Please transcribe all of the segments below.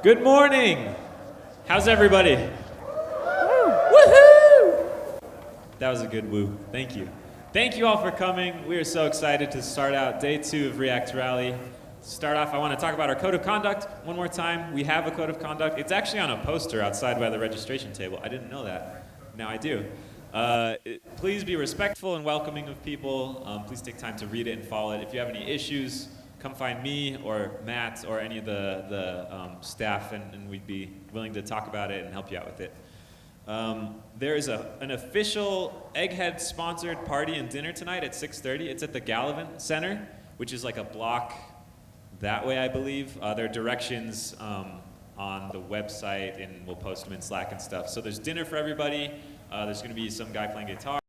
Good morning. How's everybody? Woohoo! That was a good woo. Thank you. Thank you all for coming. We are so excited to start out day 2 of React Rally. To start off, I want to talk about our code of conduct one more time. We have a code of conduct. It's actually on a poster outside by the registration table. I didn't know that. Now I do. Please be respectful and welcoming of people. Please take time to read it and follow it. If you have any issues, come find me or Matt or any of the staff, and we'd be willing to talk about it and help you out with it. There is an official Egghead-sponsored party and dinner tonight at 6:30. It's at the Gallivan Center, which is like a block that way, I believe. There are directions on the website, and we'll post them in Slack and stuff. So there's dinner for everybody. There's going to be some guy playing guitar.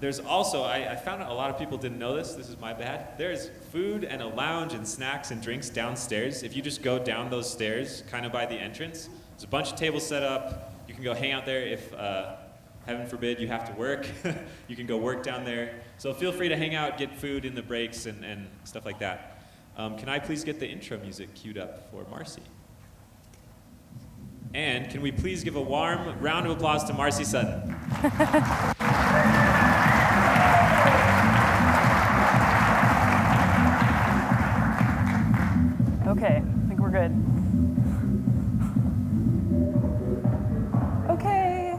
There's also, I found out a lot of people didn't know this. This is my bad. There's food and a lounge and snacks and drinks downstairs. If you just go down those stairs, kind of by the entrance, there's a bunch of tables set up. You can go hang out there if, heaven forbid, you have to work. You can go work down there. So feel free to hang out, get food in the breaks and stuff like that. Can I please get the intro music queued up for Marcy? And can we please give a warm round of applause to Marcy Sutton? Okay, I think we're good. Okay.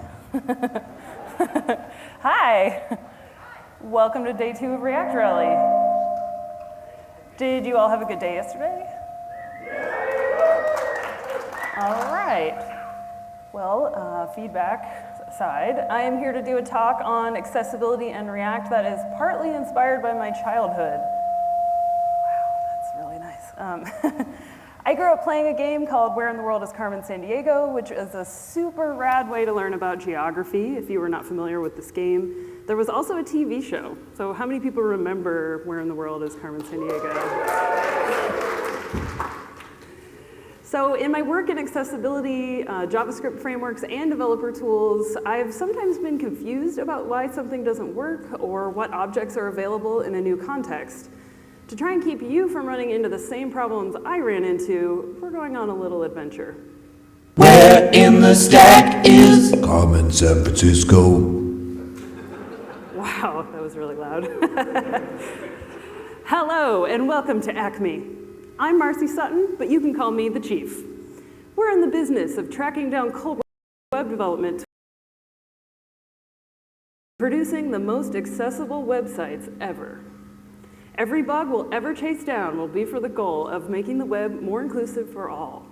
Hi. Welcome to day 2 of React Rally. Did you all have a good day yesterday? All right. Well, feedback aside, I am here to do a talk on accessibility and React that is partly inspired by my childhood. I grew up playing a game called Where in the World is Carmen Sandiego, which is a super rad way to learn about geography, if you were not familiar with this game. There was also a TV show. So how many people remember Where in the World is Carmen Sandiego? So in my work in accessibility, JavaScript frameworks, and developer tools, I've sometimes been confused about why something doesn't work or what objects are available in a new context. To try and keep you from running into the same problems I ran into, we're going on a little adventure. Where in the stack is Carmen San Francisco? Wow, that was really loud. Hello, and welcome to Acme. I'm Marcy Sutton, but you can call me the Chief. We're in the business of tracking down cold web development, producing the most accessible websites ever. Every bug we'll ever chase down will be for the goal of making the web more inclusive for all.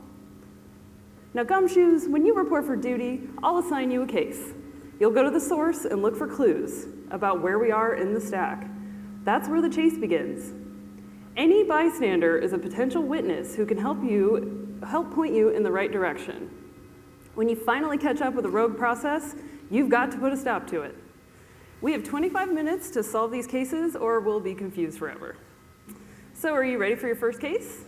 Now, Gumshoes, when you report for duty, I'll assign you a case. You'll go to the source and look for clues about where we are in the stack. That's where the chase begins. Any bystander is a potential witness who can help point you in the right direction. When you finally catch up with a rogue process, you've got to put a stop to it. We have 25 minutes to solve these cases, or we'll be confused forever. So are you ready for your first case?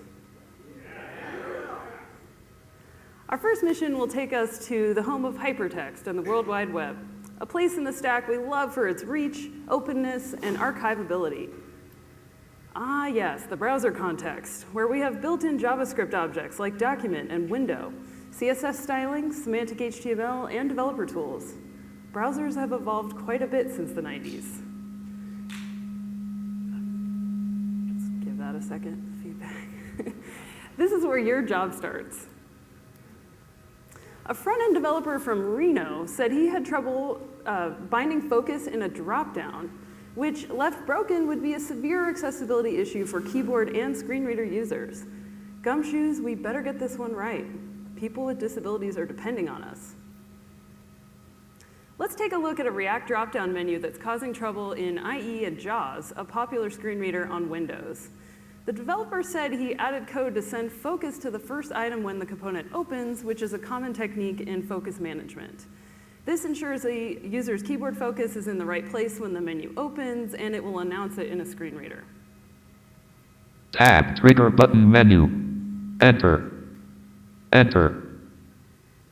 Our first mission will take us to the home of hypertext and the World Wide Web, a place in the stack we love for its reach, openness, and archivability. Ah, yes, the browser context, where we have built-in JavaScript objects like document and window, CSS styling, semantic HTML, and developer tools. Browsers have evolved quite a bit since the 90s. Let's give that a second, feedback. This is where your job starts. A front-end developer from Reno said he had trouble binding focus in a dropdown, which left broken would be a severe accessibility issue for keyboard and screen reader users. Gumshoes, we better get this one right. People with disabilities are depending on us. Let's take a look at a React drop-down menu that's causing trouble in IE and JAWS, a popular screen reader on Windows. The developer said he added code to send focus to the first item when the component opens, which is a common technique in focus management. This ensures the user's keyboard focus is in the right place when the menu opens, and it will announce it in a screen reader. Tab, trigger button menu. Enter. Enter.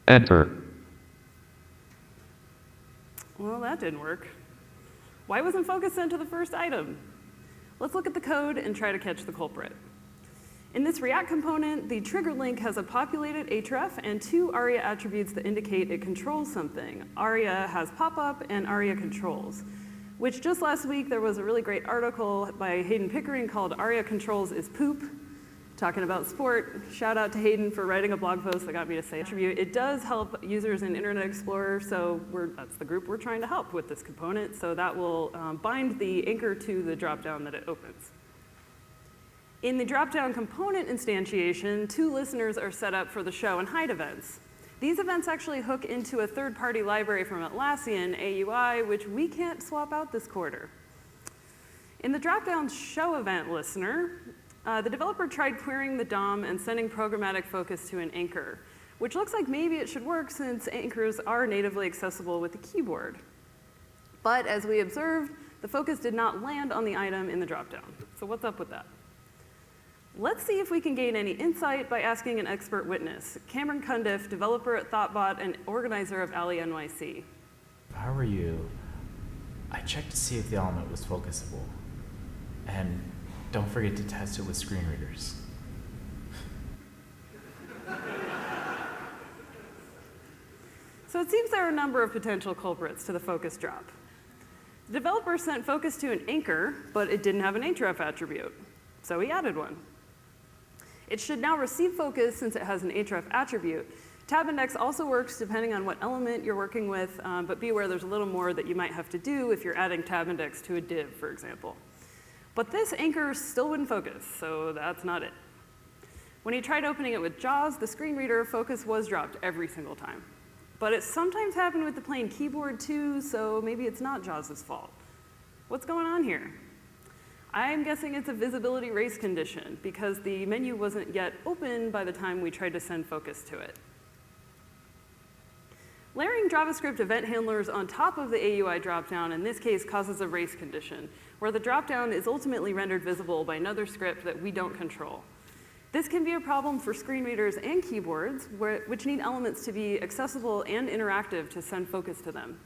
Enter. Well, that didn't work. Why wasn't focus sent to the first item? Let's look at the code and try to catch the culprit. In this React component, the trigger link has a populated href and 2 ARIA attributes that indicate it controls something. ARIA has pop-up and ARIA controls, which just last week there was a really great article by Hayden Pickering called ARIA Controls is Poop, talking about sport. Shout out to Hayden for writing a blog post that got me to say attribute. It does help users in Internet Explorer, so that's the group we're trying to help with this component, so that will bind the anchor to the dropdown that it opens. In the dropdown component instantiation, 2 listeners are set up for the show and hide events. These events actually hook into a third-party library from Atlassian, AUI, which we can't swap out this quarter. In the dropdown show event listener, the developer tried querying the DOM and sending programmatic focus to an anchor, which looks like maybe it should work since anchors are natively accessible with the keyboard. But as we observed, the focus did not land on the item in the dropdown. So what's up with that? Let's see if we can gain any insight by asking an expert witness, Cameron Cundiff, developer at Thoughtbot and organizer of Ali NYC. If I were you, I checked to see if the element was focusable. And don't forget to test it with screen readers. So it seems there are a number of potential culprits to the focus drop. The developer sent focus to an anchor, but it didn't have an href attribute, so he added one. It should now receive focus since it has an href attribute. Tab index also works depending on what element you're working with, but be aware there's a little more that you might have to do if you're adding tab index to a div, for example. But this anchor still wouldn't focus, so that's not it. When he tried opening it with JAWS, the screen reader focus was dropped every single time. But it sometimes happened with the plain keyboard too, so maybe it's not JAWS's fault. What's going on here? I'm guessing it's a visibility race condition because the menu wasn't yet open by the time we tried to send focus to it. Layering JavaScript event handlers on top of the AUI dropdown in this case causes a race condition, where the dropdown is ultimately rendered visible by another script that we don't control. This can be a problem for screen readers and keyboards, which need elements to be accessible and interactive to send focus to them.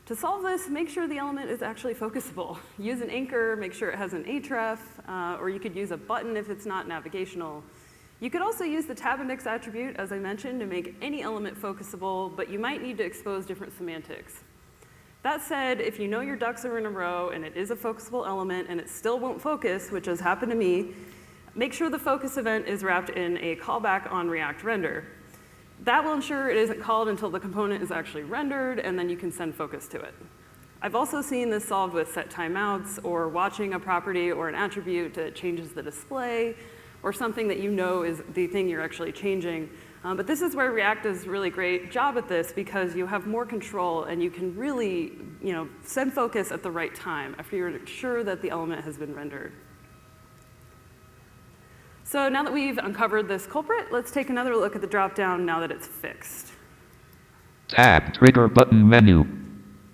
To solve this, make sure the element is actually focusable. Use an anchor, make sure it has an href, or you could use a button if it's not navigational. You could also use the tab index attribute, as I mentioned, to make any element focusable, but you might need to expose different semantics. That said, if you know your ducks are in a row and it is a focusable element and it still won't focus, which has happened to me, make sure the focus event is wrapped in a callback on React render. That will ensure it isn't called until the component is actually rendered, and then you can send focus to it. I've also seen this solved with set timeouts or watching a property or an attribute that changes the display, or something that you know is the thing you're actually changing. But this is where React does a really great job at this because you have more control and you can really send focus at the right time after you're sure that the element has been rendered. So now that we've uncovered this culprit, let's take another look at the dropdown now that it's fixed. Tab, trigger button menu.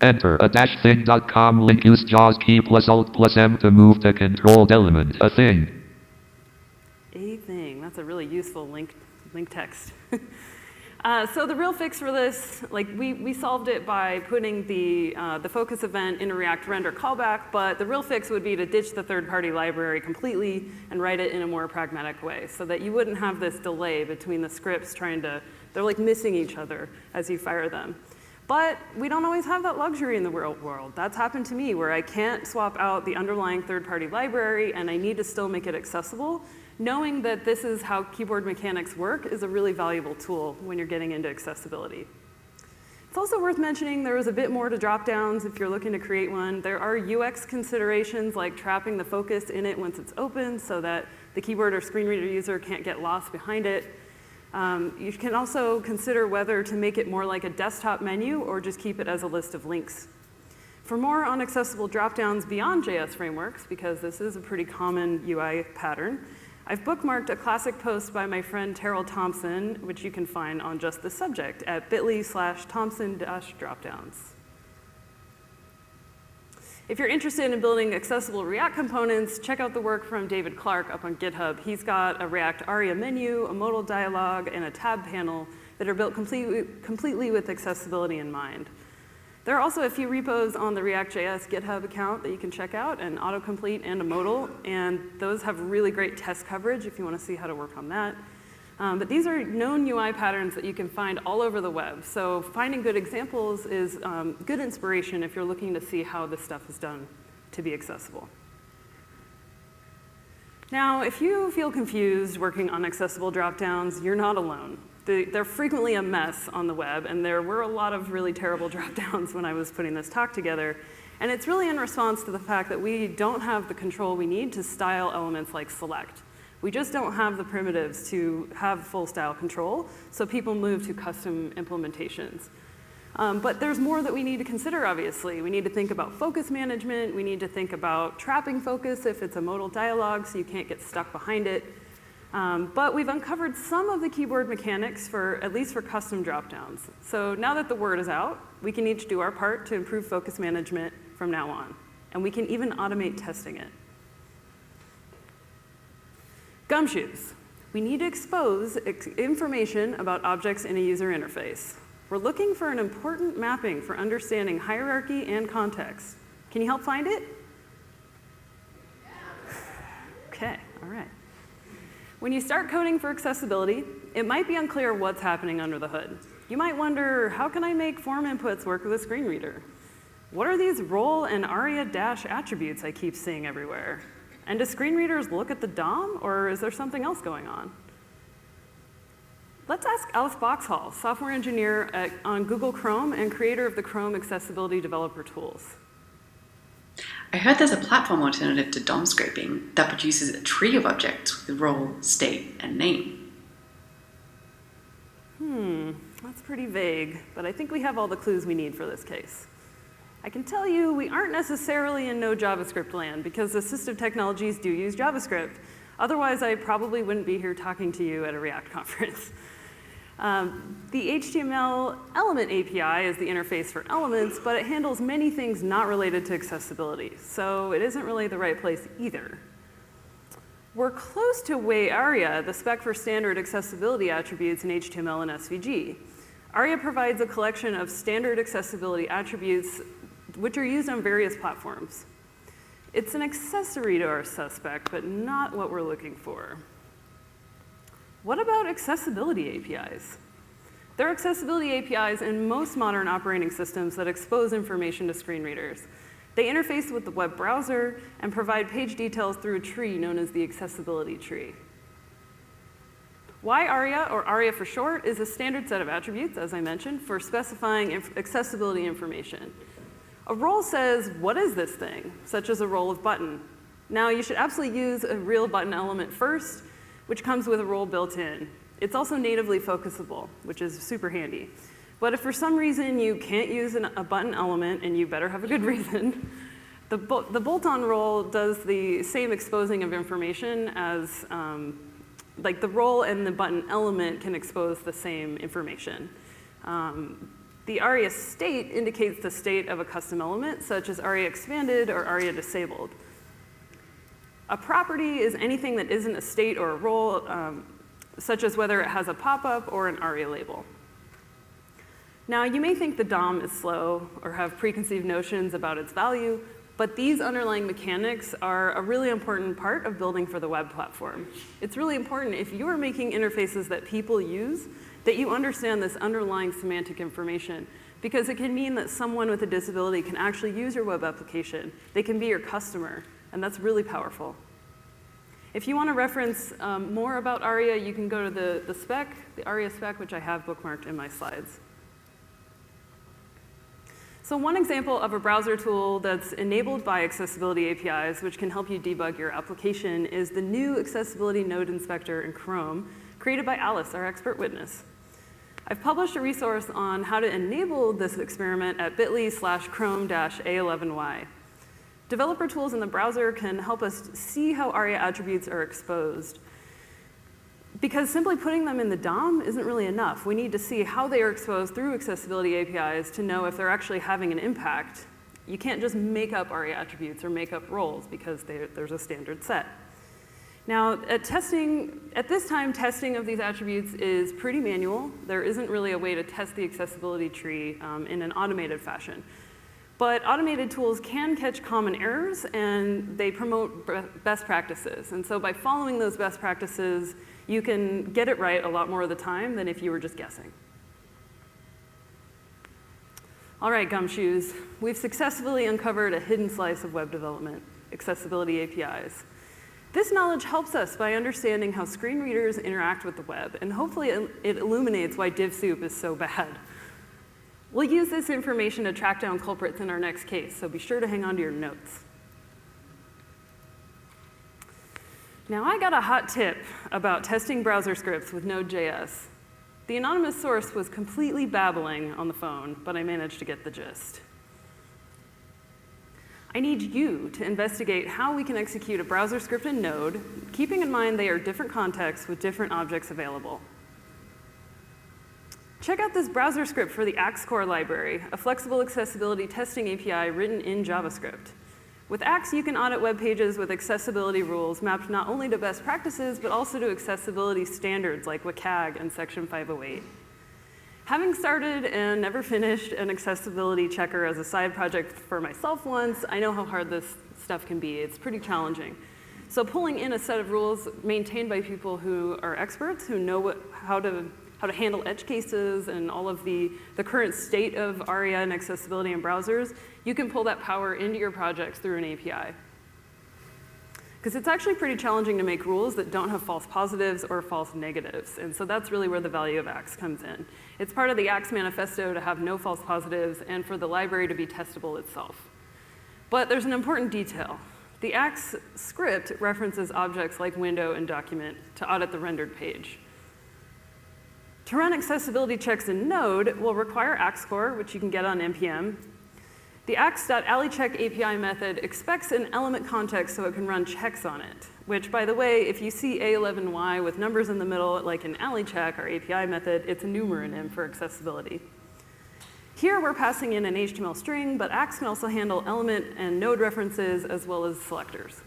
Enter a -thing.com link. Use JAWS key plus Alt plus M to move the controlled element. A thing. A thing, that's a really useful link text. So the real fix for this, we solved it by putting the focus event in a React render callback, but the real fix would be to ditch the third-party library completely and write it in a more pragmatic way so that you wouldn't have this delay between the scripts they're like missing each other as you fire them. But we don't always have that luxury in the real world. That's happened to me where I can't swap out the underlying third-party library and I need to still make it accessible. Knowing that this is how keyboard mechanics work is a really valuable tool when you're getting into accessibility. It's also worth mentioning there is a bit more to dropdowns if you're looking to create one. There are UX considerations like trapping the focus in it once it's open so that the keyboard or screen reader user can't get lost behind it. You can also consider whether to make it more like a desktop menu or just keep it as a list of links. For more on accessible dropdowns beyond JS frameworks, because this is a pretty common UI pattern, I've bookmarked a classic post by my friend Terrell Thompson, which you can find on just this subject at bit.ly/Thompson-dropdowns. If you're interested in building accessible React components, check out the work from David Clark up on GitHub. He's got a React ARIA menu, a modal dialog, and a tab panel that are built completely with accessibility in mind. There are also a few repos on the React.js GitHub account that you can check out, an autocomplete and a modal, and those have really great test coverage if you want to see how to work on that. But these are known UI patterns that you can find all over the web. So finding good examples is good inspiration if you're looking to see how this stuff is done to be accessible. Now, if you feel confused working on accessible dropdowns, you're not alone. They're frequently a mess on the web, and there were a lot of really terrible dropdowns when I was putting this talk together. And it's really in response to the fact that we don't have the control we need to style elements like select. We just don't have the primitives to have full style control, so people move to custom implementations. But there's more that we need to consider, obviously. We need to think about focus management. We need to think about trapping focus if it's a modal dialog, so you can't get stuck behind it. But we've uncovered some of the keyboard mechanics at least for custom dropdowns. So now that the word is out, we can each do our part to improve focus management from now on. And we can even automate testing it. Gumshoes. We need to expose information about objects in a user interface. We're looking for an important mapping for understanding hierarchy and context. Can you help find it? Okay, all right. When you start coding for accessibility, it might be unclear what's happening under the hood. You might wonder, how can I make form inputs work with a screen reader? What are these role and aria dash attributes I keep seeing everywhere? And do screen readers look at the DOM, or is there something else going on? Let's ask Alice Boxhall, software engineer on Google Chrome and creator of the Chrome Accessibility Developer Tools. I heard there's a platform alternative to DOM scraping that produces a tree of objects with role, state, and name. That's pretty vague, but I think we have all the clues we need for this case. I can tell you we aren't necessarily in no JavaScript land because assistive technologies do use JavaScript. Otherwise, I probably wouldn't be here talking to you at a React conference. The HTML element API is the interface for elements, but it handles many things not related to accessibility, so it isn't really the right place either. We're close to Way Aria, the spec for standard accessibility attributes in HTML and SVG. Aria provides a collection of standard accessibility attributes which are used on various platforms. It's an accessory to our suspect, but not what we're looking for. What about accessibility APIs? There are accessibility APIs in most modern operating systems that expose information to screen readers. They interface with the web browser and provide page details through a tree known as the accessibility tree. YAria, or ARIA for short, is a standard set of attributes, as I mentioned, for specifying accessibility information. A role says, what is this thing, such as a role of button. Now, you should absolutely use a real button element first, which comes with a role built in. It's also natively focusable, which is super handy. But if for some reason you can't use a button element, and you better have a good reason, the bolt-on role does the same exposing of information as, like the role and the button element can expose the same information. The ARIA state indicates the state of a custom element, such as ARIA expanded or ARIA disabled. A property is anything that isn't a state or a role, such as whether it has a pop-up or an ARIA label. Now, you may think the DOM is slow or have preconceived notions about its value, but these underlying mechanics are a really important part of building for the web platform. It's really important if you are making interfaces that people use, that you understand this underlying semantic information, because it can mean that someone with a disability can actually use your web application. They can be your customer, and that's really powerful. If you want to reference more about ARIA, you can go to the spec, the ARIA spec, which I have bookmarked in my slides. So one example of a browser tool that's enabled by accessibility APIs, which can help you debug your application, is the new Accessibility Node Inspector in Chrome, created by Alice, our expert witness. I've published a resource on how to enable this experiment at bit.ly/chrome-a11y. Developer tools in the browser can help us see how ARIA attributes are exposed. Because simply putting them in the DOM isn't really enough. We need to see how they are exposed through accessibility APIs to know if they're actually having an impact. You can't just make up ARIA attributes or make up roles because there's a standard set. Now, at this time, testing of these attributes is pretty manual. There isn't really a way to test the accessibility tree in an automated fashion. But automated tools can catch common errors, and they promote best practices. And so by following those best practices, you can get it right a lot more of the time than if you were just guessing. All right, gumshoes, we've successfully uncovered a hidden slice of web development, accessibility APIs. This knowledge helps us by understanding how screen readers interact with the web, and hopefully it illuminates why div soup is so bad. We'll use this information to track down culprits in our next case, so be sure to hang on to your notes. Now, I got a hot tip about testing browser scripts with Node.js. The anonymous source was completely babbling on the phone, but I managed to get the gist. I need you to investigate how we can execute a browser script in Node, keeping in mind they are different contexts with different objects available. Check out this browser script for the Axe core library, a flexible accessibility testing API written in JavaScript. With Axe, you can audit web pages with accessibility rules mapped not only to best practices, but also to accessibility standards like WCAG and Section 508. Having started and never finished an accessibility checker as a side project for myself once, I know how hard this stuff can be. It's pretty challenging. So pulling in a set of rules maintained by people who are experts, who know how to handle edge cases and all of the current state of ARIA and accessibility in browsers, you can pull that power into your projects through an API. Because it's actually pretty challenging to make rules that don't have false positives or false negatives. And so that's really where the value of Axe comes in. It's part of the Axe manifesto to have no false positives and for the library to be testable itself. But there's an important detail. The Axe script references objects like window and document to audit the rendered page. To run accessibility checks in Node will require Axe core, which you can get on NPM. The Axe.AliCheck API method expects an element context so it can run checks on it, which, by the way, if you see A11Y with numbers in the middle, like in AliCheck, our API method, it's a numeronym for accessibility. Here, we're passing in an HTML string, but Axe can also handle element and node references as well as selectors.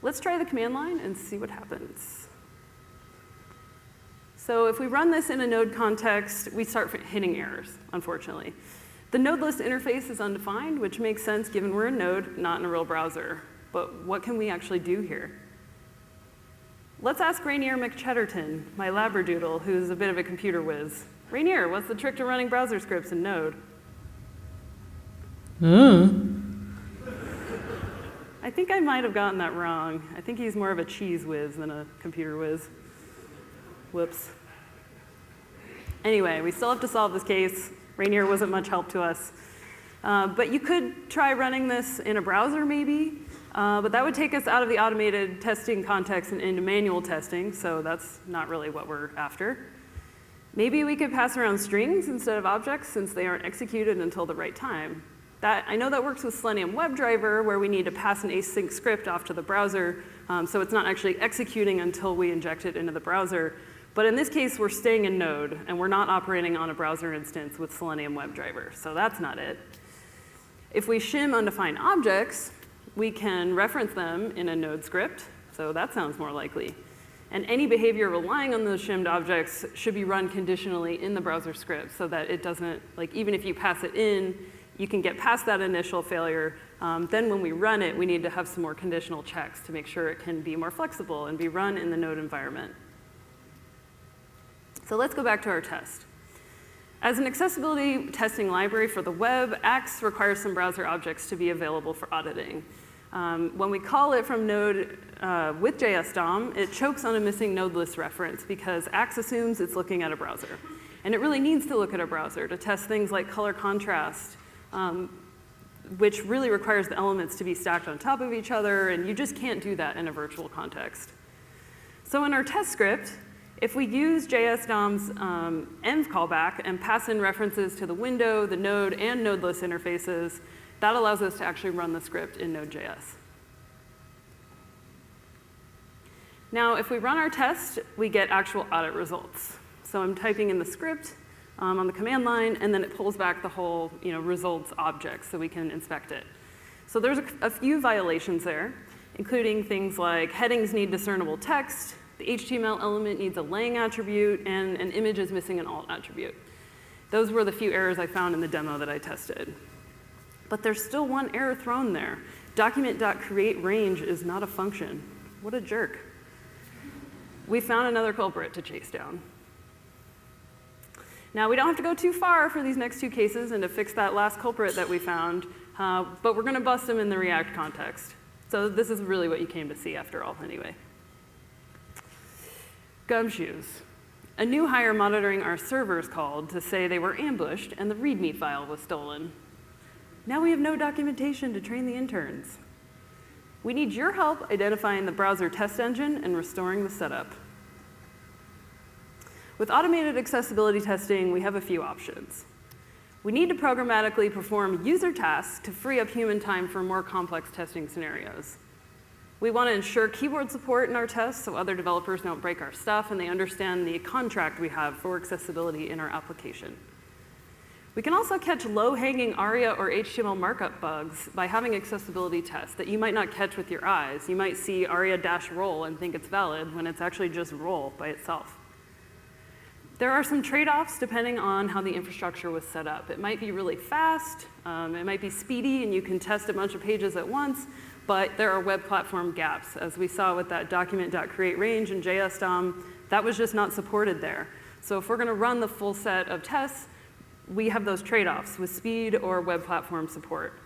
Let's try the command line and see what happens. So if we run this in a node context, we start hitting errors, unfortunately. The node list interface is undefined, which makes sense given we're in Node, not in a real browser. But what can we actually do here? Let's ask Rainier McChetterton, my labradoodle, who's a bit of a computer whiz. Rainier, what's the trick to running browser scripts in Node? I think I might have gotten that wrong. I think he's more of a cheese whiz than a computer whiz. Whoops. Anyway, we still have to solve this case. Rainier wasn't much help to us. But you could try running this in a browser, maybe. But that would take us out of the automated testing context and into manual testing, so that's not really what we're after. Maybe we could pass around strings instead of objects, since they aren't executed until the right time. I know that works with Selenium WebDriver, where we need to pass an async script off to the browser, so it's not actually executing until we inject it into the browser. But in this case, we're staying in Node, and we're not operating on a browser instance with Selenium WebDriver, so that's not it. If we shim undefined objects, we can reference them in a Node script, so that sounds more likely. And any behavior relying on those shimmed objects should be run conditionally in the browser script so that it doesn't, like even if you pass it in, you can get past that initial failure. Then when we run it, we need to have some more conditional checks to make sure it can be more flexible and be run in the Node environment. So let's go back to our test. As an accessibility testing library for the web, Axe requires some browser objects to be available for auditing. When we call it from Node with JS-DOM, it chokes on a missing node list reference because Axe assumes it's looking at a browser. And it really needs to look at a browser to test things like color contrast, which really requires the elements to be stacked on top of each other, and you just can't do that in a virtual context. So in our test script, if we use JS-DOM's env callback and pass in references to the window, the node, and node list interfaces, that allows us to actually run the script in Node.js. Now, if we run our test, we get actual audit results. So I'm typing in the script on the command line, and then it pulls back the whole results object so we can inspect it. So there's a few violations there. including things like headings need discernible text, the HTML element needs a lang attribute, and an image is missing an alt attribute. Those were the few errors I found in the demo that I tested. But there's still one error thrown there. Document.createRange is not a function. What a jerk. We found another culprit to chase down. Now, we don't have to go too far for these next two cases and to fix that last culprit that we found, but we're going to bust them in the React context. So this is really what you came to see after all, anyway. Gumshoes. A new hire monitoring our servers called to say they were ambushed and the README file was stolen. Now we have no documentation to train the interns. We need your help identifying the browser test engine and restoring the setup. With automated accessibility testing, we have a few options. We need to programmatically perform user tasks to free up human time for more complex testing scenarios. We want to ensure keyboard support in our tests so other developers don't break our stuff and they understand the contract we have for accessibility in our application. We can also catch low-hanging ARIA or HTML markup bugs by having accessibility tests that you might not catch with your eyes. You might see ARIA-roll and think it's valid when it's actually just roll by itself. There are some trade-offs depending on how the infrastructure was set up. It might be really fast, it might be speedy, and you can test a bunch of pages at once, but there are web platform gaps. As we saw with that document.createRange and JS DOM, that was just not supported there. So if we're going to run the full set of tests, we have those trade-offs with speed or web platform support.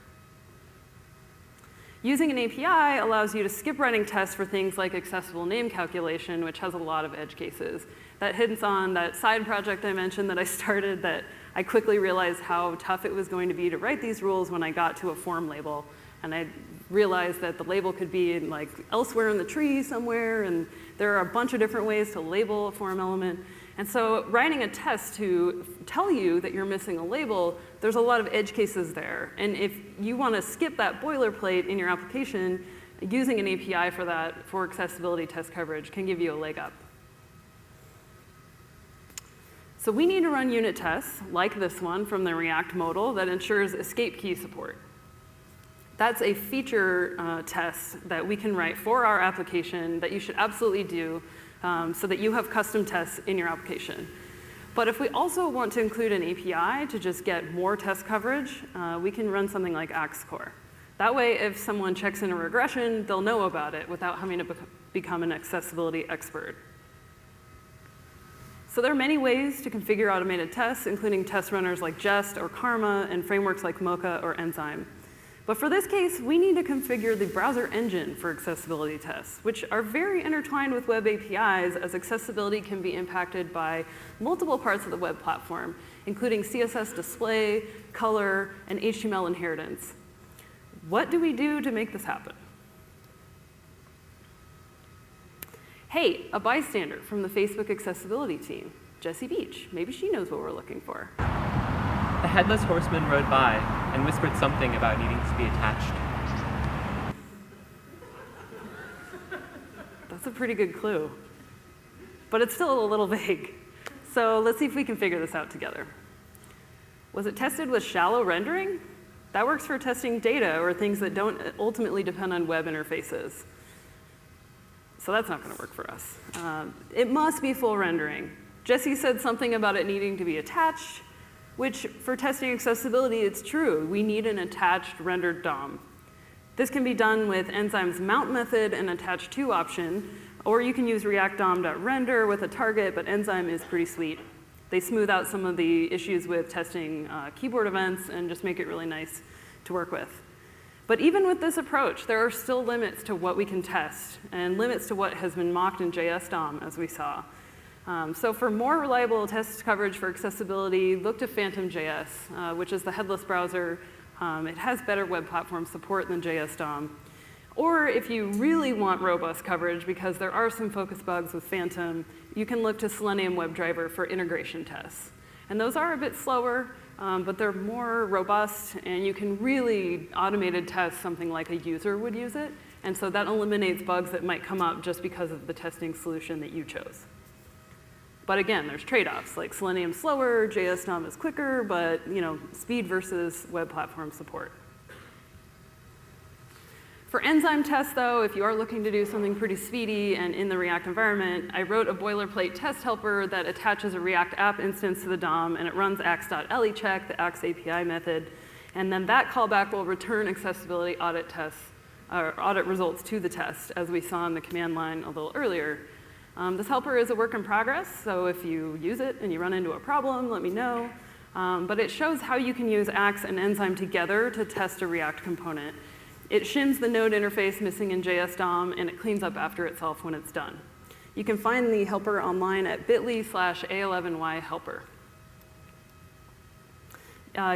Using an API allows you to skip running tests for things like accessible name calculation, which has a lot of edge cases. That hints on that side project I mentioned that I started that I quickly realized how tough it was going to be to write these rules when I got to a form label. And I realized that the label could be like elsewhere in the tree somewhere, and there are a bunch of different ways to label a form element. And so writing a test to tell you that you're missing a label, there's a lot of edge cases there. And if you want to skip that boilerplate in your application, using an API for that, for accessibility test coverage, can give you a leg up. So we need to run unit tests, like this one from the React modal, that ensures escape key support. That's a feature test that we can write for our application that you should absolutely do so that you have custom tests in your application. But if we also want to include an API to just get more test coverage, we can run something like AxeCore. That way, if someone checks in a regression, they'll know about it without having to become an accessibility expert. So there are many ways to configure automated tests, including test runners like Jest or Karma and frameworks like Mocha or Enzyme. But for this case, we need to configure the browser engine for accessibility tests, which are very intertwined with web APIs, as accessibility can be impacted by multiple parts of the web platform, including CSS display, color, and HTML inheritance. What do we do to make this happen? Hey, a bystander from the Facebook accessibility team, Jessie Beach. Maybe she knows what we're looking for. The headless horseman rode by and whispered something about needing to be attached. That's a pretty good clue. But it's still a little vague. So let's see if we can figure this out together. Was it tested with shallow rendering? That works for testing data or things that don't ultimately depend on web interfaces. So that's not going to work for us. It must be full rendering. Jessie said something about it needing to be attached, which for testing accessibility, it's true. We need an attached rendered DOM. This can be done with Enzyme's mount method and attach to option, or you can use React DOM.render with a target, but Enzyme is pretty sweet. They smooth out some of the issues with testing keyboard events and just make it really nice to work with. But even with this approach, there are still limits to what we can test and limits to what has been mocked in JS DOM, as we saw. So for more reliable test coverage for accessibility, look to Phantom.js, which is the headless browser. It has better web platform support than JS DOM. Or if you really want robust coverage, because there are some focus bugs with Phantom, you can look to Selenium WebDriver for integration tests. And those are a bit slower, but they're more robust, and you can really automated test something like a user would use it. And so that eliminates bugs that might come up just because of the testing solution that you chose. But again, there's trade-offs, like Selenium's slower, JS DOM is quicker, but speed versus web platform support. For enzyme tests, though, if you are looking to do something pretty speedy and in the React environment, I wrote a boilerplate test helper that attaches a React app instance to the DOM, and it runs ax.lecheck, the ax API method, and then that callback will return accessibility audit tests, or audit results to the test, as we saw in the command line a little earlier. This helper is a work in progress, so if you use it and you run into a problem, let me know. But it shows how you can use ax and enzyme together to test a React component. It shims the node interface missing in JS DOM, and it cleans up after itself when it's done. You can find the helper online at bit.ly/a11y helper.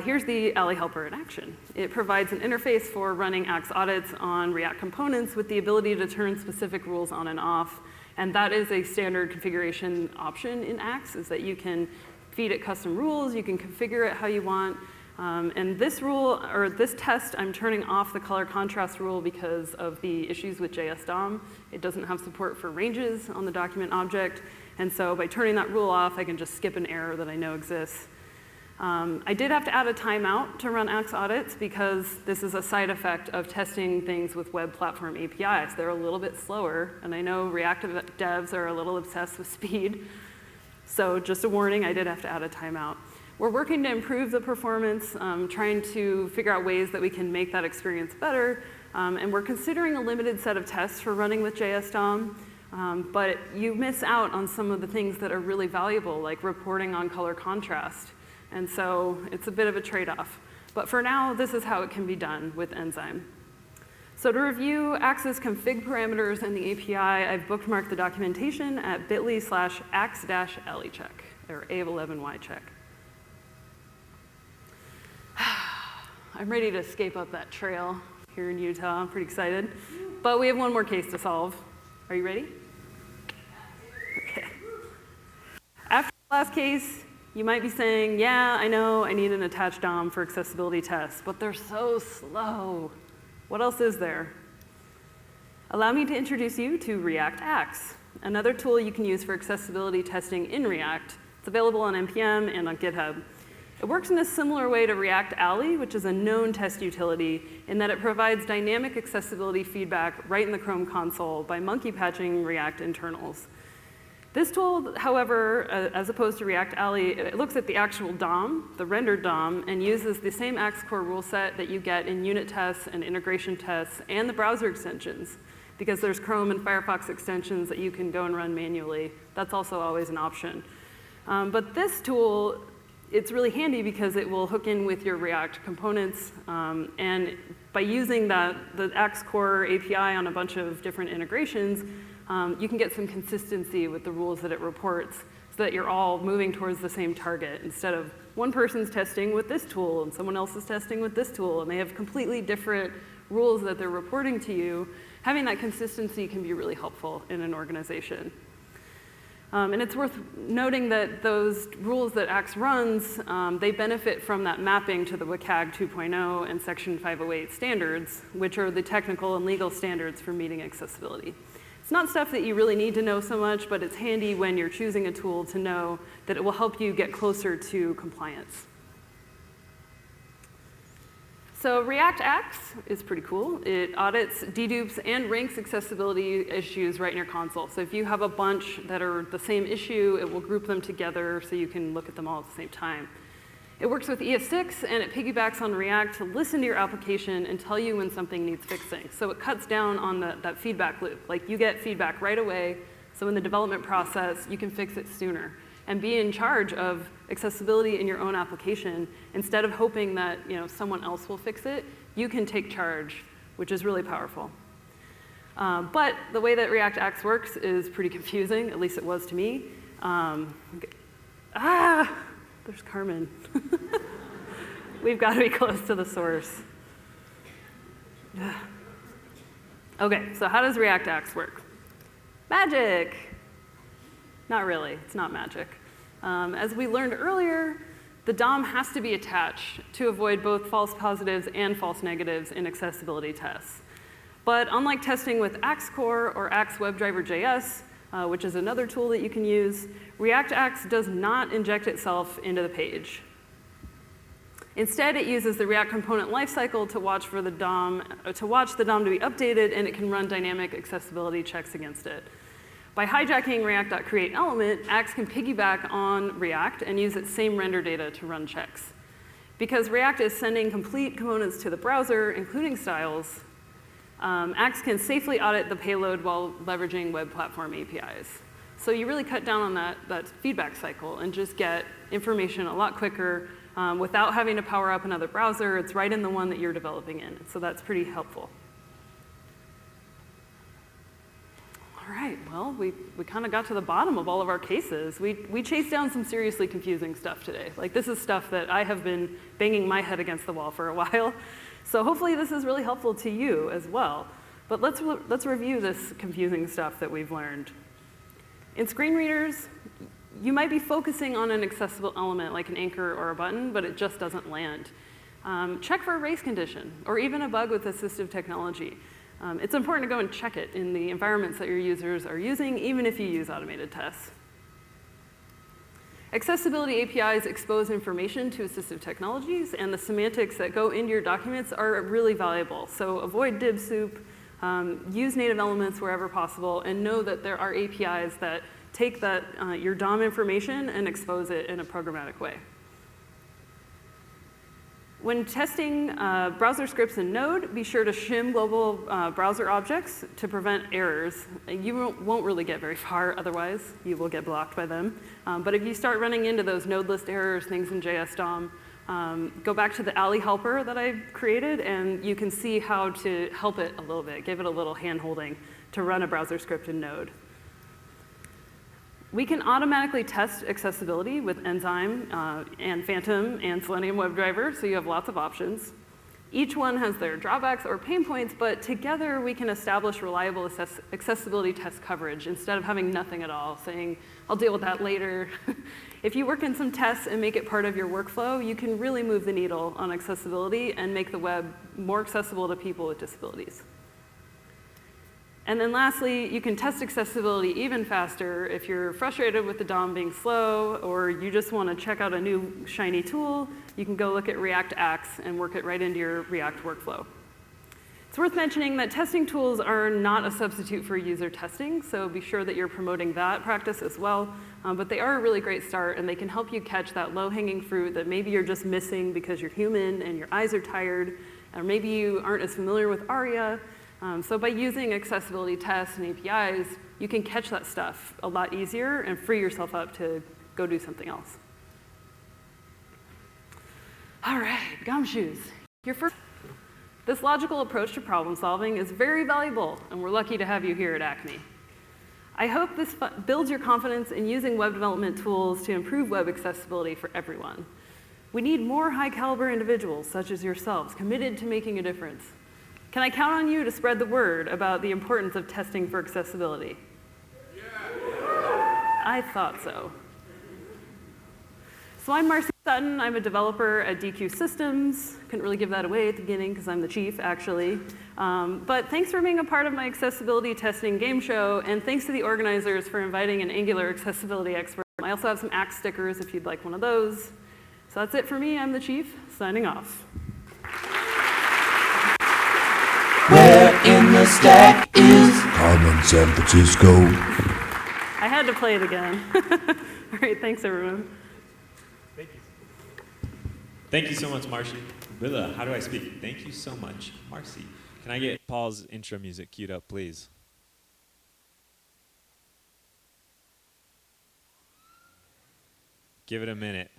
Here's the Ali helper in action. It provides an interface for running ax audits on React components with the ability to turn specific rules on and off. And that is a standard configuration option in ax, is that you can feed it custom rules, you can configure it how you want. And this rule, or this test, I'm turning off the color contrast rule because of the issues with JS DOM. It doesn't have support for ranges on the document object. And so by turning that rule off, I can just skip an error that I know exists. I did have to add a timeout to run ax audits because this is a side effect of testing things with web platform APIs. They're a little bit slower, and I know React devs are a little obsessed with speed. So just a warning, I did have to add a timeout. We're working to improve the performance, trying to figure out ways that we can make that experience better, and we're considering a limited set of tests for running with JS DOM, but you miss out on some of the things that are really valuable, like reporting on color contrast. And so it's a bit of a trade-off. But for now, this is how it can be done with Enzyme. So to review Ax's config parameters and the API, I've bookmarked the documentation at bit.ly/ax-lecheck, or A11Y check. I'm ready to escape up that trail here in Utah. I'm pretty excited. But we have one more case to solve. Are you ready? Okay. After the last case, you might be saying, yeah, I know I need an attached DOM for accessibility tests, but they're so slow. What else is there? Allow me to introduce you to React Ax, another tool you can use for accessibility testing in React. It's available on NPM and on GitHub. It works in a similar way to React Ali, which is a known test utility, in that it provides dynamic accessibility feedback right in the Chrome console by monkey patching React internals. This tool, however, as opposed to React Ali, it looks at the actual DOM, the rendered DOM, and uses the same Ax core rule set that you get in unit tests and integration tests and the browser extensions, because there's Chrome and Firefox extensions that you can go and run manually. That's also always an option. But this tool, it's really handy because it will hook in with your React components, and by using the Ax core API on a bunch of different integrations, you can get some consistency with the rules that it reports so that you're all moving towards the same target instead of one person's testing with this tool and someone else is testing with this tool and they have completely different rules that they're reporting to you. Having that consistency can be really helpful in an organization. And it's worth noting that those rules that Ax runs, they benefit from that mapping to the WCAG 2.0 and Section 508 standards, which are the technical and legal standards for meeting accessibility. It's not stuff that you really need to know so much, but it's handy when you're choosing a tool to know that it will help you get closer to compliance. So React Ax is pretty cool. It audits, dedupes, and ranks accessibility issues right in your console. So if you have a bunch that are the same issue, it will group them together so you can look at them all at the same time. It works with ES6, and it piggybacks on React to listen to your application and tell you when something needs fixing. So it cuts down on that feedback loop. Like, you get feedback right away, so in the development process, you can fix it sooner and be in charge of accessibility in your own application. Instead of hoping that someone else will fix it, you can take charge, which is really powerful. But the way that React Ax works is pretty confusing, at least it was to me. There's Carmen. We've got to be close to the source. Okay, so how does React Ax work? Magic! Not really, it's not magic. As we learned earlier, the DOM has to be attached to avoid both false positives and false negatives in accessibility tests. But unlike testing with Ax Core or Ax WebDriver.js, which is another tool that you can use, React Ax does not inject itself into the page. Instead, it uses the React component lifecycle to watch the DOM to be updated, and it can run dynamic accessibility checks against it. By hijacking React.createElement, Axe can piggyback on React and use its same render data to run checks. Because React is sending complete components to the browser, including styles, Axe can safely audit the payload while leveraging web platform APIs. So you really cut down on that feedback cycle and just get information a lot quicker without having to power up another browser. It's right in the one that you're developing in. So that's pretty helpful. All right, well, we kind of got to the bottom of all of our cases. We chased down some seriously confusing stuff today. Like, this is stuff that I have been banging my head against the wall for a while. So hopefully this is really helpful to you as well. But let's review this confusing stuff that we've learned. In screen readers, you might be focusing on an accessible element like an anchor or a button, but it just doesn't land. Check for a race condition or even a bug with assistive technology. It's important to go and check it in the environments that your users are using, even if you use automated tests. Accessibility APIs expose information to assistive technologies, and the semantics that go into your documents are really valuable. So avoid div soup, use native elements wherever possible, and know that there are APIs that take your DOM information and expose it in a programmatic way. When testing browser scripts in Node, be sure to shim global browser objects to prevent errors. You won't really get very far otherwise. You will get blocked by them. But if you start running into those node list errors, things in JS DOM, go back to the Ali helper that I created, and you can see how to help it a little bit, give it a little hand-holding to run a browser script in Node. We can automatically test accessibility with Enzyme and Phantom and Selenium WebDriver, so you have lots of options. Each one has their drawbacks or pain points, but together we can establish reliable accessibility test coverage instead of having nothing at all, saying, I'll deal with that later. If you work in some tests and make it part of your workflow, you can really move the needle on accessibility and make the web more accessible to people with disabilities. And then lastly, you can test accessibility even faster if you're frustrated with the DOM being slow, or you just want to check out a new shiny tool. You can go look at React Axe and work it right into your React workflow. It's worth mentioning that testing tools are not a substitute for user testing, so be sure that you're promoting that practice as well. But they are a really great start, and they can help you catch that low-hanging fruit that maybe you're just missing because you're human and your eyes are tired, or maybe you aren't as familiar with ARIA. So by using accessibility tests and APIs, you can catch that stuff a lot easier and free yourself up to go do something else. All right, Gumshoes. This logical approach to problem solving is very valuable, and we're lucky to have you here at Acme. I hope this builds your confidence in using web development tools to improve web accessibility for everyone. We need more high-caliber individuals, such as yourselves, committed to making a difference. Can I count on you to spread the word about the importance of testing for accessibility? Yeah. I thought so. So I'm Marcy Sutton. I'm a developer at DQ Systems. Couldn't really give that away at the beginning because I'm the chief, actually. But thanks for being a part of my accessibility testing game show, and thanks to the organizers for inviting an Angular accessibility expert. I also have some Axe stickers if you'd like one of those. So that's it for me. I'm the chief, signing off. Where in the stack is Carmen San Francisco? I had to play it again. All right, thanks everyone. Thank you. Thank you so much, Marcy. Willa, how do I speak? Thank you so much, Marcy. Can I get Paul's intro music queued up, please? Give it a minute.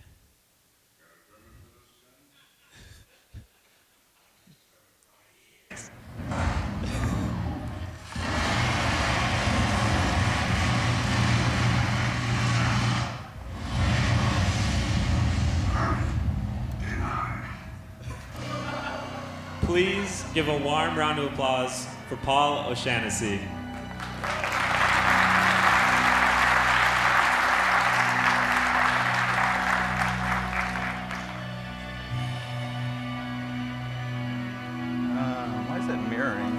Please give a warm round of applause for Paul O'Shaughnessy. Why is it mirroring?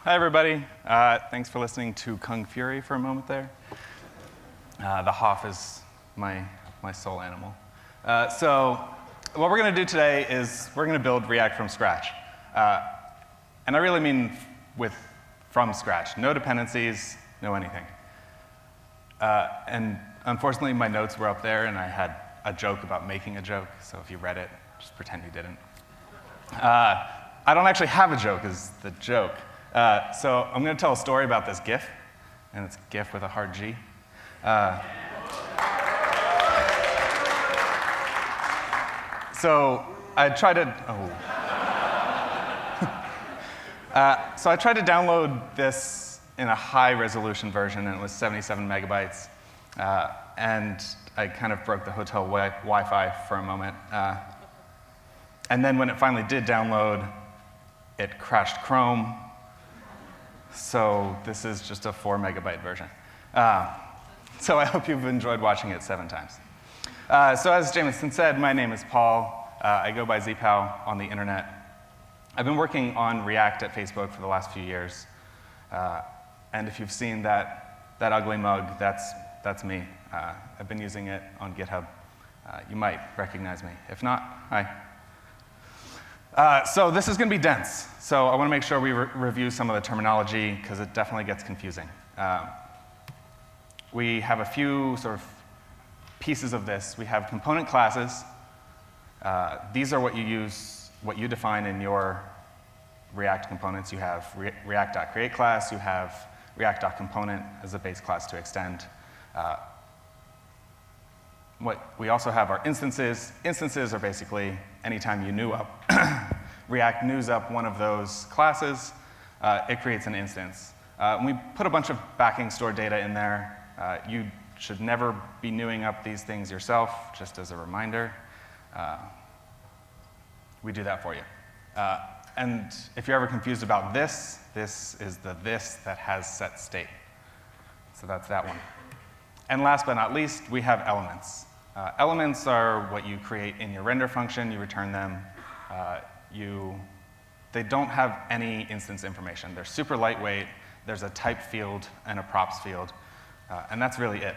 Hi, everybody. Thanks for listening to Kung Fury for a moment there. The Hoff is my soul animal. So what we're going to do today is we're going to build React from scratch. And I really mean from scratch. No dependencies, no anything. And unfortunately, my notes were up there, and I had a joke about making a joke. So if you read it, just pretend you didn't. I don't actually have a joke is the joke. So I'm going to tell a story about this GIF, and it's GIF with a hard G. So I tried to download this in a high-resolution version, and it was 77 megabytes. And I kind of broke the hotel Wi-Fi for a moment. And then when it finally did download, it crashed Chrome. So this is just a 4 megabyte version. So I hope you've enjoyed watching it 7 times. So as Jameson said, my name is Paul. I go by ZPal on the internet. I've been working on React at Facebook for the last few years. And if you've seen that ugly mug, that's me. I've been using it on GitHub. You might recognize me. If not, hi. So this is going to be dense. So I want to make sure we review some of the terminology, because it definitely gets confusing. We have a few sort of pieces of this. We have component classes. These are what you define in your React components. You have React.create class. You have React.component as a base class to extend. What we also have are instances. Instances are basically anytime you new up, React news up one of those classes, it creates an instance. We put a bunch of backing stored data in there. You should never be newing up these things yourself, just as a reminder. We do that for you. And if you're ever confused about this is the this that has set state. So that's that one. And last but not least, we have elements. Elements are what you create in your render function. You return them. They don't have any instance information. They're super lightweight. There's a type field and a props field. And that's really it.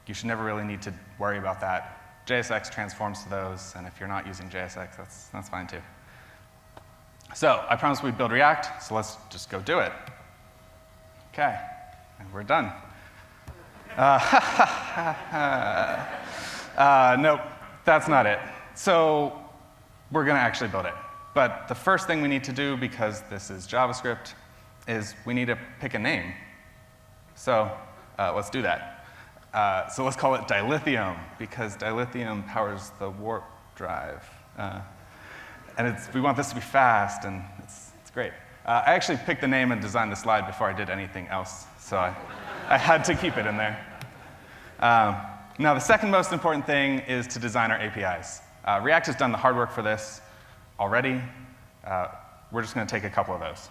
You should never really need to worry about that. JSX transforms to those, and if you're not using JSX, that's fine too. So I promised we'd build React, so let's just go do it. OK, and we're done. Nope, that's not it. So we're going to actually build it. But the first thing we need to do, because this is JavaScript, is we need to pick a name. So let's do that. So let's call it dilithium, because dilithium powers the warp drive. And we want this to be fast, and it's great. I actually picked the name and designed the slide before I did anything else, so I had to keep it in there. Now, the second most important thing is to design our APIs. React has done the hard work for this already. We're just going to take a couple of those.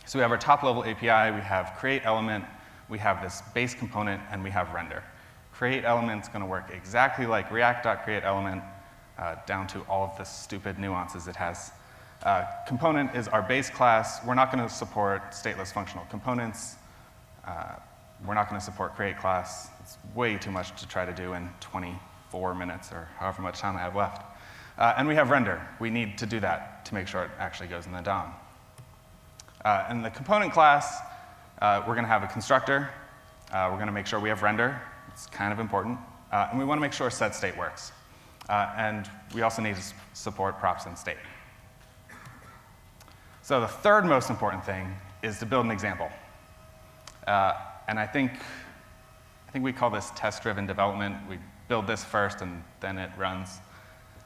So we have our top-level API. We have create element. We have this base component, and we have render. Create element is going to work exactly like React.createElement, down to all of the stupid nuances it has. Component is our base class. We're not going to support stateless functional components. We're not going to support create class. It's way too much to try to do in 24 minutes or however much time I have left. And we have render. We need to do that to make sure it actually goes in the DOM. In the component class, we're going to have a constructor. We're going to make sure we have render. It's kind of important. And we want to make sure set state works. And we also need to support props and state. So the third most important thing is to build an example. And I think we call this test-driven development. We build this first, and then it runs.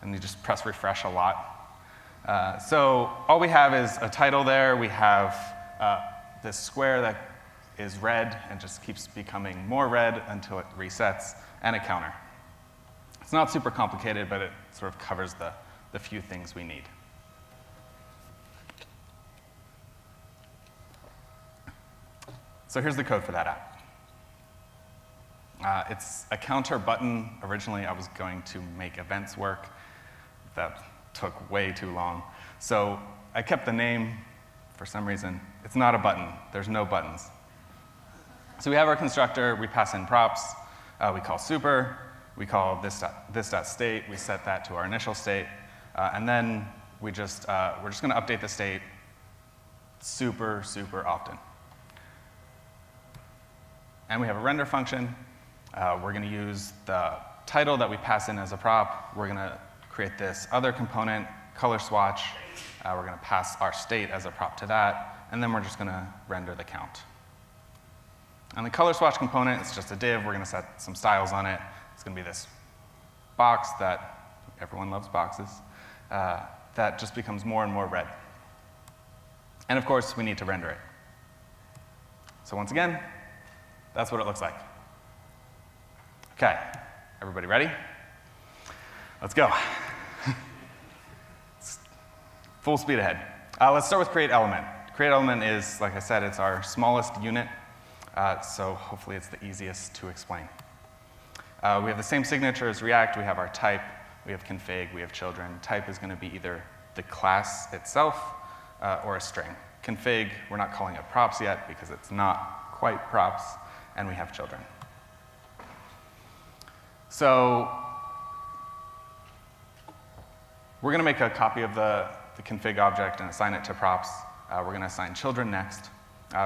And you just press refresh a lot. So all we have is a title there. We have this square that is red and just keeps becoming more red until it resets, and a counter. It's not super complicated, but it sort of covers the few things we need. So here's the code for that app. It's a counter button. Originally, I was going to make events work. That took way too long. So I kept the name for some reason, it's not a button. There's no buttons. So we have our constructor, we pass in props, we call super, we call this.state, we set that to our initial state, and then we're just going to update the state super, super often. And we have a render function. We're going to use the title that we pass in as a prop. We're going to create this other component, color swatch. We're going to pass our state as a prop to that, and then we're just going to render the count. And the color swatch component is just a div. We're going to set some styles on it. It's going to be this box that everyone loves boxes that just becomes more and more red. And of course, we need to render it. So once again, that's what it looks like. Okay, everybody ready? Let's go. Full speed ahead. Let's start with create element. Create element is, like I said, it's our smallest unit, so hopefully it's the easiest to explain. We have the same signature as React. We have our type, we have config, we have children. Type is going to be either the class itself or a string. Config, we're not calling it props yet because it's not quite props, and we have children. So we're going to make a copy of the config object and assign it to props. We're going to assign children next.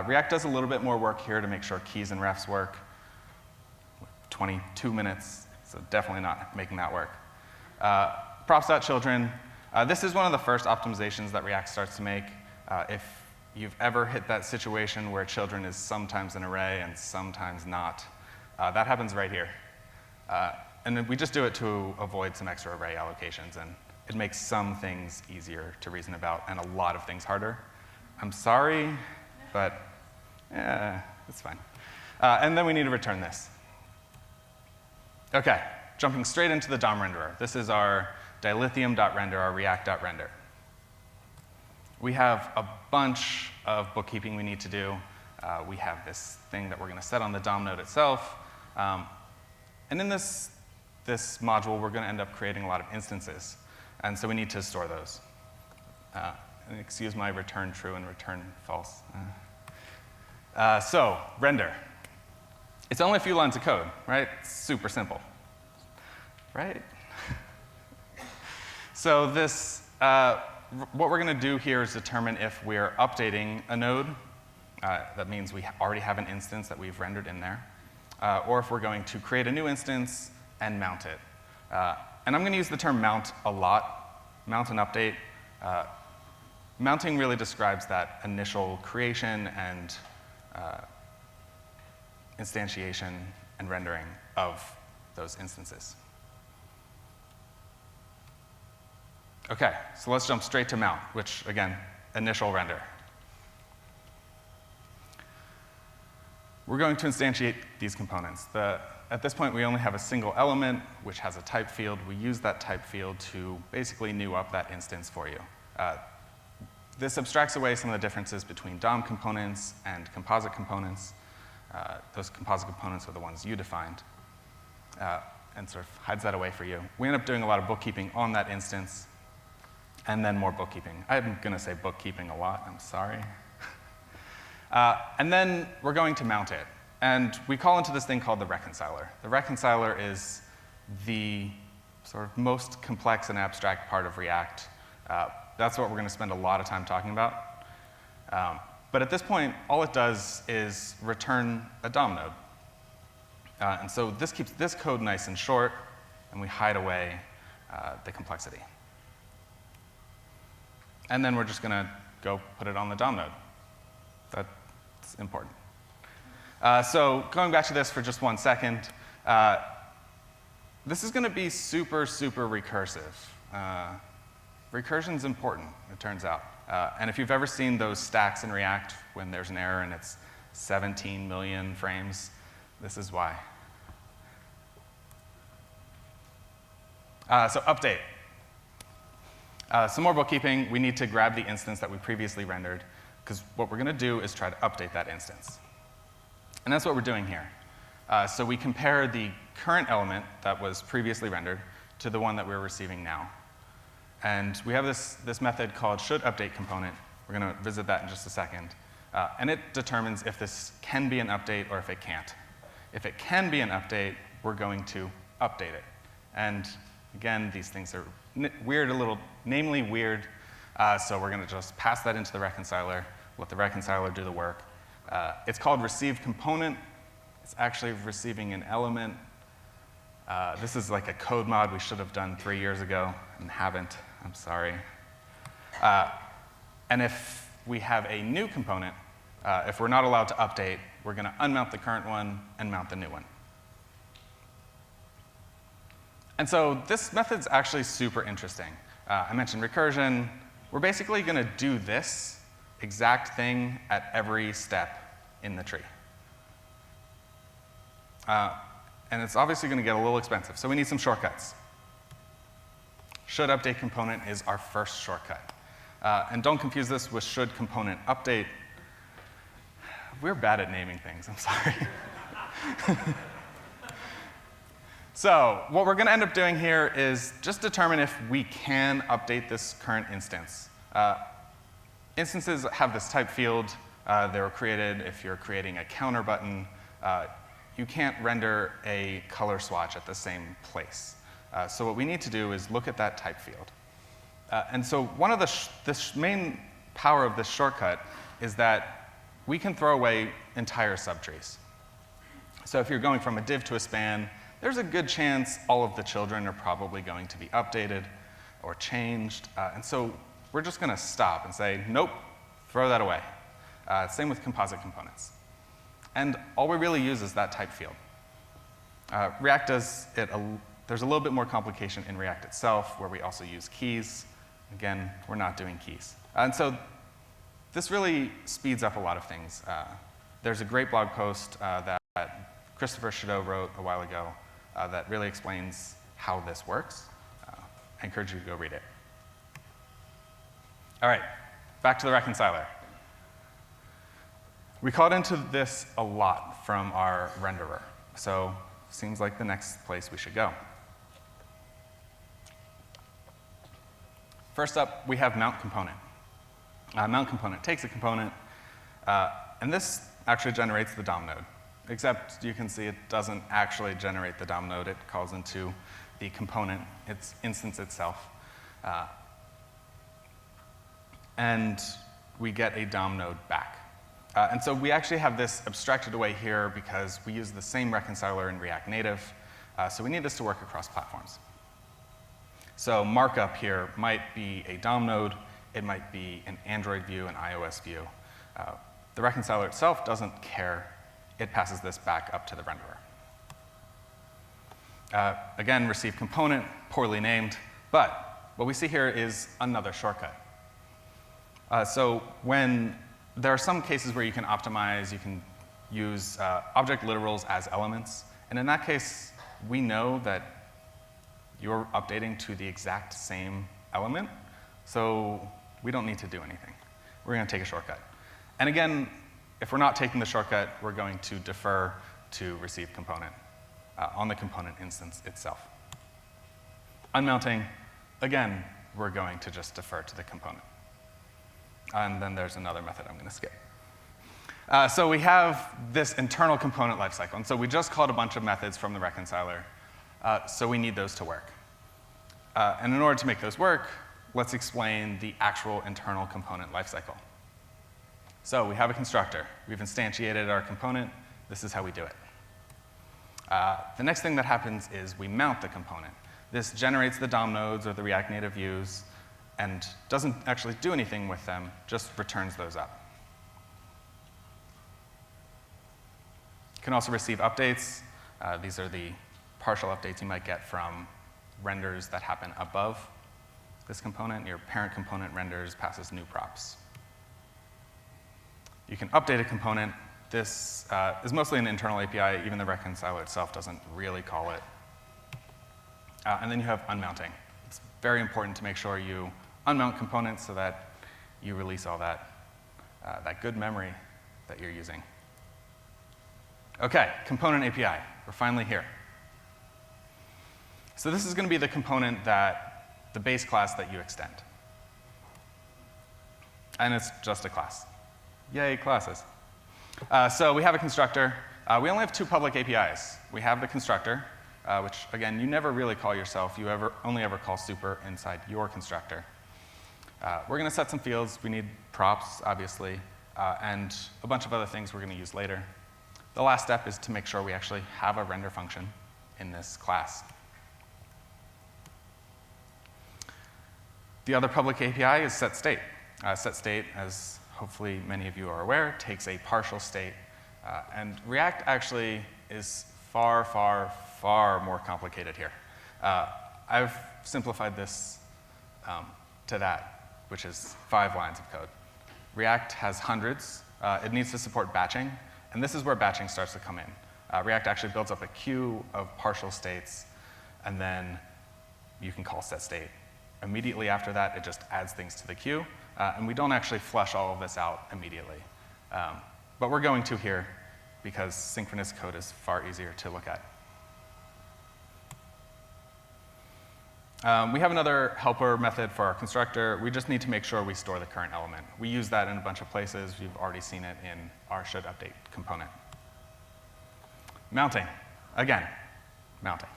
React does a little bit more work here to make sure keys and refs work. 22 minutes, so definitely not making that work. Props.children. This is one of the first optimizations that React starts to make. If you've ever hit that situation where children is sometimes an array and sometimes not, that happens right here. And then we just do it to avoid some extra array allocations, and it makes some things easier to reason about and a lot of things harder. I'm sorry, but it's fine. And then we need to return this. Okay, jumping straight into the DOM renderer. This is our dilithium.render, our react.render. We have a bunch of bookkeeping we need to do. We have this thing that we're going to set on the DOM node itself. And in this module, we're going to end up creating a lot of instances. And so we need to store those. And excuse my return true and return false. So, render. It's only a few lines of code, right? It's super simple, right? So this, what we're going to do here is determine if we're updating a node. That means we already have an instance that we've rendered in there. Or if we're going to create a new instance and mount it. And I'm going to use the term mount a lot, mount and update. Mounting really describes that initial creation and instantiation and rendering of those instances. Okay, so let's jump straight to mount, which, again, initial render. We're going to instantiate these components. At this point, we only have a single element, which has a type field. We use that type field to basically new up that instance for you. This abstracts away some of the differences between DOM components and composite components. Those composite components are the ones you defined, and sort of hides that away for you. We end up doing a lot of bookkeeping on that instance, and then more bookkeeping. I'm going to say bookkeeping a lot. I'm sorry. And then we're going to mount it. And we call into this thing called the reconciler. The reconciler is the sort of most complex and abstract part of React. That's what we're going to spend a lot of time talking about. But at this point, all it does is return a DOM node. And so this keeps this code nice and short, and we hide away the complexity. And then we're just going to go put it on the DOM node. That's important. So going back to this for just 1 second, this is going to be super, super recursive. Recursion's important, it turns out. And if you've ever seen those stacks in React when there's an error and it's 17 million frames, this is why. So update. Some more bookkeeping. We need to grab the instance that we previously rendered, because what we're going to do is try to update that instance. And that's what we're doing here. So we compare the current element that was previously rendered to the one that we're receiving now. And we have this method called shouldUpdateComponent, We're going to visit that in just a second. And it determines if this can be an update or if it can't. If it can be an update, we're going to update it. And again, these things are weird, namely weird, so we're going to just pass that into the reconciler, let the reconciler do the work. It's called receive component. It's actually receiving an element. This is like a code mod we should have done 3 years ago and haven't. I'm sorry. And if we have a new component, if we're not allowed to update, we're going to unmount the current one and mount the new one. And so this method's actually super interesting. I mentioned recursion. We're basically going to do this exact thing at every step in the tree. And it's obviously going to get a little expensive, so we need some shortcuts. Should update component is our first shortcut. And don't confuse this with should component update. We're bad at naming things, I'm sorry. So what we're going to end up doing here is just determine if we can update this current instance. Instances have this type field. They were created if you're creating a counter button. You can't render a color swatch at the same place. So what we need to do is look at that type field. And so one of the main power of this shortcut is that we can throw away entire subtrees. So if you're going from a div to a span, there's a good chance all of the children are probably going to be updated or changed. And so we're just going to stop and say, nope, throw that away. Same with composite components. And all we really use is that type field. React does it, there's a little bit more complication in React itself, where we also use keys. Again, we're not doing keys. And so this really speeds up a lot of things. There's a great blog post that Christopher Chateau wrote a while ago that really explains how this works. I encourage you to go read it. All right, back to the reconciler. We called into this a lot from our renderer, so seems like the next place we should go. First up, we have mount component. Mount component takes a component, and this actually generates the DOM node. Except you can see it doesn't actually generate the DOM node. It calls into the component, its instance itself. And we get a DOM node back. And so we actually have this abstracted away here because we use the same reconciler in React Native. So we need this to work across platforms. So markup here might be a DOM node. It might be an Android view, an iOS view. The reconciler itself doesn't care. It passes this back up to the renderer. Again, receive component, poorly named. But what we see here is another shortcut. So when there are some cases where you can optimize, you can use object literals as elements. And in that case, we know that you're updating to the exact same element. So we don't need to do anything. We're going to take a shortcut. And again, if we're not taking the shortcut, we're going to defer to receive component on the component instance itself. Unmounting, again, we're going to just defer to the component. And then there's another method I'm going to skip. So we have this internal component lifecycle. And so we just called a bunch of methods from the reconciler. So we need those to work. And in order to make those work, let's explain the actual internal component lifecycle. So we have a constructor. We've instantiated our component. This is how we do it. The next thing that happens is we mount the component. This generates the DOM nodes or the React Native views and doesn't actually do anything with them, just returns those up. You can also receive updates. These are the partial updates you might get from renders that happen above this component. Your parent component renders, passes new props. You can update a component. This is mostly an internal API. Even the reconciler itself doesn't really call it. And then you have unmounting. It's very important to make sure you unmount components so that you release all that, that good memory that you're using. OK, component API. We're finally here. So this is going to be the component that the base class that you extend. and it's just a class. Yay, classes. So we have a constructor. We only have two public APIs. We have the constructor, which, again, you never really call yourself. You only ever call super inside your constructor. We're going to set some fields. We need props, obviously, and a bunch of other things we're going to use later. The last step is to make sure we actually have a render function in this class. The other public API is setState. setState, as hopefully many of you are aware, takes a partial state. And React actually is far, far, far more complicated here. I've simplified this to that, which is 5 lines of code. React has hundreds. It needs to support batching. And this is where batching starts to come in. React actually builds up a queue of partial states, and then you can call setState. Immediately after that, it just adds things to the queue. And we don't actually flush all of this out immediately. But we're going to here because synchronous code is far easier to look at. We have another helper method for our constructor. We just need to make sure we store the current element. We use that in a bunch of places. You've already seen it in our shouldUpdate component. Mounting. Again, mounting.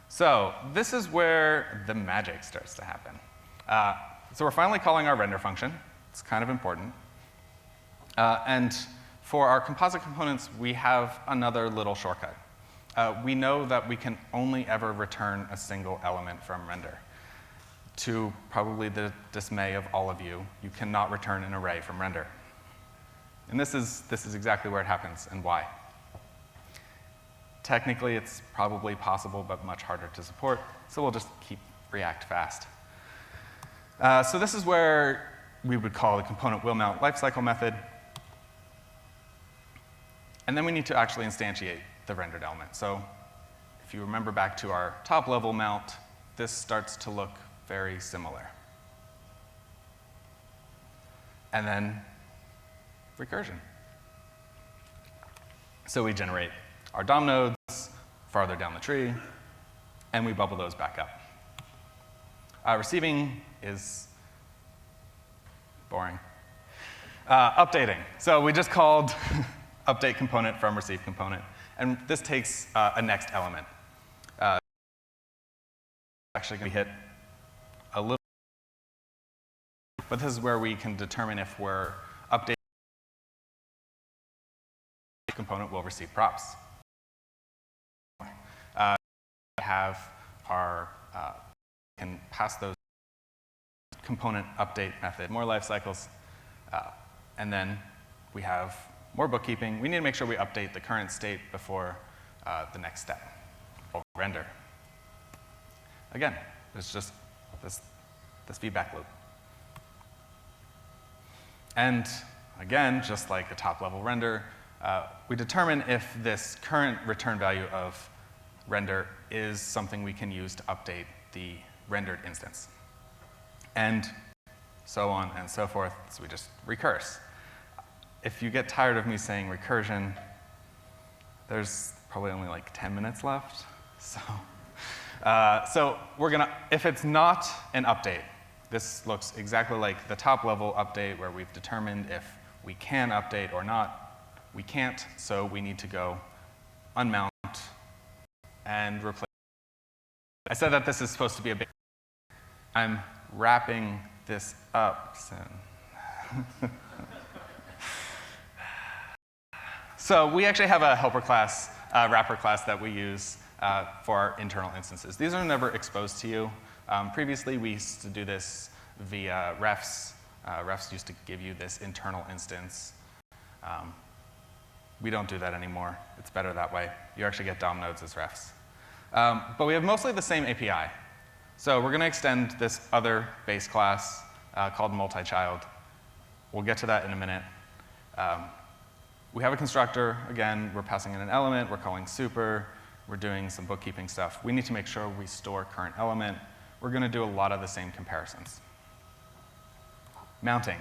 So this is where the magic starts to happen. So we're finally calling our render function. It's kind of important. And for our composite components, we have another little shortcut. We know that we can only ever return a single element from render. To probably the dismay of all of you, you cannot return an array from render. And this is exactly where it happens and why. Technically, it's probably possible, but much harder to support, so we'll just keep React fast. So this is where we would call the component willMount lifecycle method. And then we need to actually instantiate the rendered element. So if you remember back to our top level mount, this starts to look very similar. And then recursion. So we generate our DOM nodes farther down the tree, and we bubble those back up. Receiving is boring. Updating. So we just called update component from receive component, and this takes a next element. Actually, we hit a little, but this is where we can determine if we're updating component will receive props. We have our can pass those component update method, more life cycles, and then we have more bookkeeping. We need to make sure we update the current state before the next step, or render. Again, it's just this feedback loop. And again, just like the top level render, we determine if this current return value of render is something we can use to update the rendered instance. And so on and so forth, so we just recurse. If you get tired of me saying recursion, there's probably only like 10 minutes left. So we're gonna, if it's not an update, this looks exactly like the top level update where we've determined if we can update or not. We can't, so we need to go unmount and replace. I said that this is supposed to be a big. I'm wrapping this up soon. So we actually have a helper class, wrapper class that we use for our internal instances. These are never exposed to you. Previously, we used to do this via refs. Refs used to give you this internal instance. We don't do that anymore. It's better that way. You actually get DOM nodes as refs. But we have mostly the same API. So we're going to extend this other base class called multi-child. We'll get to that in a minute. We have a constructor. Again, we're passing in an element. We're calling super. We're doing some bookkeeping stuff. We need to make sure we store current element. We're going to do a lot of the same comparisons. Mounting.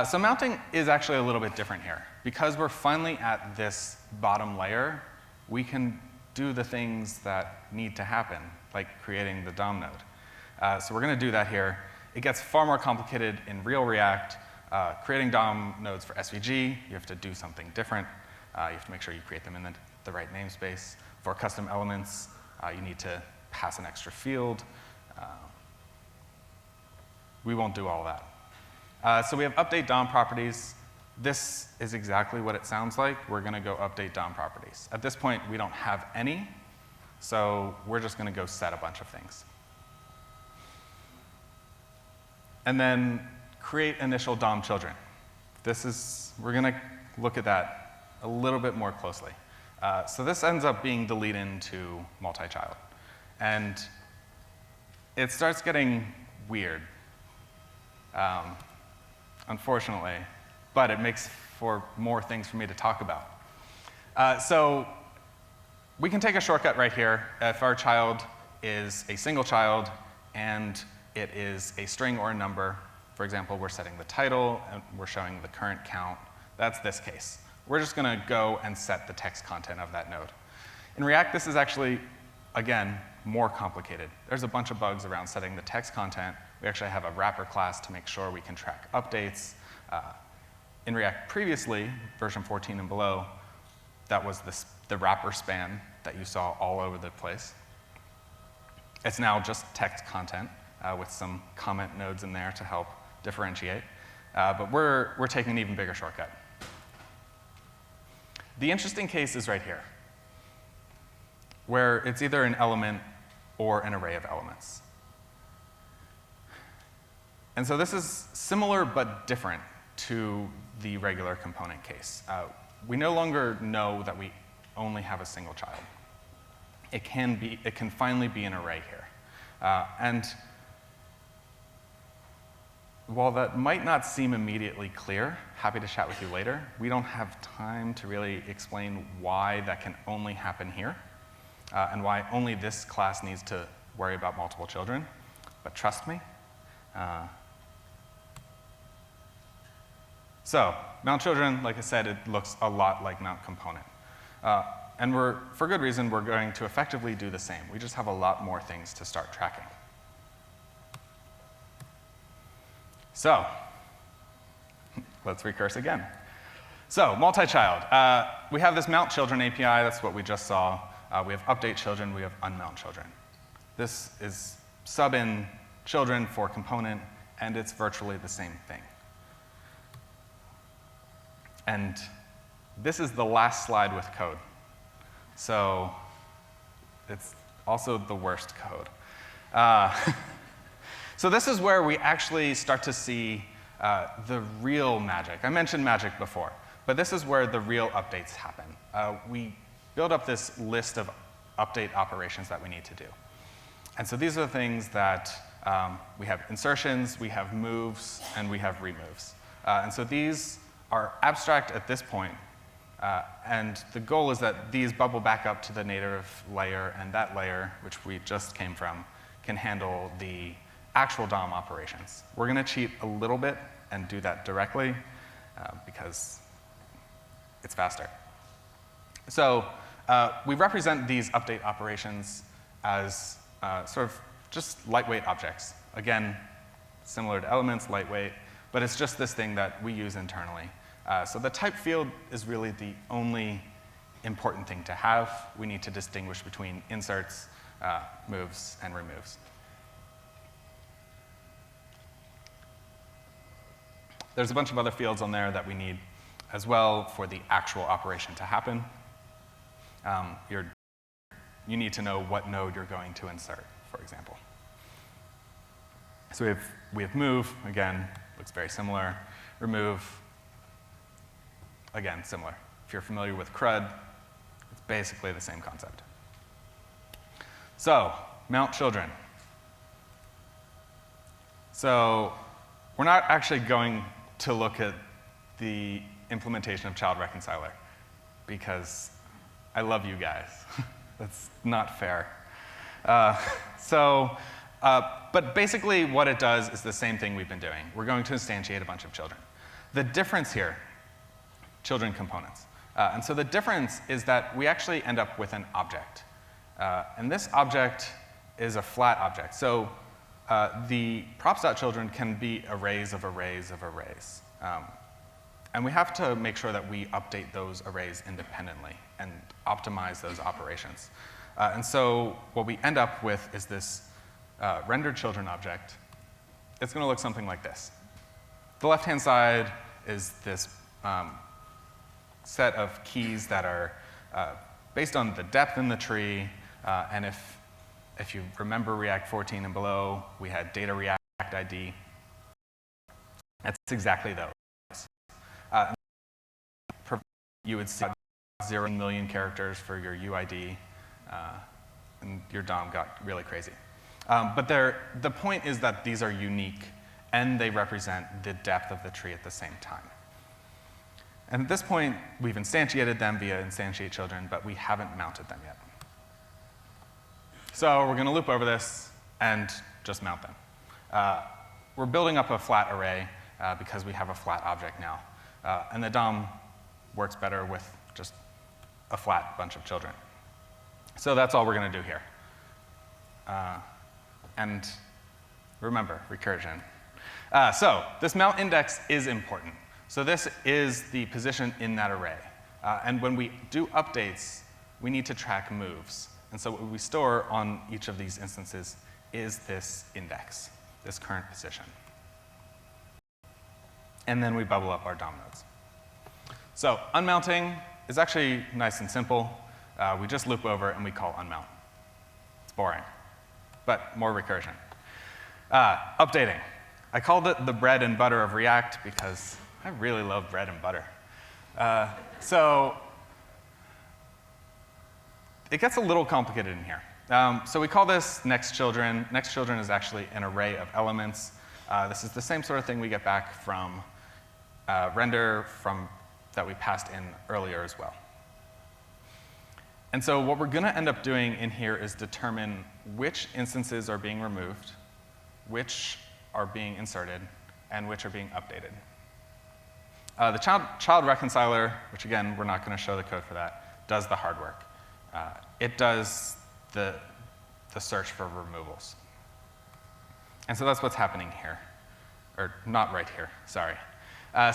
So mounting is actually a little bit different here. Because we're finally at this bottom layer, we can do the things that need to happen, like creating the DOM node. So we're going to do that here. It gets far more complicated in real React. Creating DOM nodes for SVG, you have to do something different. You have to make sure you create them in the right namespace. For custom elements, you need to pass an extra field. We won't do all that. So we have update DOM properties. This is exactly what it sounds like. We're going to go update DOM properties. At this point, we don't have any, so we're just going to go set a bunch of things. And then create initial DOM children. We're going to look at that a little bit more closely. So this ends up being the lead-in to multi-child. And it starts getting weird, unfortunately, but it makes for more things for me to talk about. So we can take a shortcut right here. If our child is a single child and it is a string or a number, for example, we're setting the title and we're showing the current count, that's this case. We're just going to go and set the text content of that node. In React, this is actually, again, more complicated. There's a bunch of bugs around setting the text content. We actually have a wrapper class to make sure we can track updates. In React previously, version 14 and below, that was the wrapper span that you saw all over the place. It's now just text content with some comment nodes in there to help differentiate. But we're taking an even bigger shortcut. The interesting case is right here, where it's either an element or an array of elements. And so this is similar but different to the regular component case. We no longer know that we only have a single child. It can finally be an array here. And while that might not seem immediately clear, happy to chat with you later, we don't have time to really explain why that can only happen here, and why only this class needs to worry about multiple children. But trust me. So mount children, like I said, it looks a lot like mount component. And for good reason, we're going to effectively do the same. We just have a lot more things to start tracking. So let's recurse again. So multi-child. We have this mount children API. That's what we just saw. We have update children. We have unmount children. This is sub-in children for component, and it's virtually the same thing. And this is the last slide with code. So it's also the worst code. So this is where we actually start to see the real magic. I mentioned magic before, but this is where the real updates happen. We build up this list of update operations that we need to do. And so these are the things that we have insertions, we have moves, and we have removes. And so these are abstract at this point. And the goal is that these bubble back up to the native layer, and that layer, which we just came from, can handle the actual DOM operations. We're going to cheat a little bit and do that directly because it's faster. So we represent these update operations as sort of just lightweight objects. Again, similar to elements, lightweight, but it's just this thing that we use internally. So the type field is really the only important thing to have. We need to distinguish between inserts, moves, and removes. There's a bunch of other fields on there that we need as well for the actual operation to happen. You need to know what node you're going to insert, for example. So we have move, again, looks very similar. Remove, again, similar. If you're familiar with CRUD, it's basically the same concept. So, mount children. So, we're not actually going to look at the implementation of child reconciler because I love you guys. That's not fair. But basically what it does is the same thing we've been doing. We're going to instantiate a bunch of children. The difference here, children components. And so the difference is that we actually end up with an object. And this object is a flat object. So the props.children can be arrays of arrays of arrays. And we have to make sure that we update those arrays independently and optimize those operations. And so what we end up with is this rendered children object. It's going to look something like this. The left-hand side is this set of keys that are based on the depth in the tree. And if you remember React 14 and below, we had data React ID. That's exactly those. You would see 0 million characters for your UID, and your DOM got really crazy. But the point is that these are unique, and they represent the depth of the tree at the same time. And at this point, we've instantiated them via instantiate children, but we haven't mounted them yet. So we're going to loop over this and just mount them. We're building up a flat array because we have a flat object now. And the DOM works better with just a flat bunch of children. So that's all we're going to do here. And remember, recursion. So this mount index is important. So this is the position in that array. And when we do updates, we need to track moves. And so what we store on each of these instances is this index, this current position. And then we bubble up our DOM nodes. So unmounting is actually nice and simple. We just loop over and we call unmount. It's boring, but more recursion. Updating. I called it the bread and butter of React because I really love bread and butter. So it gets a little complicated in here. So we call this next children. Next children is actually an array of elements. This is the same sort of thing we get back from render that we passed in earlier as well. And so what we're going to end up doing in here is determine which instances are being removed, which are being inserted, and which are being updated. The child reconciler, which again, we're not going to show the code for that, does the hard work. It does the search for removals. And so that's what's happening here. Or not right here, sorry.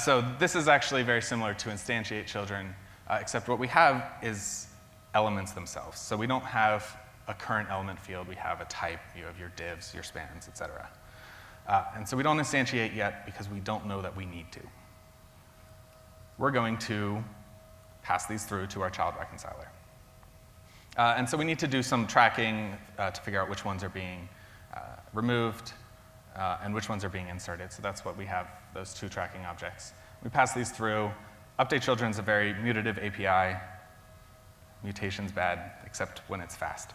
So this is actually very similar to instantiate children, except what we have is elements themselves. So we don't have a current element field. We have a type. You have your divs, your spans, et cetera. And so we don't instantiate yet because we don't know that we need to. We're going to pass these through to our child reconciler. And so we need to do some tracking to figure out which ones are being removed and which ones are being inserted. So that's what we have, those two tracking objects. We pass these through. Update children is a very mutative API. Mutation's bad, except when it's fast.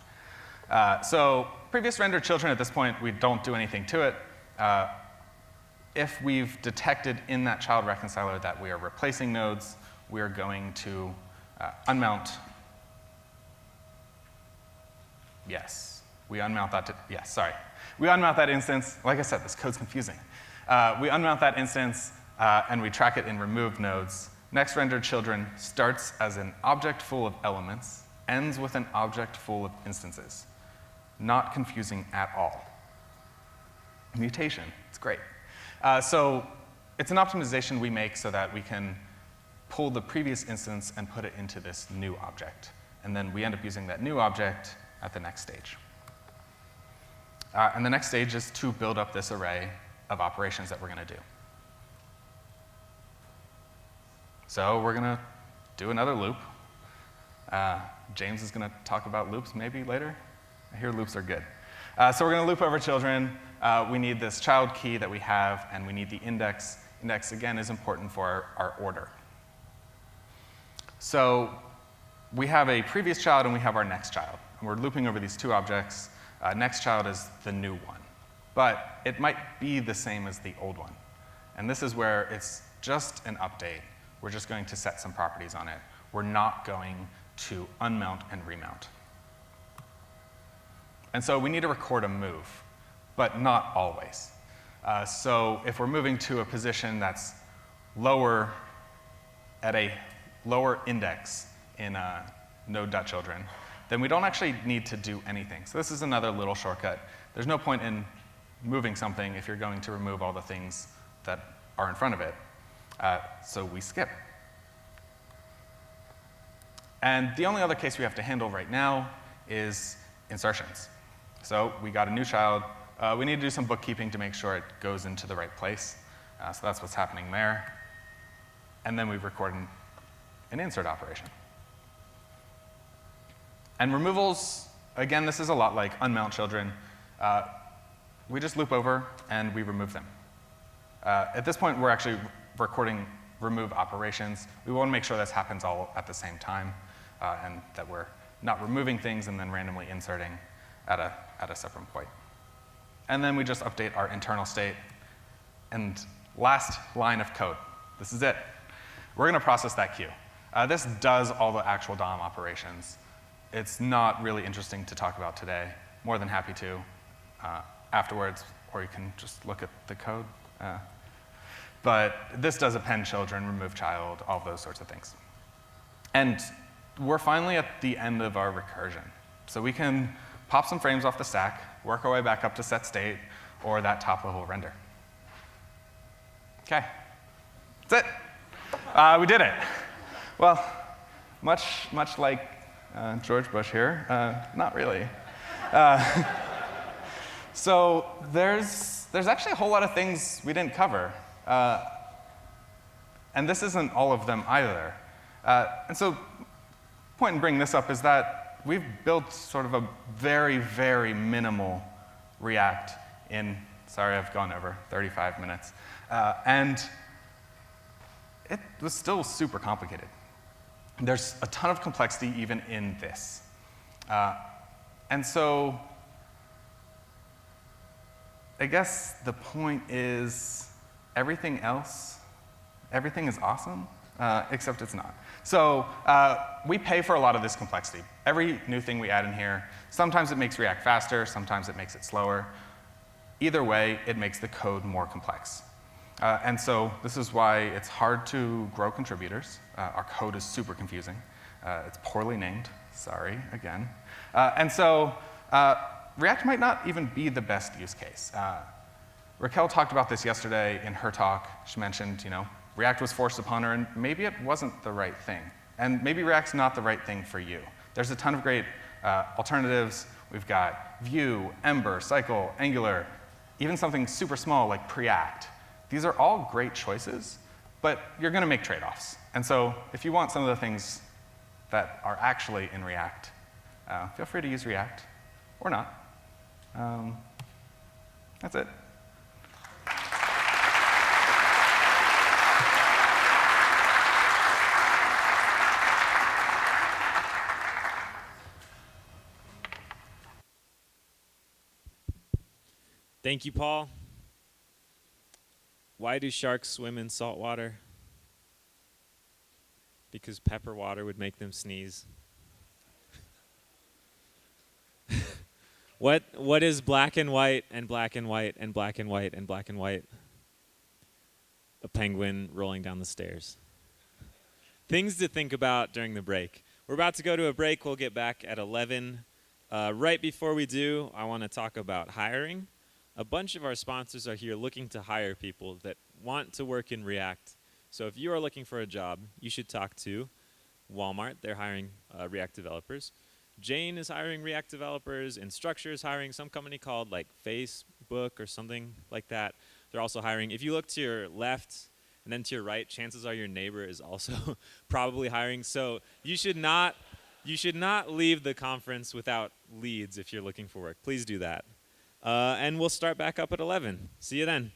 So previous rendered children at this point, we don't do anything to it. If we've detected in that child reconciler that we are replacing nodes, we are going to unmount. Yes, we unmount that. Yes, sorry. We unmount that instance. Like I said, this code's confusing. We unmount that instance, and we track it in removed nodes. Next rendered children starts as an object full of elements, ends with an object full of instances. Not confusing at all. Mutation, it's great. So it's an optimization we make so that we can pull the previous instance and put it into this new object. And then we end up using that new object at the next stage. And the next stage is to build up this array of operations that we're going to do. So we're going to do another loop. James is going to talk about loops maybe later. I hear loops are good. So we're going to loop over children. We need this child key that we have, and we need the index. Index, again, is important for our order. So we have a previous child, and we have our next child. And we're looping over these two objects. Next child is the new one. But it might be the same as the old one. And this is where it's just an update. We're just going to set some properties on it. We're not going to unmount and remount. And so we need to record a move, but not always. So if we're moving to a position that's lower, at a lower index in node.children, then we don't actually need to do anything. So this is another little shortcut. There's no point in moving something if you're going to remove all the things that are in front of it. So we skip. And the only other case we have to handle right now is insertions. So we got a new child. We need to do some bookkeeping to make sure it goes into the right place. So that's what's happening there. And then we record an insert operation. And removals, again, this is a lot like unmount children. We just loop over and we remove them. At this point, we're actually recording remove operations. We want to make sure this happens all at the same time and that we're not removing things and then randomly inserting at a separate point. And then we just update our internal state. And last line of code. This is it. We're going to process that queue. This does all the actual DOM operations. It's not really interesting to talk about today. More than happy to afterwards, or you can just look at the code. But this does append children, remove child, all of those sorts of things. And we're finally at the end of our recursion. So we can pop some frames off the stack, work our way back up to set state, or that top level render. Okay, that's it. We did it. Well, much like George Bush here, not really. So there's actually a whole lot of things we didn't cover. And this isn't all of them either. And so the point in bringing this up is that we've built sort of a very, very minimal React in, sorry, I've gone over 35 minutes. And it was still super complicated. There's a ton of complexity even in this. And so I guess the point is everything is awesome, except it's not. So we pay for a lot of this complexity. Every new thing we add in here, sometimes it makes React faster, sometimes it makes it slower. Either way, it makes the code more complex. And so this is why it's hard to grow contributors. Our code is super confusing. It's poorly named, sorry, again. And so React might not even be the best use case. Raquel talked about this yesterday in her talk. She mentioned, React was forced upon her, and maybe it wasn't the right thing. And maybe React's not the right thing for you. There's a ton of great alternatives. We've got Vue, Ember, Cycle, Angular, even something super small like Preact. These are all great choices, but you're going to make trade-offs. And so if you want some of the things that are actually in React, feel free to use React, or not. That's it. Thank you, Paul. Why do sharks swim in salt water? Because pepper water would make them sneeze. What is black and white and black and white and black and white and black and white? A penguin rolling down the stairs. Things to think about during the break. We're about to go to a break. We'll get back at 11. Right before we do, I want to talk about hiring. A bunch of our sponsors are here looking to hire people that want to work in React. So if you are looking for a job, you should talk to Walmart. They're hiring React developers. Jane is hiring React developers. Instructure is hiring some company called like Facebook or something like that. They're also hiring. If you look to your left and then to your right, chances are your neighbor is also probably hiring. So you should not leave the conference without leads if you're looking for work. Please do that. And we'll start back up at 11. See you then.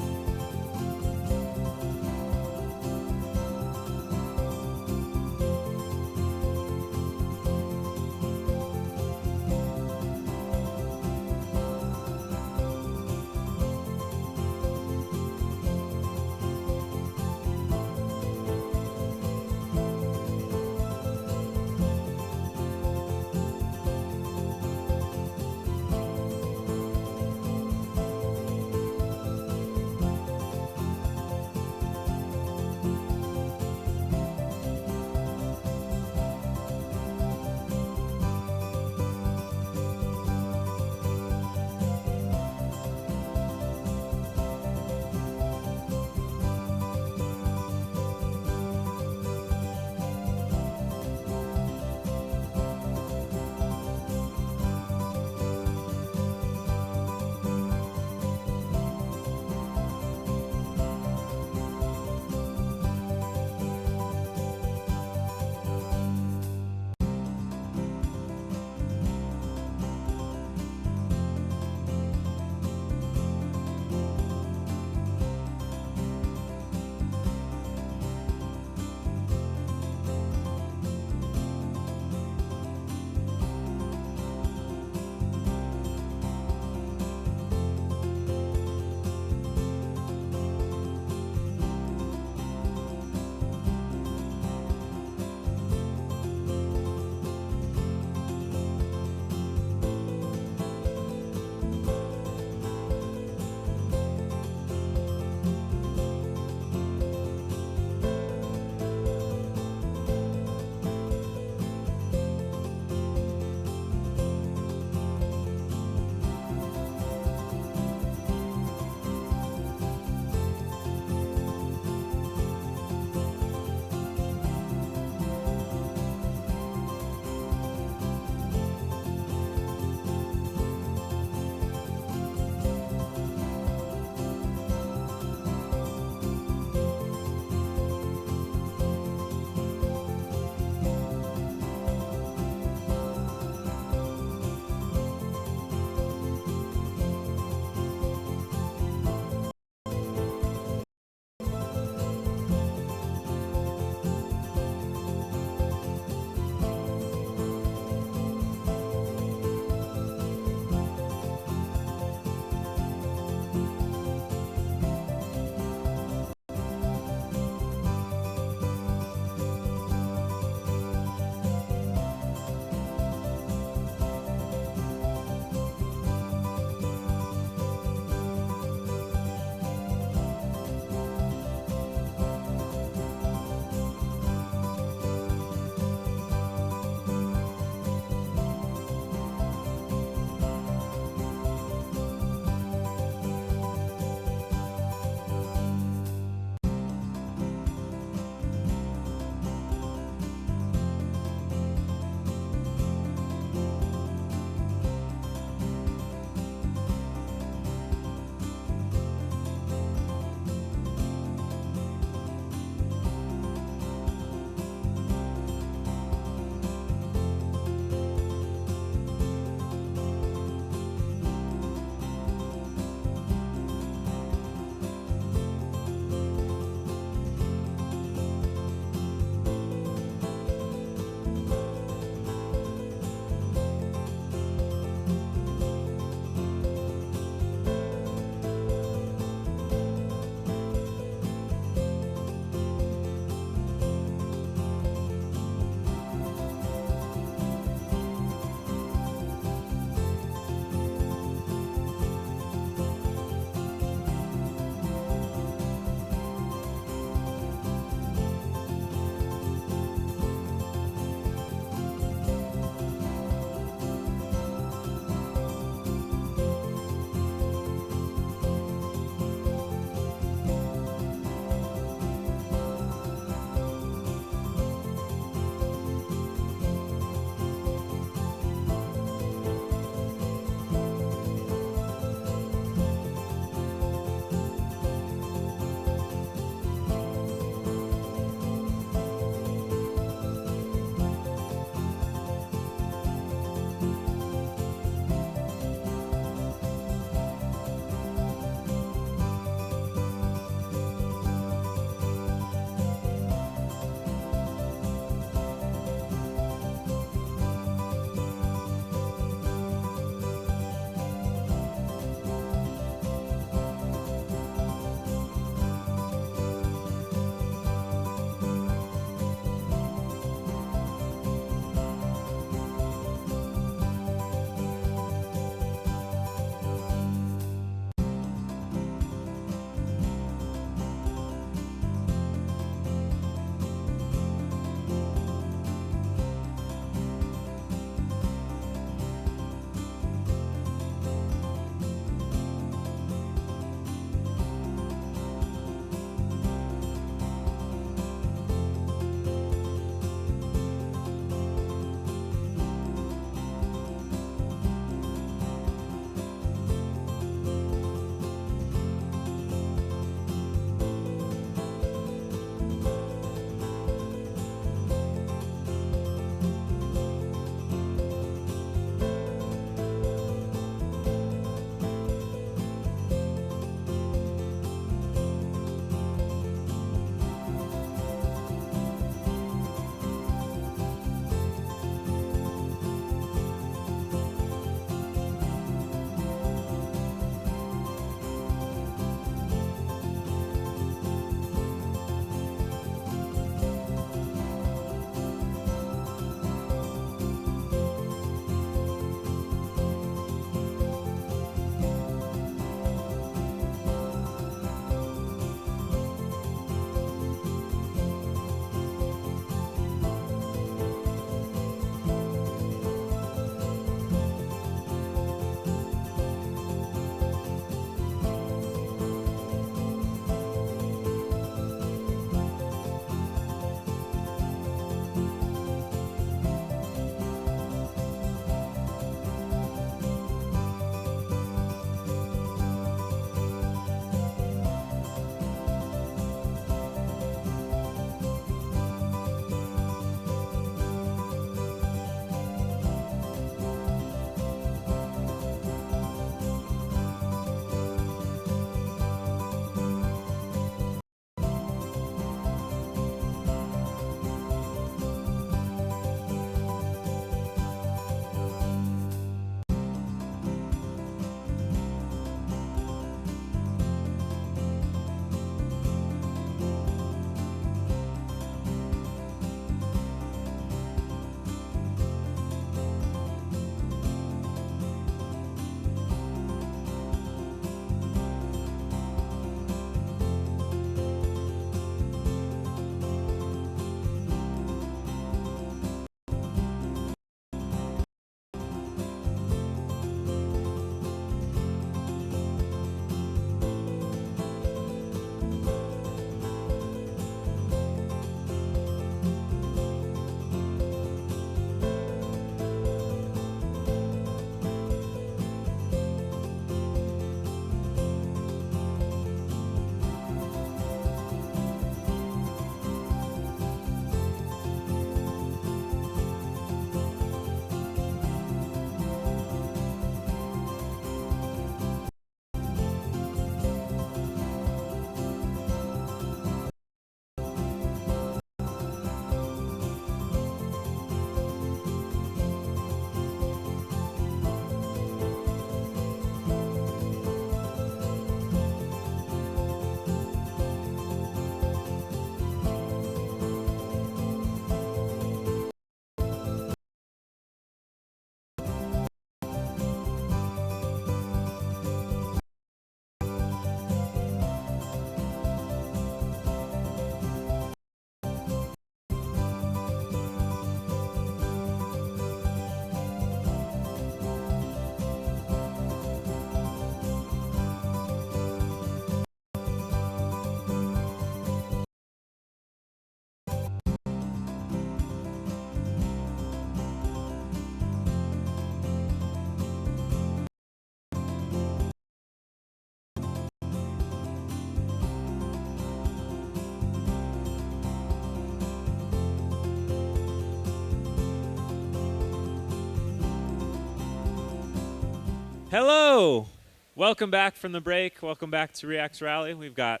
Hello! Welcome back from the break. Welcome back to React Rally. We've got...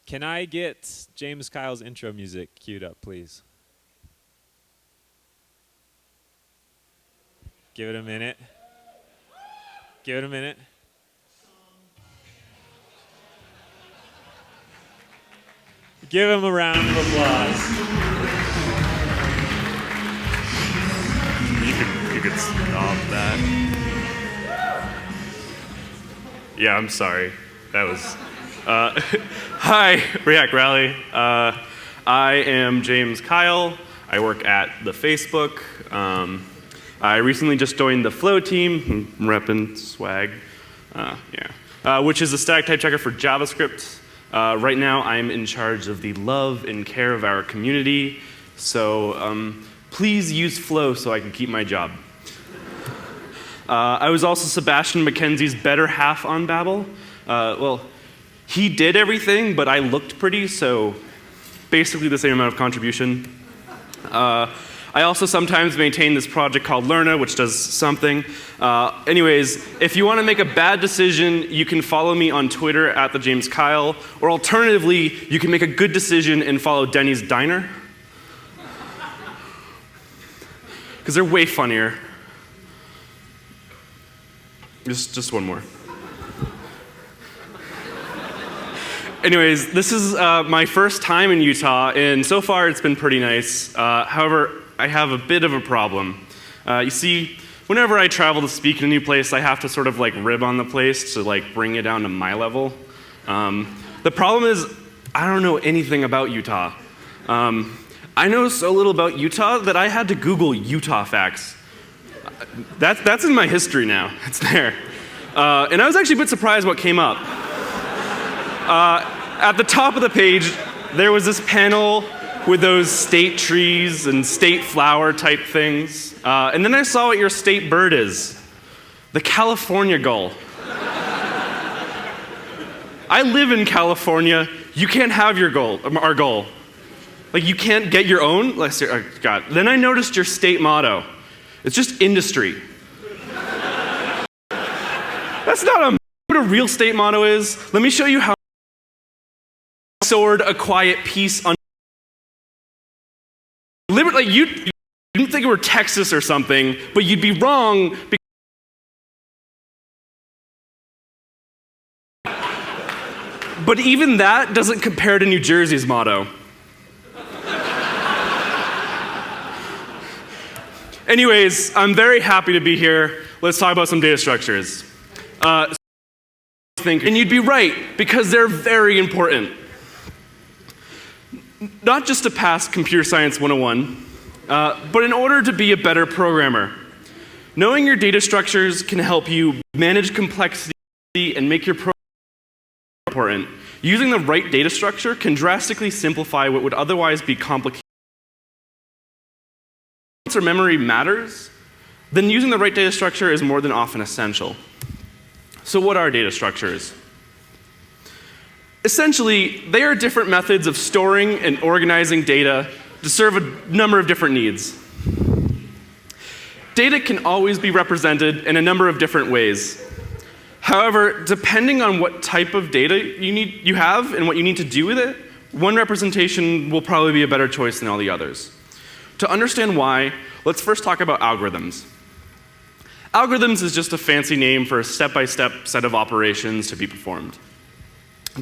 Can I get James Kyle's intro music queued up, please? Give it a minute. Give it a minute. Give him a round of applause. You could stop that. Yeah, I'm sorry. That was... hi, React Rally. I am James Kyle. I work at the Facebook. I recently just joined the Flow team. I'm repping swag. Which is a static type checker for JavaScript. Right now, I'm in charge of the love and care of our community. So please use Flow so I can keep my job. I was also Sebastian McKenzie's better half on Babel. Well, he did everything, but I looked pretty, so basically the same amount of contribution. I also sometimes maintain this project called Lerna, which does something. Anyways, if you want to make a bad decision, you can follow me on Twitter at the James Kyle, or alternatively, you can make a good decision and follow Denny's Diner. Because they're way funnier. Just one more. Anyways, this is my first time in Utah, and so far it's been pretty nice. However, I have a bit of a problem. You see, whenever I travel to speak in a new place, I have to sort of like rib on the place to like bring it down to my level. The problem is, I don't know anything about Utah. I know so little about Utah that I had to Google Utah facts. That's in my history now. It's there. And I was actually a bit surprised what came up. At the top of the page, there was this panel with those state trees and state flower type things. And then I saw what your state bird is. The California gull. I live in California. You can't have our gull. Like, you can't get your own? God. Then I noticed your state motto. It's just industry. That's not what a real state motto is. Let me show you how. Sword, a quiet peace. Like you didn't think it were Texas or something, but you'd be wrong. But even that doesn't compare to New Jersey's motto. Anyways, I'm very happy to be here. Let's talk about some data structures. And you'd be right, because they're very important. Not just to pass Computer Science 101, but in order to be a better programmer. Knowing your data structures can help you manage complexity and make your program important. Using the right data structure can drastically simplify what would otherwise be complicated. Once our memory matters, then using the right data structure is more than often essential. So what are data structures? Essentially, they are different methods of storing and organizing data to serve a number of different needs. Data can always be represented in a number of different ways. However, depending on what type of data you have and what you need to do with it, one representation will probably be a better choice than all the others. To understand why, let's first talk about algorithms. Algorithms is just a fancy name for a step-by-step set of operations to be performed.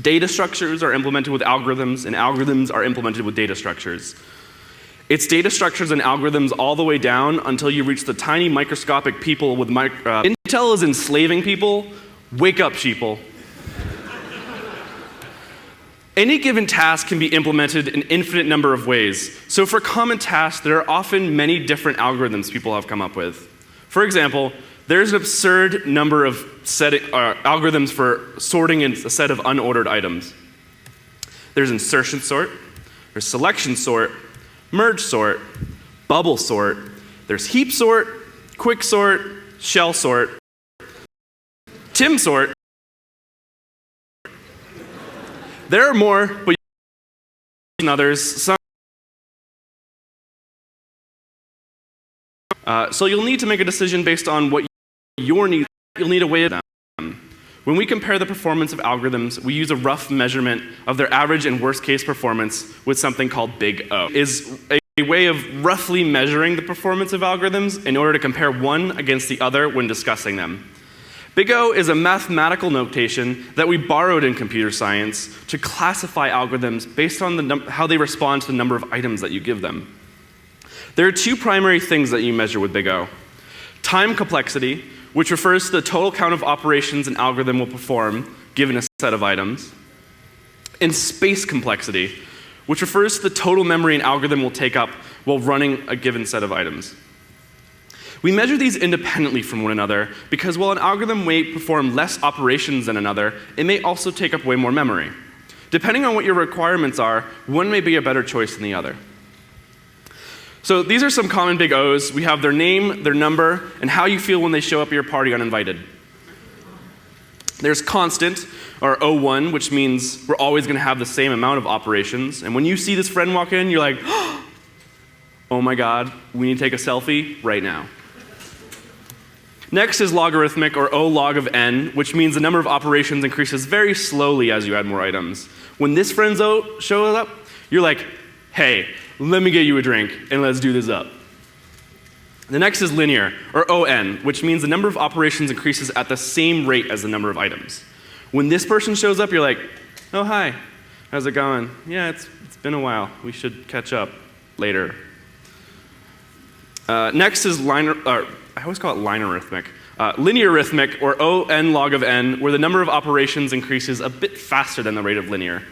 Data structures are implemented with algorithms, and algorithms are implemented with data structures. It's data structures and algorithms all the way down until you reach the tiny microscopic people with Intel is enslaving people. Wake up, sheeple. Any given task can be implemented in an infinite number of ways. So for common tasks, there are often many different algorithms people have come up with. For example, there's an absurd number of algorithms for sorting in a set of unordered items. There's insertion sort, there's selection sort, merge sort, bubble sort, there's heap sort, quick sort, shell sort, Tim sort. There are more, but others. So you'll need to make a decision based on what your needs, you'll need a way of them. When we compare the performance of algorithms, we use a rough measurement of their average and worst case performance with something called Big O. Is a way of roughly measuring the performance of algorithms in order to compare one against the other when discussing them. Big O is a mathematical notation that we borrowed in computer science to classify algorithms based on how they respond to the number of items that you give them. There are two primary things that you measure with Big O. Time complexity, which refers to the total count of operations an algorithm will perform given a set of items, and space complexity, which refers to the total memory an algorithm will take up while running a given set of items. We measure these independently from one another because while an algorithm may perform less operations than another, it may also take up way more memory. Depending on what your requirements are, one may be a better choice than the other. So these are some common Big O's. We have their name, their number, and how you feel when they show up at your party uninvited. There's constant, or O1, which means we're always going to have the same amount of operations. And when you see this friend walk in, you're like, oh my god, we need to take a selfie right now. Next is logarithmic, or O log of n, which means the number of operations increases very slowly as you add more items. When this friend shows up, you're like, hey, let me get you a drink, and let's do this up. The next is linear, or ON, which means the number of operations increases at the same rate as the number of items. When this person shows up, you're like, oh, hi, how's it going? Yeah, it's been a while. We should catch up later. Next is I always call it linearithmic. Linear arithmetic, or ON log of n, where the number of operations increases a bit faster than the rate of linear.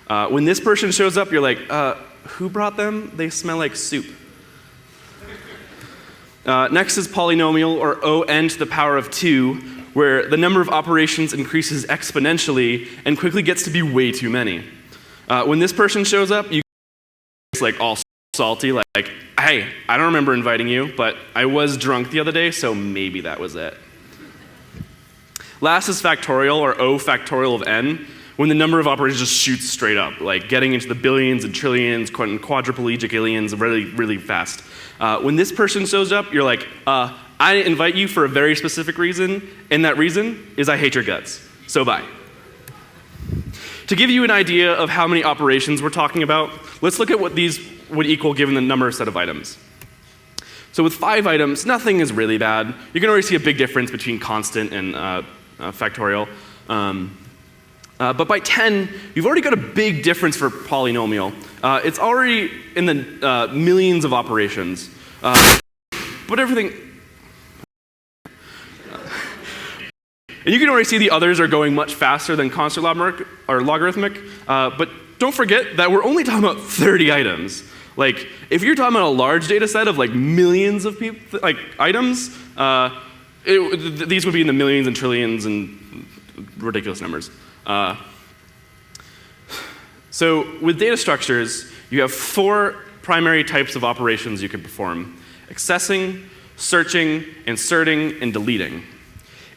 When this person shows up, you're like, who brought them? They smell like soup. Next is polynomial, or ON to the power of 2, where the number of operations increases exponentially and quickly gets to be way too many. When this person shows up, you get like all salty, like, hey, I don't remember inviting you, but I was drunk the other day, so maybe that was it. Last is factorial, or O factorial of n, when the number of operations just shoots straight up, like getting into the billions and trillions and quadriplegicillions really, really fast. When this person shows up, you're like, I invite you for a very specific reason, and that reason is I hate your guts. So bye. To give you an idea of how many operations we're talking about, let's look at what these would equal given the number set of items. So with 5 items, nothing is really bad. You can already see a big difference between constant and factorial. But by 10, you've already got a big difference for polynomial. It's already in the millions of operations. But everything... And you can already see the others are going much faster than constant logarithmic. But don't forget that we're only talking about 30 items. Like, if you're talking about a large data set of like millions of items, these would be in the millions and trillions and ridiculous numbers. So with data structures, you have 4 primary types of operations you can perform: accessing, searching, inserting, and deleting.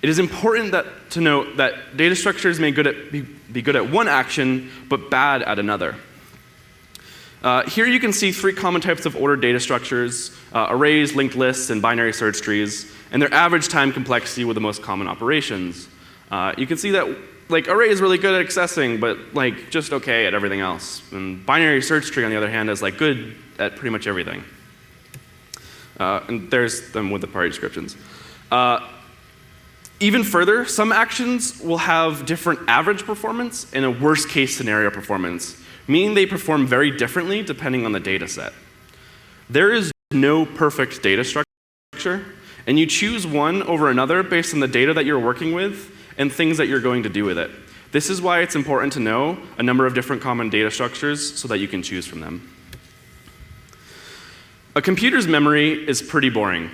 It is important to note that data structures may be good at one action, but bad at another. Here you can see 3 common types of ordered data structures: arrays, linked lists, and binary search trees, and their average time complexity with the most common operations. You can see that like array is really good at accessing, but like just okay at everything else. And binary search tree, on the other hand, is like good at pretty much everything. And there's them with the party descriptions. Even further, some actions will have different average performance and a worst case scenario performance, meaning they perform very differently depending on the data set. There is no perfect data structure, and you choose one over another based on the data that you're working with and things that you're going to do with it. This is why it's important to know a number of different common data structures so that you can choose from them. A computer's memory is pretty boring.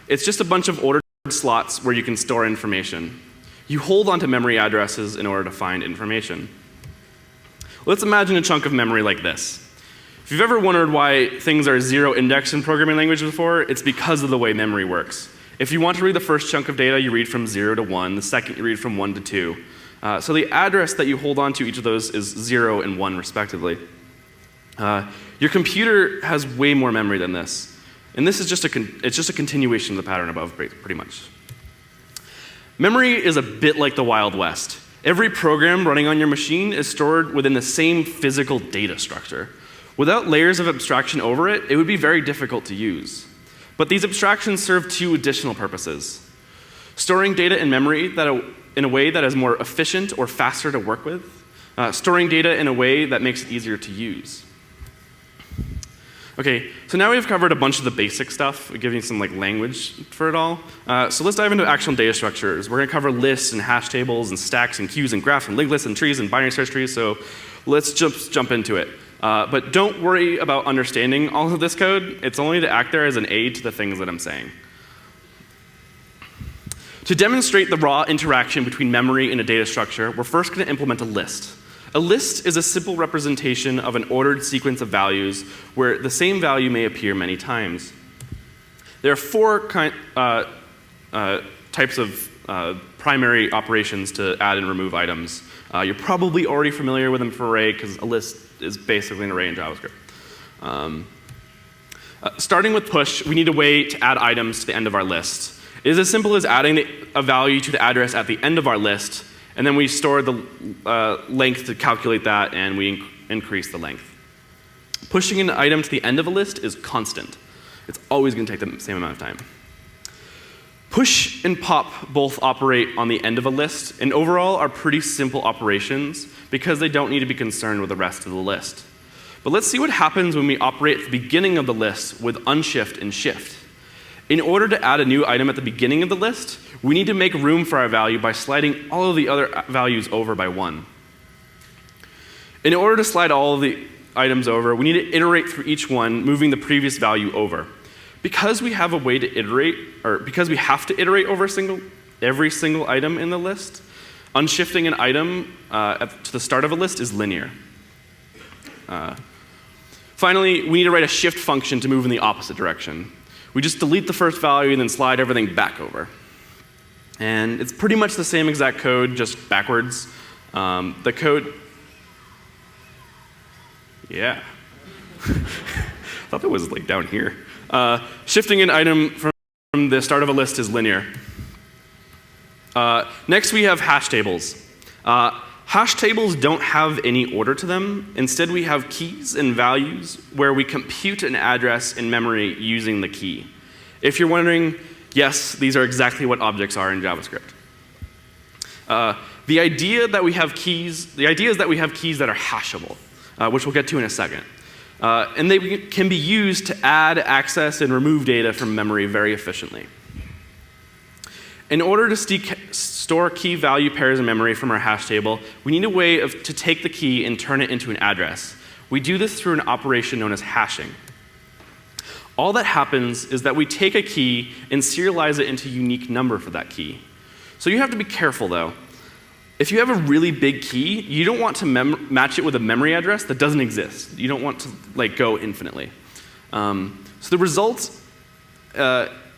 It's just a bunch of ordered slots where you can store information. You hold onto memory addresses in order to find information. Let's imagine a chunk of memory like this. If you've ever wondered why things are 0 indexed in programming language before, it's because of the way memory works. If you want to read the first chunk of data, you read from 0 to 1. The second, you read from 1 to 2. So the address that you hold on to each of those is 0 and 1, respectively. Your computer has way more memory than this. And this is just a continuation of the pattern above, pretty much. Memory is a bit like the Wild West. Every program running on your machine is stored within the same physical data structure. Without layers of abstraction over it, it would be very difficult to use. But these abstractions serve two additional purposes. Storing data in memory in a way that is more efficient or faster to work with. Storing data in a way that makes it easier to use. Okay, so now we've covered a bunch of the basic stuff, giving some language for it all. So let's dive into actual data structures. We're going to cover lists and hash tables and stacks and queues and graphs and linked lists and trees and binary search trees. So let's just jump into it. But don't worry about understanding all of this code. It's only to act there as an aid to the things that I'm saying. To demonstrate the raw interaction between memory and a data structure, we're first going to implement a list. A list is a simple representation of an ordered sequence of values where the same value may appear many times. There are four types of primary operations to add and remove items. You're probably already familiar with them for array because a list is basically an array in JavaScript. Starting with push, we need a way to add items to the end of our list. It is as simple as adding a value to the address at the end of our list, and then we store the length to calculate that, and we increase the length. Pushing an item to the end of a list is constant. It's always going to take the same amount of time. Push and pop both operate on the end of a list, and overall are pretty simple operations because they don't need to be concerned with the rest of the list. But let's see what happens when we operate at the beginning of the list with unshift and shift. In order to add a new item at the beginning of the list, we need to make room for our value by sliding all of the other values over by 1. In order to slide all of the items over, we need to iterate through each one, moving the previous value over. Because we have a way to iterate, or because we have to iterate over every single item in the list, unshifting an item to the start of a list is linear. Finally, we need to write a shift function to move in the opposite direction. We just delete the first value and then slide everything back over. And it's pretty much the same exact code, just backwards. The code, yeah. I thought it was down here. Shifting an item from the start of a list is linear. Next we have hash tables. Hash tables don't have any order to them. Instead, we have keys and values where we compute an address in memory using the key. If you're wondering, yes, these are exactly what objects are in JavaScript. The idea is that we have keys that are hashable, which we'll get to in a second. And they can be used to add, access, and remove data from memory very efficiently. In order to store key value pairs in memory from our hash table, we need a way to take the key and turn it into an address. We do this through an operation known as hashing. All that happens is that we take a key and serialize it into a unique number for that key. So you have to be careful, though. If you have a really big key, you don't want to match it with a memory address that doesn't exist. You don't want to go infinitely. So the result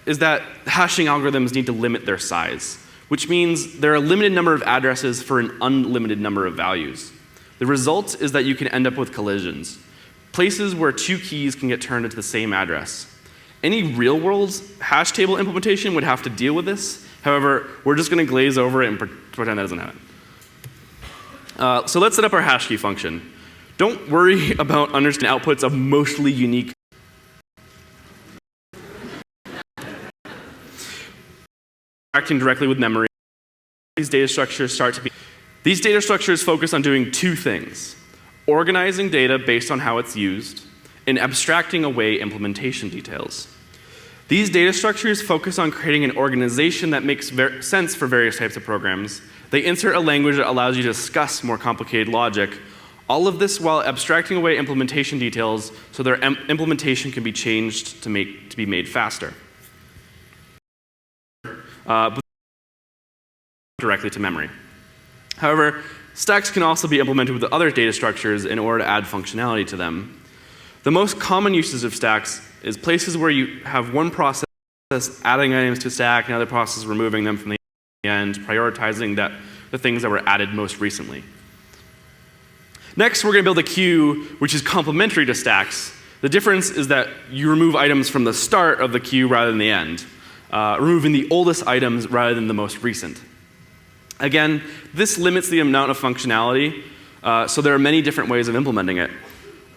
is that hashing algorithms need to limit their size, which means there are a limited number of addresses for an unlimited number of values. The result is that you can end up with collisions, places where two keys can get turned into the same address. Any real-world hash table implementation would have to deal with this. However, we're just going to glaze over it and pretend that doesn't happen. So let's set up our hash key function. Don't worry about understanding outputs of mostly unique interacting directly with memory. These data structures focus on doing two things: organizing data based on how it's used, and abstracting away implementation details. These data structures focus on creating an organization that makes sense for various types of programs. They insert a language that allows you to discuss more complicated logic. All of this while abstracting away implementation details so their implementation can be changed to be made faster. Directly to memory. However, stacks can also be implemented with other data structures in order to add functionality to them. The most common uses of stacks is places where you have one process adding items to a stack, and another process removing them from the end, prioritizing the things that were added most recently. Next, we're going to build a queue which is complementary to stacks. The difference is that you remove items from the start of the queue rather than the end, removing the oldest items rather than the most recent. Again, this limits the amount of functionality, so there are many different ways of implementing it.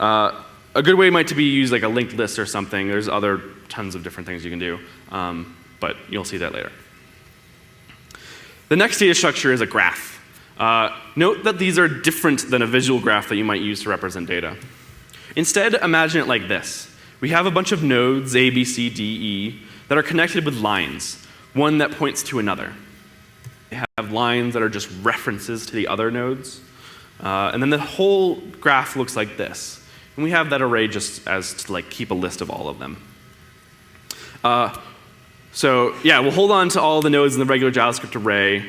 A good way might be use like a linked list or something. There's other tons of different things you can do, but you'll see that later. The next data structure is a graph. Note that these are different than a visual graph that you might use to represent data. Instead, imagine it like this. We have a bunch of nodes, A, B, C, D, E, that are connected with lines, one that points to another. They have lines that are just references to the other nodes. And then the whole graph looks like this. And we have that array just as to like keep a list of all of them. So yeah, we'll hold on to all the nodes in the regular JavaScript array,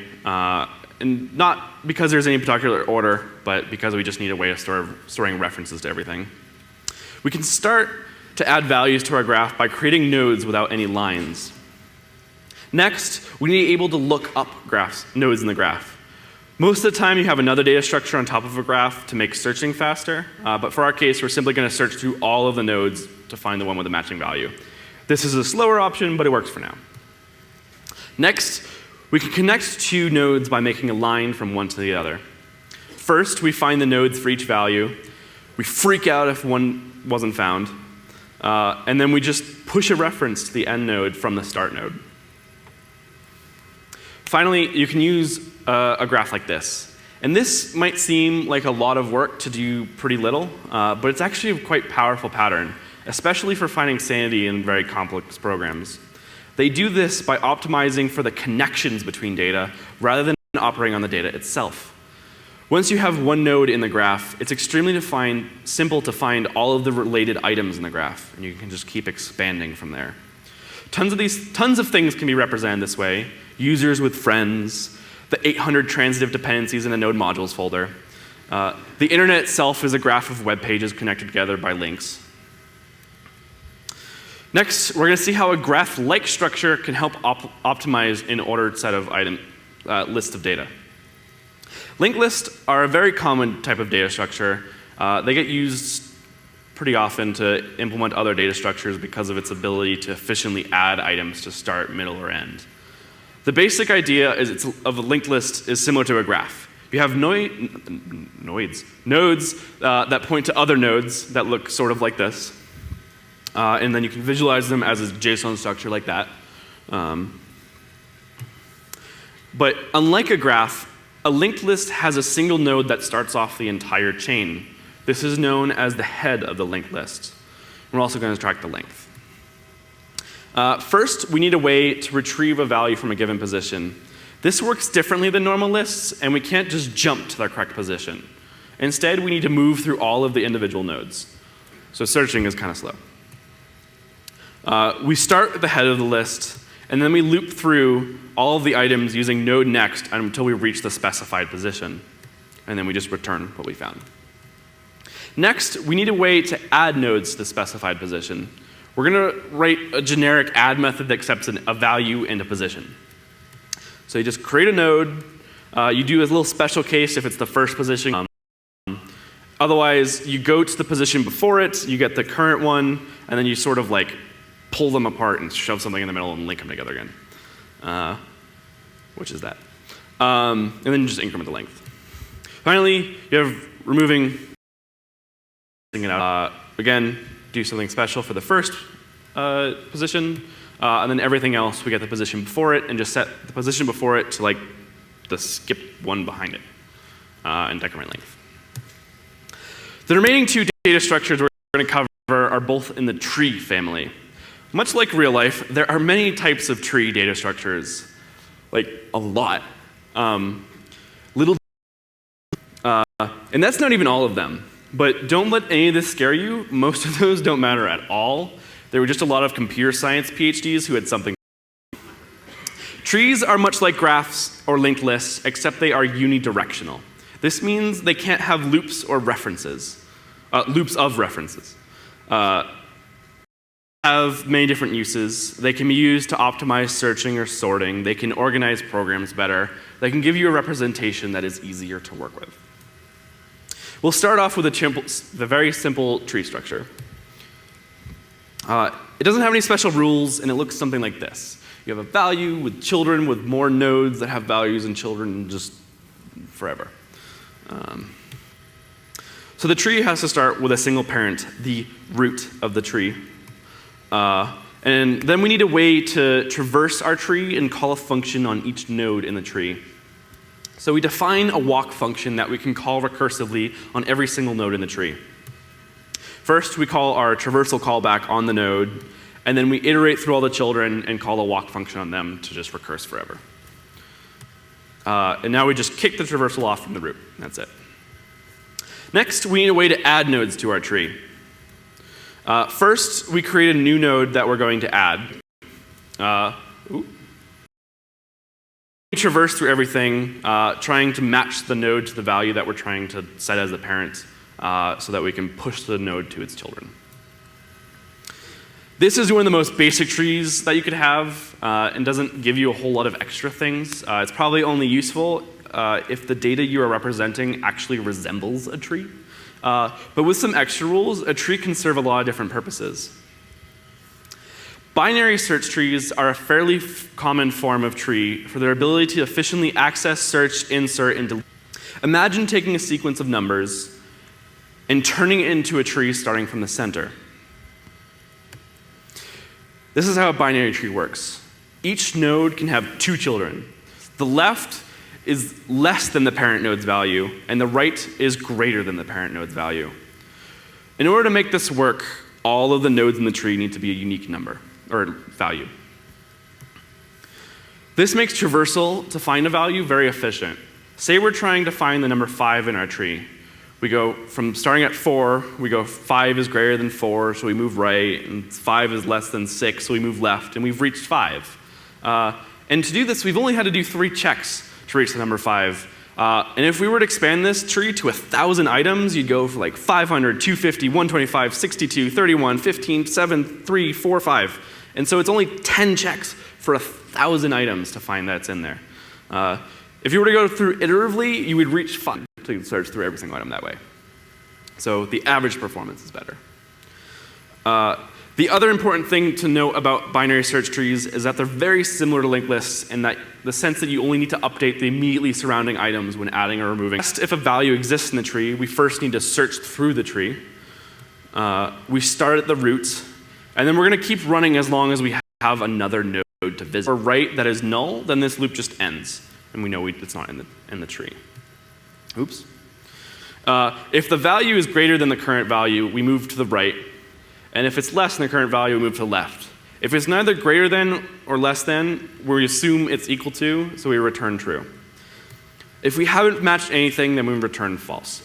and not because there's any particular order, but because we just need a way of storing references to everything. We can start to add values to our graph by creating nodes without any lines. Next, we need to be able to look up nodes in the graph. Most of the time, you have another data structure on top of a graph to make searching faster, but for our case, we're simply going to search through all of the nodes to find the one with the matching value. This is a slower option, but it works for now. Next, we can connect two nodes by making a line from one to the other. First, we find the nodes for each value. We freak out if one wasn't found, and then we just push a reference to the end node from the start node. Finally, you can use a graph like this. And this might seem like a lot of work to do pretty little, but it's actually a quite powerful pattern, especially for finding sanity in very complex programs. They do this by optimizing for the connections between data rather than operating on the data itself. Once you have one node in the graph, it's extremely simple to find all of the related items in the graph, and you can just keep expanding from there. Tons of things can be represented this way. Users with friends, the 800 transitive dependencies in the node modules folder. The internet itself is a graph of web pages connected together by links. Next, we're going to see how a graph-like structure can help optimize an ordered set of list of data. Linked lists are a very common type of data structure. They get used pretty often to implement other data structures because of its ability to efficiently add items to start, middle, or end. The basic idea of a linked list is similar to a graph. You have nodes that point to other nodes that look sort of like this. And then you can visualize them as a JSON structure like that. But unlike a graph, a linked list has a single node that starts off the entire chain. This is known as the head of the linked list. We're also going to track the length. First, we need a way to retrieve a value from a given position. This works differently than normal lists, and we can't just jump to the correct position. Instead, we need to move through all of the individual nodes. So searching is kind of slow. We start at the head of the list, and then we loop through all of the items using node next until we reach the specified position. And then we just return what we found. Next, we need a way to add nodes to the specified position. We're going to write a generic add method that accepts a value and a position. So you just create a node. You do a little special case if it's the first position. Otherwise, you go to the position before it, you get the current one, and then you sort of like pull them apart and shove something in the middle and link them together again. Which is that. And then just increment the length. Finally, you have removing it out. Again, do something special for the first position, and then everything else, we get the position before it, and just set the position before it to like the skip one behind it, and decrement length. The remaining two data structures we're going to cover are both in the tree family. Much like real life, there are many types of tree data structures, like a lot. And that's not even all of them. But don't let any of this scare you. Most of those don't matter at all. There were just a lot of computer science PhDs who had something. Trees are much like graphs or linked lists, except they are unidirectional. This means they can't have loops or references, loops of references. Have many different uses. They can be used to optimize searching or sorting. They can organize programs better. They can give you a representation that is easier to work with. We'll start off with the very simple tree structure. It doesn't have any special rules, and it looks something like this. You have a value with children with more nodes that have values and children just forever. So the tree has to start with a single parent, the root of the tree. And then we need a way to traverse our tree and call a function on each node in the tree. So we define a walk function that we can call recursively on every single node in the tree. First, we call our traversal callback on the node, and then we iterate through all the children and call a walk function on them to just recurse forever. And now we just kick the traversal off from the root. That's it. Next, we need a way to add nodes to our tree. First, we create a new node that we're going to add. We traverse through everything, trying to match the node to the value that we're trying to set as the parent so that we can push the node to its children. This is one of the most basic trees that you could have and doesn't give you a whole lot of extra things. It's probably only useful if the data you are representing actually resembles a tree. But with some extra rules, a tree can serve a lot of different purposes. Binary search trees are a fairly common form of tree for their ability to efficiently access, search, insert, and delete. Imagine taking a sequence of numbers and turning it into a tree starting from the center. This is how a binary tree works. Each node can have two children. The left is less than the parent node's value, and the right is greater than the parent node's value. In order to make this work, all of the nodes in the tree need to be a unique number, or value. This makes traversal to find a value very efficient. Say we're trying to find the number 5 in our tree. We go from starting at 4, we go 5 is greater than 4, so we move right, and 5 is less than 6, so we move left, and we've reached 5. And to do this, we've only had to do 3 checks to reach the number 5. And if we were to expand this tree to 1,000 items, you'd go for like 500, 250, 125, 62, 31, 15, 7, 3, 4, 5. And so it's only 10 checks for 1,000 items to find that's in there. If you were to go through iteratively, you would reach 5 to search through every single item that way. So the average performance is better. The other important thing to note about binary search trees is that they're very similar to linked lists in that the sense that you only need to update the immediately surrounding items when adding or removing. If a value exists in the tree, we first need to search through the tree. We start at the root, and then we're going to keep running as long as we have another node to visit. If we're right that is null, then this loop just ends, and we know it's not in the tree. Oops. If the value is greater than the current value, we move to the right. And if it's less than the current value, we move to the left. If it's neither greater than or less than, we assume it's equal to, so we return true. If we haven't matched anything, then we return false.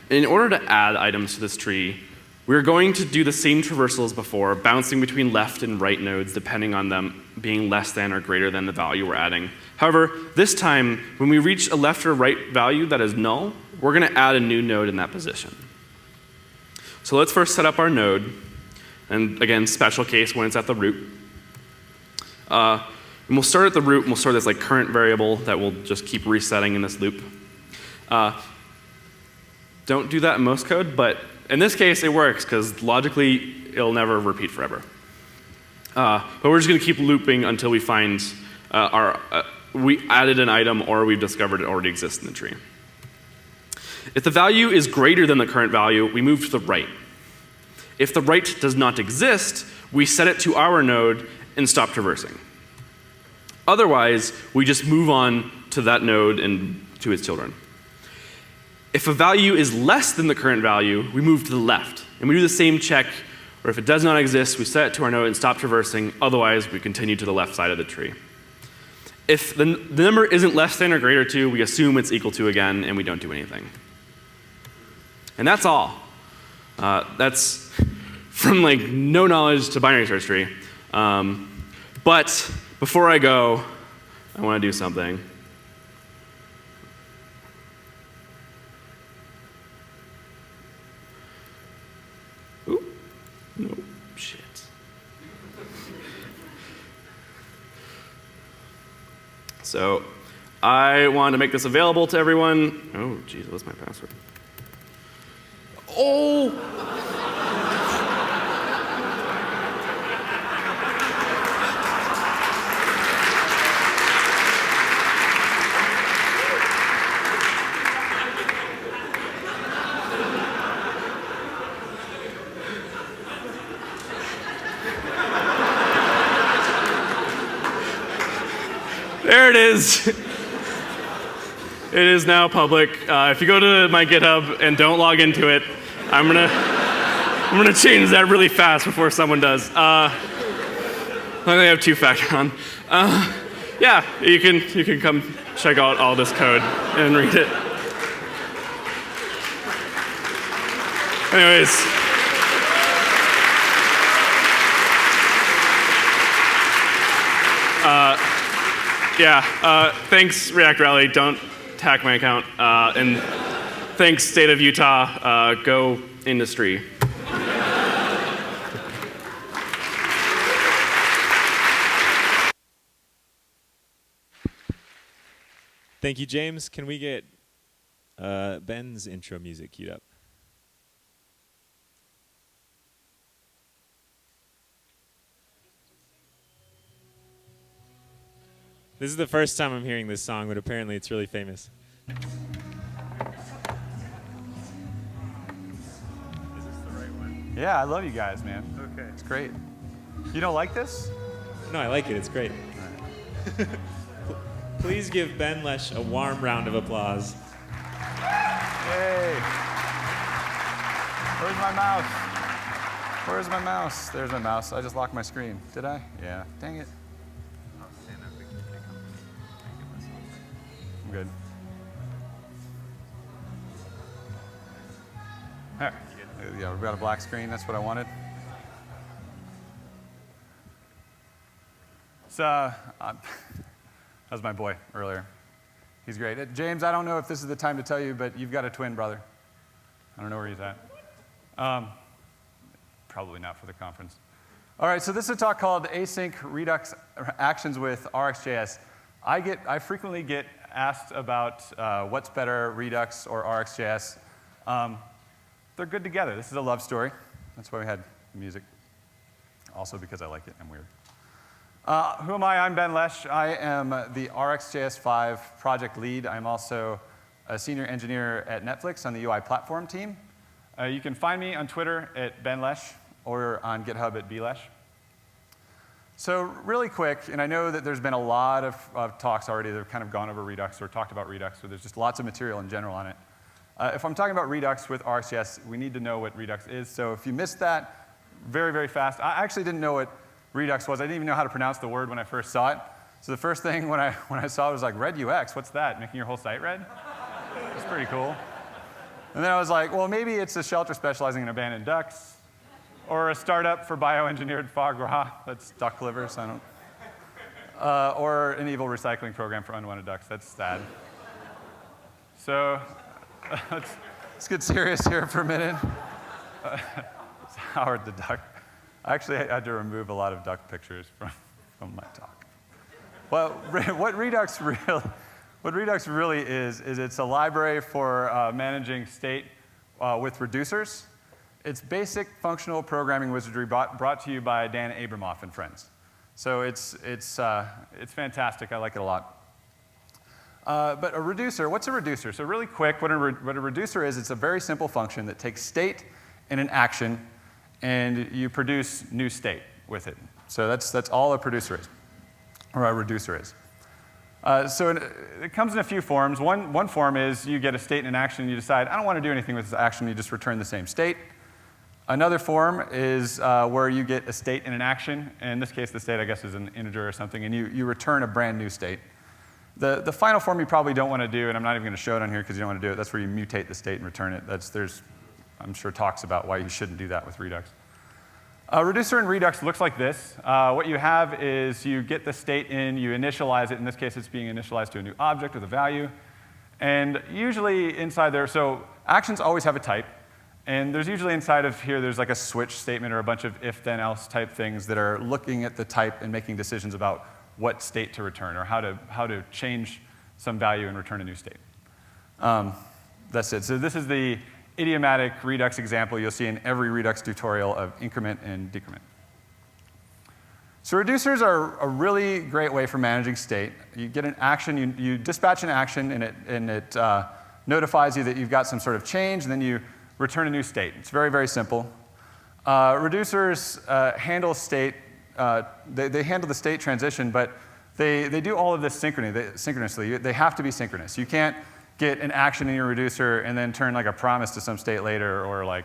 In order to add items to this tree, we're going to do the same traversal as before, bouncing between left and right nodes, depending on them being less than or greater than the value we're adding. However, this time, when we reach a left or right value that is null, we're going to add a new node in that position. So let's first set up our node. And again, special case when it's at the root. And we'll start at the root, and we'll start this like current variable that will just keep resetting in this loop. Don't do that in most code, but in this case it works because logically it'll never repeat forever. But we're just going to keep looping until we find we added an item or we've discovered it already exists in the tree. If the value is greater than the current value, we move to the right. If the right does not exist, we set it to our node and stop traversing. Otherwise, we just move on to that node and to its children. If a value is less than the current value, we move to the left. And we do the same check, or if it does not exist, we set it to our node and stop traversing. Otherwise, we continue to the left side of the tree. If the number isn't less than or greater to, we assume it's equal to again, and we don't do anything. And that's all. That's from like no knowledge to binary search tree. But before I go, I want to do something. Ooh, no, shit. So I wanted to make this available to everyone. Oh, geez, what's my password? Oh! is. It is now public. If you go to my GitHub and don't log into it, I'm gonna change that really fast before someone does. Luckily I have two-factor on. Yeah, you can come check out all this code and read it. Anyways. Thanks React Rally. Don't hack my account. And thanks State of Utah. Go industry. Thank you, James. Can we get Ben's intro music queued up? This is the first time I'm hearing this song, but apparently it's really famous. Is this the right one? Yeah, I love you guys, man. Okay. It's great. You don't like this? No, I like it. It's great. Right. Please give Ben Lesh a warm round of applause. Hey. Where's my mouse? Where's my mouse? There's my mouse. I just locked my screen. Did I? Yeah. Dang it. I'm good. There. Yeah, we've got a black screen. That's what I wanted. So, that was my boy earlier. He's great. James, I don't know if this is the time to tell you, but you've got a twin brother. I don't know where he's at. Probably not for the conference. All right, so this is a talk called Async Redux Actions with RxJS. I frequently get asked about what's better, Redux or RxJS. They're good together. This is a love story. That's why we had music. Also because I like it. I'm weird. Who am I? I'm Ben Lesh. I am the RxJS 5 project lead. I'm also a senior engineer at Netflix on the UI platform team. You can find me on Twitter at Ben Lesh or on GitHub at blesh. So really quick, and I know that there's been a lot of talks already that have kind of gone over Redux or talked about Redux, so there's just lots of material in general on it. If I'm talking about Redux with RxJS, we need to know what Redux is. So if you missed that, very, very fast. I actually didn't know what Redux was. I didn't even know how to pronounce the word when I first saw it. So the first thing when I saw it was like, red UX, what's that? Making your whole site red? That's pretty cool. And then I was like, well, maybe it's a shelter specializing in abandoned ducks, or a startup for bioengineered foie gras. That's duck livers, I don't. Or an evil recycling program for unwanted ducks. That's sad. So let's get serious here for a minute. It's Howard the duck. I actually had to remove a lot of duck pictures from my talk. Well, what Redux really is it's a library for managing state with reducers. It's basic functional programming wizardry brought to you by Dan Abramoff and friends. So it's fantastic. I like it a lot. But a reducer, what's a reducer? So really quick, what a reducer is, it's a very simple function that takes state and an action, and you produce new state with it. So that's all a producer is, or a reducer is. So it comes in a few forms. One form is you get a state and an action, and you decide, I don't want to do anything with this action, you just return the same state. Another form is where you get a state and an action. In this case, the state, I guess, is an integer or something, and you return a brand new state. The final form you probably don't want to do, and I'm not even going to show it on here because you don't want to do it. That's where you mutate the state and return it. There's, I'm sure, talks about why you shouldn't do that with Redux. Reducer in Redux looks like this. What you have is you get the state in, you initialize it. In this case, it's being initialized to a new object with a value. And usually inside there, so actions always have a type. And there's usually inside of here, there's like a switch statement or a bunch of if, then, else type things that are looking at the type and making decisions about what state to return or how to change some value and return a new state. That's it. So this is the idiomatic Redux example you'll see in every Redux tutorial of increment and decrement. So reducers are a really great way for managing state. You get an action, you dispatch an action, and it notifies you that you've got some sort of change, and then you return a new state. It's very, very simple. Reducers handle state, they handle the state transition, but they do all of this synchronously. They have to be synchronous. You can't get an action in your reducer and then turn like a promise to some state later or like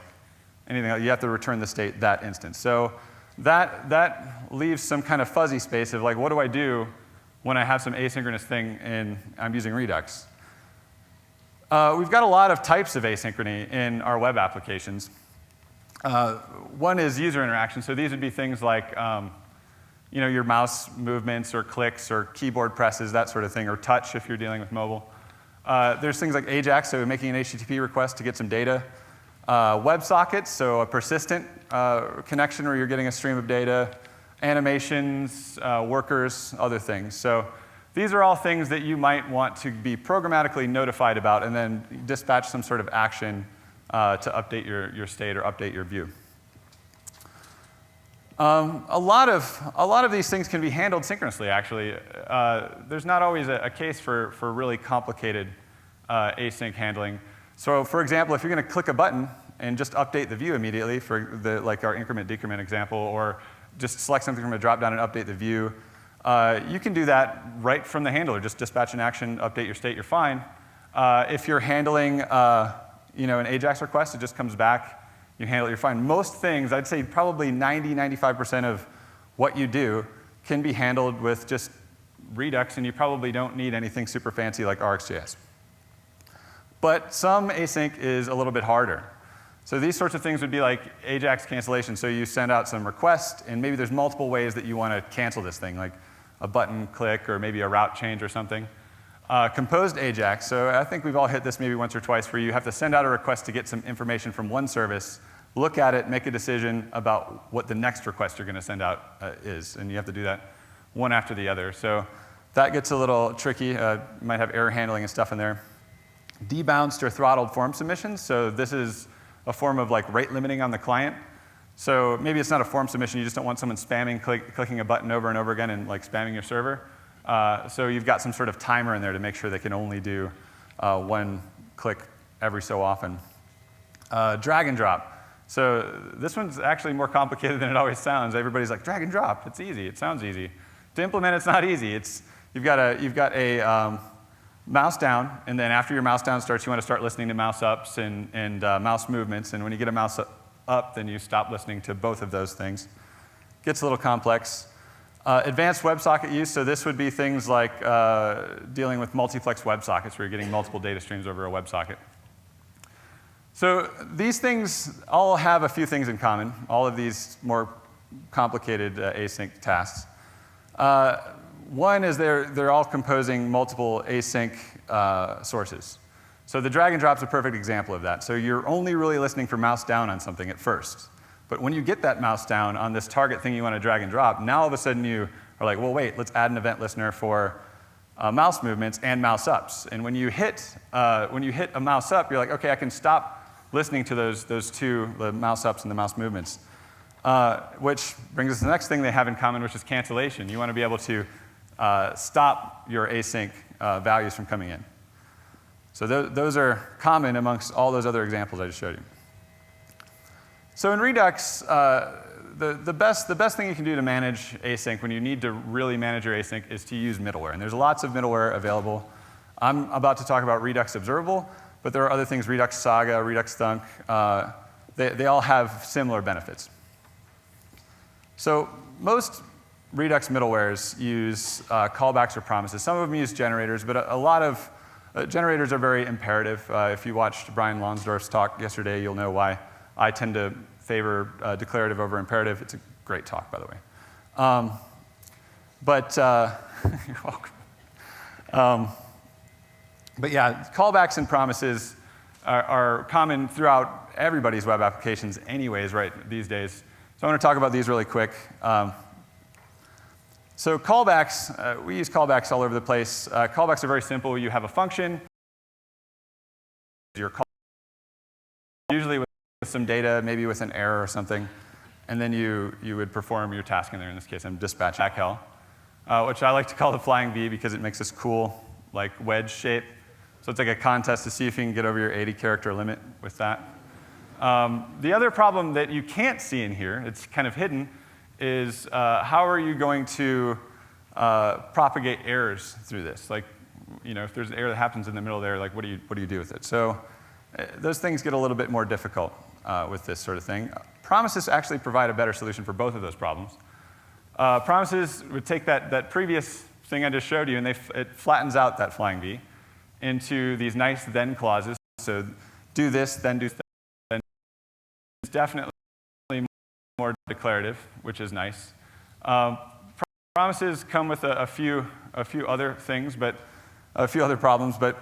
anything else. You have to return the state that instant. So that leaves some kind of fuzzy space of like, what do I do when I have some asynchronous thing and I'm using Redux? We've got a lot of types of asynchrony in our web applications. One is user interaction. So these would be things like your mouse movements or clicks or keyboard presses, that sort of thing, or touch if you're dealing with mobile. There's things like AJAX, so making an HTTP request to get some data. WebSockets, so a persistent connection where you're getting a stream of data. Animations, workers, other things. So these are all things that you might want to be programmatically notified about and then dispatch some sort of action to update your state or update your view. A lot of these things can be handled synchronously, actually. There's not always a case for really complicated async handling. So for example, if you're going to click a button and just update the view immediately for like our increment decrement example, or just select something from a dropdown and update the view, you can do that right from the handler. Just dispatch an action, update your state, you're fine. If you're handling an AJAX request, it just comes back. You handle it, you're fine. Most things, I'd say probably 95% of what you do can be handled with just Redux, and you probably don't need anything super fancy like RxJS. But some async is a little bit harder. So these sorts of things would be like AJAX cancellation. So you send out some request, and maybe there's multiple ways that you want to cancel this thing, like a button click or maybe a route change or something. Composed AJAX, so I think we've all hit this maybe once or twice, where you have to send out a request to get some information from one service, look at it, make a decision about what the next request you're going to send out is. And you have to do that one after the other. So that gets a little tricky. You might have error handling and stuff in there. Debounced or throttled form submissions. So this is a form of like rate limiting on the client. So maybe it's not a form submission. You just don't want someone spamming, clicking a button over and over again and like spamming your server. So you've got some sort of timer in there to make sure they can only do one click every so often. Drag and drop. So this one's actually more complicated than it always sounds. Everybody's like, drag and drop, it's easy, it sounds easy. To implement, it's not easy. You've got a mouse down, and then after your mouse down starts, you want to start listening to mouse ups and mouse movements, and when you get a mouse up, then you stop listening to both of those things. Gets a little complex. Advanced WebSocket use, so this would be things like dealing with multiplex WebSockets, where you're getting multiple data streams over a WebSocket. So these things all have a few things in common, all of these more complicated async tasks. One is they're all composing multiple async sources. So the drag and drop is a perfect example of that. So you're only really listening for mouse down on something at first. But when you get that mouse down on this target thing you want to drag and drop, now all of a sudden you are like, well, wait, let's add an event listener for mouse movements and mouse ups. And when you hit a mouse up, you're like, OK, I can stop listening to those two, the mouse ups and the mouse movements. Which brings us to the next thing they have in common, which is cancellation. You want to be able to stop your async values from coming in. So those are common amongst all those other examples I just showed you. So in Redux, the best thing you can do to manage async when you need to really manage your async is to use middleware. And there's lots of middleware available. I'm about to talk about Redux Observable, but there are other things, Redux Saga, Redux Thunk. They all have similar benefits. So most Redux middlewares use callbacks or promises. Some of them use generators, but a lot of generators are very imperative. If you watched Brian Lonsdorf's talk yesterday, you'll know why I tend to favor declarative over imperative. It's a great talk, by the way. You're welcome. But yeah, callbacks and promises are common throughout everybody's web applications anyways, right, these days. So I want to talk about these really quick. So callbacks, we use callbacks all over the place. Callbacks are very simple. You have a function, your call, usually with some data, maybe with an error or something, and then you would perform your task in there. In this case, I'm dispatch hell, which I like to call the flying V because it makes this cool like wedge shape. So it's like a contest to see if you can get over your 80-character limit with that. The other problem that you can't see in here, it's kind of hidden, is how are you going to propagate errors through this. Like, if there's an error that happens in the middle there, like what do you do with it? So those things get a little bit more difficult with this sort of thing. Promises actually provide a better solution for both of those problems. Promises would take that previous thing I just showed you, and it flattens out that flying V into these nice then clauses. So do this, then do then. It's definitely more declarative, which is nice. Promises come with a few other things, but a few other problems. But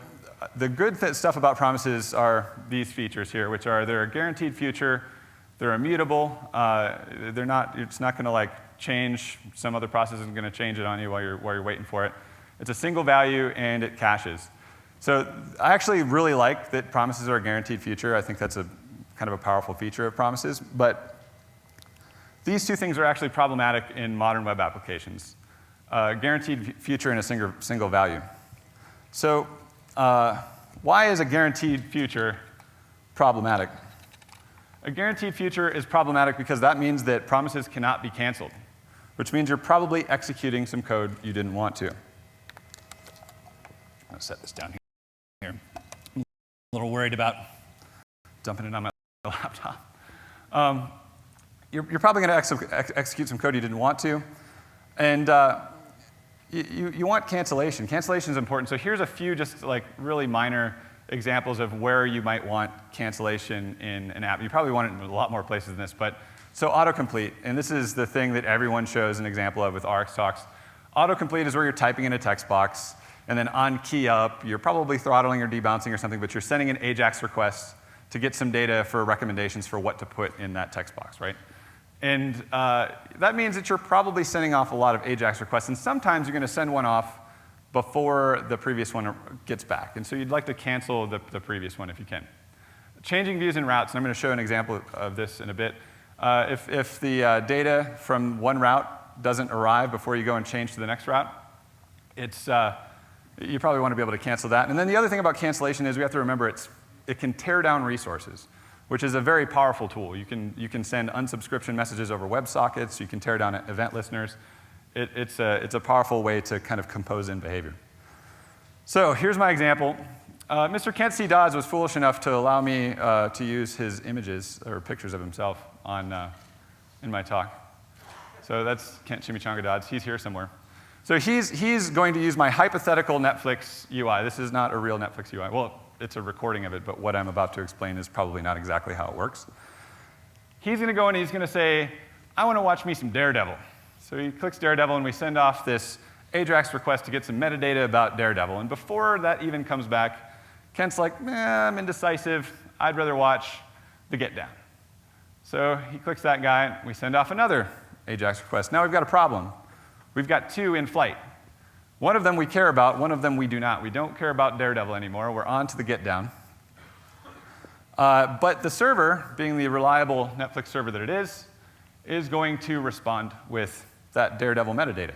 the good stuff about promises are these features here, which are they're a guaranteed future, they're immutable, it's not going to like change. Some other process isn't going to change it on you while you're waiting for it. It's a single value and it caches. So I actually really like that promises are a guaranteed future. I think that's a kind of a powerful feature of promises. But these two things are actually problematic in modern web applications. Guaranteed future and a single value. So why is a guaranteed future problematic? A guaranteed future is problematic because that means that promises cannot be canceled, which means you're probably executing some code you didn't want to. I'm going to set this down here. I'm a little worried about dumping it on my laptop. You're probably going to execute some code you didn't want to. And you want cancellation. Cancellation is important. So here's a few just like really minor examples of where you might want cancellation in an app. You probably want it in a lot more places than this. But so autocomplete, and this is the thing that everyone shows an example of with RX talks. Autocomplete is where you're typing in a text box, and then on key up, you're probably throttling or debouncing or something, but you're sending an AJAX request to get some data for recommendations for what to put in that text box, right? And that means that you're probably sending off a lot of AJAX requests, and sometimes you're going to send one off before the previous one gets back. And so you'd like to cancel the previous one if you can. Changing views and routes, and I'm going to show an example of this in a bit. If the data from one route doesn't arrive before you go and change to the next route, you probably want to be able to cancel that. And then the other thing about cancellation is we have to remember it can tear down resources, which is a very powerful tool. You can send unsubscription messages over WebSockets. You can tear down event listeners. It's a powerful way to kind of compose in behavior. So here's my example. Mr. Kent C. Dodds was foolish enough to allow me to use his images or pictures of himself in my talk. So that's Kent Chimichanga Dodds. He's here somewhere. So he's going to use my hypothetical Netflix UI. This is not a real Netflix UI. Well, it's a recording of it, but what I'm about to explain is probably not exactly how it works. He's going to go and he's going to say, I want to watch me some Daredevil. So he clicks Daredevil, and we send off this AJAX request to get some metadata about Daredevil. And before that even comes back, Kent's like, I'm indecisive. I'd rather watch The Get Down. So he clicks that guy. We send off another AJAX request. Now we've got a problem. We've got two in flight. One of them we care about. One of them we do not. We don't care about Daredevil anymore. We're on to The Get Down. But the server, being the reliable Netflix server that it is going to respond with that Daredevil metadata.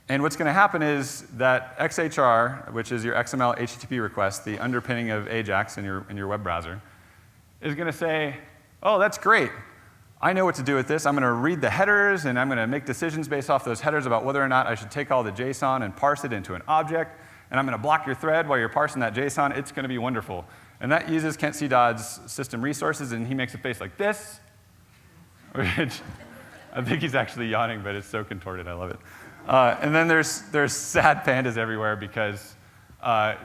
And what's going to happen is that XHR, which is your XML HTTP request, the underpinning of AJAX in your web browser, is going to say, oh, that's great. I know what to do with this. I'm going to read the headers, and I'm going to make decisions based off those headers about whether or not I should take all the JSON and parse it into an object. And I'm going to block your thread while you're parsing that JSON. It's going to be wonderful. And that uses Kent C. Dodd's system resources, and he makes a face like this, which I think he's actually yawning, but it's so contorted. I love it. And then there's sad pandas everywhere because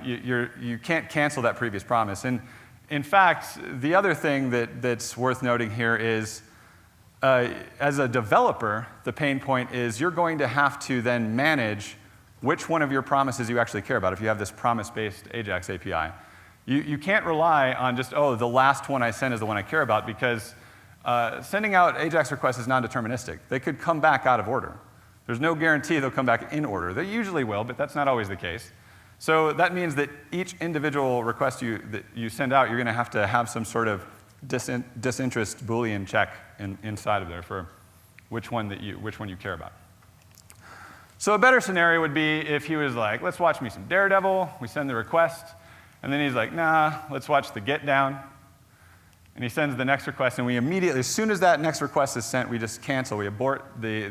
you can't cancel that previous promise. And in fact, the other thing that's worth noting here is, as a developer, the pain point is you're going to have to then manage which one of your promises you actually care about if you have this promise-based AJAX API. You can't rely on just, oh, the last one I send is the one I care about, because sending out AJAX requests is non-deterministic. They could come back out of order. There's no guarantee they'll come back in order. They usually will, but that's not always the case. So that means that each individual request that you send out, you're going to have some sort of disinterest Boolean check inside of there for which one you care about. So a better scenario would be if he was like, let's watch me some Daredevil. We send the request. And then he's like, nah, let's watch The Get Down. And he sends the next request, and we immediately, as soon as that next request is sent, we just cancel. We abort the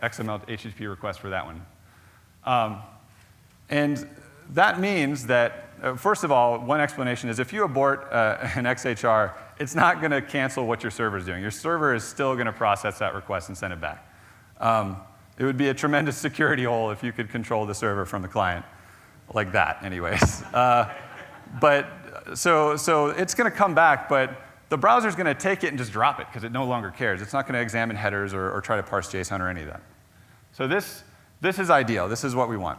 XML HTTP request for that one. And that means that, first of all, one explanation is if you abort an XHR, it's not going to cancel what your server is doing. Your server is still going to process that request and send it back. It would be a tremendous security hole if you could control the server from the client, like that, anyways. So it's going to come back, but the browser's going to take it and just drop it because it no longer cares. It's not going to examine headers or try to parse JSON or any of that. So this is ideal. This is what we want.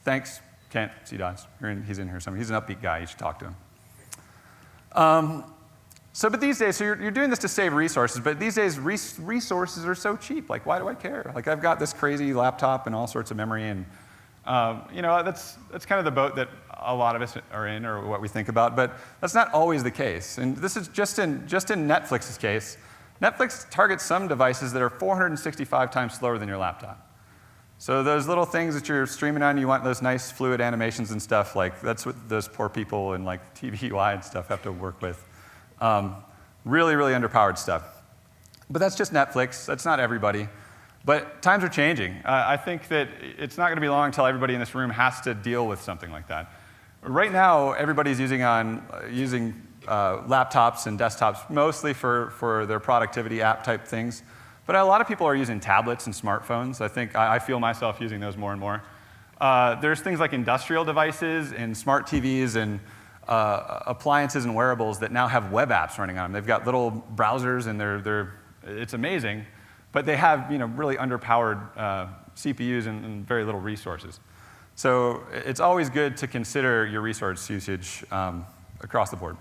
Thanks, Kent C. Dodds. He's in here somewhere. He's an upbeat guy. You should talk to him. But these days, so you're doing this to save resources, but these days resources are so cheap. Like, why do I care? Like, I've got this crazy laptop and all sorts of memory, and that's kind of the boat that a lot of us are in, or what we think about. But that's not always the case. And this is just in Netflix's case. Netflix targets some devices that are 465 times slower than your laptop. So those little things that you're streaming on, you want those nice fluid animations and stuff, like that's what those poor people in like TVUI and stuff have to work with. Really, really underpowered stuff. But that's just Netflix. That's not everybody. But times are changing. I think that it's not going to be long until everybody in this room has to deal with something like that. Right now, everybody's using laptops and desktops mostly for their productivity app type things. But a lot of people are using tablets and smartphones. I feel myself using those more and more. There's things like industrial devices and smart TVs and appliances and wearables that now have web apps running on them. They've got little browsers, and it's amazing. But they have really underpowered CPUs and very little resources. So it's always good to consider your resource usage across the board.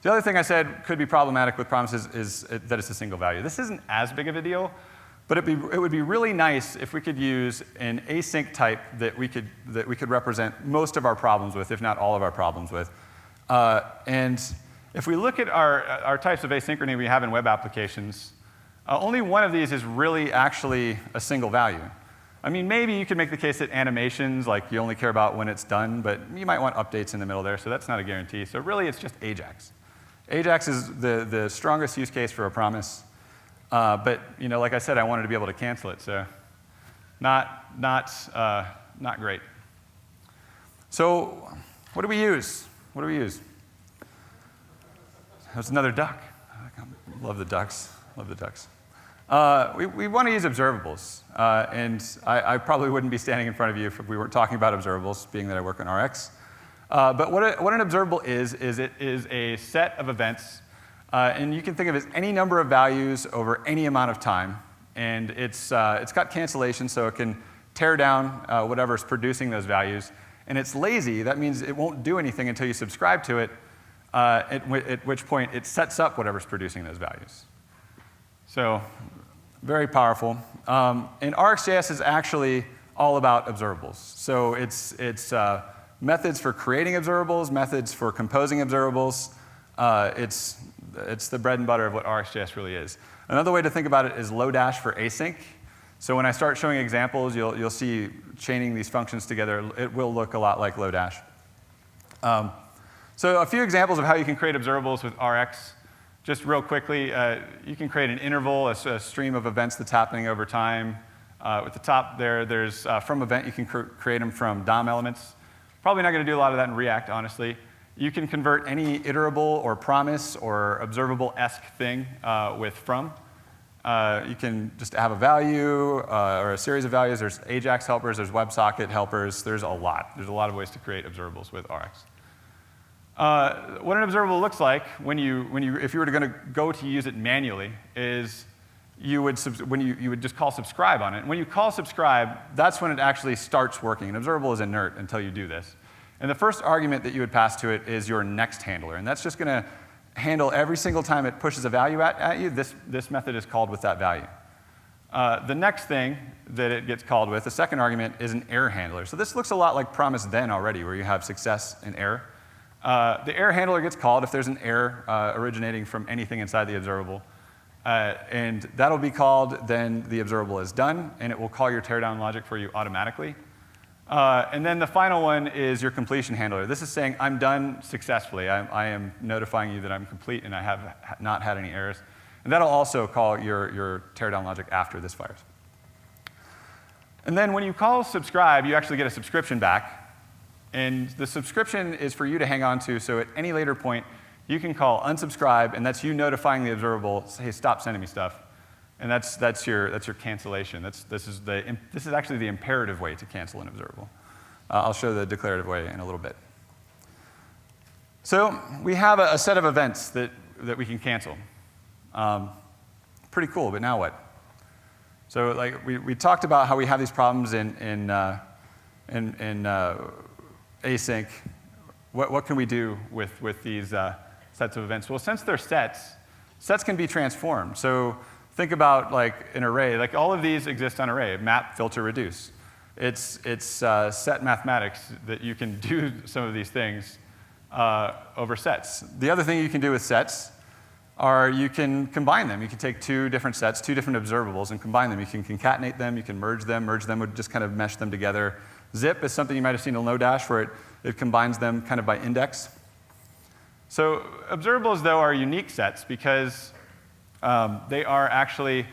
The other thing I said could be problematic with promises is that it's a single value. This isn't as big of a deal, but it would be really nice if we could use an async type that we could represent most of our problems with, if not all of our problems with. And if we look at our types of asynchrony we have in web applications, only one of these is really actually a single value. I mean, maybe you could make the case that animations, like you only care about when it's done, but you might want updates in the middle there, so that's not a guarantee. So really, it's just AJAX. AJAX is the strongest use case for a promise. But like I said, I wanted to be able to cancel it, so not great. So what do we use? There's another duck. Love the ducks. We want to use observables. And I probably wouldn't be standing in front of you if we weren't talking about observables, being that I work on RX. But what an observable is it is a set of events. And you can think of it as any number of values over any amount of time. And it's got cancellation, so it can tear down whatever's producing those values. And it's lazy. That means it won't do anything until you subscribe to it, at which point it sets up whatever's producing those values. So very powerful. And RxJS is actually all about observables. So it's methods for creating observables, methods for composing observables. It's the bread and butter of what RxJS really is. Another way to think about it is Lodash for async. So when I start showing examples, you'll see chaining these functions together. It will look a lot like Lodash. So a few examples of how you can create observables with Rx. Just real quickly, you can create an interval, a stream of events that's happening over time. At the top there's from event, you can create them from DOM elements. Probably not going to do a lot of that in React, honestly. You can convert any iterable or promise or observable-esque thing with from. You can just have a value or a series of values. There's AJAX helpers, there's WebSocket helpers. There's a lot. There's a lot of ways to create observables with Rx. What an observable looks like if you were going to go to use it manually is you would just call subscribe on it. When you call subscribe, that's when it actually starts working. An observable is inert until you do this. And the first argument that you would pass to it is your next handler. And that's just going to handle every single time it pushes a value at you. This method is called with that value. The next thing that it gets called with, the second argument, is an error handler. So this looks a lot like promise then already, where you have success and error. The error handler gets called if there's an error originating from anything inside the observable. And that'll be called, then the observable is done, and it will call your teardown logic for you automatically. And then the final one is your completion handler. This is saying, I'm done successfully. I am notifying you that I'm complete and I have not had any errors. And that'll also call your teardown logic after this fires. And then when you call subscribe, you actually get a subscription back. And the subscription is for you to hang on to, so at any later point, you can call unsubscribe, and that's you notifying the observable, hey, stop sending me stuff. And that's your cancellation. This is actually the imperative way to cancel an observable. I'll show the declarative way in a little bit. So we have a set of events that we can cancel. Pretty cool, but now what? So like we talked about how we have these problems in async. What can we do with these sets of events? Well, since they're sets can be transformed. So think about like an array. Like all of these exist on array: map, filter, reduce. It's set mathematics that you can do some of these things over sets. The other thing you can do with sets are you can combine them. You can take two different sets, two different observables, and combine them. You can concatenate them, you can merge them. Merge them would just kind of mesh them together. Zip is something you might have seen in Lodash, where it combines them kind of by index. So observables, though, are unique sets because they actually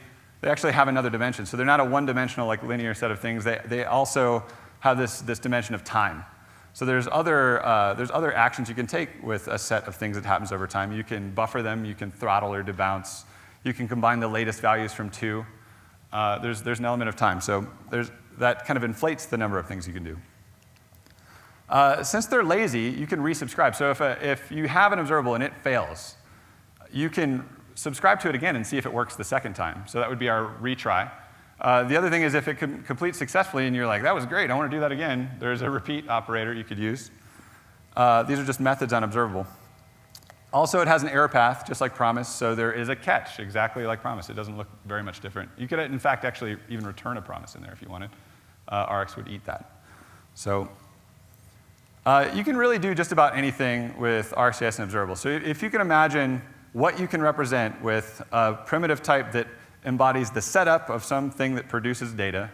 have another dimension. So they're not a one-dimensional, like linear set of things. They also have this dimension of time. So there's other actions you can take with a set of things that happens over time. You can buffer them, you can throttle or debounce, you can combine the latest values from two. There's an element of time. So that kind of inflates the number of things you can do. Since they're lazy, you can resubscribe. So if you have an observable and it fails, you can subscribe to it again and see if it works the second time. So that would be our retry. The other thing is if it completes successfully and you're like, that was great, I want to do that again, there's a repeat operator you could use. These are just methods on observable. Also, it has an error path, just like promise, so there is a catch, exactly like promise. It doesn't look very much different. You could, in fact, actually even return a promise in there if you wanted. Rx would eat that. So you can really do just about anything with RxJS and observable. So if you can imagine what you can represent with a primitive type that embodies the setup of something that produces data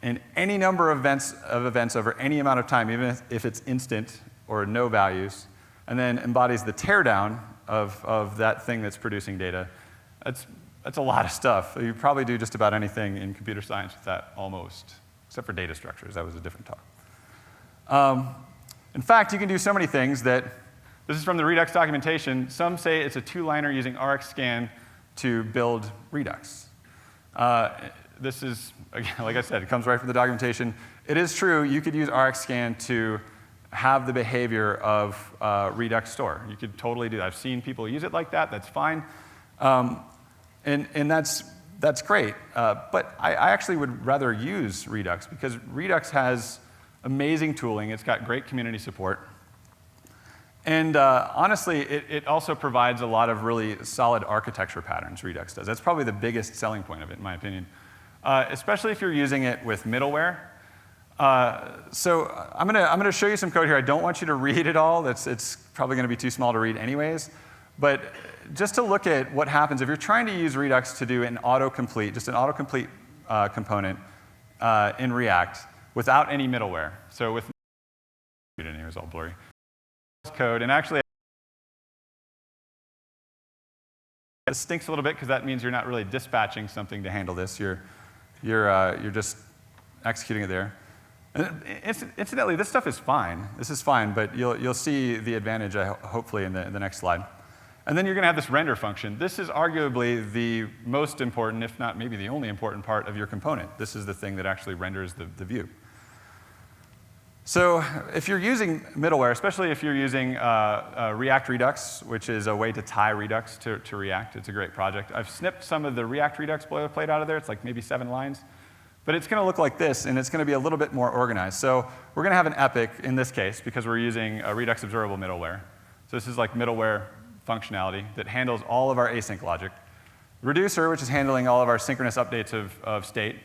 in any number of events over any amount of time, even if it's instant or no values, and then embodies the teardown of that thing that's producing data. That's a lot of stuff. You probably do just about anything in computer science with that, almost, except for data structures. That was a different talk. In fact, you can do so many things that, this is from the Redux documentation, some say it's a two-liner using RxScan to build Redux. This is, again, like I said, it comes right from the documentation. It is true, you could use RxScan to have the behavior of Redux store. You could totally do that. I've seen people use it like that, that's fine. And that's great. But I actually would rather use Redux because Redux has amazing tooling. It's got great community support. And honestly, it also provides a lot of really solid architecture patterns, Redux does. That's probably the biggest selling point of it, in my opinion, especially if you're using it with middleware. So I'm gonna show you some code here. I don't want you to read it all. It's probably going to be too small to read anyways. But just to look at what happens if you're trying to use Redux to do an autocomplete, just an autocomplete component in React without any middleware. So with in here is all blurry. Code, and actually it stinks a little bit because that means you're not really dispatching something to handle this. You're just executing it there. And incidentally, this stuff is fine. This is fine, but you'll see the advantage hopefully in the next slide. And then you're going to have this render function. This is arguably the most important, if not maybe the only important part of your component. This is the thing that actually renders the view. So if you're using middleware, especially if you're using React Redux, which is a way to tie Redux to React, it's a great project. I've snipped some of the React Redux boilerplate out of there. It's like maybe 7 lines. But it's going to look like this, and it's going to be a little bit more organized. So we're going to have an epic in this case because we're using a Redux observable middleware. So this is like middleware functionality that handles all of our async logic. Reducer, which is handling all of our synchronous updates of state.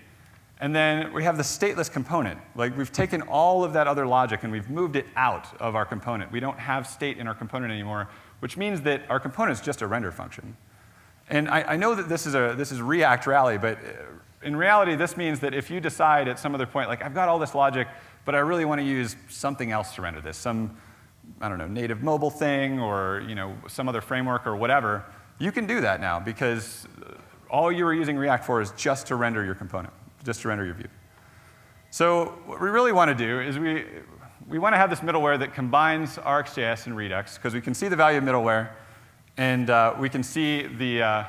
And then we have the stateless component. Like we've taken all of that other logic and we've moved it out of our component. We don't have state in our component anymore, which means that our component is just a render function. And I know that this is React Rally, but in reality, this means that if you decide at some other point, like I've got all this logic, but I really want to use something else to render this, some, I don't know, native mobile thing or some other framework or whatever, you can do that now because all you were using React for is just to render your component, just to render your view. So what we really want to do is we want to have this middleware that combines RxJS and Redux, because we can see the value of middleware, and we can see the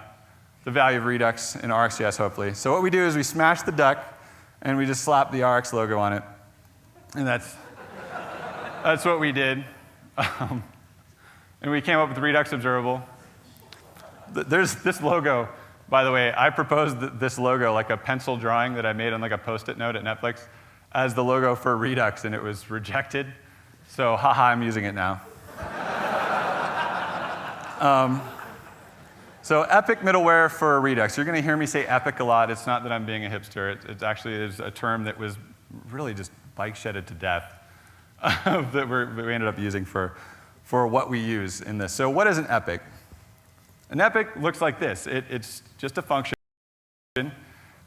value of Redux in RxJS, hopefully. So what we do is we smash the duck, and we just slap the Rx logo on it. And that's what we did. And we came up with Redux Observable. There's this logo, by the way. I proposed this logo, like a pencil drawing that I made on like a Post-it note at Netflix, as the logo for Redux, and it was rejected. So, haha, I'm using it now. So Epic middleware for Redux. You're going to hear me say Epic a lot. It's not that I'm being a hipster. It actually is a term that was really just bike-shedded to death that we ended up using for what we use in this. So what is an epic? An epic looks like this. It's just a function.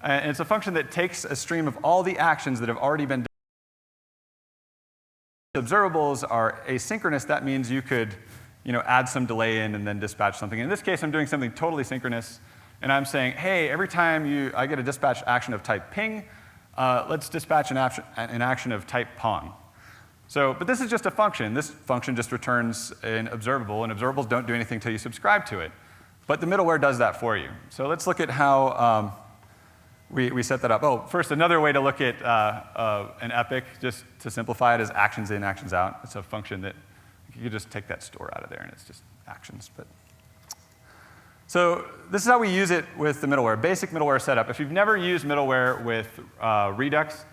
And it's a function that takes a stream of all the actions that have already been done. Observables are asynchronous. That means you could add some delay in and then dispatch something. In this case, I'm doing something totally synchronous. And I'm saying, hey, every time I get a dispatch action of type ping, let's dispatch an action of type pong. But this is just a function. This function just returns an observable, and observables don't do anything until you subscribe to it. But the middleware does that for you. So let's look at how we set that up. Oh, first, another way to look at an epic, just to simplify it, is actions in, actions out. It's a function that you could just take that store out of there, and it's just actions. So this is how we use it with the middleware, basic middleware setup. If you've never used middleware with Redux,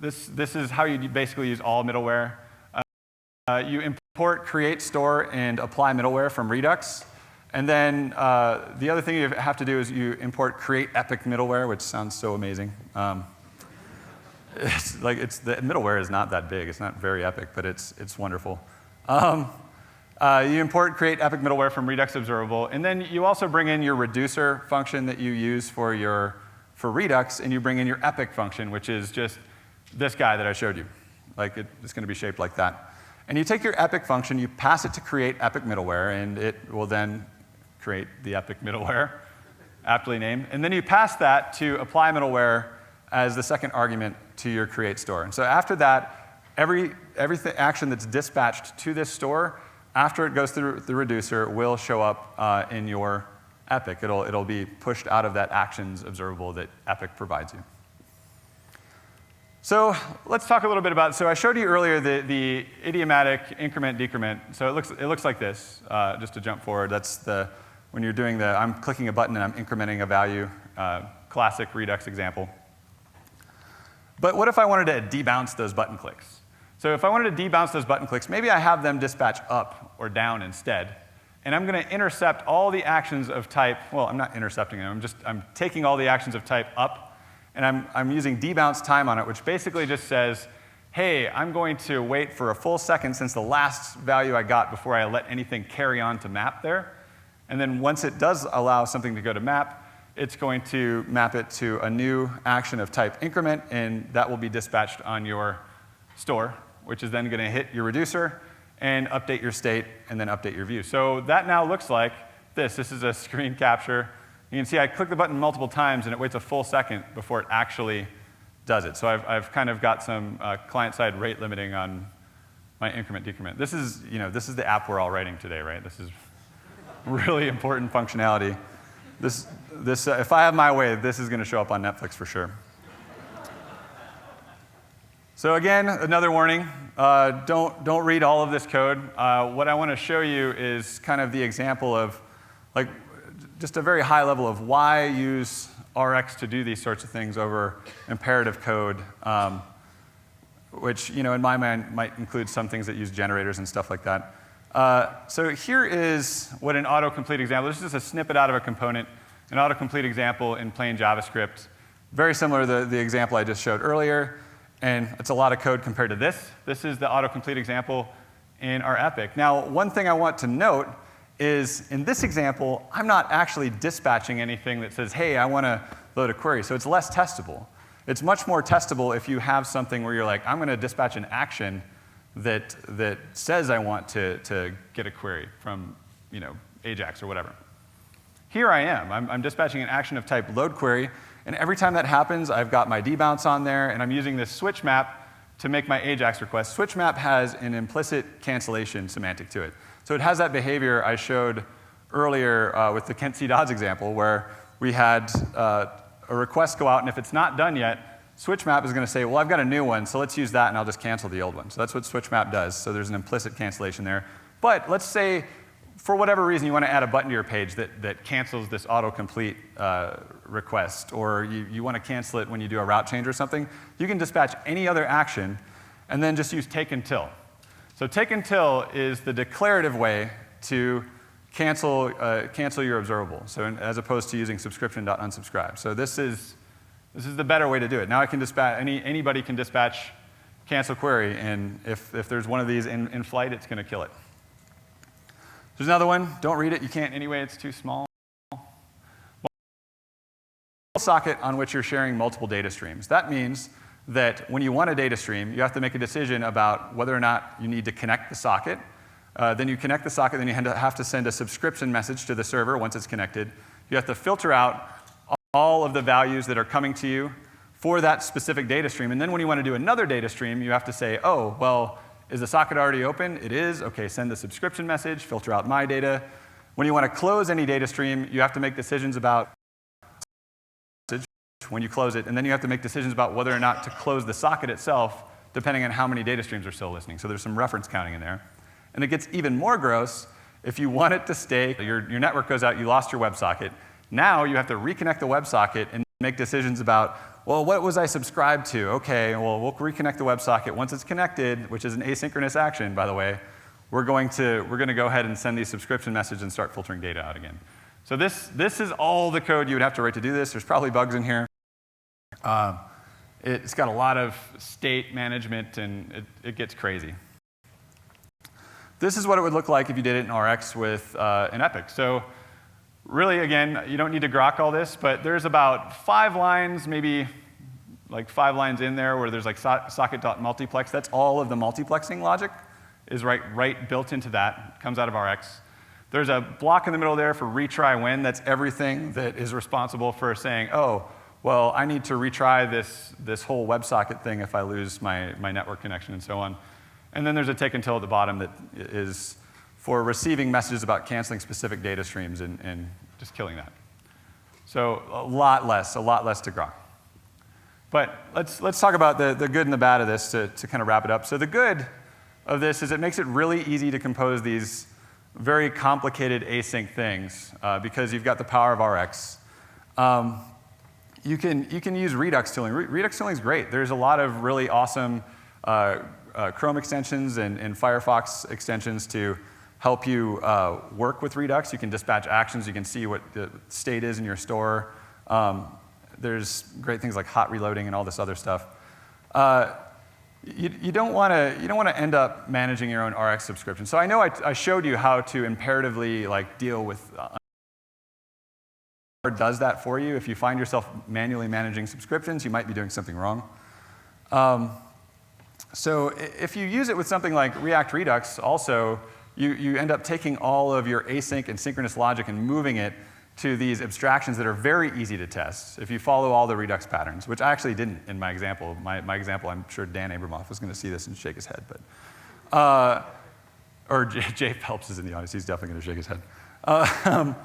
this is how you basically use all middleware. You import, create, store, and apply middleware from Redux. And then the other thing you have to do is you import create epic middleware, which sounds so amazing. The middleware is not that big. It's not very epic, but it's wonderful. You import create epic middleware from Redux Observable, and then you also bring in your reducer function that you use for Redux, and you bring in your epic function, which is just this guy that I showed you. It's going to be shaped like that. And you take your epic function, you pass it to create epic middleware, and it will then create the epic middleware, aptly named. And then you pass that to apply middleware as the second argument to your create store. And so after that, every action that's dispatched to this store, after it goes through the reducer, will show up in your epic. It'll be pushed out of that actions observable that epic provides you. So let's talk a little bit about, so I showed you earlier the idiomatic increment decrement. So it looks like this, just to jump forward. That's when you're doing I'm clicking a button and I'm incrementing a value, classic Redux example. But what if I wanted to debounce those button clicks? So if I wanted to debounce those button clicks, maybe I have them dispatch up or down instead. And I'm going to intercept all the actions of type, well, I'm not intercepting them, I'm taking all the actions of type up, and I'm using debounce time on it, which basically just says, hey, I'm going to wait for a full second since the last value I got before I let anything carry on to map there. And then once it does allow something to go to map, it's going to map it to a new action of type increment, and that will be dispatched on your store, which is then going to hit your reducer and update your state and then update your view. So that now looks like this. This is a screen capture. You can see I click the button multiple times, and it waits a full second before it actually does it. So I've kind of got some client-side rate limiting on my increment decrement. This is the app we're all writing today, right? This is really important functionality. If I have my way, this is going to show up on Netflix for sure. So again, another warning. Don't read all of this code. What I want to show you is kind of the example of just a very high level of why use Rx to do these sorts of things over imperative code, which in my mind might include some things that use generators and stuff like that. So here is what an autocomplete example. This is a snippet out of a component, an autocomplete example in plain JavaScript. Very similar to the example I just showed earlier, and it's a lot of code compared to this. This is the autocomplete example in our epic. Now, one thing I want to note is in this example, I'm not actually dispatching anything that says, hey, I want to load a query. So it's less testable. It's much more testable if you have something where you're like, I'm going to dispatch an action that says I want to get a query from Ajax or whatever. Here I am. I'm dispatching an action of type load query, And every time that happens, I've got my debounce on there, and I'm using this switch map to make my AJAX request. Switch map has an implicit cancellation semantic to it. So it has that behavior I showed earlier with the Kent C. Dodds example, where we had a request go out, and if it's not done yet, switch map is going to say, well, I've got a new one, so let's use that, and I'll just cancel the old one. So that's what switch map does. So there's an implicit cancellation there. But let's say, for whatever reason, you want to add a button to your page that cancels this autocomplete request, or you want to cancel it when you do a route change or something. You can dispatch any other action and then just use take until. So take until is the declarative way to cancel your observable, so as opposed to using subscription.unsubscribe. So this is the better way to do it. Now I can dispatch, anybody can dispatch cancel query, and if there's one of these in flight, it's going to kill it. There's another one. Don't read it. You can't anyway. It's too small. Socket on which you're sharing multiple data streams. That means that when you want a data stream, you have to make a decision about whether or not you need to connect the socket. Then you connect the socket, then you have to send a subscription message to the server once it's connected. You have to filter out all of the values that are coming to you for that specific data stream. And then when you want to do another data stream, you have to say, oh, well, is the socket already open? It is. OK, send the subscription message, filter out my data. When you want to close any data stream, you have to make decisions about when you close it, and then you have to make decisions about whether or not to close the socket itself, depending on how many data streams are still listening. So there's some reference counting in there. And it gets even more gross if you want it to stay. Your network goes out, you lost your WebSocket. Now you have to reconnect the WebSocket and make decisions about, well, what was I subscribed to? OK, well, we'll reconnect the WebSocket. Once it's connected, which is an asynchronous action, by the way, we're going to go ahead and send these subscription messages and start filtering data out again. So this is all the code you would have to write to do this. There's probably bugs in here. It's got a lot of state management, and it gets crazy. This is what it would look like if you did it in RX with an Epic. So really, again, you don't need to grok all this, but there's about 5 lines, maybe like 5 lines in there where there's like socket.multiplex. That's all of the multiplexing logic is right built into that. It comes out of RX. There's a block in the middle there for retry when. That's everything that is responsible for saying, oh, well, I need to retry this whole WebSocket thing if I lose my network connection and so on. And then there's a take until at the bottom that is for receiving messages about canceling specific data streams and just killing that. So a lot less to grok. But let's talk about the good and the bad of this to kind of wrap it up. So the good of this is it makes it really easy to compose these very complicated async things because you've got the power of RX. You can use Redux tooling. Redux tooling is great. There's a lot of really awesome Chrome extensions and Firefox extensions to help you work with Redux. You can dispatch actions. You can see what the state is in your store. There's great things like hot reloading and all this other stuff. You don't want to end up managing your own RX subscription. So I know I showed you how to imperatively deal with. Does that for you. If you find yourself manually managing subscriptions, you might be doing something wrong. So if you use it with something like React Redux, also, you end up taking all of your async and synchronous logic and moving it to these abstractions that are very easy to test if you follow all the Redux patterns, which I actually didn't in my example. My example, I'm sure Dan Abramoff was going to see this and shake his head. But, or Jay Phelps is in the audience. He's definitely going to shake his head.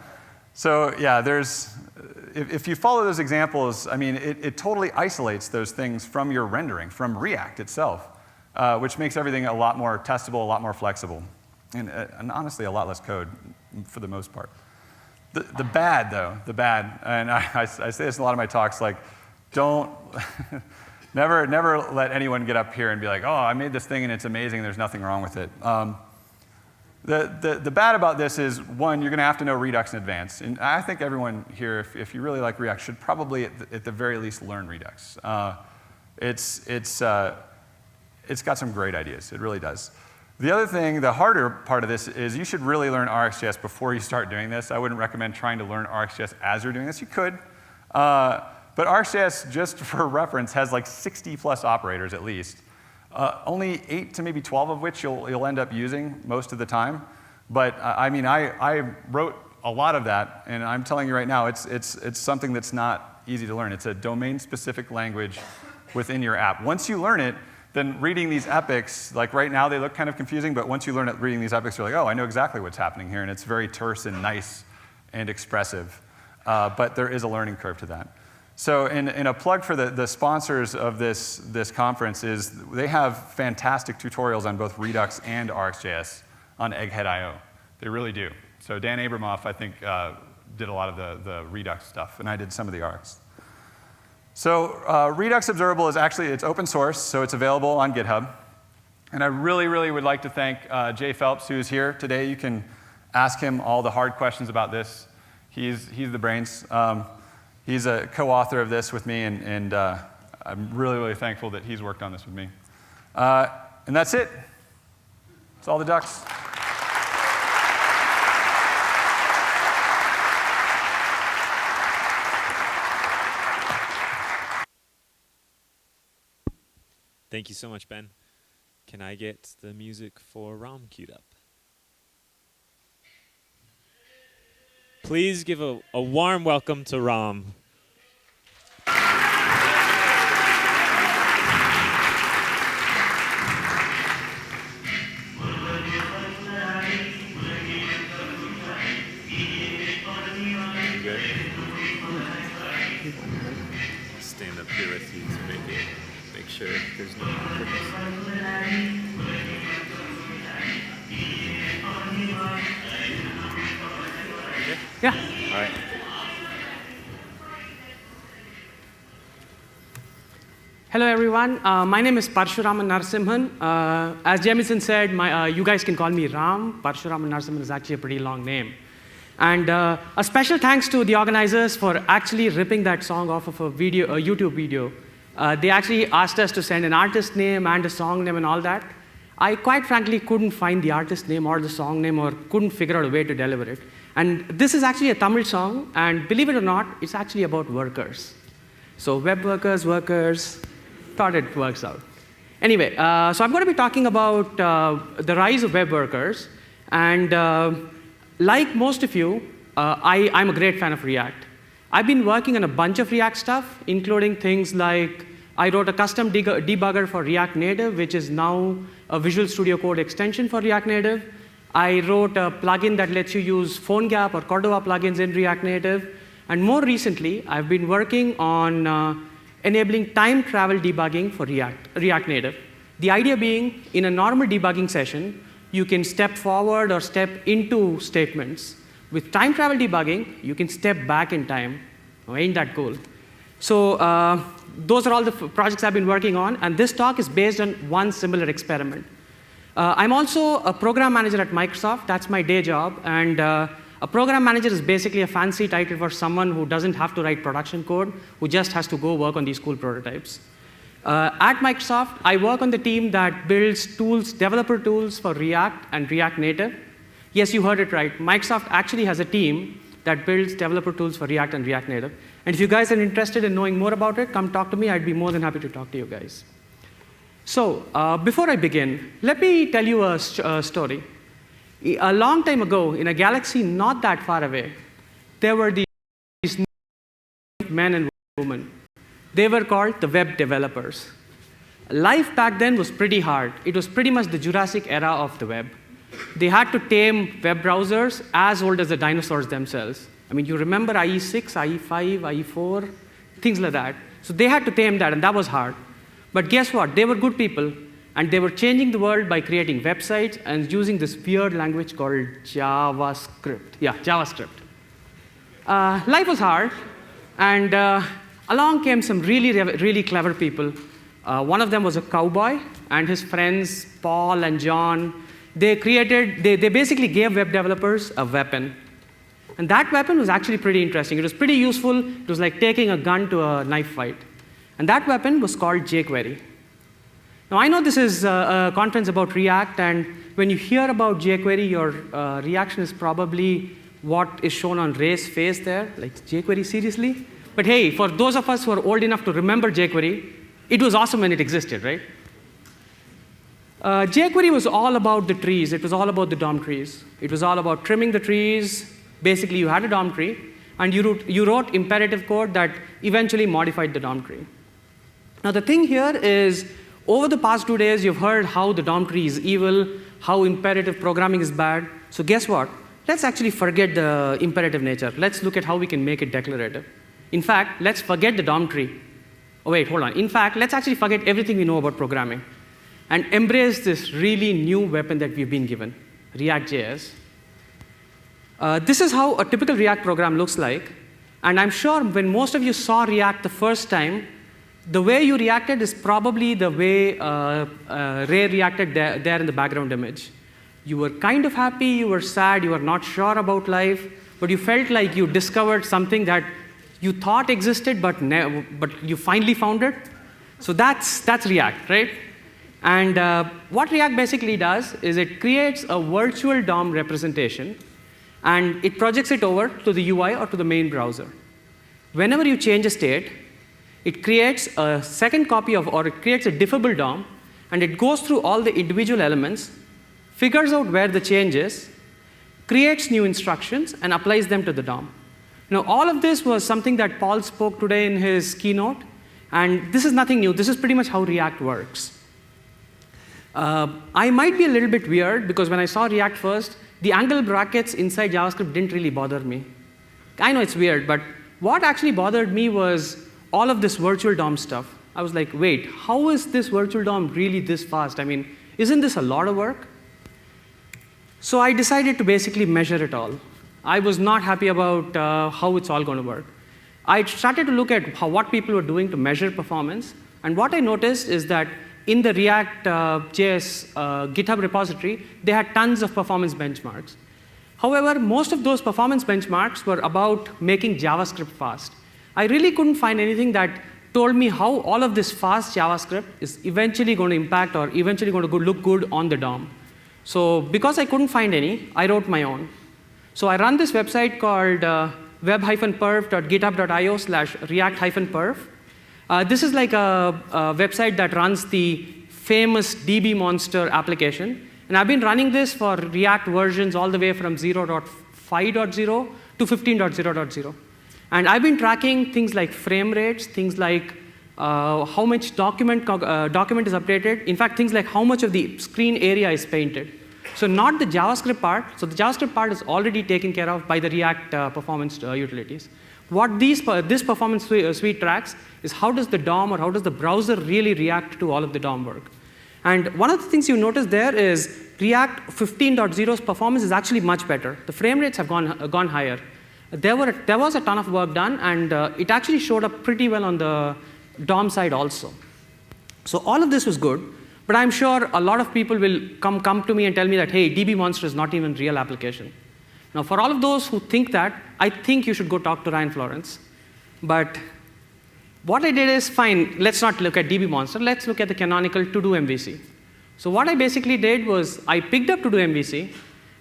So yeah, if you follow those examples, I mean, it totally isolates those things from your rendering, from React itself, which makes everything a lot more testable, a lot more flexible, and honestly, a lot less code for the most part. The bad, though, and I say this in a lot of my talks, don't, never let anyone get up here and be like, oh, I made this thing and it's amazing, there's nothing wrong with it. The bad about this is, one, you're going to have to know Redux in advance. And I think everyone here, if you really like React, should probably, at the very least, learn Redux. It's got some great ideas. It really does. The other thing, the harder part of this is you should really learn RxJS before you start doing this. I wouldn't recommend trying to learn RxJS as you're doing this. You could. But RxJS, just for reference, has 60+ operators at least. Only 8 to maybe 12 of which you'll end up using most of the time. But I wrote a lot of that, and I'm telling you right now, it's something that's not easy to learn. It's a domain-specific language within your app. Once you learn it, then reading these epics, like right now they look kind of confusing, but once you learn it reading these epics, you're like, oh, I know exactly what's happening here, and it's very terse and nice and expressive. But there is a learning curve to that. So in a plug for the sponsors of this conference is they have fantastic tutorials on both Redux and RxJS on Egghead.io. They really do. So Dan Abramoff, I think, did a lot of the Redux stuff, and I did some of the Rx. So Redux Observable is actually, it's open source, so it's available on GitHub. And I really, really would like to thank Jay Phelps, who's here today. You can ask him all the hard questions about this. He's the brains. He's a co-author of this with me, and I'm really, really thankful that he's worked on this with me. And that's it. That's all the ducks. Thank you so much, Ben. Can I get the music for Ram queued up? Please give a warm welcome to Ram. Good. Stand up here with you to make sure there's no awkwardness. Yeah. All right. Hello, everyone. My name is Parshuraman Narasimhan. As Jamison said, you guys can call me Ram. Parshuraman Narasimhan is actually a pretty long name. And a special thanks to the organizers for actually ripping that song off of a YouTube video. They actually asked us to send an artist name and a song name and all that. I quite frankly couldn't find the artist name or the song name or couldn't figure out a way to deliver it. And this is actually a Tamil song, and believe it or not, it's actually about workers. So web workers, thought it works out. Anyway, so I'm going to be talking about the rise of web workers. And like most of you, I'm a great fan of React. I've been working on a bunch of React stuff, including things like I wrote a custom debugger for React Native, which is now a Visual Studio Code extension for React Native. I wrote a plugin that lets you use PhoneGap or Cordova plugins in React Native. And more recently, I've been working on enabling time travel debugging for React Native. The idea being, in a normal debugging session, you can step forward or step into statements. With time travel debugging, you can step back in time. Oh, ain't that cool? So those are all the projects I've been working on, and this talk is based on one similar experiment. I'm also a program manager at Microsoft. That's my day job. And a program manager is basically a fancy title for someone who doesn't have to write production code, who just has to go work on these cool prototypes. At Microsoft, I work on the team that builds tools, developer tools for React and React Native. Yes, you heard it right. Microsoft actually has a team that builds developer tools for React and React Native. And if you guys are interested in knowing more about it, come talk to me. I'd be more than happy to talk to you guys. So before I begin, let me tell you a story. A long time ago, in a galaxy not that far away, there were these men and women. They were called the web developers. Life back then was pretty hard. It was pretty much the Jurassic era of the web. They had to tame web browsers as old as the dinosaurs themselves. I mean, you remember IE6, IE5, IE4, things like that. So they had to tame that, and that was hard. But guess what? They were good people, and they were changing the world by creating websites and using this weird language called JavaScript. Yeah, JavaScript. Life was hard, and along came some really clever people. One of them was a cowboy, and his friends, Paul and John, they basically gave web developers a weapon. And that weapon was actually pretty interesting. It was pretty useful. It was like taking a gun to a knife fight. And that weapon was called jQuery. Now, I know this is a conference about React, and when you hear about jQuery, your reaction is probably what is shown on Ray's face there, like, jQuery, seriously? But hey, for those of us who are old enough to remember jQuery, it was awesome when it existed, right? jQuery was all about the trees. It was all about the DOM trees. It was all about trimming the trees. Basically, you had a DOM tree, and you wrote imperative code that eventually modified the DOM tree. Now, the thing here is, over the past 2 days, you've heard how the DOM tree is evil, how imperative programming is bad. So guess what? Let's actually forget the imperative nature. Let's look at how we can make it declarative. In fact, let's forget the DOM tree. Oh, wait, hold on. In fact, let's actually forget everything we know about programming and embrace this really new weapon that we've been given, React.js. This is how a typical React program looks like. And I'm sure when most of you saw React the first time, the way you reacted is probably the way Ray reacted there in the background image. You were kind of happy, you were sad, you were not sure about life, but you felt like you discovered something that you thought existed, but you finally found it. So that's React, right? And what React basically does is it creates a virtual DOM representation, and it projects it over to the UI or to the main browser. Whenever you change a state, it creates a second copy of, or it creates a diffable DOM, and it goes through all the individual elements, figures out where the change is, creates new instructions, and applies them to the DOM. Now, all of this was something that Paul spoke today in his keynote, and this is nothing new. This is pretty much how React works. I might be a little bit weird, because when I saw React first, the angle brackets inside JavaScript didn't really bother me. I know it's weird, but what actually bothered me was all of this virtual DOM stuff. I was like, wait, how is this virtual DOM really this fast? I mean, isn't this a lot of work? So I decided to basically measure it all. I was not happy about how it's all going to work. I started to look at what people were doing to measure performance, and what I noticed is that in the React.js GitHub repository, they had tons of performance benchmarks. However, most of those performance benchmarks were about making JavaScript fast. I really couldn't find anything that told me how all of this fast JavaScript is eventually going to impact or eventually going to look good on the DOM. So because I couldn't find any, I wrote my own. So I run this website called web-perf.github.io/react-perf. This is like a website that runs the famous dbmonster application. And I've been running this for React versions all the way from 0.5.0 to 15.0.0. And I've been tracking things like frame rates, things like how much document is updated. In fact, things like how much of the screen area is painted. So not the JavaScript part. So the JavaScript part is already taken care of by the React performance utilities. What this performance suite tracks is how does the DOM or how does the browser really react to all of the DOM work. And one of the things you notice there is React 15.0's performance is actually much better. The frame rates have gone higher. There was a ton of work done, and it actually showed up pretty well on the DOM side also. So all of this was good, but I'm sure a lot of people will come to me and tell me that, hey, dbmonster is not even a real application. Now, for all of those who think that, I think you should go talk to Ryan Florence. But what I did is, fine, let's not look at dbmonster. Let's look at the canonical to-do MVC. So what I basically did was I picked up to-do MVC.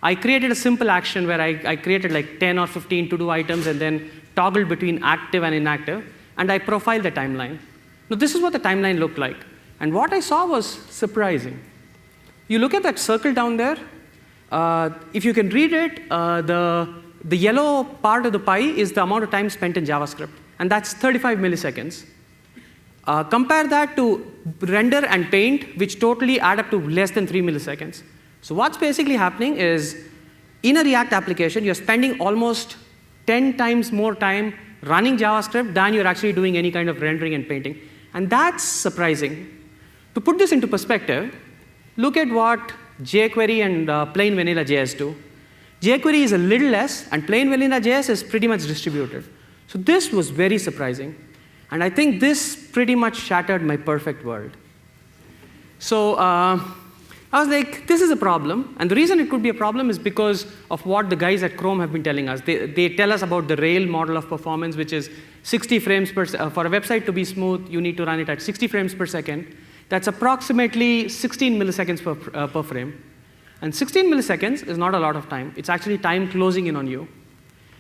I created a simple action where I created like 10 or 15 to-do items and then toggled between active and inactive. And I profiled the timeline. Now, this is what the timeline looked like. And what I saw was surprising. You look at that circle down there. If you can read it, the yellow part of the pie is the amount of time spent in JavaScript. And that's 35 milliseconds. Compare that to render and paint, which totally add up to less than 3 milliseconds. So what's basically happening is, in a React application, you're spending almost 10 times more time running JavaScript than you're actually doing any kind of rendering and painting. And that's surprising. To put this into perspective, look at what jQuery and plain vanilla JS do. jQuery is a little less, and plain vanilla JS is pretty much distributed. So this was very surprising. And I think this pretty much shattered my perfect world. So I was like, this is a problem. And the reason it could be a problem is because of what the guys at Chrome have been telling us. They tell us about the Rail model of performance, which is 60 frames per second. For a website to be smooth, you need to run it at 60 frames per second. That's approximately 16 milliseconds per frame. And 16 milliseconds is not a lot of time. It's actually time closing in on you.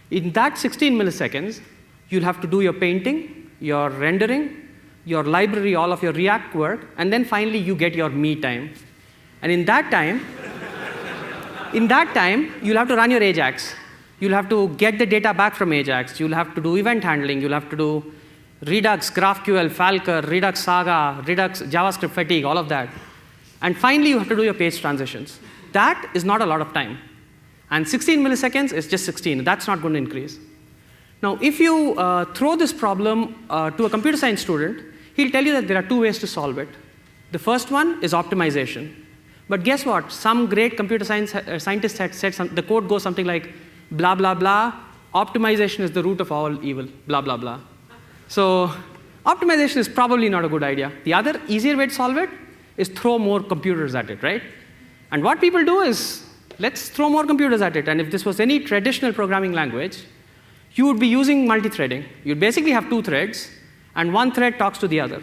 In that 16 milliseconds, you'll have to do your painting, your rendering, your library, all of your React work, and then finally you get your me time. And in that time, you'll have to run your Ajax. You'll have to get the data back from Ajax. You'll have to do event handling. You'll have to do Redux, GraphQL, Falcor, Redux Saga, Redux JavaScript fatigue, all of that. And finally, you have to do your page transitions. That is not a lot of time. And 16 milliseconds is just 16. That's not going to increase. Now, if you throw this problem to a computer science student, he'll tell you that there are two ways to solve it. The first one is optimization. But guess what? Some great computer science scientist had said the code goes something like, blah, blah, blah. Optimization is the root of all evil, blah, blah, blah. So optimization is probably not a good idea. The other easier way to solve it is throw more computers at it, right? And what people do is, let's throw more computers at it. And if this was any traditional programming language, you would be using multi-threading. You'd basically have two threads, and one thread talks to the other.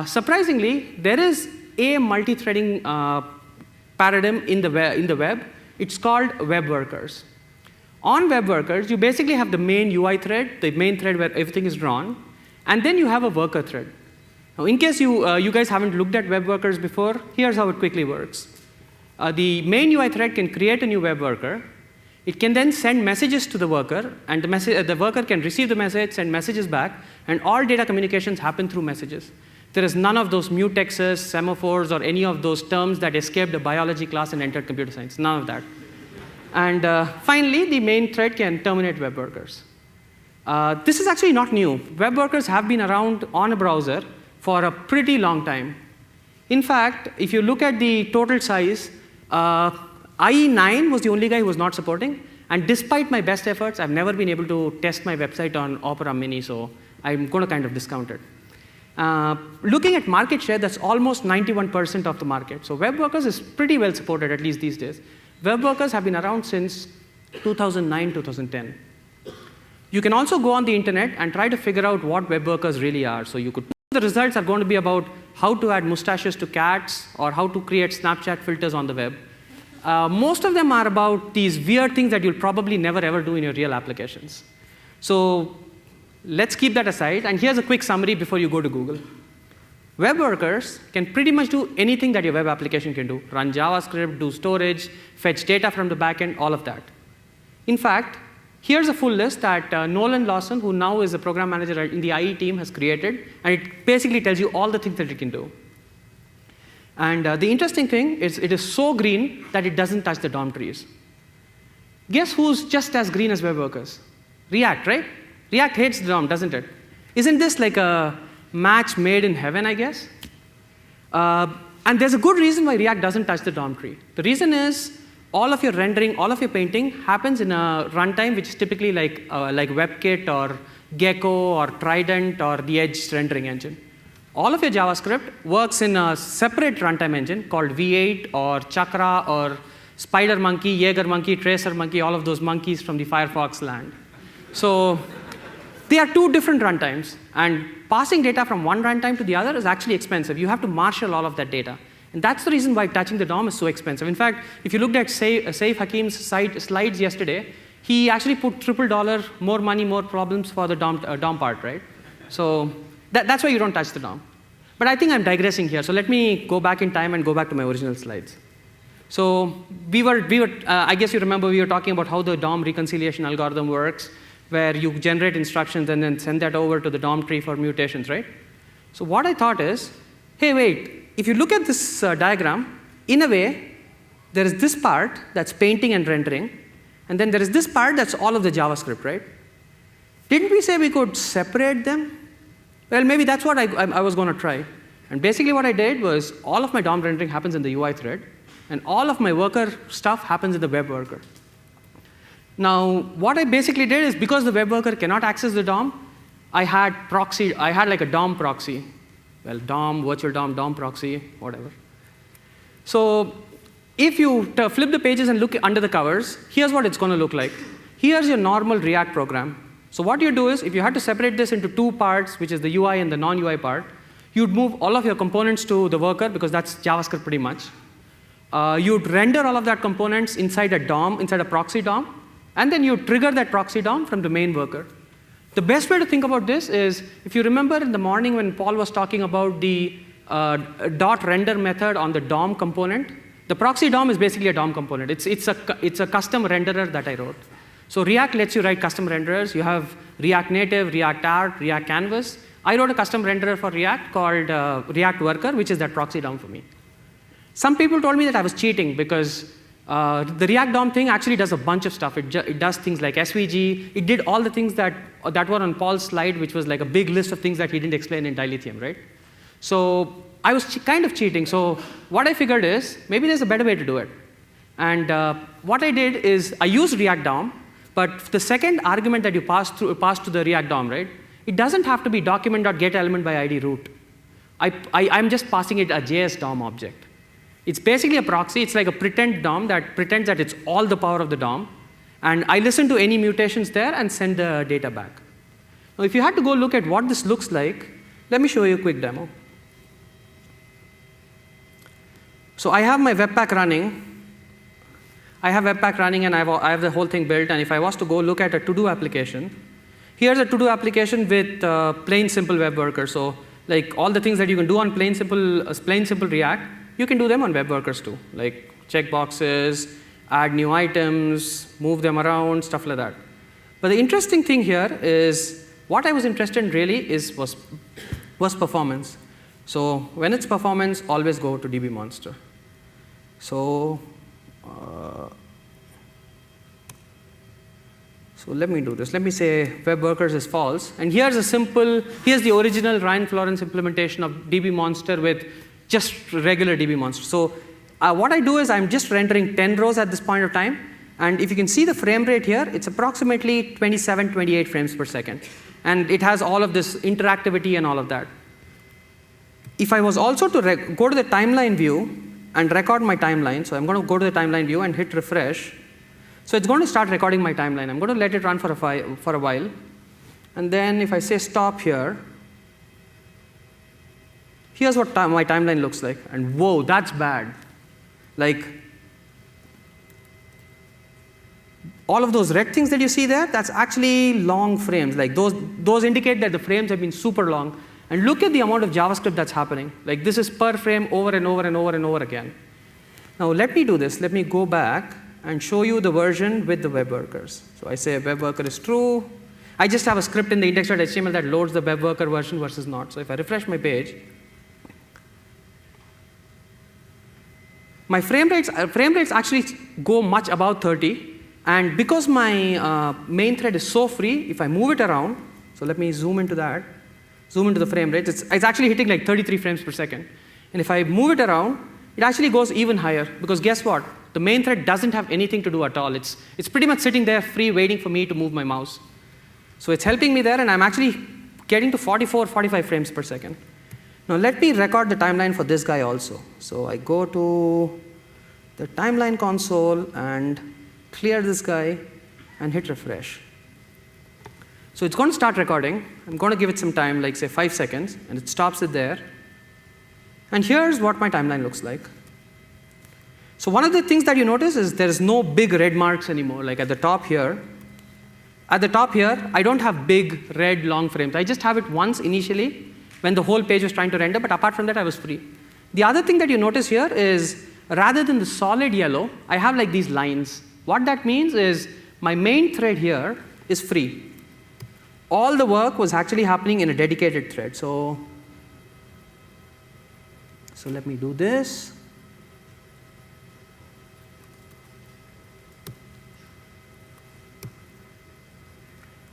Surprisingly, there is a multi-threading paradigm in the web. It's called web workers. On web workers, you basically have the main UI thread, the main thread where everything is drawn, and then you have a worker thread. Now, in case you guys haven't looked at web workers before, here's how it quickly works. The main UI thread can create a new web worker. It can then send messages to the worker, and the worker can receive the message, send messages back, and all data communications happen through messages. There is none of those mutexes, semaphores, or any of those terms that escaped a biology class and entered computer science. None of that. And finally, the main thread can terminate web workers. This is actually not new. Web workers have been around on a browser for a pretty long time. In fact, if you look at the total size, IE9 was the only guy who was not supporting. And despite my best efforts, I've never been able to test my website on Opera Mini, so I'm going to kind of discount it. Looking at market share, that's almost 91% of the market. So web workers is pretty well supported, at least these days. Web workers have been around since 2009, 2010. You can also go on the internet and try to figure out what web workers really are. So you could, the results are going to be about how to add mustaches to cats or how to create Snapchat filters on the web. Most of them are about these weird things that you'll probably never ever do in your real applications. So let's keep that aside. And here's a quick summary before you go to Google. Web workers can pretty much do anything that your web application can do. Run JavaScript, do storage, fetch data from the backend, all of that. In fact, here's a full list that Nolan Lawson, who now is a program manager in the IE team, has created. And it basically tells you all the things that it can do. And the interesting thing is it is so green that it doesn't touch the DOM trees. Guess who's just as green as web workers? React, right? React hates the DOM, doesn't it? Isn't this like a match made in heaven, I guess? And there's a good reason why React doesn't touch the DOM tree. The reason is all of your rendering, all of your painting happens in a runtime which is typically like WebKit or Gecko or Trident or the Edge rendering engine. All of your JavaScript works in a separate runtime engine called V8 or Chakra or SpiderMonkey, JagerMonkey, TracerMonkey, all of those monkeys from the Firefox land. So they are two different runtimes, and passing data from one runtime to the other is actually expensive. You have to marshal all of that data. And that's the reason why touching the DOM is so expensive. In fact, if you looked at Saif Hakim's slides yesterday, he actually put $triple, more money, more problems for the DOM part, right? So that's why you don't touch the DOM. But I think I'm digressing here. So let me go back in time and go back to my original slides. So I guess you remember we were talking about how the DOM reconciliation algorithm works, where you generate instructions and then send that over to the DOM tree for mutations, right? So what I thought is, hey, wait, if you look at this diagram, in a way, there is this part that's painting and rendering, and then there is this part that's all of the JavaScript, right? Didn't we say we could separate them? Well, maybe that's what I was going to try. And basically what I did was all of my DOM rendering happens in the UI thread, and all of my worker stuff happens in the web worker. Now, what I basically did is because the web worker cannot access the DOM, I had like a DOM proxy. Well, DOM, virtual DOM, DOM proxy, whatever. So if you flip the pages and look under the covers, here's what it's going to look like. Here's your normal React program. So what you do is, if you had to separate this into two parts, which is the UI and the non-UI part, you'd move all of your components to the worker, because that's JavaScript pretty much. You'd render all of that components inside a DOM, inside a proxy DOM, and then you trigger that proxy DOM from the main worker. The best way to think about this is, if you remember in the morning when Paul was talking about the .render method on the DOM component, the proxy DOM is basically a DOM component. It's a custom renderer that I wrote. So React lets you write custom renderers. You have React Native, React Art, React Canvas. I wrote a custom renderer for React called React Worker, which is that proxy DOM for me. Some people told me that I was cheating because the React DOM thing actually does a bunch of stuff. It does things like SVG. It did all the things that were on Paul's slide, which was like a big list of things that he didn't explain in Dilithium, right? So I was kind of cheating. So what I figured is maybe there's a better way to do it. And what I did is I used React DOM, but the second argument that you pass to the React DOM, right? It doesn't have to be document.getElementById root. I'm just passing it a JS DOM object. It's basically a proxy. It's like a pretend DOM that pretends that it's all the power of the DOM. And I listen to any mutations there and send the data back. Now, if you had to go look at what this looks like, let me show you a quick demo. So I have my Webpack running. I have Webpack running, and I have the whole thing built. And if I was to go look at a to-do application, here's a to-do application with plain simple web workers. So like all the things that you can do on plain simple React, you can do them on web workers too, like check boxes, add new items, move them around, stuff like that. But the interesting thing here is what I was interested in really was performance. So when it's performance, always go to dbmonster. So let me do this. Let me say web workers is false. And here's the original Ryan Florence implementation of dbmonster with just regular dbmonster. So what I do is I'm just rendering 10 rows at this point of time. And if you can see the frame rate here, it's approximately 27, 28 frames per second. And it has all of this interactivity and all of that. If I was also to go to the timeline view and record my timeline, so I'm going to go to the timeline view and hit refresh. So it's going to start recording my timeline. I'm going to let it run for a while. And then if I say stop here, here's what my timeline looks like. And whoa, that's bad. Like, all of those red things that you see there, that's actually long frames. Like those indicate that the frames have been super long. And look at the amount of JavaScript that's happening. Like this is per frame over and over and over and over again. Now let me do this. Let me go back and show you the version with the web workers. So I say web worker is true. I just have a script in the index.html that loads the web worker version versus not. So if I refresh my page, my frame rates actually go much above 30. And because my main thread is so free, if I move it around, so let me zoom into that, zoom into the frame rate, it's actually hitting like 33 frames per second. And if I move it around, it actually goes even higher, because guess what? The main thread doesn't have anything to do at all. It's pretty much sitting there free, waiting for me to move my mouse. So it's helping me there, and I'm actually getting to 44, 45 frames per second. Now let me record the timeline for this guy also. So I go to the timeline console and clear this guy and hit refresh. So it's going to start recording. I'm going to give it some time, like say 5 seconds, and it stops it there. And here's what my timeline looks like. So one of the things that you notice is there's no big red marks anymore, like at the top here. At the top here, I don't have big red long frames. I just have it once initially when the whole page was trying to render, but apart from that, I was free. The other thing that you notice here is rather than the solid yellow, I have like these lines. What that means is my main thread here is free. All the work was actually happening in a dedicated thread. So let me do this.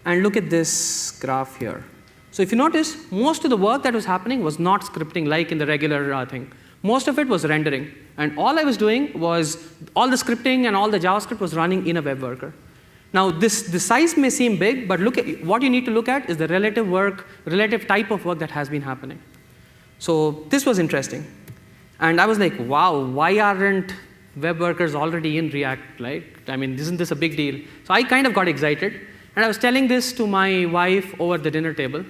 And look at this graph here. So if you notice, most of the work that was happening was not scripting like in the regular thing. Most of it was rendering. And all I was doing was all the scripting and all the JavaScript was running in a web worker. Now, the size may seem big, but look at what you need to look at is the relative type of work that has been happening. So this was interesting. And I was like, wow, why aren't web workers already in React? Right? I mean, isn't this a big deal? So I kind of got excited. And I was telling this to my wife over the dinner table.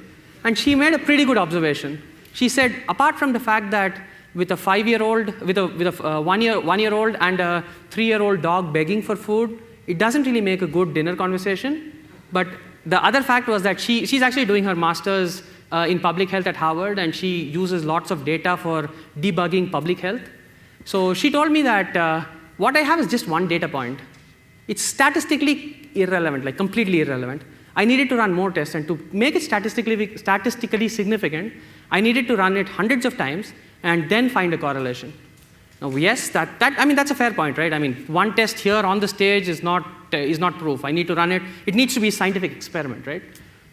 And she made a pretty good observation. She said, apart from the fact that with a 5-year-old, with a one-year-old and a 3-year-old dog begging for food, it doesn't really make a good dinner conversation. But the other fact was that she's actually doing her master's in public health at Harvard, and she uses lots of data for debugging public health. So she told me that what I have is just one data point. it's statistically irrelevant, like completely irrelevant. I needed to run more tests, and to make it statistically significant, I needed to run it hundreds of times and then find a correlation. Now, yes, that's a fair point, right? I mean, one test here on the stage is not proof. I need to run it. It needs to be a scientific experiment, right?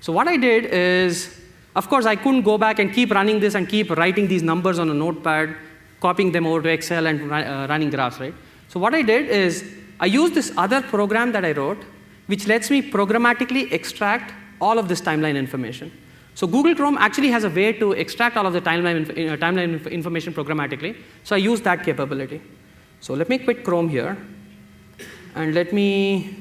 So what I did is, of course, I couldn't go back and keep running this and keep writing these numbers on a notepad, copying them over to Excel and running graphs, right? So what I did is, I used this other program that I wrote, which lets me programmatically extract all of this timeline information. So Google Chrome actually has a way to extract all of the timeline information programmatically. So I use that capability. So let me quit Chrome here, and let me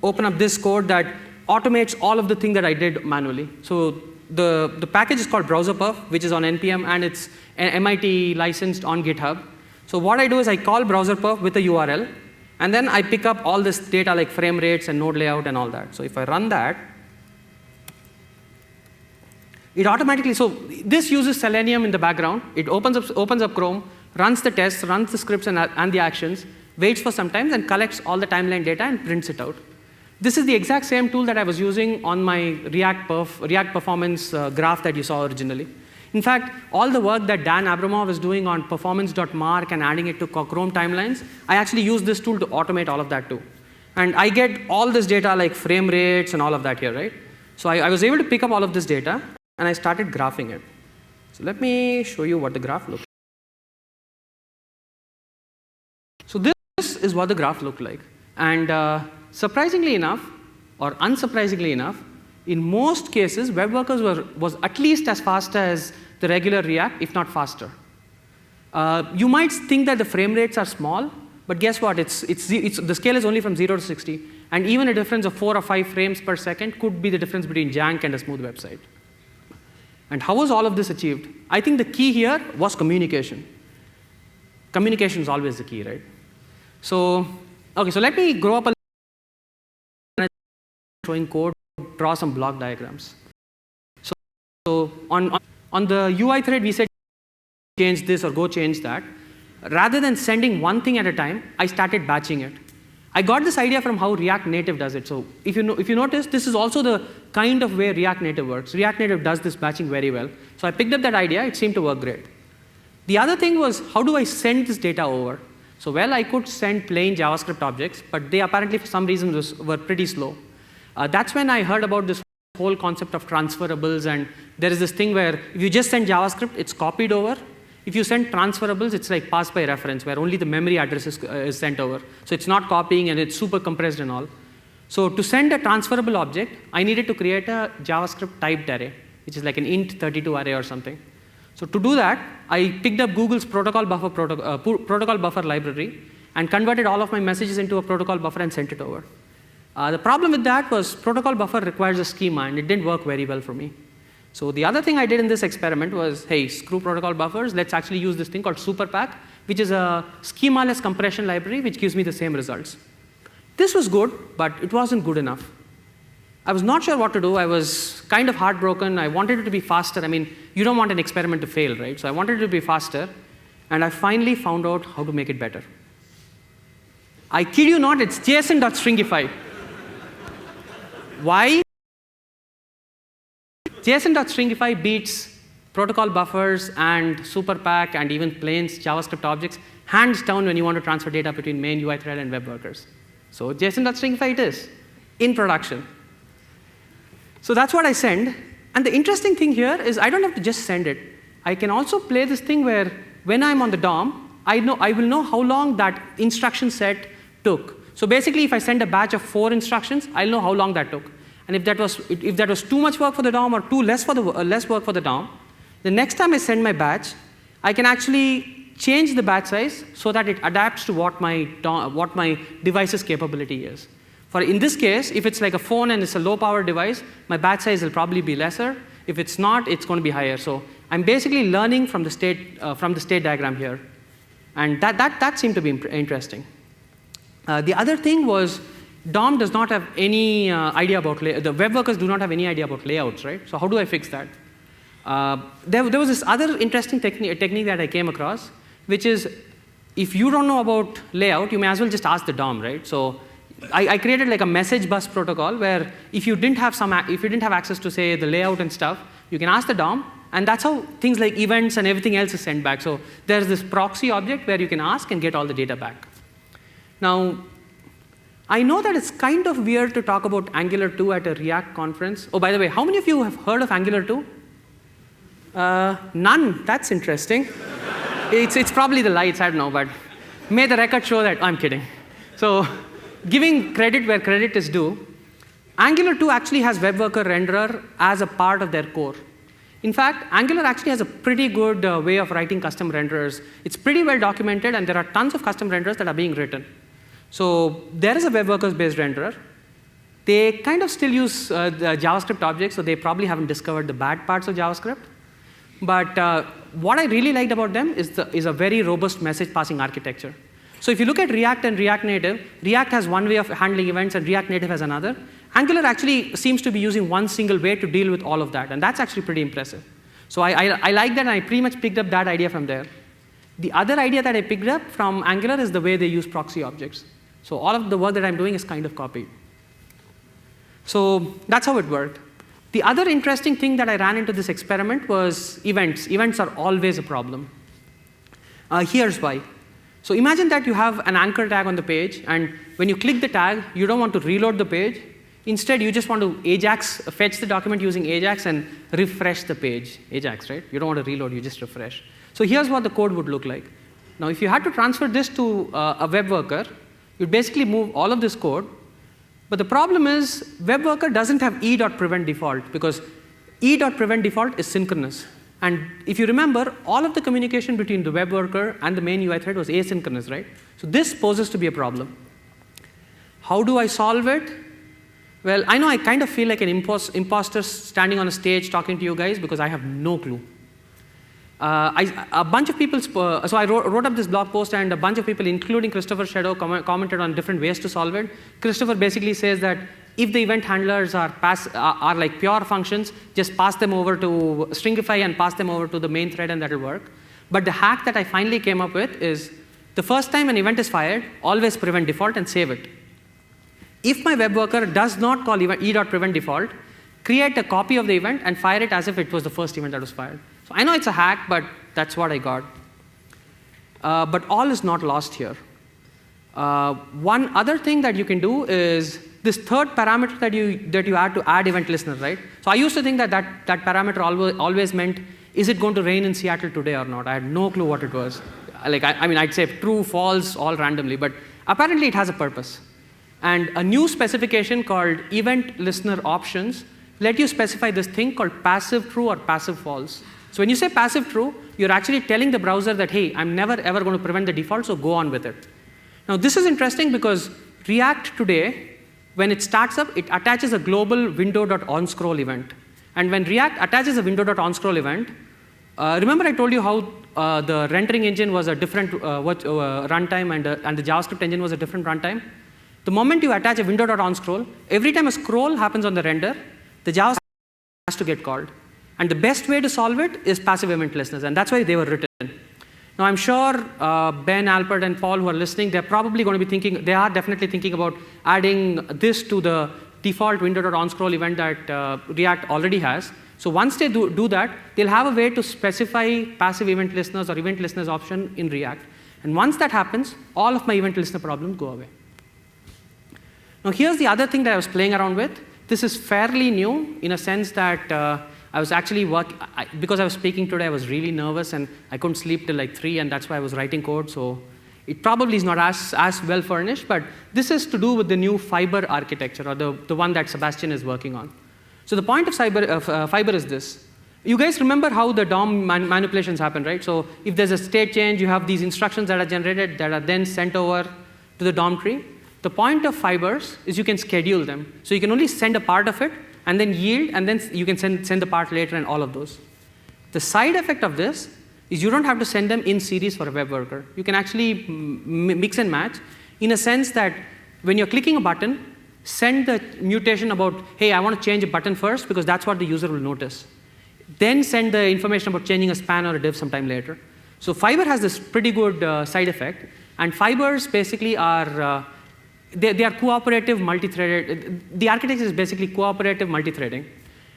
open up this code that automates all of the thing that I did manually. So the package is called BrowserPerf, which is on NPM, and it's MIT licensed on GitHub. So what I do is I call BrowserPerf with a URL, and then I pick up all this data like frame rates and node layout and all that. So if I run that, it automatically, so this uses Selenium in the background. It opens up Chrome, runs the tests, runs the scripts and the actions, waits for some time, and collects all the timeline data and prints it out. This is the exact same tool that I was using on my React performance graph that you saw originally. In fact, all the work that Dan Abramov is doing on performance.mark and adding it to Chrome timelines, I actually use this tool to automate all of that too. And I get all this data like frame rates and all of that here, right? So I was able to pick up all of this data, and I started graphing it. So let me show you what the graph looked like. So this is what the graph looked like. And surprisingly enough, or unsurprisingly enough, in most cases, web workers was at least as fast as the regular React, if not faster. You might think that the frame rates are small, but guess what? The scale is only from 0 to 60, and even a difference of 4 or 5 frames per second could be the difference between Jank and a smooth website. And how was all of this achieved? I think the key here was communication. Communication is always the key, right? So, okay, so let me grow up a little, showing code, draw some block diagrams. So on the UI thread, we said change this or go change that. Rather than sending one thing at a time, I started batching it. I got this idea from how React Native does it. So if you notice, this is also the kind of way React Native works. React Native does this batching very well. So I picked up that idea. It seemed to work great. The other thing was, how do I send this data over? So well, I could send plain JavaScript objects, but they apparently for some reason were pretty slow. That's when I heard about this whole concept of transferables, and there is this thing where if you just send JavaScript, it's copied over. If you send transferables, it's like pass by reference, where only the memory address is sent over. So it's not copying, and it's super compressed and all. So to send a transferable object, I needed to create a JavaScript typed array, which is like an int 32 array or something. So to do that, I picked up Google's protocol buffer library and converted all of my messages into a protocol buffer and sent it over. The problem with that was protocol buffer requires a schema, and it didn't work very well for me. So the other thing I did in this experiment was, hey, screw protocol buffers. Let's actually use this thing called SuperPack, which is a schema-less compression library, which gives me the same results. This was good, but it wasn't good enough. I was not sure what to do. I was kind of heartbroken. I wanted it to be faster. I mean, you don't want an experiment to fail, right? So I wanted it to be faster, and I finally found out how to make it better. I kid you not, it's JSON.stringify. Why? JSON.stringify beats protocol buffers and SuperPack and even plain JavaScript objects hands down when you want to transfer data between main UI thread and web workers. So JSON.stringify it is in production. So that's what I send. And the interesting thing here is I don't have to just send it. I can also play this thing where when I'm on the DOM, I will know how long that instruction set took. So basically, if I send a batch of 4 instructions, I'll know how long that took. And if that was too much work for the DOM or less work for the DOM, the next time I send my batch, I can actually change the batch size so that it adapts to what my device's capability is. In this case, if it's like a phone and it's a low-power device, my batch size will probably be lesser. If it's not, it's going to be higher. So I'm basically learning from the state diagram here. And that seemed to be interesting. The other thing was DOM does not have any idea about the web workers do not have any idea about layouts, right? So how do I fix that? There was this other interesting technique that I came across, which is if you don't know about layout, you may as well just ask the DOM, right? So I created like a message bus protocol where if you didn't have access to say the layout and stuff, you can ask the DOM, and that's how things like events and everything else is sent back. So there's this proxy object where you can ask and get all the data back. Now, I know that it's kind of weird to talk about Angular 2 at a React conference. Oh, by the way, how many of you have heard of Angular 2? None. That's interesting. It's probably the lights, I don't know, but may the record show that. I'm kidding. So giving credit where credit is due, Angular 2 actually has Web Worker Renderer as a part of their core. In fact, Angular actually has a pretty good way of writing custom renderers. It's pretty well documented, and there are tons of custom renderers that are being written. So there is a Web Workers-based renderer. They kind of still use the JavaScript objects, so they probably haven't discovered the bad parts of JavaScript. But what I really liked about them is a very robust message passing architecture. So if you look at React and React Native, React has one way of handling events and React Native has another. Angular actually seems to be using one single way to deal with all of that, and that's actually pretty impressive. So I like that, and I pretty much picked up that idea from there. The other idea that I picked up from Angular is the way they use proxy objects. So all of the work that I'm doing is kind of copied. So that's how it worked. The other interesting thing that I ran into this experiment was events. Events are always a problem. Here's why. So imagine that you have an anchor tag on the page, and when you click the tag, you don't want to reload the page. Instead, you just want to Ajax, fetch the document using Ajax and refresh the page. Ajax, right? You don't want to reload, you just refresh. So here's what the code would look like. Now, if you had to transfer this to a web worker, you'd basically move all of this code. But the problem is, web worker doesn't have e.prevent default, because e.prevent default is synchronous. And if you remember, all of the communication between the web worker and the main UI thread was asynchronous, right? So this poses to be a problem. How do I solve it? Well, I know I kind of feel like an imposter standing on a stage talking to you guys because I have no clue. A bunch of people, so I wrote up this blog post, and a bunch of people, including Christopher Shadow, commented on different ways to solve it. Christopher basically says that if the event handlers are like pure functions, just pass them over to Stringify and pass them over to the main thread, and that'll work. But the hack that I finally came up with is the first time an event is fired, always prevent default and save it. If my web worker does not call e.prevent default, create a copy of the event and fire it as if it was the first event that was fired. So I know it's a hack, but that's what I got. But all is not lost here. One other thing that you can do is this third parameter that you add to add event listener, right? So I used to think that parameter always meant, is it going to rain in Seattle today or not? I had no clue what it was. Like I mean, I'd say true, false, all randomly, but apparently it has a purpose. And a new specification called event listener options let you specify this thing called passive true or passive false. So when you say passive true, you're actually telling the browser that, hey, I'm never ever going to prevent the default, so go on with it. Now this is interesting because React today, when it starts up, it attaches a global window.onScroll event. And when React attaches a window.onScroll event, remember I told you how the rendering engine was a different runtime and the JavaScript engine was a different runtime? The moment you attach a window.onScroll, every time a scroll happens on the render, the JavaScript has to get called. And the best way to solve it is passive event listeners, and that's why they were written. Now I'm sure Ben, Alpert, and Paul who are listening, they're probably going to be thinking, they are definitely thinking about adding this to the default window.onScroll event that React already has. So once they do that, they'll have a way to specify passive event listeners or event listeners option in React. And once that happens, all of my event listener problems go away. Now here's the other thing that I was playing around with. This is fairly new in a sense that I was actually because I was speaking today, I was really nervous and I couldn't sleep till like 3, and that's why I was writing code. So it probably is not as well furnished, but this is to do with the new Fiber architecture, or the one that Sebastian is working on. So the point of Fiber is this. You guys remember how the DOM manipulations happen, right? So if there's a state change, you have these instructions that are generated that are then sent over to the DOM tree. The point of Fibers is you can schedule them. So you can only send a part of it and then yield, and then you can send the part later and all of those. The side effect of this is you don't have to send them in series for a web worker. You can actually mix and match in a sense that when you're clicking a button, send the mutation about, hey, I want to change a button first because that's what the user will notice. Then send the information about changing a span or a div sometime later. So Fiber has this pretty good side effect, and Fibers basically are they are cooperative, multi-threaded. The architecture is basically cooperative multi-threading.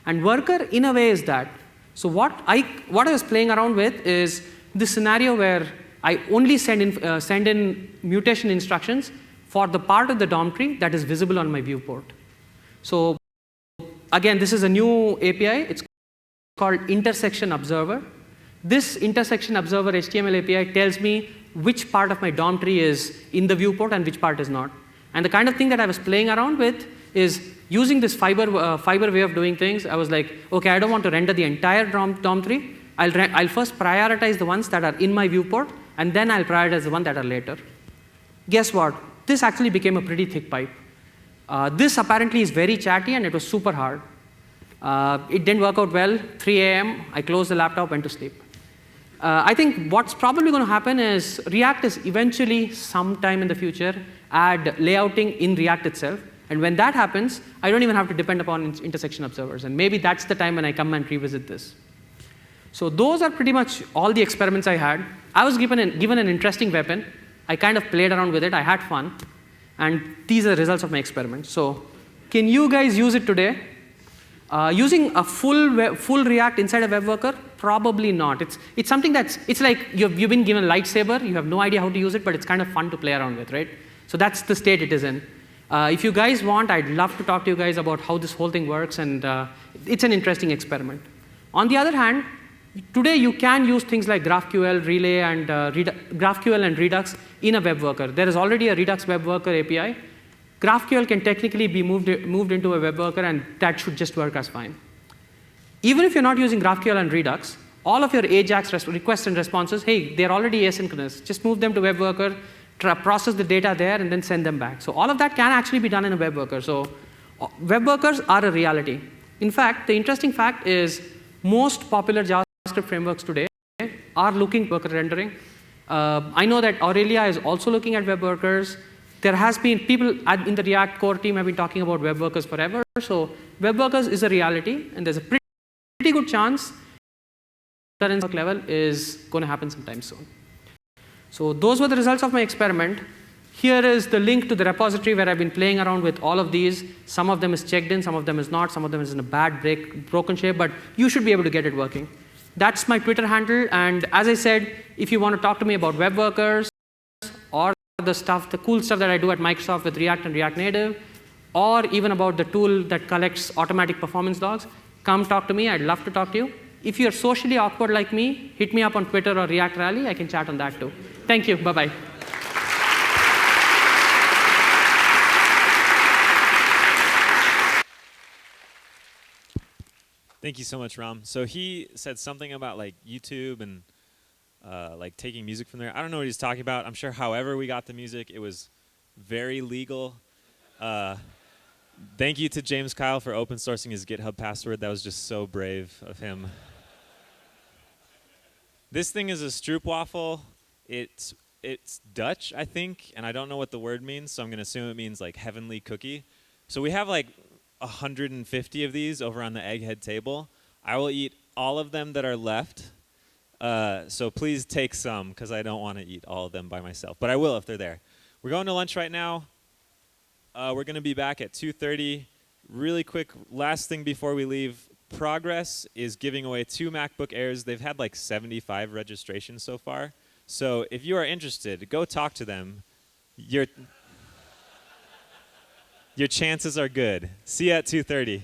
And worker, in a way, is that. So what I was playing around with is this scenario where I only send in mutation instructions for the part of the DOM tree that is visible on my viewport. So again, this is a new API. It's called Intersection Observer. This Intersection Observer HTML API tells me which part of my DOM tree is in the viewport and which part is not. And the kind of thing that I was playing around with is using this fiber way of doing things. I was like, OK, I don't want to render the entire DOM tree. I'll first prioritize the ones that are in my viewport, and then I'll prioritize the ones that are later. Guess what? This actually became a pretty thick pipe. This apparently is very chatty, and it was super hard. It didn't work out well. 3 a.m., I closed the laptop, went to sleep. I think what's probably going to happen is React is eventually, sometime in the future, add layouting in React itself. And when that happens, I don't even have to depend upon intersection observers. And maybe that's the time when I come and revisit this. So those are pretty much all the experiments I had. I was given an interesting weapon. I kind of played around with it. I had fun. And these are the results of my experiment. So can you guys use it today? Using a full React inside a web worker? Probably not. It's something it's like you've been given a lightsaber. You have no idea how to use it, but it's kind of fun to play around with, right? So that's the state it is in. If you guys want, I'd love to talk to you guys about how this whole thing works, and it's an interesting experiment. On the other hand, today you can use things like GraphQL, Relay, and GraphQL and Redux in a web worker. There is already a Redux web worker API. GraphQL can technically be moved into a web worker, and that should just work as fine. Even if you're not using GraphQL and Redux, all of your AJAX requests and responses, hey, they're already asynchronous. Just move them to web worker, process the data there, and then send them back. So all of that can actually be done in a web worker. So web workers are a reality. In fact, the interesting fact is most popular JavaScript frameworks today are looking at worker rendering. I know that Aurelia is also looking at web workers. There has been people in the React core team have been talking about web workers forever. So web workers is a reality, and there's a pretty good chance current level is going to happen sometime soon. So those were the results of my experiment. Here is the link to the repository where I've been playing around with all of these. Some of them is checked in, some of them is not, some of them is in a bad broken shape, but you should be able to get it working. That's my Twitter handle, and as I said, if you want to talk to me about web workers or the cool stuff that I do at Microsoft with React and React Native, or even about the tool that collects automatic performance logs, come talk to me. I'd love to talk to you. If you're socially awkward like me, hit me up on Twitter or React Rally. I can chat on that too. Thank you. Bye-bye. Thank you so much, Ram. So he said something about like YouTube and like taking music from there. I don't know what he's talking about. I'm sure however we got the music, it was very legal. Thank you to James Kyle for open sourcing his GitHub password. That was just so brave of him. This thing is a stroopwafel. It's Dutch, I think, and I don't know what the word means, so I'm going to assume it means like heavenly cookie. So we have like 150 of these over on the Egghead table. I will eat all of them that are left. So please take some, because I don't want to eat all of them by myself. But I will if they're there. We're going to lunch right now. We're going to be back at 2:30. Really quick, last thing before we leave. Progress is giving away 2 MacBook Airs. They've had like 75 registrations so far. So if you are interested, go talk to them. Your chances are good. See you at 2:30.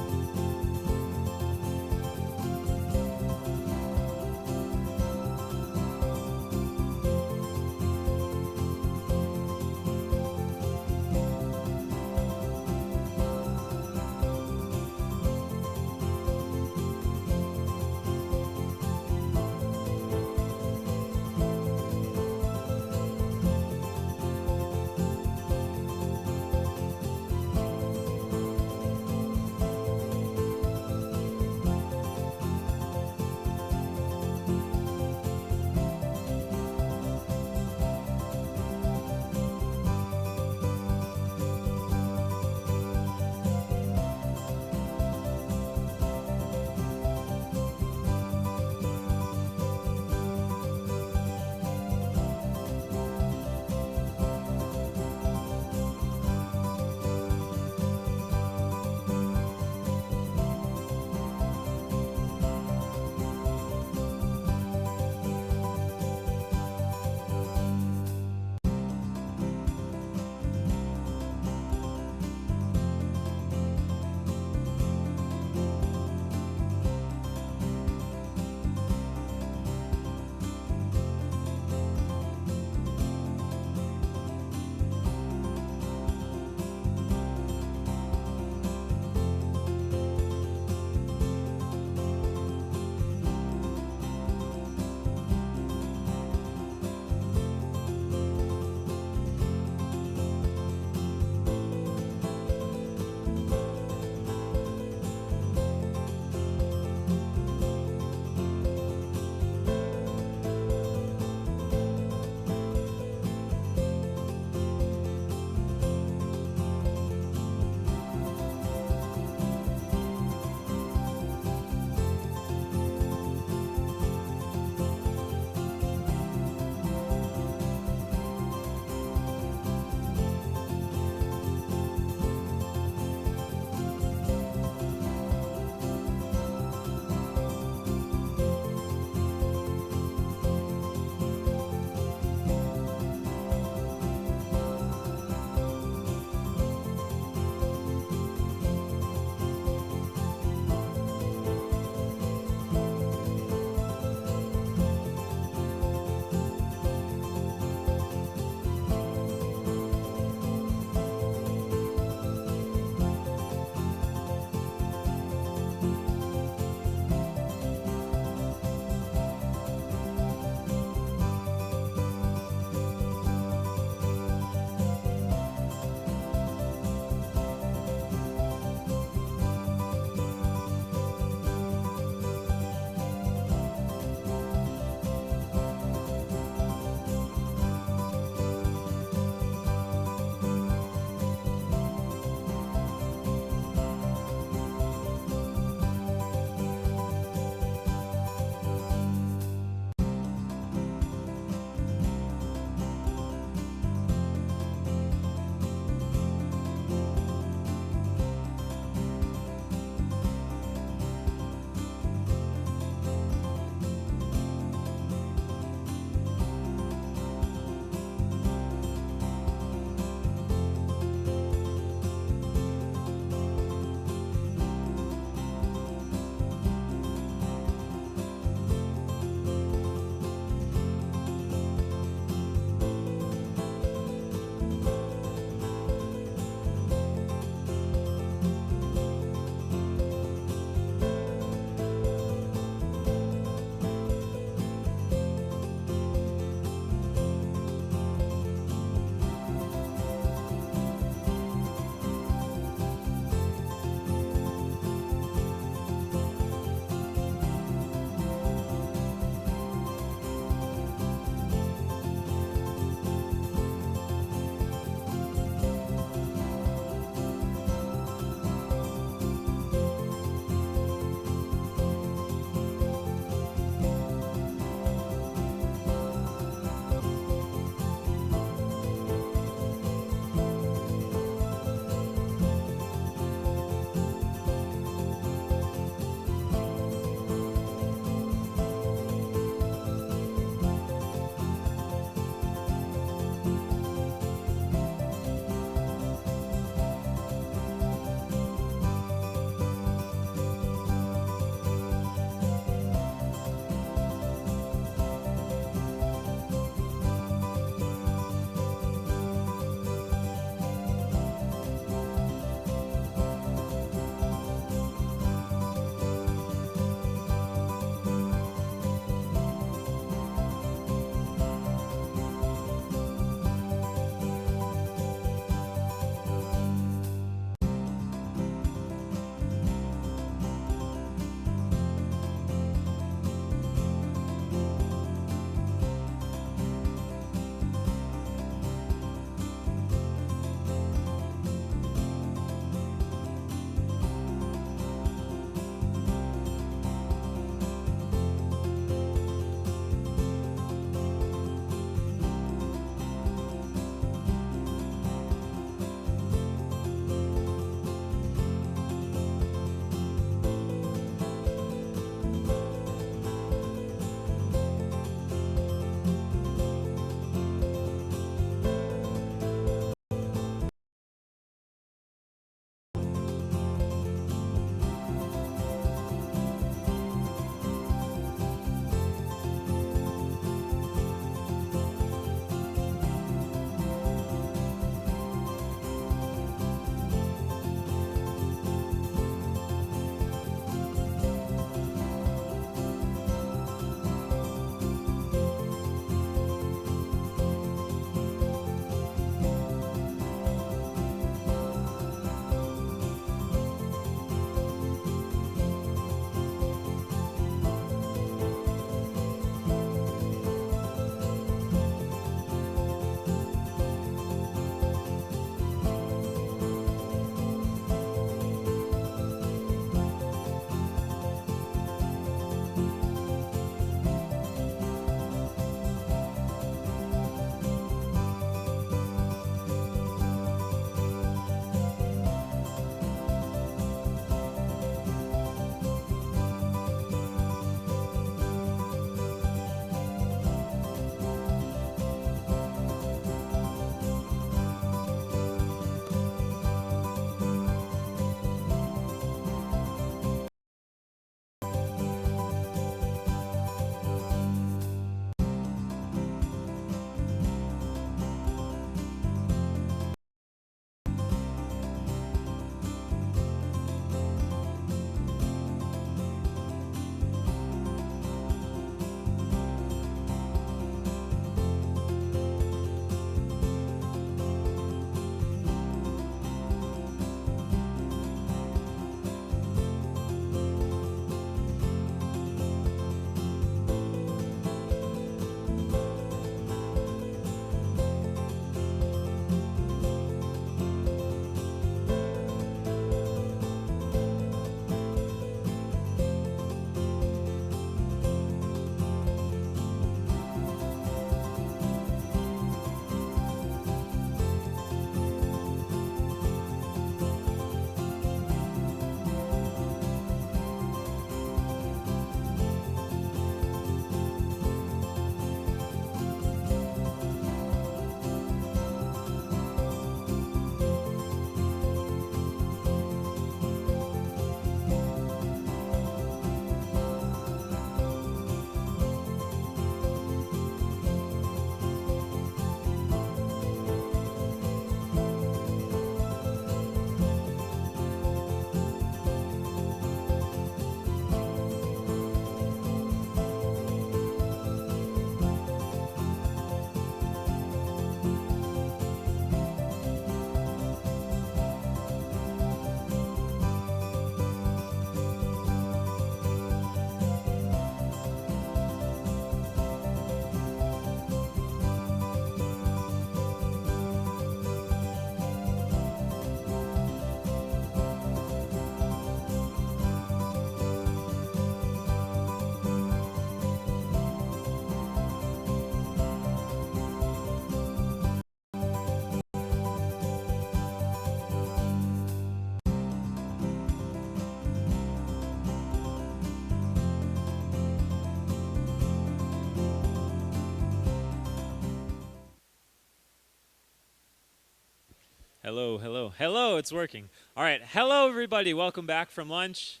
Hello, hello, hello, it's working. All right, hello everybody, welcome back from lunch.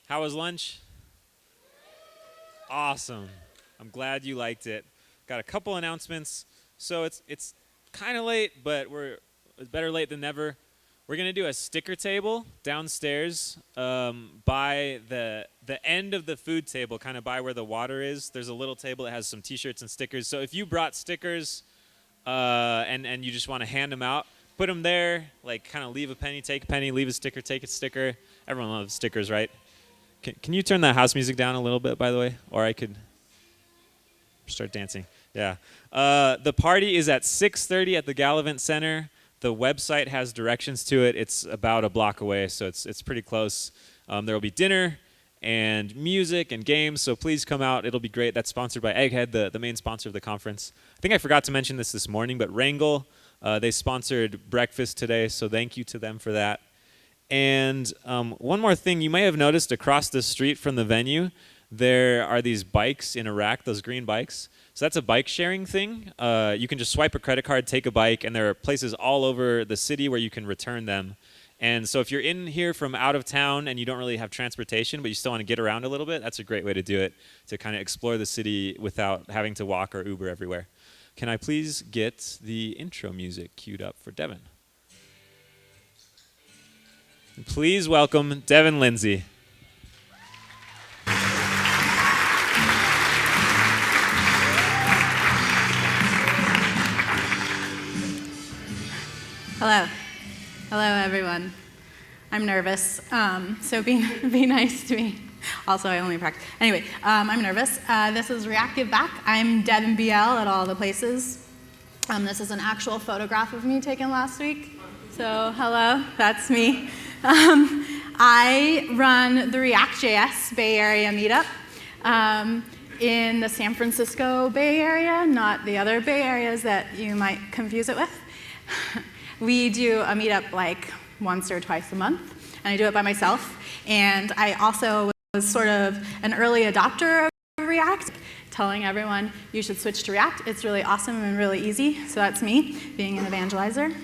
How was lunch? Awesome. I'm glad you liked it. Got a couple announcements. So it's kind of late, but it's better late than never. We're gonna do a sticker table downstairs by the end of the food table, kind of by where the water is. There's a little table that has some t-shirts and stickers. So if you brought stickers and you just want to hand them out, put them there, like kind of leave a penny, take a penny, leave a sticker, take a sticker. Everyone loves stickers, right? Can you turn that house music down a little bit, by the way? Or I could start dancing. Yeah. The party is at 6:30 at the Gallivant Center. The website has directions to it. It's about a block away, so it's pretty close. There will be dinner and music and games, so please come out. It'll be great. That's sponsored by Egghead, the main sponsor of the conference. I think I forgot to mention this morning, but Wrangle, they sponsored breakfast today, so thank you to them for that. And one more thing, you may have noticed across the street from the venue, there are these bikes in a rack, those green bikes. So that's a bike sharing thing. You can just swipe a credit card, take a bike, and there are places all over the city where you can return them. And so if you're in here from out of town and you don't really have transportation, but you still want to get around a little bit, that's a great way to do it, to kind of explore the city without having to walk or Uber everywhere. Can I please get the intro music queued up for Devin? And please welcome Devin Lindsay. Hello. Hello, everyone. I'm nervous, so be nice to me. Also, I only practice. Anyway, I'm nervous. This is React Give Back. I'm Devin BL at all the places. This is an actual photograph of me taken last week. So, hello, that's me. I run the React.js Bay Area meetup in the San Francisco Bay Area, not the other Bay Areas that you might confuse it with. We do a meetup like once or twice a month, and I do it by myself. And I also was sort of an early adopter of React, telling everyone you should switch to React. It's really awesome and really easy. So that's me, being an evangelizer.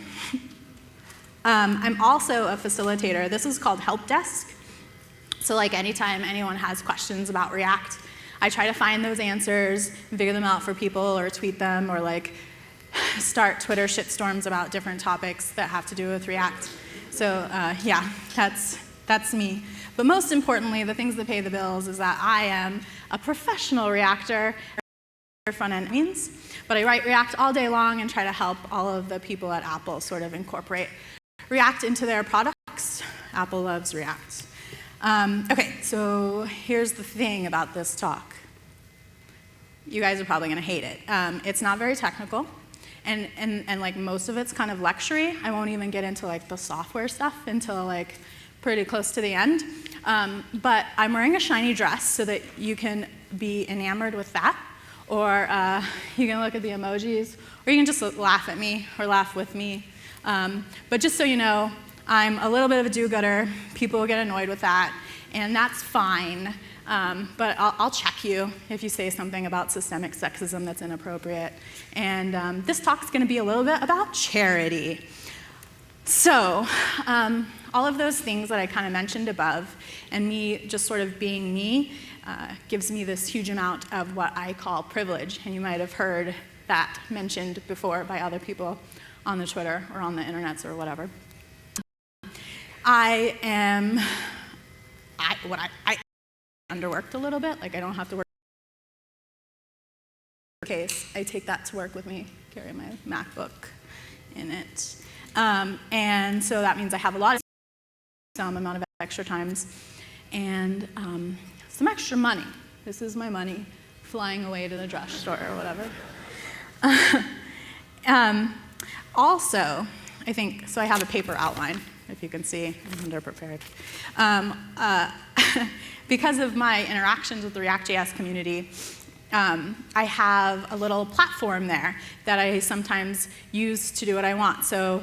I'm also a facilitator. This is called Help Desk. So like anytime anyone has questions about React, I try to find those answers, figure them out for people, or tweet them, or like start Twitter shitstorms about different topics that have to do with React. So yeah, that's me. But most importantly, the things that pay the bills is that I am a professional Reactor, front-end means, but I write React all day long and try to help all of the people at Apple sort of incorporate React into their products. Apple loves React. Okay, so here's the thing about this talk. You guys are probably gonna hate it. It's not very technical, and like most of it's kind of lecture-y. I won't even get into like the software stuff until like pretty close to the end. But I'm wearing a shiny dress so that you can be enamored with that, or you can look at the emojis, or you can just laugh at me or laugh with me. But just so you know, I'm a little bit of a do-gooder. People get annoyed with that, and that's fine. But I'll check you if you say something about systemic sexism that's inappropriate. And this talk's going to be a little bit about charity. So all of those things that I kind of mentioned above, and me just sort of being me, gives me this huge amount of what I call privilege. And you might have heard that mentioned before by other people on the Twitter or on the internets or whatever. I underworked a little bit, like I don't have to work. Case, I take that to work with me, carry my MacBook in it. And so that means I have some amount of extra times and some extra money. This is my money flying away to the drugstore or whatever. Also, I think, so I have a paper outline, if you can see, I'm underprepared. Because of my interactions with the React.js community, I have a little platform there that I sometimes use to do what I want. So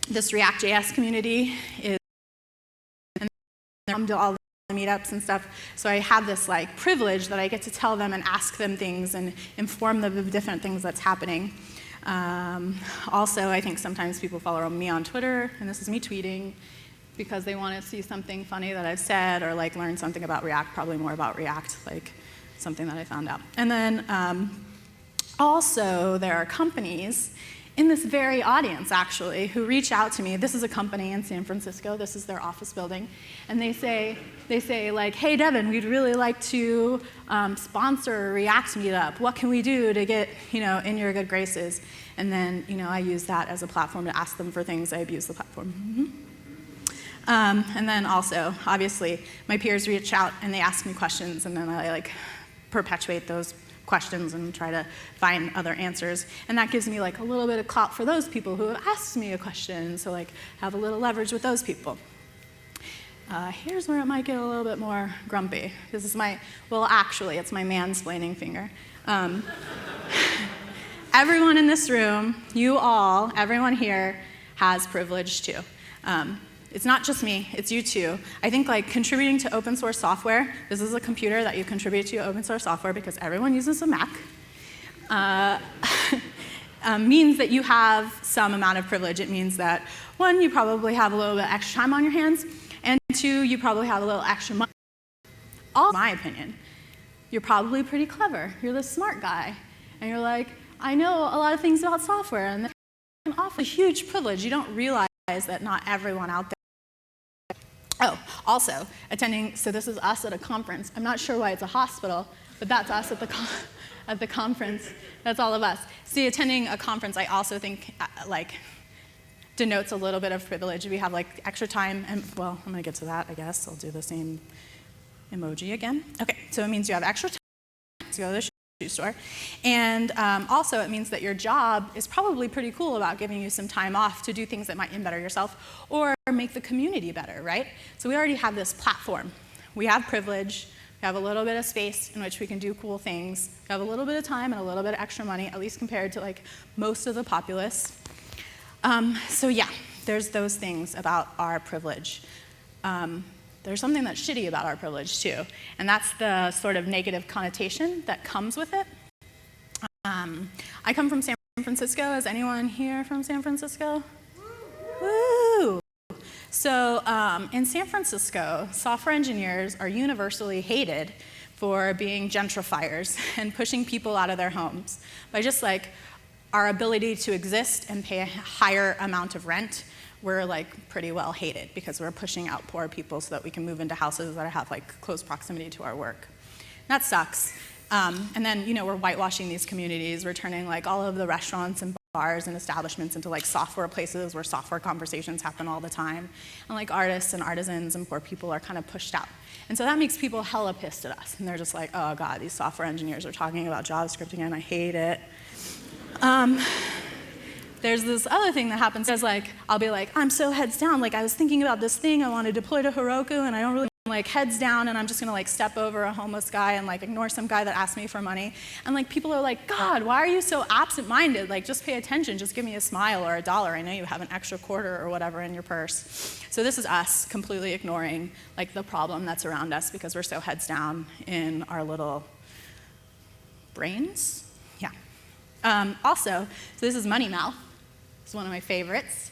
this React.js community is, and they come to all the meetups and stuff. So I have this like privilege that I get to tell them and ask them things and inform them of different things that's happening. Also, I think sometimes people follow me on Twitter, and this is me tweeting, because they want to see something funny that I've said or like learn something about React, probably more about React, like something that I found out. And then also there are companies in this very audience, actually, who reach out to me. This is a company in San Francisco. This is their office building. And they say like, hey, Devin, we'd really like to sponsor a React meetup. What can we do to get in your good graces? And then I use that as a platform to ask them for things. I abuse the platform. And then also, obviously, my peers reach out and they ask me questions, and then I like perpetuate those questions and try to find other answers. And that gives me like a little bit of clout for those people who have asked me a question, so like have a little leverage with those people. Here's where it might get a little bit more grumpy. This is actually, it's my mansplaining finger. Everyone in this room, everyone here has privilege too. It's not just me, it's you too. I think like contributing to open source software, this is a computer that you contribute to open source software because everyone uses a Mac, means that you have some amount of privilege. It means that, one, you probably have a little bit extra time on your hands, and two, you probably have a little extra money. All in my opinion, you're probably pretty clever. You're the smart guy, and you're like, I know a lot of things about software, and that can offer a huge privilege. You don't realize that not everyone out there. Oh, also, attending, so this is us at a conference. I'm not sure why it's a hospital, but that's us at the conference. That's all of us. See, attending a conference, I also think, denotes a little bit of privilege. We have, extra time, and, well, I'm going to get to that, I guess. I'll do the same emoji again. Okay, so it means you have extra time to go to the shoe store. And also, it means that your job is probably pretty cool about giving you some time off to do things that might better yourself or make the community better, right? So we already have this platform. We have privilege. We have a little bit of space in which we can do cool things. We have a little bit of time and a little bit of extra money, at least compared to most of the populace. So yeah, there's those things about our privilege. There's something that's shitty about our privilege too, and that's the sort of negative connotation that comes with it. I come from San Francisco. Is anyone here from San Francisco? Woo! So in San Francisco, software engineers are universally hated for being gentrifiers and pushing people out of their homes by just our ability to exist and pay a higher amount of rent. We're pretty well hated because we're pushing out poor people so that we can move into houses that have close proximity to our work. That sucks. And then we're whitewashing these communities. We're turning all of the restaurants and bars and establishments into software places where software conversations happen all the time. And artists and artisans and poor people are kind of pushed out. And so that makes people hella pissed at us. And they're just oh God, these software engineers are talking about JavaScript again. I hate it. There's this other thing that happens, I'll be I'm so heads down, I was thinking about this thing I want to deploy to Heroku, and I don't really, heads down, and I'm just gonna step over a homeless guy and ignore some guy that asked me for money. And people are God, why are you so absent-minded? Just pay attention, just give me a smile or $1. I know you have an extra quarter or whatever in your purse. So this is us completely ignoring the problem that's around us because we're so heads down in our little brains. Yeah. Also, so this is Money Mouth. It's one of my favorites.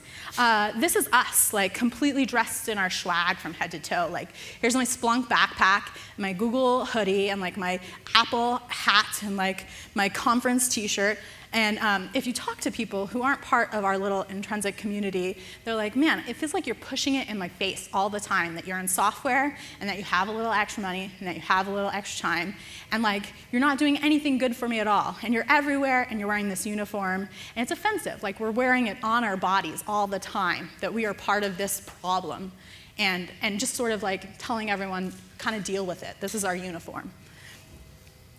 This is us, completely dressed in our swag from head to toe. Here's my Splunk backpack, my Google hoodie, and my Apple hat, and my conference T-shirt. And if you talk to people who aren't part of our little intrinsic community, they're man, it feels like you're pushing it in my face all the time, that you're in software, and that you have a little extra money, and that you have a little extra time, and you're not doing anything good for me at all. And you're everywhere, and you're wearing this uniform, and it's offensive. We're wearing it on our bodies all the time, that we are part of this problem, and just sort of telling everyone, kind of deal with it. This is our uniform.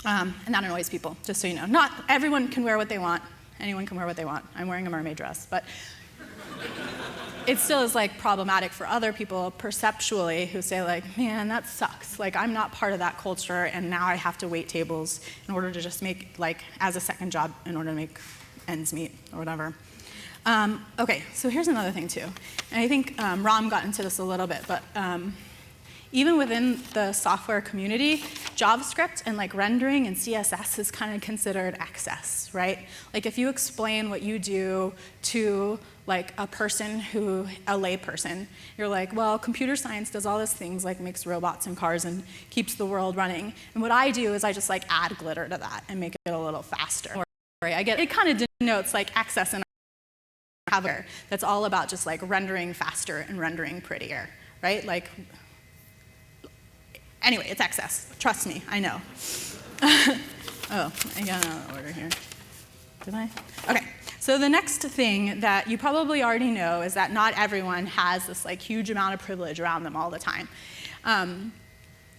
And that annoys people, just so you know. Not everyone can wear what they want. Anyone can wear what they want. I'm wearing a mermaid dress, but it still is problematic for other people perceptually who say man, that sucks. I'm not part of that culture, and now I have to wait tables in order to just make as a second job in order to make ends meet or whatever. Okay, so here's another thing too, and I think Ram got into this a little bit, but even within the software community, JavaScript and like rendering and CSS is kind of considered excess, right? Like if you explain what you do to like a lay person, you're like, well, computer science does all these things, like makes robots and cars and keeps the world running. And what I do is I just like add glitter to that and make it a little faster. It kind of denotes like excess in our that's all about just like rendering faster and rendering prettier, right? Like, anyway, it's excess. Trust me, I know. Oh, I got another order here. Did I? Okay. So the next thing that you probably already know is that not everyone has this like huge amount of privilege around them all the time.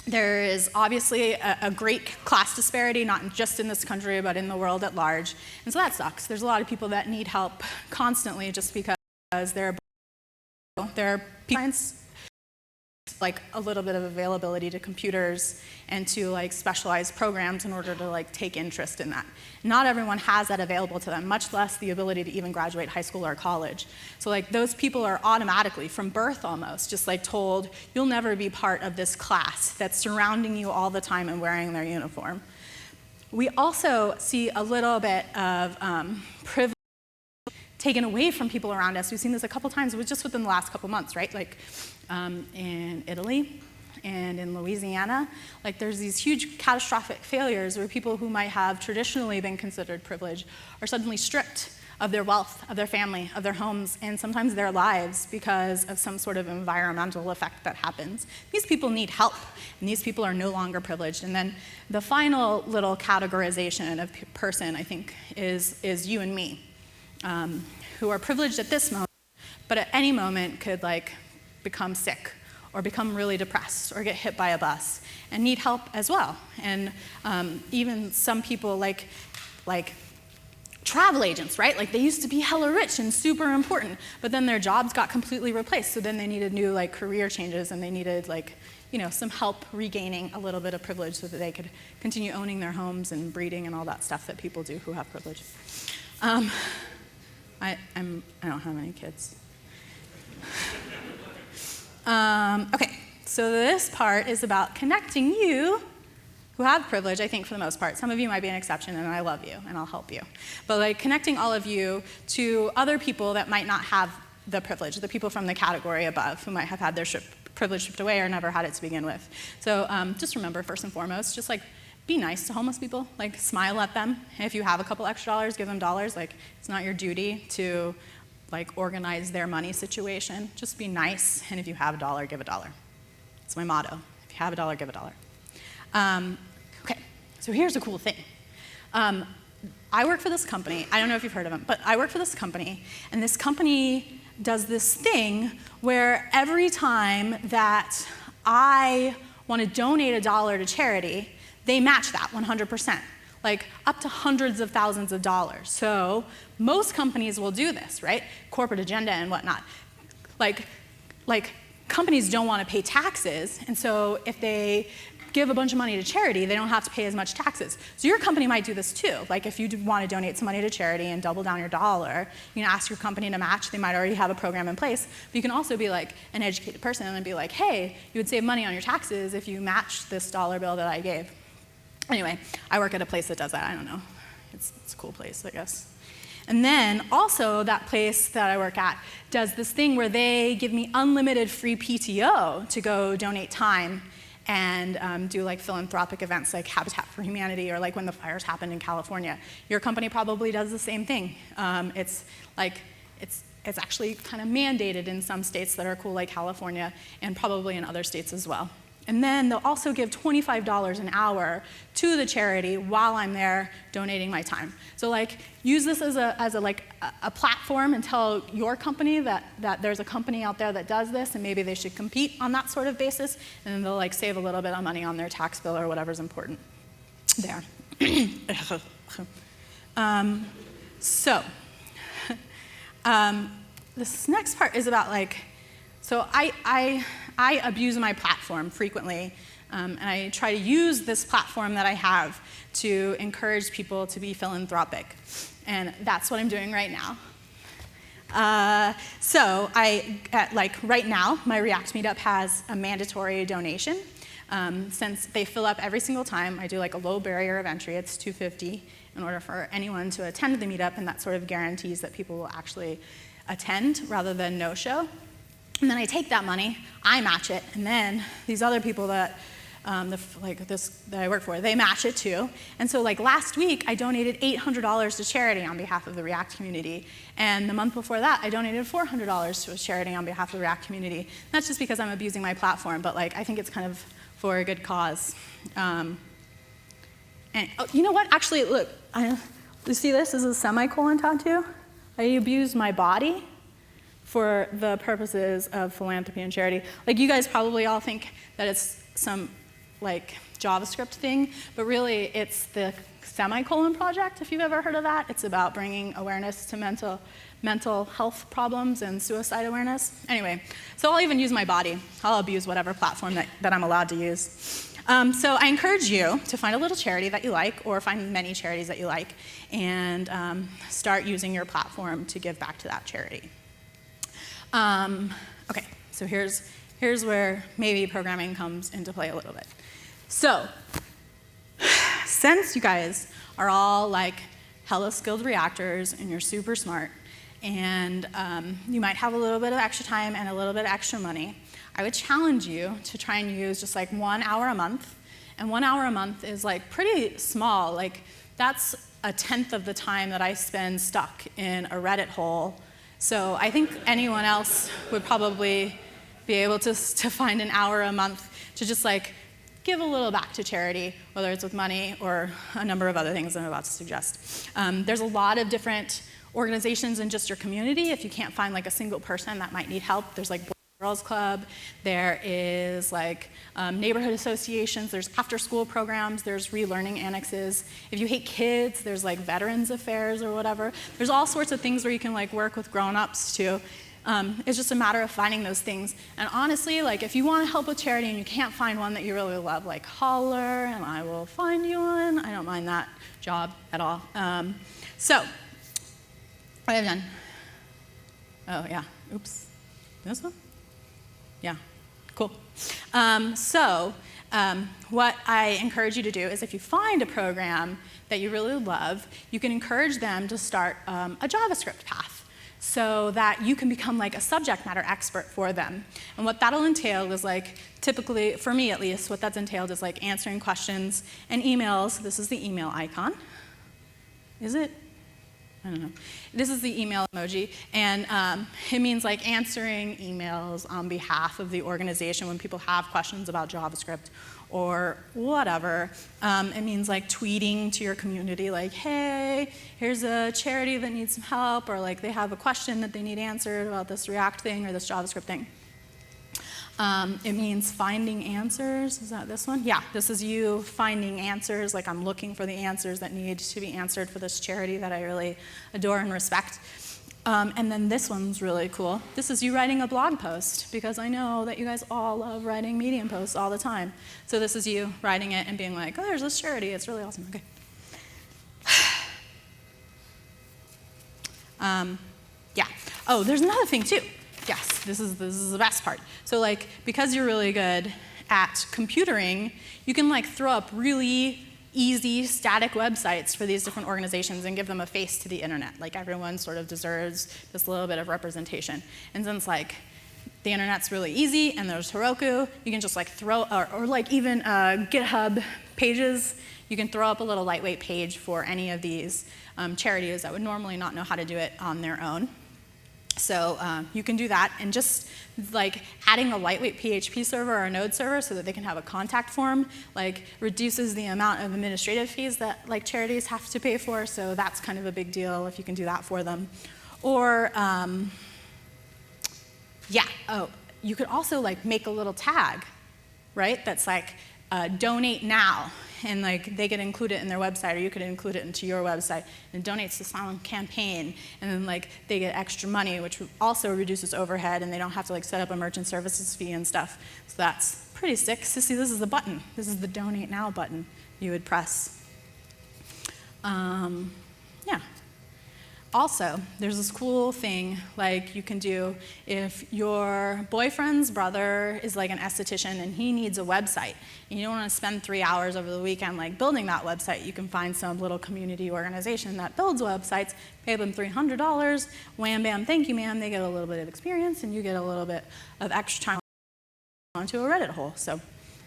There is obviously a great class disparity, not just in this country, but in the world at large. And so that sucks. There's a lot of people that need help constantly just because they're parents, like a little bit of availability to computers and to like specialized programs in order to like take interest in that. Not everyone has that available to them, much less the ability to even graduate high school or college. So like those people are automatically, from birth almost, just like told, you'll never be part of this class that's surrounding you all the time and wearing their uniform. We also see a little bit of privilege taken away from people around us. We've seen this a couple times, just within the last couple months, right? Like in Italy and in Louisiana, like there's these huge catastrophic failures where people who might have traditionally been considered privileged are suddenly stripped of their wealth, of their family, of their homes, and sometimes their lives because of some sort of environmental effect that happens. These people need help, and these people are no longer privileged. And then the final little categorization of person, I think, is you and me, who are privileged at this moment, but at any moment could like become sick or become really depressed or get hit by a bus and need help as well. And even some people like travel agents, right? Like they used to be hella rich and super important, but then their jobs got completely replaced. So then they needed new like career changes and they needed like, you know, some help regaining a little bit of privilege so that they could continue owning their homes and breeding and all that stuff that people do who have privilege. I don't have any kids. Okay, so this part is about connecting you who have privilege, I think for the most part. Some of you might be an exception, and I love you, and I'll help you. But like connecting all of you to other people that might not have the privilege, the people from the category above who might have had their privilege stripped away or never had it to begin with. So just remember, first and foremost, just like be nice to homeless people, like smile at them. If you have a couple extra dollars, give them dollars. Like it's not your duty to like organize their money situation. Just be nice, and if you have a dollar, give a dollar. It's my motto. If you have a dollar, give a dollar. Okay, so here's a cool thing. I work for this company. I don't know if you've heard of them, but I work for this company, and this company does this thing where every time that I want to donate a dollar to charity, they match that 100%. Like up to hundreds of thousands of dollars. So most companies will do this, right? Corporate agenda and whatnot. Like companies don't want to pay taxes, and so if they give a bunch of money to charity, they don't have to pay as much taxes. So your company might do this too. Like if you want to donate some money to charity and double down your dollar, you can ask your company to match. They might already have a program in place. But you can also be like an educated person and be like, hey, you would save money on your taxes if you matched this dollar bill that I gave. Anyway, I work at a place that does that. I don't know. It's a cool place, I guess. And then also that place that I work at does this thing where they give me unlimited free PTO to go donate time and do like philanthropic events like Habitat for Humanity or like when the fires happened in California. Your company probably does the same thing. It's actually kind of mandated in some states that are cool like California and probably in other states as well. And then they'll also give $25 an hour to the charity while I'm there donating my time. So like use this as a platform and tell your company that there's a company out there that does this and maybe they should compete on that sort of basis, and then they'll like save a little bit of money on their tax bill or whatever's important there. This next part is about like, so I abuse my platform frequently, and I try to use this platform that I have to encourage people to be philanthropic. And that's what I'm doing right now. So right now, my React meetup has a mandatory donation. Since they fill up every single time, I do like a low barrier of entry. It's $250 in order for anyone to attend the meetup, and that sort of guarantees that people will actually attend rather than no-show. And then I take that money, I match it, and then these other people that that I work for, they match it too. And so like last week, I donated $800 to charity on behalf of the React community. And the month before that, I donated $400 to a charity on behalf of the React community. That's just because I'm abusing my platform, but like I think it's kind of for a good cause. And oh, you know what? Actually, look, you see this? This is a semicolon tattoo. I abuse my body for the purposes of philanthropy and charity. Like you guys probably all think that it's some like JavaScript thing, but really it's the Semicolon Project, if you've ever heard of that. It's about bringing awareness to mental health problems and suicide awareness. Anyway, so I'll even use my body. I'll abuse whatever platform that I'm allowed to use. So I encourage you to find a little charity that you like, or find many charities that you like, and start using your platform to give back to that charity. Okay, so here's where maybe programming comes into play a little bit. So, since you guys are all like hella skilled Reactors and you're super smart, and you might have a little bit of extra time and a little bit of extra money, I would challenge you to try and use just like 1 hour a month. And 1 hour a month is like pretty small. Like that's 1/10 of the time that I spend stuck in a Reddit hole. So I think anyone else would probably be able to find 1 hour a month to just like give a little back to charity, whether it's with money or a number of other things I'm about to suggest. There's a lot of different organizations in just your community. If you can't find like a single person that might need help, there's like Boys and Girls Club, there is like neighborhood associations, there's after-school programs, there's relearning annexes. If you hate kids, there's like Veterans Affairs or whatever. There's all sorts of things where you can like work with grown-ups too. It's just a matter of finding those things. And honestly, like if you want to help with charity and you can't find one that you really love, like holler and I will find you one. I don't mind that job at all. So, what have I done? Oh yeah, oops. This one? Yeah, cool. What I encourage you to do is if you find a program that you really love, you can encourage them to start a JavaScript path, so that you can become like a subject matter expert for them. And what that'll entail is like, typically, for me at least, what that's entailed is like answering questions and emails. This is the email icon. Is it? I don't know. This is the email emoji, and it means like answering emails on behalf of the organization when people have questions about JavaScript or whatever. It means like tweeting to your community like, hey, here's a charity that needs some help, or like they have a question that they need answered about this React thing or this JavaScript thing. It means finding answers. Is that this one? Yeah, this is you finding answers. Like I'm looking for the answers that need to be answered for this charity that I really adore and respect. And then this one's really cool. This is you writing a blog post, because I know that you guys all love writing Medium posts all the time. So this is you writing it and being like, oh, there's this charity. It's really awesome. Okay. Yeah. Oh, there's another thing too. Yes, this is the best part. So like, because you're really good at computering, you can like throw up really easy static websites for these different organizations and give them a face to the internet. Like everyone sort of deserves this little bit of representation. And since like the internet's really easy and there's Heroku, you can just like throw, or like even GitHub pages, you can throw up a little lightweight page for any of these charities that would normally not know how to do it on their own. So you can do that, and just like adding a lightweight PHP server or a Node server so that they can have a contact form like reduces the amount of administrative fees that like charities have to pay for. So that's kind of a big deal if you can do that for them. Or yeah, oh, you could also like make a little tag, right? That's like donate now. And like they could include it in their website, or you could include it into your website, and it donates to Silent Campaign, and then like they get extra money, which also reduces overhead, and they don't have to like set up a merchant services fee and stuff. So that's pretty sick. So see, this is the button. This is the Donate Now button you would press. Yeah. Also, there's this cool thing like you can do if your boyfriend's brother is like an esthetician and he needs a website, and you don't want to spend 3 hours over the weekend like building that website. You can find some little community organization that builds websites, pay them $300, wham bam, thank you ma'am, they get a little bit of experience and you get a little bit of extra time onto a Reddit hole. So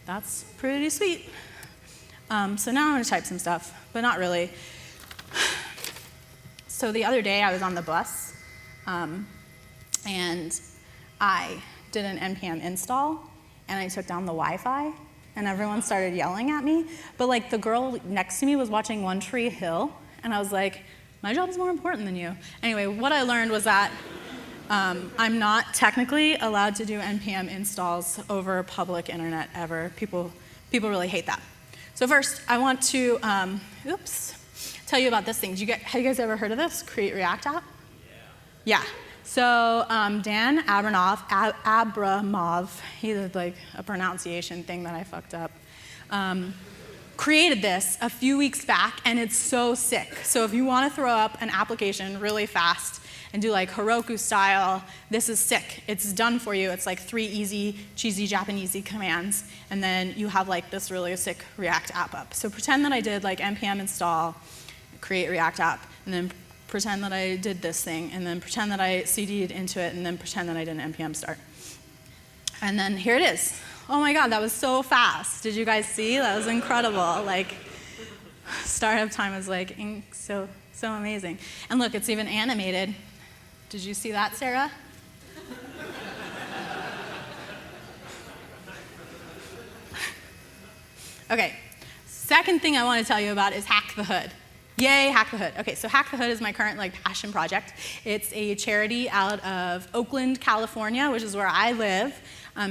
that's pretty sweet. So now I'm going to type some stuff, but not really. So the other day I was on the bus, and I did an NPM install, and I took down the Wi-Fi, and everyone started yelling at me. But like the girl next to me was watching One Tree Hill, and I was like, my job is more important than you. Anyway, what I learned was that I'm not technically allowed to do NPM installs over public internet ever. People really hate that. So first, I want to, tell you about this thing. Have you guys ever heard of this, Create React App? Yeah. So Dan Abramov, he did like a pronunciation thing that I fucked up, created this a few weeks back, and it's so sick. So if you want to throw up an application really fast and do like Heroku style, this is sick. It's done for you. It's like 3 easy, cheesy Japanesey commands, and then you have like this really sick React app up. So pretend that I did like npm install, create React app, and then pretend that I did this thing, and then pretend that I CD'd into it, and then pretend that I did an npm start. And then here it is. Oh my God, that was so fast. Did you guys see? That was incredible. Like, startup time was like so amazing. And look, it's even animated. Did you see that, Sarah? Okay, second thing I want to tell you about is Hack the Hood. Yay, Hack the Hood. Okay, so Hack the Hood is my current like passion project. It's a charity out of Oakland, California, which is where I live.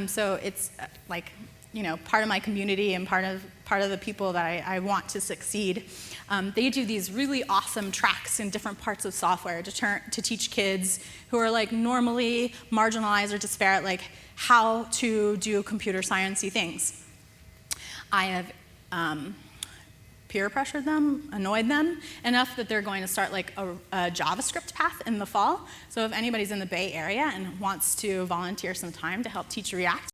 So it's like, you know, part of my community and part of the people that I want to succeed. They do these really awesome tracks in different parts of software to teach kids who are like normally marginalized or disparate, like how to do computer science-y things. I have peer pressured them, annoyed them enough that they're going to start like a JavaScript path in the fall. So if anybody's in the Bay Area and wants to volunteer some time to help teach React,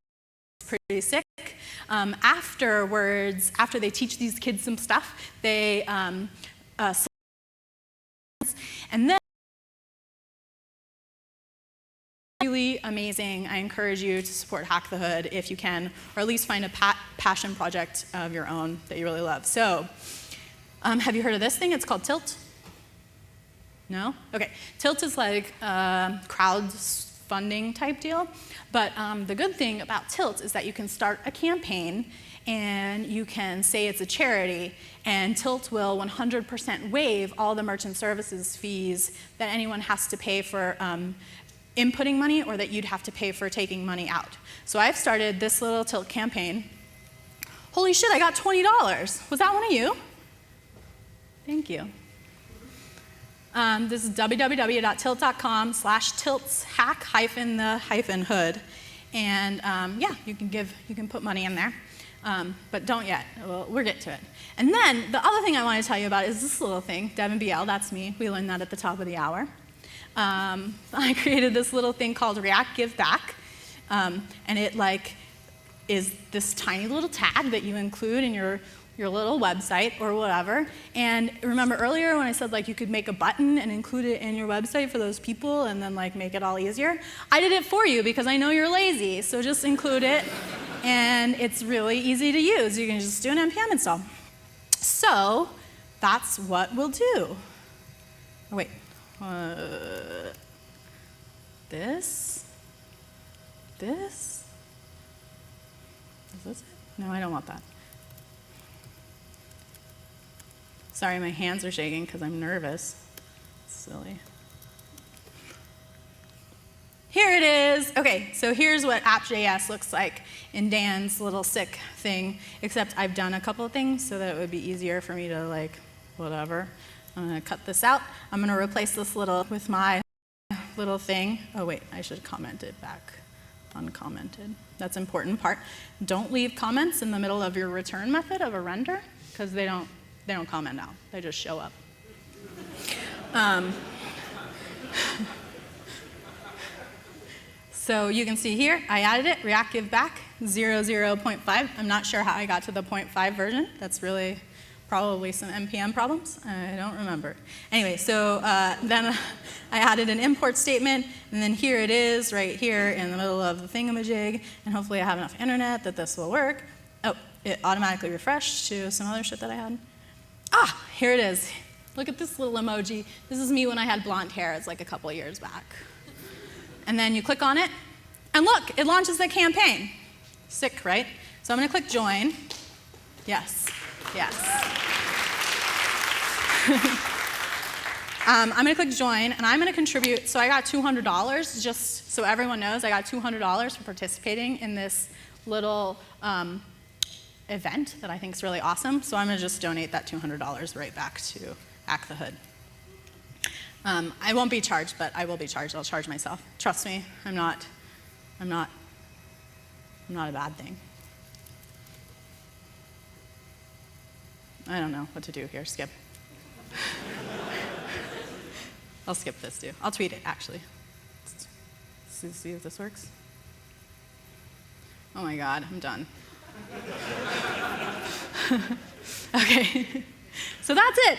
it's pretty sick. Afterwards, after they teach these kids some stuff, they and then really amazing. I encourage you to support Hack the Hood if you can, or at least find a passion project of your own that you really love. So, have you heard of this thing? It's called Tilt. No? Okay. Tilt is like crowdfunding type deal. But the good thing about Tilt is that you can start a campaign and you can say it's a charity, and Tilt will 100% waive all the merchant services fees that anyone has to pay for inputting money or that you'd have to pay for taking money out. So I've started this little Tilt campaign. Holy shit, I got $20. Was that one of you? Thank you. This is www.tilt.com/tiltshack-the-hood. And yeah, you can put money in there. But don't yet. We'll get to it. And then the other thing I want to tell you about is this little thing, Devin BL, that's me. We learned that at the top of the hour. I created this little thing called React Give Back. And it like is this tiny little tag that you include in your little website or whatever. And remember earlier when I said like you could make a button and include it in your website for those people and then like make it all easier? I did it for you because I know you're lazy, so just include it. And it's really easy to use. You can just do an npm install. So that's what we'll do. Oh, wait. This? Is this it? No, I don't want that. Sorry, my hands are shaking because I'm nervous. Silly. Here it is. Okay, so here's what app.js looks like in Dan's little sick thing, except I've done a couple of things so that it would be easier for me to like, whatever. I'm gonna cut this out. I'm gonna replace this with my little thing. Oh wait, I should comment it back. Uncommented. That's an important part. Don't leave comments in the middle of your return method of a render, because they don't comment out. They just show up. So you can see here, I added it, React give back, 0.5. I'm not sure how I got to the 0.5 version. That's really probably some NPM problems. I don't remember. Anyway, so then I added an import statement, and then here it is, right here in the middle of the thingamajig, and hopefully I have enough internet that this will work. Oh, it automatically refreshed to some other shit that I had. Ah, here it is. Look at this little emoji. This is me when I had blonde hair. It's like a couple of years back. And then you click on it, and look, it launches the campaign. Sick, right? So I'm going to click join. Yes, yes. I'm going to click join, and I'm going to contribute. So I got $200, just so everyone knows, I got $200 for participating in this little event that I think is really awesome. So I'm going to just donate that $200 right back to Act the Hood. I won't be charged, but I will be charged. I'll charge myself. Trust me, I'm not a bad thing. I don't know what to do here. Skip. I'll skip this too. I'll tweet it, actually. See if this works. Oh my God, I'm done. Okay, so that's it.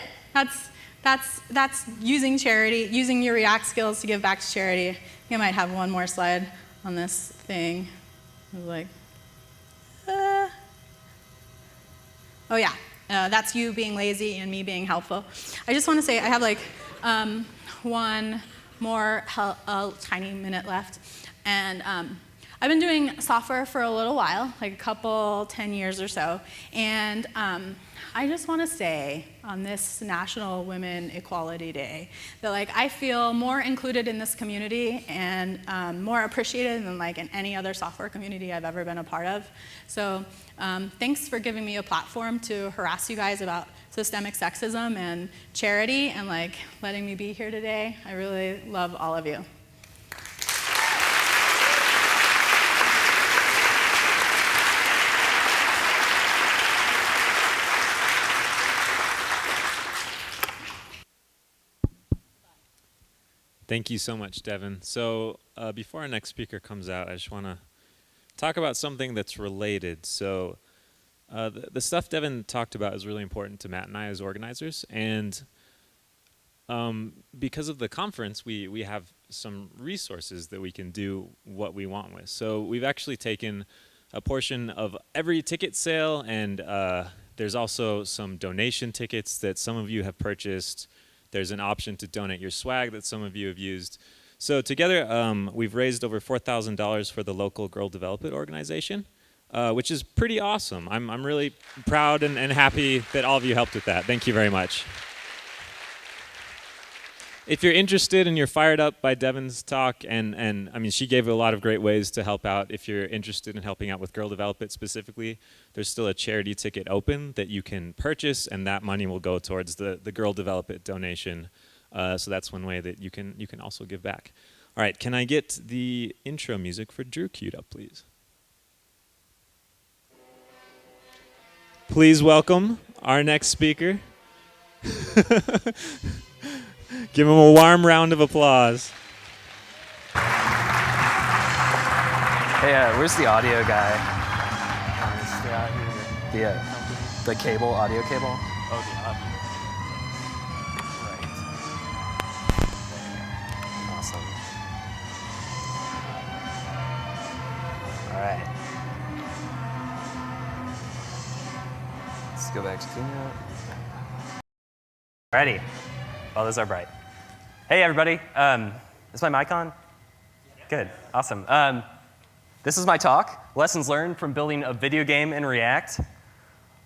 That's using charity, using your React skills to give back to charity. I think I might have one more slide on this thing. I was like, oh yeah, that's you being lazy and me being helpful. I just want to say I have like one more tiny minute left, and I've been doing software for a little while, like a couple, 10 years or so, and I just want to say on this National Women Equality Day that like I feel more included in this community and more appreciated than like in any other software community I've ever been a part of. So thanks for giving me a platform to harass you guys about systemic sexism and charity and like letting me be here today. I really love all of you. Thank you so much, Devin. So before our next speaker comes out, I just want to talk about something that's related. So the stuff Devin talked about is really important to Matt and I as organizers. And because of the conference, we have some resources that we can do what we want with. So we've actually taken a portion of every ticket sale, and there's also some donation tickets that some of you have purchased. There's an option to donate your swag that some of you have used. So together, we've raised over $4,000 for the local Girl Develop It organization, which is pretty awesome. I'm really proud and happy that all of you helped with that. Thank you very much. If you're interested and you're fired up by Devin's talk, and I mean, she gave a lot of great ways to help out. If you're interested in helping out with Girl Develop It specifically, there's still a charity ticket open that you can purchase, and that money will go towards the Girl Develop It donation. So that's one way that you can also give back. All right, can I get the intro music for Drew queued up, please? Please welcome our next speaker. Give him a warm round of applause. Hey, where's the audio guy? The cable, audio cable? Oh, the audio. Right. Awesome. All right. Let's go back to Keynote. Ready? Oh, those are bright. Hey, everybody. Is my mic on? Good. Awesome. This is my talk, Lessons Learned from Building a Video Game in React.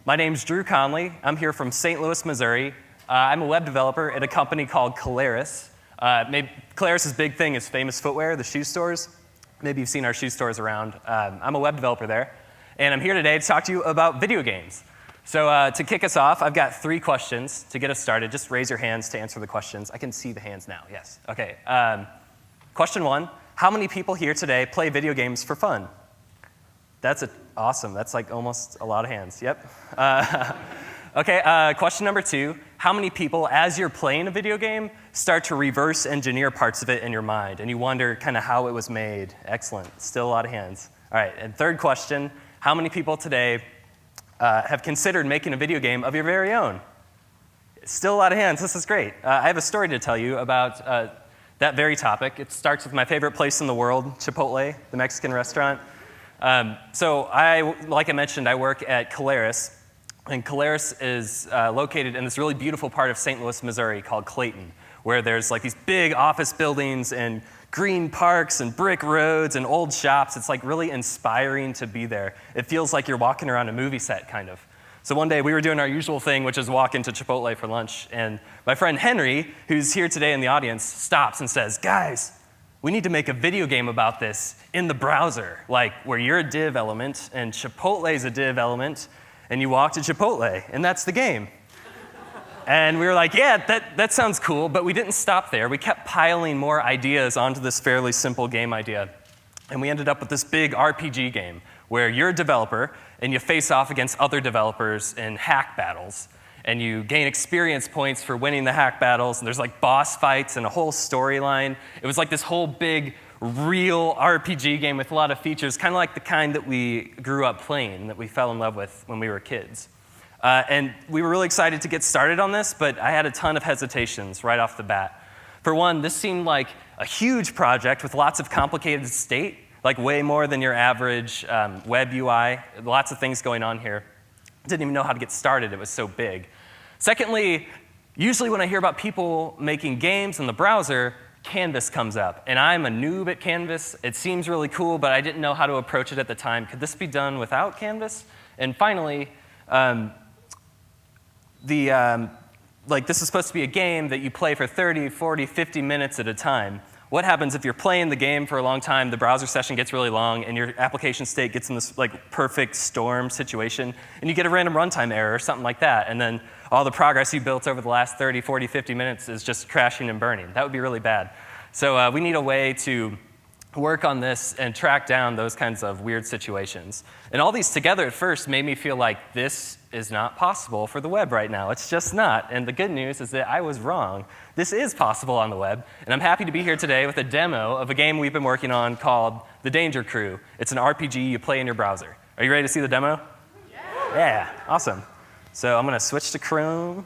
My name's Drew Conley. I'm here from St. Louis, Missouri. I'm a web developer at a company called Caleres. Caleres' big thing is famous footwear, the shoe stores. Maybe you've seen our shoe stores around. I'm a web developer there. And I'm here today to talk to you about video games. So to kick us off, I've got 3 questions to get us started. Just raise your hands to answer the questions. I can see the hands now, yes. Okay. Question 1, how many people here today play video games for fun? That's awesome. That's like almost a lot of hands. Yep. Okay, question number 2. How many people, as you're playing a video game, start to reverse engineer parts of it in your mind, and you wonder kind of how it was made? Excellent. Still a lot of hands. All right, and third question. How many people today have considered making a video game of your very own? Still a lot of hands. This is great. I have a story to tell you about that very topic. It starts with my favorite place in the world, Chipotle, the Mexican restaurant. So like I mentioned, I work at Caleres. And Caleres is located in this really beautiful part of St. Louis, Missouri called Clayton, where there's like these big office buildings and green parks and brick roads and old shops. It's like really inspiring to be there. It feels like you're walking around a movie set, kind of. So one day we were doing our usual thing, which is walk into Chipotle for lunch. And my friend Henry, who's here today in the audience, stops and says, guys, we need to make a video game about this in the browser, like where you're a div element and Chipotle's a div element, and you walk to Chipotle, and that's the game. And we were like, yeah, that sounds cool, but we didn't stop there. We kept piling more ideas onto this fairly simple game idea. And we ended up with this big RPG game where you're a developer and you face off against other developers in hack battles. And you gain experience points for winning the hack battles, and there's like boss fights and a whole storyline. It was like this whole big, real RPG game with a lot of features, kind of like the kind that we grew up playing, that we fell in love with when we were kids. And we were really excited to get started on this, but I had a ton of hesitations right off the bat. For one, this seemed like a huge project with lots of complicated state, like way more than your average web UI, lots of things going on here. Didn't even know how to get started, it was so big. Secondly, usually when I hear about people making games in the browser, Canvas comes up, and I'm a noob at Canvas. It seems really cool, but I didn't know how to approach it at the time. Could this be done without Canvas? And finally, this is supposed to be a game that you play for 30, 40, 50 minutes at a time. What happens if you're playing the game for a long time, the browser session gets really long, and your application state gets in this like perfect storm situation, and you get a random runtime error or something like that, and then all the progress you built over the last 30, 40, 50 minutes is just crashing and burning. That would be really bad. So we need a way to work on this and track down those kinds of weird situations. And all these together at first made me feel like this is not possible for the web right now. It's just not. And the good news is that I was wrong. This is possible on the web. And I'm happy to be here today with a demo of a game we've been working on called The Danger Crew. It's an RPG you play in your browser. Are you ready to see the demo? Yeah, awesome. So I'm going to switch to Chrome.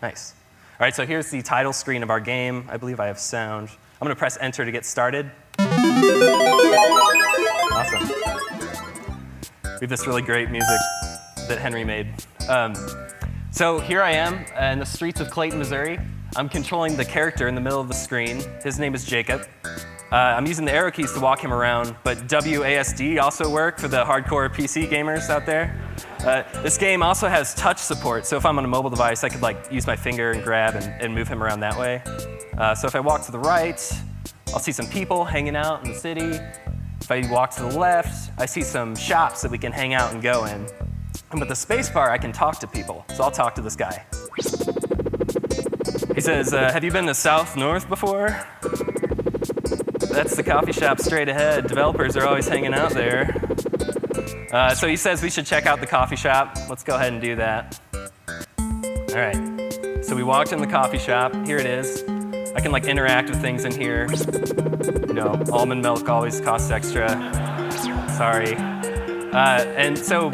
Nice. All right, so here's the title screen of our game. I believe I have sound. I'm going to press enter to get started. Awesome. We have this really great music that Henry made. So here I am in the streets of Clayton, Missouri. I'm controlling the character in the middle of the screen. His name is Jacob. I'm using the arrow keys to walk him around, but WASD also work for the hardcore PC gamers out there. This game also has touch support, so if I'm on a mobile device, I could use my finger and grab and move him around that way. So if I walk to the right, I'll see some people hanging out in the city. If I walk to the left, I see some shops that we can hang out and go in. And with the spacebar, I can talk to people. So I'll talk to this guy. He says, have you been to South North before? That's the coffee shop straight ahead. Developers are always hanging out there. So he says we should check out the coffee shop. Let's go ahead and do that. All right. So we walked in the coffee shop. Here it is. I can interact with things in here. You know, almond milk always costs extra. Sorry. And so,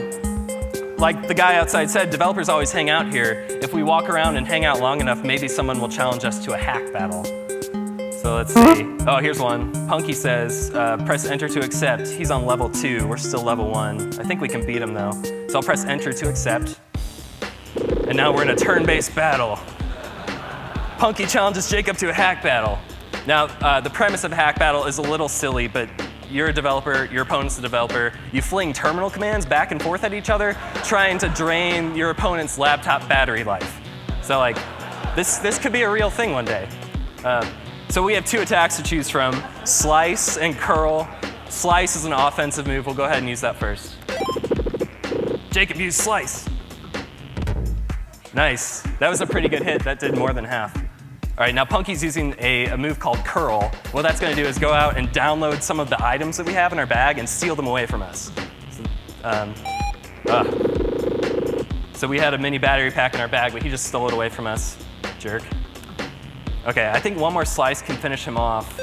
like the guy outside said, developers always hang out here. If we walk around and hang out long enough, maybe someone will challenge us to a hack battle. So let's see. Oh, here's one. Punky says, press enter to accept. He's on level 2. We're still level 1. I think we can beat him, though. So I'll press enter to accept. And now we're in a turn-based battle. Punky challenges Jacob to a hack battle. Now, the premise of a hack battle is a little silly, but you're a developer, your opponent's a developer. You fling terminal commands back and forth at each other, trying to drain your opponent's laptop battery life. So, this could be a real thing one day. So we have 2 attacks to choose from, Slice and Curl. Slice is an offensive move. We'll go ahead and use that first. Jacob used Slice. Nice. That was a pretty good hit. That did more than half. All right, now Punky's using a move called Curl. What that's going to do is go out and download some of the items that we have in our bag and steal them away from us. So we had a mini battery pack in our bag, but he just stole it away from us. Jerk. Okay, I think one more slice can finish him off.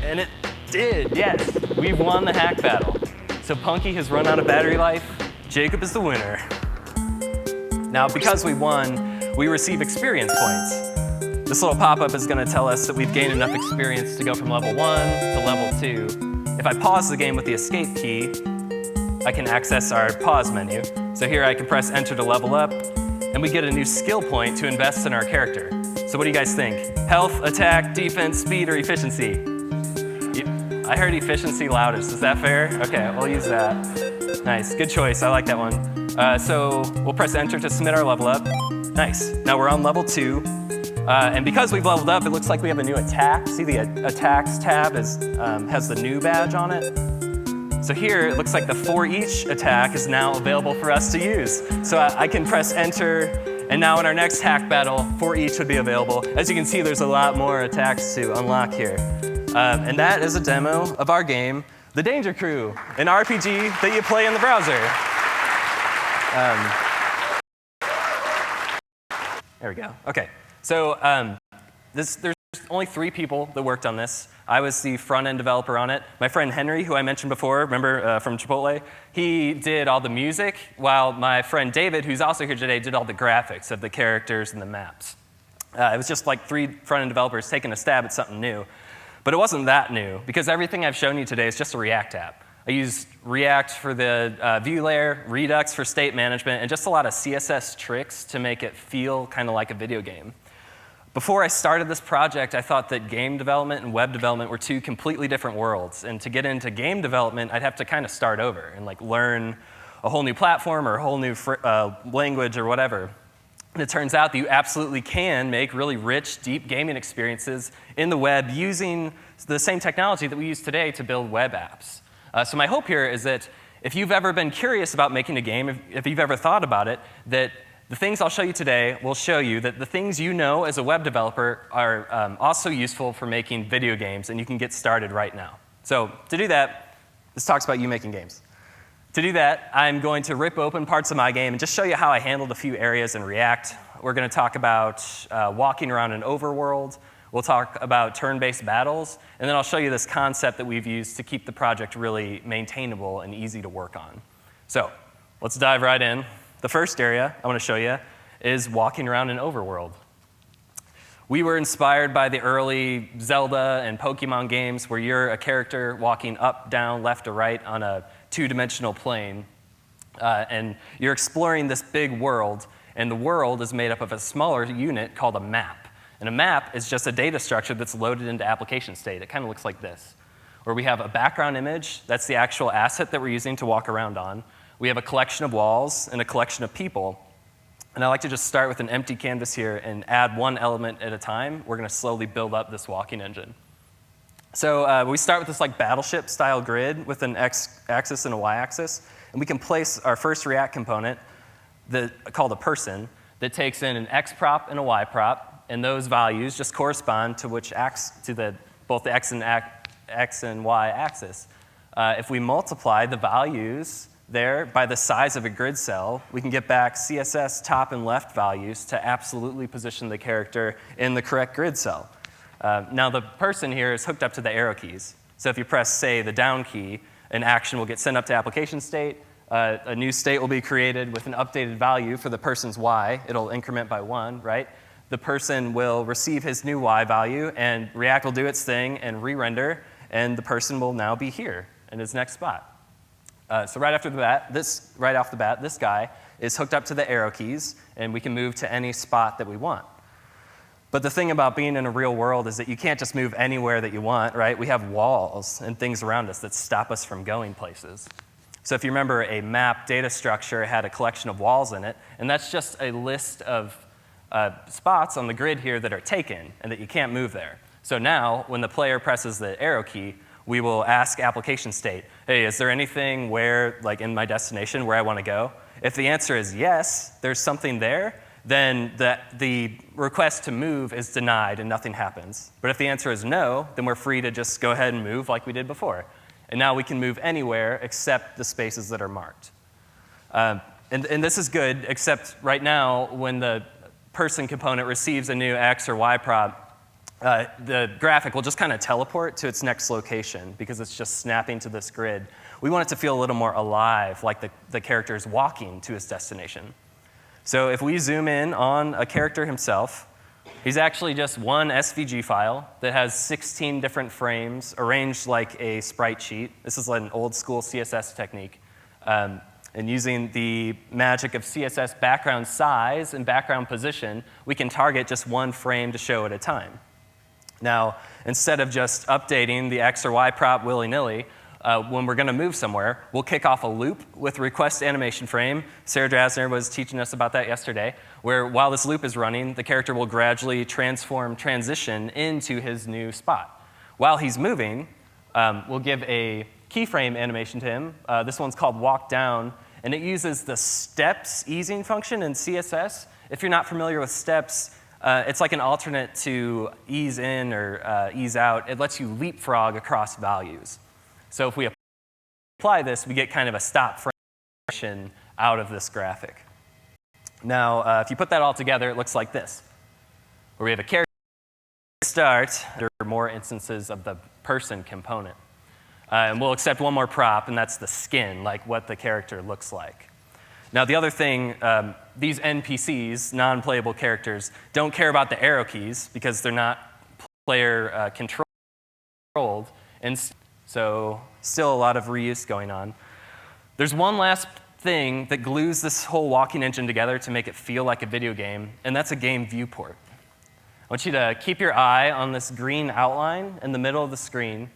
And it did, yes. We've won the hack battle. So Punky has run out of battery life. Jacob is the winner. Now, because we won, we receive experience points. This little pop-up is going to tell us that we've gained enough experience to go from level 1 to level 2. If I pause the game with the escape key, I can access our pause menu. So here I can press enter to level up, and we get a new skill point to invest in our character. So what do you guys think? Health, attack, defense, speed, or efficiency? I heard efficiency loudest. Is that fair? Okay, we'll use that. Nice, good choice. I like that one. So we'll press enter to submit our level up. Nice. Now we're on level 2. And because we've leveled up, it looks like we have a new attack. See the attacks tab has the new badge on it. So here, it looks like the for each attack is now available for us to use. So I can press enter, and now in our next hack battle, for each would be available. As you can see, there's a lot more attacks to unlock here. And that is a demo of our game, The Danger Crew, an RPG that you play in the browser. There we go. Okay. So there's only 3 people that worked on this. I was the front-end developer on it. My friend Henry, who I mentioned before, remember from Chipotle, he did all the music, while my friend David, who's also here today, did all the graphics of the characters and the maps. It was just like 3 front-end developers taking a stab at something new. But it wasn't that new, because everything I've shown you today is just a React app. I used React for the view layer, Redux for state management, and just a lot of CSS tricks to make it feel kind of like a video game. Before I started this project, I thought that game development and web development were 2 completely different worlds. And to get into game development, I'd have to kind of start over and like learn a whole new platform or a whole new language or whatever. And it turns out that you absolutely can make really rich, deep gaming experiences in the web using the same technology that we use today to build web apps. So my hope here is that if you've ever been curious about making a game, if you've ever thought about it, that the things I'll show you today will show you that the things you know as a web developer are also useful for making video games, and you can get started right now. So to do that, this talks about you making games. To do that, I'm going to rip open parts of my game and just show you how I handled a few areas in React. We're going to talk about walking around an overworld. We'll talk about turn-based battles, and then I'll show you this concept that we've used to keep the project really maintainable and easy to work on. So let's dive right in. The first area I want to show you is walking around an overworld. We were inspired by the early Zelda and Pokemon games where you're a character walking up, down, left, or right on a 2-dimensional plane. And you're exploring this big world, and the world is made up of a smaller unit called a map. And a map is just a data structure that's loaded into application state. It kind of looks like this, where we have a background image. That's the actual asset that we're using to walk around on. We have a collection of walls and a collection of people. And I like to just start with an empty canvas here and add one element at a time. We're going to slowly build up this walking engine. So we start with this like battleship-style grid with an x-axis and a y-axis. And we can place our first React component called a person that takes in an x prop and a y prop. And those values just correspond to both the x and y axis. If we multiply the values there by the size of a grid cell, we can get back CSS top and left values to absolutely position the character in the correct grid cell. Now the person here is hooked up to the arrow keys. So if you press, say, the down key, an action will get sent up to application state. A new state will be created with an updated value for the person's y. It'll increment by 1, right? The person will receive his new y value, and React will do its thing and re-render, and the person will now be here in his next spot. So right off the bat, this guy is hooked up to the arrow keys, and we can move to any spot that we want. But the thing about being in a real world is that you can't just move anywhere that you want, right? We have walls and things around us that stop us from going places. So if you remember, a map data structure had a collection of walls in it, and that's just a list of spots on the grid here that are taken and that you can't move there. So now, when the player presses the arrow key, we will ask application state, hey, is there anything where, like in my destination, where I want to go? If the answer is yes, there's something there, then the request to move is denied and nothing happens. But if the answer is no, then we're free to just go ahead and move like we did before. And now we can move anywhere except the spaces that are marked. And this is good, except right now, when the person component receives a new X or Y prop, the graphic will just kind of teleport to its next location because it's just snapping to this grid. We want it to feel a little more alive, like the character is walking to his destination. So if we zoom in on a character himself, he's actually just one SVG file that has 16 different frames arranged like a sprite sheet. This is an old school CSS technique. And using the magic of CSS background size and background position, we can target just one frame to show at a time. Now, instead of just updating the X or Y prop willy-nilly, when we're going to move somewhere, we'll kick off a loop with request animation frame. Sarah Drasner was teaching us about that yesterday, where while this loop is running, the character will gradually transition into his new spot. While he's moving, we'll give a keyframe animation to him. This one's called walk down, and it uses the steps easing function in CSS. If you're not familiar with steps, it's like an alternate to ease in or ease out. It lets you leapfrog across values. So if we apply this, we get kind of a stop frame out of this graphic. Now, if you put that all together, it looks like this, where we have a character start. There are more instances of the person component. And we'll accept one more prop, and that's the skin, like what the character looks like. Now, the other thing, these NPCs, non-playable characters, don't care about the arrow keys because they're not player controlled. And so still a lot of reuse going on. There's one last thing that glues this whole walking engine together to make it feel like a video game, and that's a game viewport. I want you to keep your eye on this green outline in the middle of the screen.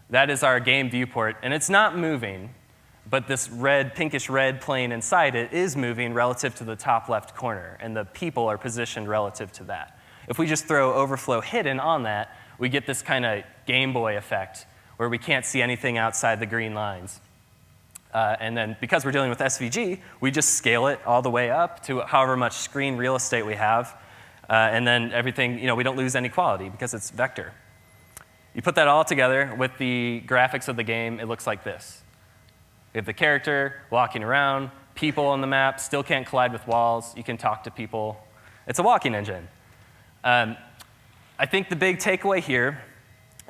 That is our game viewport, and it's not moving, but this pinkish red plane inside it is moving relative to the top left corner, and the people are positioned relative to that. If we just throw overflow hidden on that, we get this kind of Game Boy effect where we can't see anything outside the green lines. And then because we're dealing with SVG, we just scale it all the way up to however much screen real estate we have, and then everything, we don't lose any quality because it's vector. You put that all together with the graphics of the game, it looks like this. We have the character walking around, people on the map, still can't collide with walls, you can talk to people. It's a walking engine. I think the big takeaway here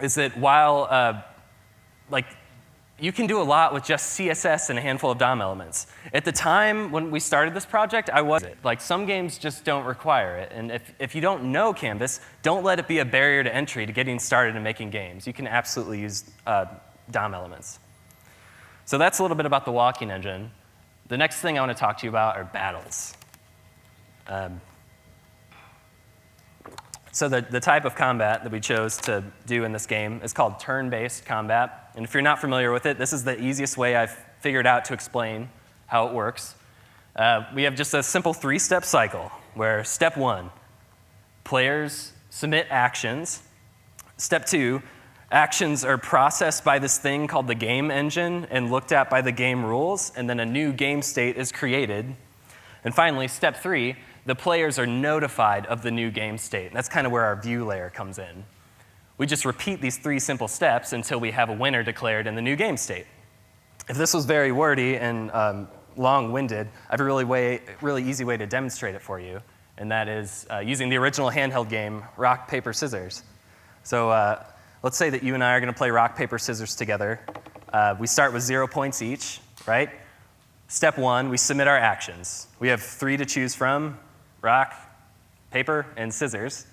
is that while you can do a lot with just CSS and a handful of DOM elements. At the time when we started this project, some games just don't require it. And if you don't know Canvas, don't let it be a barrier to entry to getting started and making games. You can absolutely use DOM elements. So that's a little bit about the walking engine. The next thing I want to talk to you about are battles. So the type of combat that we chose to do in this game is called turn-based combat. And if you're not familiar with it, this is the easiest way I've figured out to explain how it works. We have just a simple 3-step cycle where step 1, players submit actions. Step 2, actions are processed by this thing called the game engine and looked at by the game rules, and then a new game state is created. And finally, step 3, the players are notified of the new game state. And that's kind of where our view layer comes in. We just repeat these 3 simple steps until we have a winner declared in the new game state. If this was very wordy and long-winded, I have a really easy way to demonstrate it for you, and that is using the original handheld game, rock, paper, scissors. So let's say that you and I are going to play rock, paper, scissors together. We start with 0 points each, right? Step 1, we submit our actions. We have 3 to choose from: rock, paper, and scissors.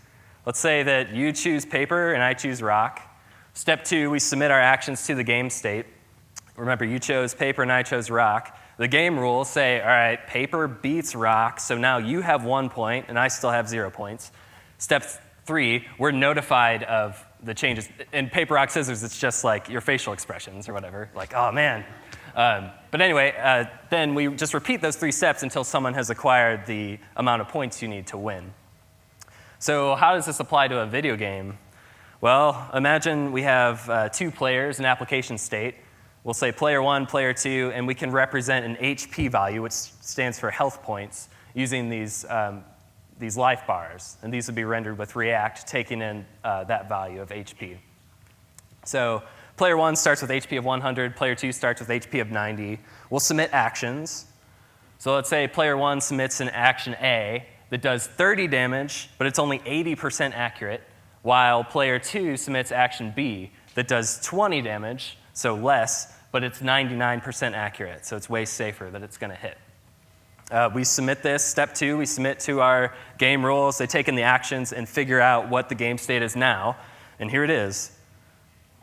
Let's say that you choose paper and I choose rock. Step 2, we submit our actions to the game state. Remember, you chose paper and I chose rock. The game rules say, all right, paper beats rock, so now you have 1 point and I still have 0 points. Step 3, we're notified of the changes. In paper, rock, scissors, it's just like your facial expressions or whatever, like, oh man. But anyway, then we just repeat those 3 steps until someone has acquired the amount of points you need to win. So how does this apply to a video game? Well, imagine we have 2 players in application state. We'll say player 1, player 2, and we can represent an HP value, which stands for health points, using these life bars. And these would be rendered with React, taking in that value of HP. So player 1 starts with HP of 100, player 2 starts with HP of 90. We'll submit actions. So let's say player 1 submits an action A that does 30 damage, but it's only 80% accurate, while player 2 submits action B that does 20 damage, so less, but it's 99% accurate, so it's way safer that it's going to hit. We submit this. Step 2, we submit to our game rules. They take in the actions and figure out what the game state is now, and here it is.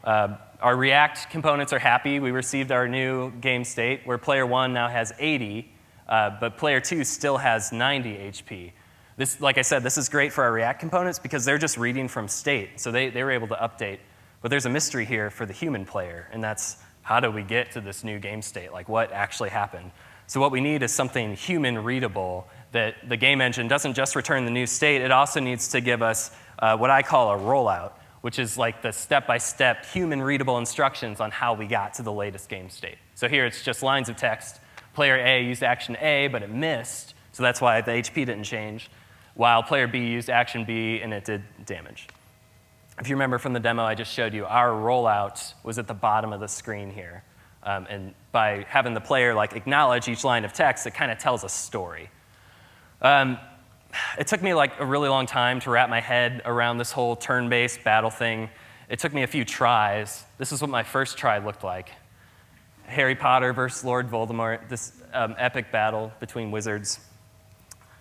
Our React components are happy. We received our new game state, where player 1 now has 80, but player 2 still has 90 HP. This, like I said, this is great for our React components because they're just reading from state, so they were able to update. But there's a mystery here for the human player, and that's how do we get to this new game state? Like, what actually happened? So what we need is something human readable that the game engine doesn't just return the new state, it also needs to give us what I call a rollout, which is like the step-by-step human readable instructions on how we got to the latest game state. So here it's just lines of text. Player A used action A, but it missed, so that's why the HP didn't change, while player B used action B and it did damage. If you remember from the demo I just showed you, our rollout was at the bottom of the screen here. And by having the player acknowledge each line of text, it kind of tells a story. It took me a really long time to wrap my head around this whole turn-based battle thing. It took me a few tries. This is what my first try looked like. Harry Potter versus Lord Voldemort, this epic battle between wizards.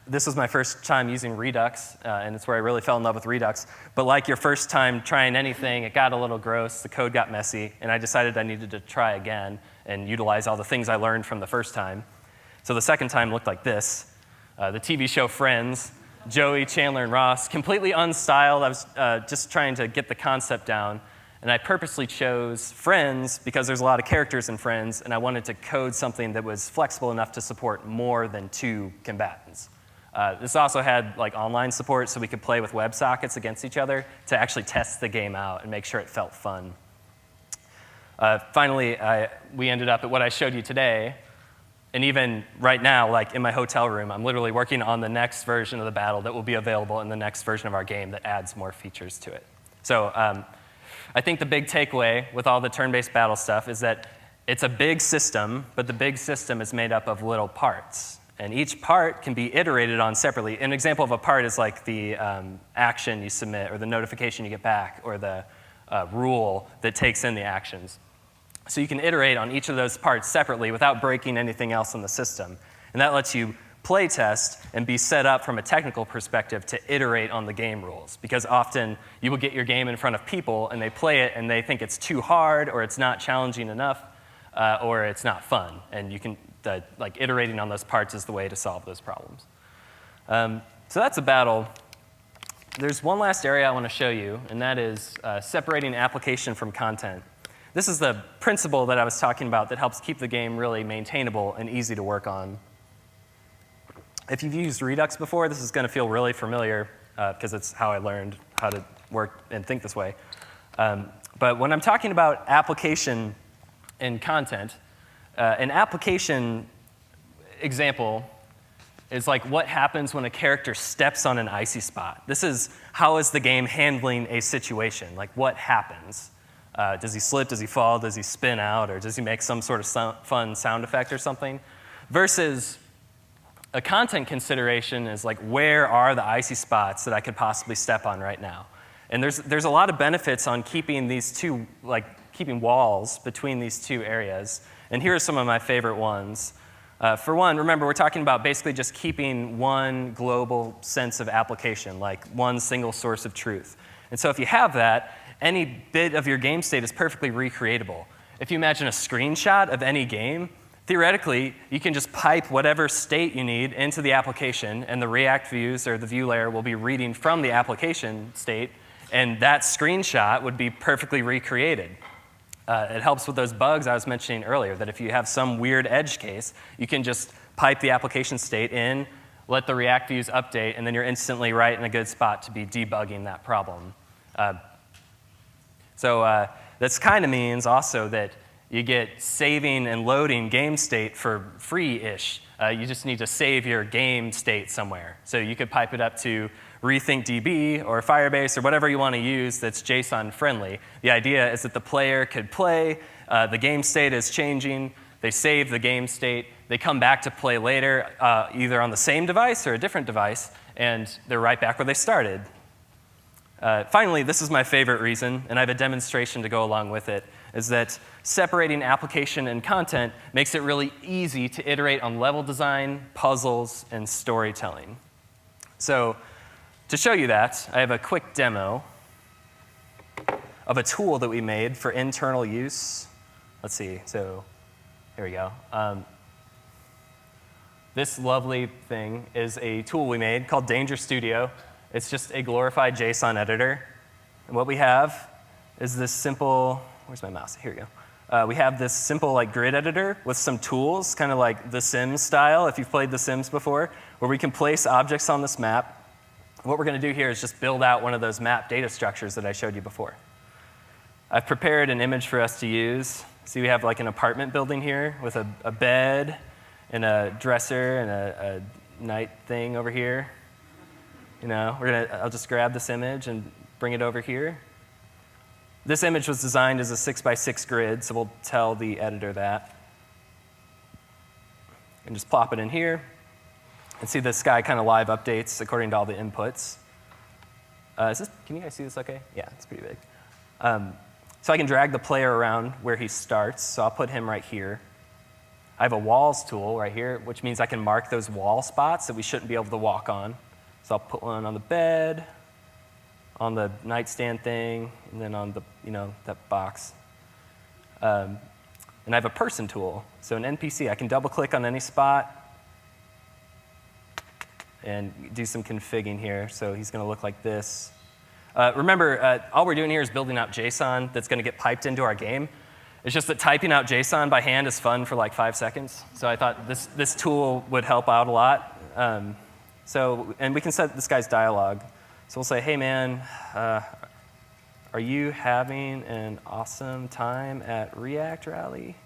This was my first time using Redux, and it's where I really fell in love with Redux. But like your first time trying anything, it got a little gross, the code got messy, and I decided I needed to try again and utilize all the things I learned from the first time. So the second time looked like this. The TV show Friends, Joey, Chandler, and Ross, completely unstyled. I was just trying to get the concept down, and I purposely chose Friends because there's a lot of characters in Friends, and I wanted to code something that was flexible enough to support more than 2 combatants. This also had online support, so we could play with WebSockets against each other to actually test the game out and make sure it felt fun. Finally, we ended up at what I showed you today, and even right now, in my hotel room, I'm literally working on the next version of the battle that will be available in the next version of our game that adds more features to it. So I think the big takeaway with all the turn-based battle stuff is that it's a big system, but the big system is made up of little parts. And each part can be iterated on separately. An example of a part is like the action you submit, or the notification you get back, or the rule that takes in the actions. So you can iterate on each of those parts separately without breaking anything else in the system. And that lets you play test and be set up from a technical perspective to iterate on the game rules. Because often you will get your game in front of people and they play it and they think it's too hard, or it's not challenging enough, or it's not fun. And you can iterating on those parts is the way to solve those problems. So that's a battle. There's one last area I want to show you, and that is separating application from content. This is the principle that I was talking about that helps keep the game really maintainable and easy to work on. If you've used Redux before, this is going to feel really familiar because it's how I learned how to work and think this way. But when I'm talking about application and content, an application example is like what happens when a character steps on an icy spot. This is how is the game handling a situation, like what happens. Does he slip, does he fall, does he spin out, or does he make some sort of fun sound effect or something? Versus a content consideration is like where are the icy spots that I could possibly step on right now? And there's a lot of benefits on keeping these two, keeping walls between these two areas. And here are some of my favorite ones. For one, remember, we're talking about basically just keeping one global sense of application, like one single source of truth. And so if you have that, any bit of your game state is perfectly recreatable. If you imagine a screenshot of any game, theoretically, you can just pipe whatever state you need into the application, and the React views or the view layer will be reading from the application state, and that screenshot would be perfectly recreated. It helps with those bugs I was mentioning earlier, that if you have some weird edge case, you can just pipe the application state in, let the React views update, and then you're instantly right in a good spot to be debugging that problem. So this kind of means also that you get saving and loading game state for free-ish. You just need to save your game state somewhere. So you could pipe it up to RethinkDB or Firebase or whatever you want to use that's JSON friendly. The idea is that the player could play, the game state is changing, they save the game state, they come back to play later, either on the same device or a different device, and they're right back where they started. Finally, this is my favorite reason, and I have a demonstration to go along with it, is that separating application and content makes it really easy to iterate on level design, puzzles, and storytelling. So to show you that, I have a quick demo of a tool that we made for internal use. Let's see, so here we go. This lovely thing is a tool we made called Danger Studio. It's just a glorified JSON editor. And what we have is this simple, where's my mouse? Here we go. We have this simple like grid editor with some tools, kind of like The Sims style, if you've played The Sims before, where we can place objects on this map. What we're going to do here is just build out one of those map data structures that I showed you before. I've prepared an image for us to use. See, we have like an apartment building here with a bed and a dresser and a night thing over here. You know, I'll just grab this image and bring it over here. This image was designed as a 6x6 grid, so we'll tell the editor that. And just plop it in here. And see this guy kind of live updates according to all the inputs. Can you guys see this okay? Yeah, it's pretty big. So I can drag the player around where he starts, so I'll put him right here. I have a walls tool right here, which means I can mark those wall spots that we shouldn't be able to walk on. So I'll put one on the bed, on the nightstand thing, and then on the, that box. And I have a person tool. So an NPC, I can double click on any spot and do some configging here. So he's going to look like this. Remember, all we're doing here is building out JSON that's going to get piped into our game. It's just that typing out JSON by hand is fun for like 5 seconds. So I thought this tool would help out a lot. And we can set this guy's dialogue. So we'll say, hey man, are you having an awesome time at React Rally?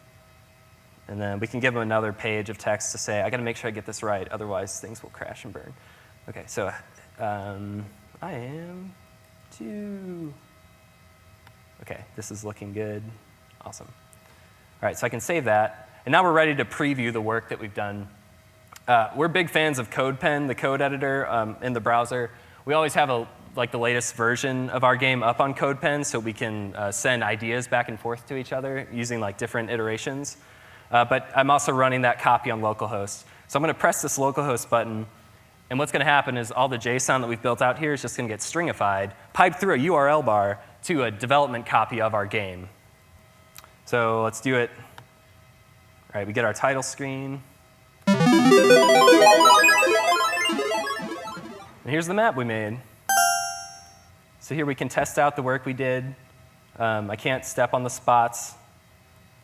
And then we can give him another page of text to say, I got to make sure I get this right, otherwise things will crash and burn. Okay, so I am too. Okay, this is looking good. Awesome. All right, so I can save that. And now we're ready to preview the work that we've done. We're big fans of CodePen, the code editor in the browser. We always have the latest version of our game up on CodePen so we can send ideas back and forth to each other using like different iterations. But I'm also running that copy on localhost. So I'm going to press this localhost button, and what's going to happen is all the JSON that we've built out here is just going to get stringified, piped through a URL bar to a development copy of our game. So let's do it. All right, we get our title screen. And here's the map we made. So here we can test out the work we did. I can't step on the spots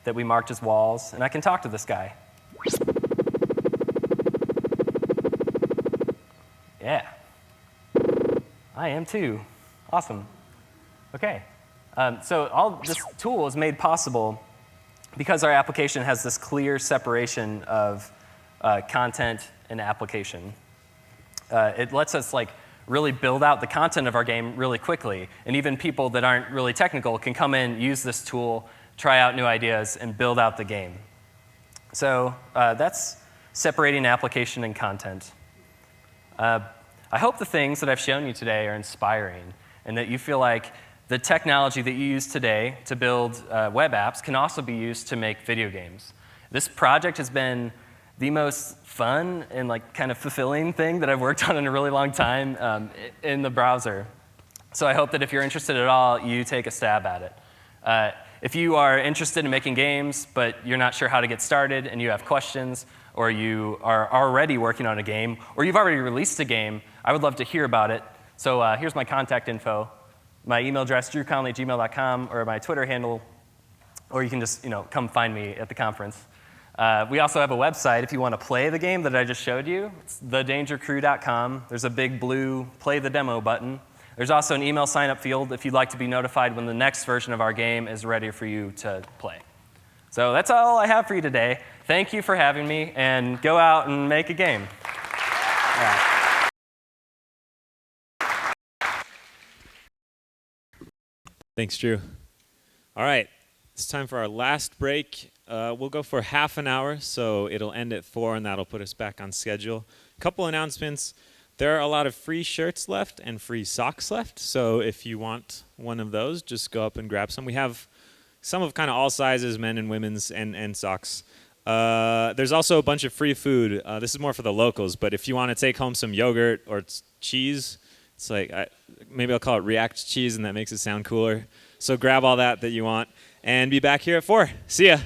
that we marked as walls, and I can talk to this guy. Yeah. I am too. Awesome. Okay. So all this tool is made possible because our application has this clear separation of content and application. It lets us really build out the content of our game really quickly. And even people that aren't really technical can come in, use this tool, try out new ideas, and build out the game. So that's separating application and content. I hope the things that I've shown you today are inspiring and that you feel like the technology that you use today to build web apps can also be used to make video games. This project has been the most fun and kind of fulfilling thing that I've worked on in a really long time in the browser. So I hope that if you're interested at all, you take a stab at it. If you are interested in making games, but you're not sure how to get started and you have questions, or you are already working on a game, or you've already released a game, I would love to hear about it. So here's my contact info. My email address, drewconley@gmail.com, or my Twitter handle, or you can just come find me at the conference. We also have a website if you want to play the game that I just showed you. It's thedangercrew.com. There's a big blue play the demo button. There's also an email sign-up field if you'd like to be notified when the next version of our game is ready for you to play. So that's all I have for you today. Thank you for having me, and go out and make a game. Yeah. Thanks, Drew. All right. It's time for our last break. We'll go for half an hour, so it'll end at 4, and that'll put us back on schedule. Couple announcements. There are a lot of free shirts left and free socks left, so if you want one of those, just go up and grab some. We have some of kind of all sizes, men and women's, and socks. There's also a bunch of free food. This is more for the locals, but if you want to take home some yogurt or cheese, it's like, maybe I'll call it React cheese, and that makes it sound cooler. So grab all that you want, and be back here at 4. See ya.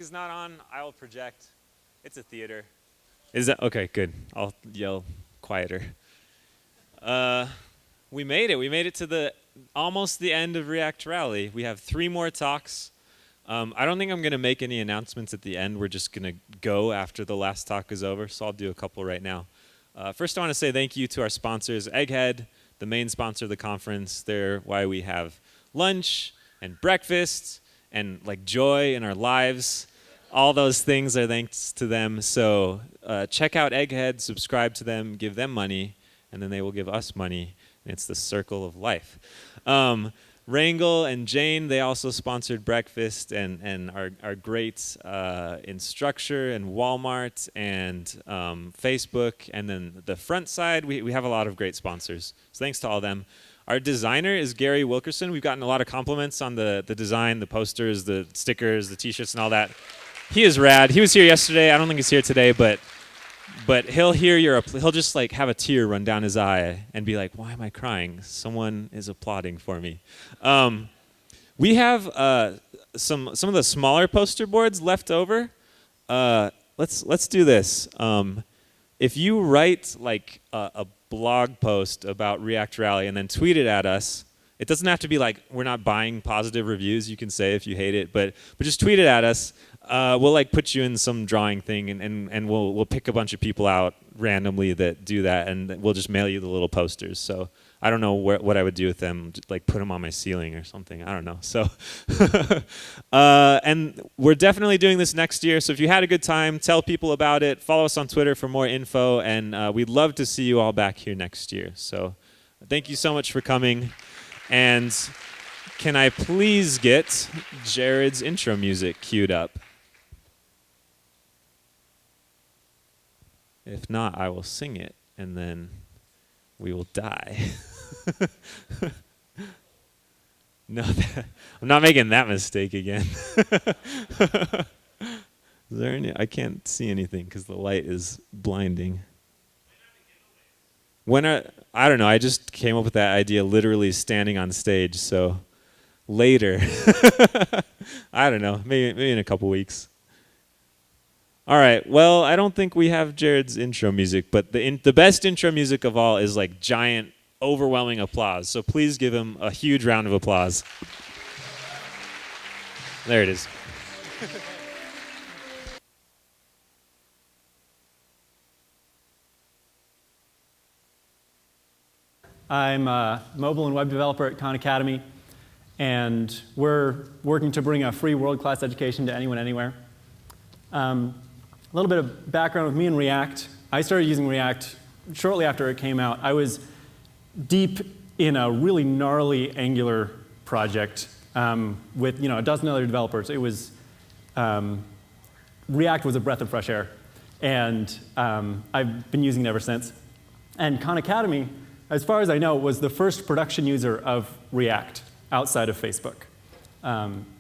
is not on, I will project. It's a theater. Is that okay? Good. I'll yell quieter. We made it. We made it to almost the end of React Rally. We have 3 more talks. I don't think I'm going to make any announcements at the end. We're just going to go after the last talk is over, so I'll do a couple right now. First, I want to say thank you to our sponsors, Egghead, the main sponsor of the conference. They're why we have lunch and breakfast and like joy in our lives. All those things are thanks to them. So check out Egghead, subscribe to them, give them money, and then they will give us money. And it's the circle of life. Wrangle and Jane, they also sponsored breakfast and are great in Structure and Walmart and Facebook. And then the front side, we have a lot of great sponsors. So thanks to all of them. Our designer is Gary Wilkerson. We've gotten a lot of compliments on the design, the posters, the stickers, the t-shirts and all that. He is rad. He was here yesterday. I don't think he's here today, but he'll hear he'll just like have a tear run down his eye and be like, why am I crying? Someone is applauding for me. We have some of the smaller poster boards left over. Let's do this. If you write like a blog post about React Rally and then tweet it at us, it doesn't have to be like, we're not buying positive reviews, you can say if you hate it, but just tweet it at us. We'll like put you in some drawing thing and we'll pick a bunch of people out randomly that do that, and we'll just mail you the little posters. So I don't know what I would do with them, just like put them on my ceiling or something. I don't know. So and we're definitely doing this next year. So if you had a good time, tell people about it. Follow us on Twitter for more info, and we'd love to see you all back here next year. So thank you so much for coming. And can I please get Jared's intro music queued up? If not, I will sing it, and then we will die. No, I'm not making that mistake again. Is there any? I can't see anything because the light is blinding. I don't know. I just came up with that idea literally standing on stage. So later, I don't know. Maybe in a couple weeks. All right. Well, I don't think we have Jared's intro music, but the best intro music of all is like giant, overwhelming applause. So please give him a huge round of applause. There it is. I'm a mobile and web developer at Khan Academy, and we're working to bring a free world-class education to anyone, anywhere. A little bit of background with me and React. I started using React shortly after it came out. I was deep in a really gnarly Angular project with a dozen other developers. It was React was a breath of fresh air, and I've been using it ever since. And Khan Academy, as far as I know, was the first production user of React outside of Facebook.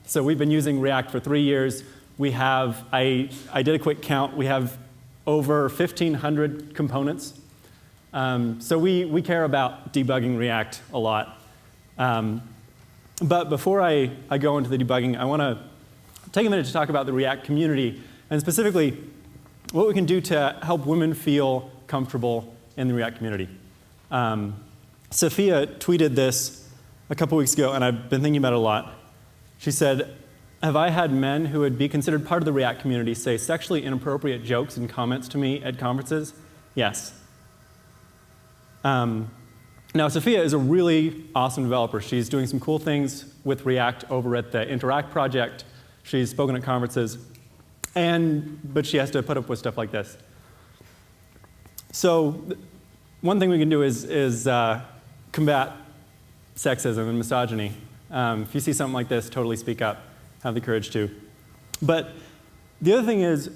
So we've been using React for 3 years. We have, I did a quick count, we have over 1,500 components. So we care about debugging React a lot. But before I go into the debugging, I want to take a minute to talk about the React community, and specifically what we can do to help women feel comfortable in the React community. Sophia tweeted this a couple weeks ago, and I've been thinking about it a lot. She said, have I had men who would be considered part of the React community say sexually inappropriate jokes and comments to me at conferences? Yes. Now, Sophia is a really awesome developer. She's doing some cool things with React over at the Interact project. She's spoken at conferences, but she has to put up with stuff like this. So one thing we can do is combat sexism and misogyny. If you see something like this, totally speak up. Have the courage to. But the other thing is,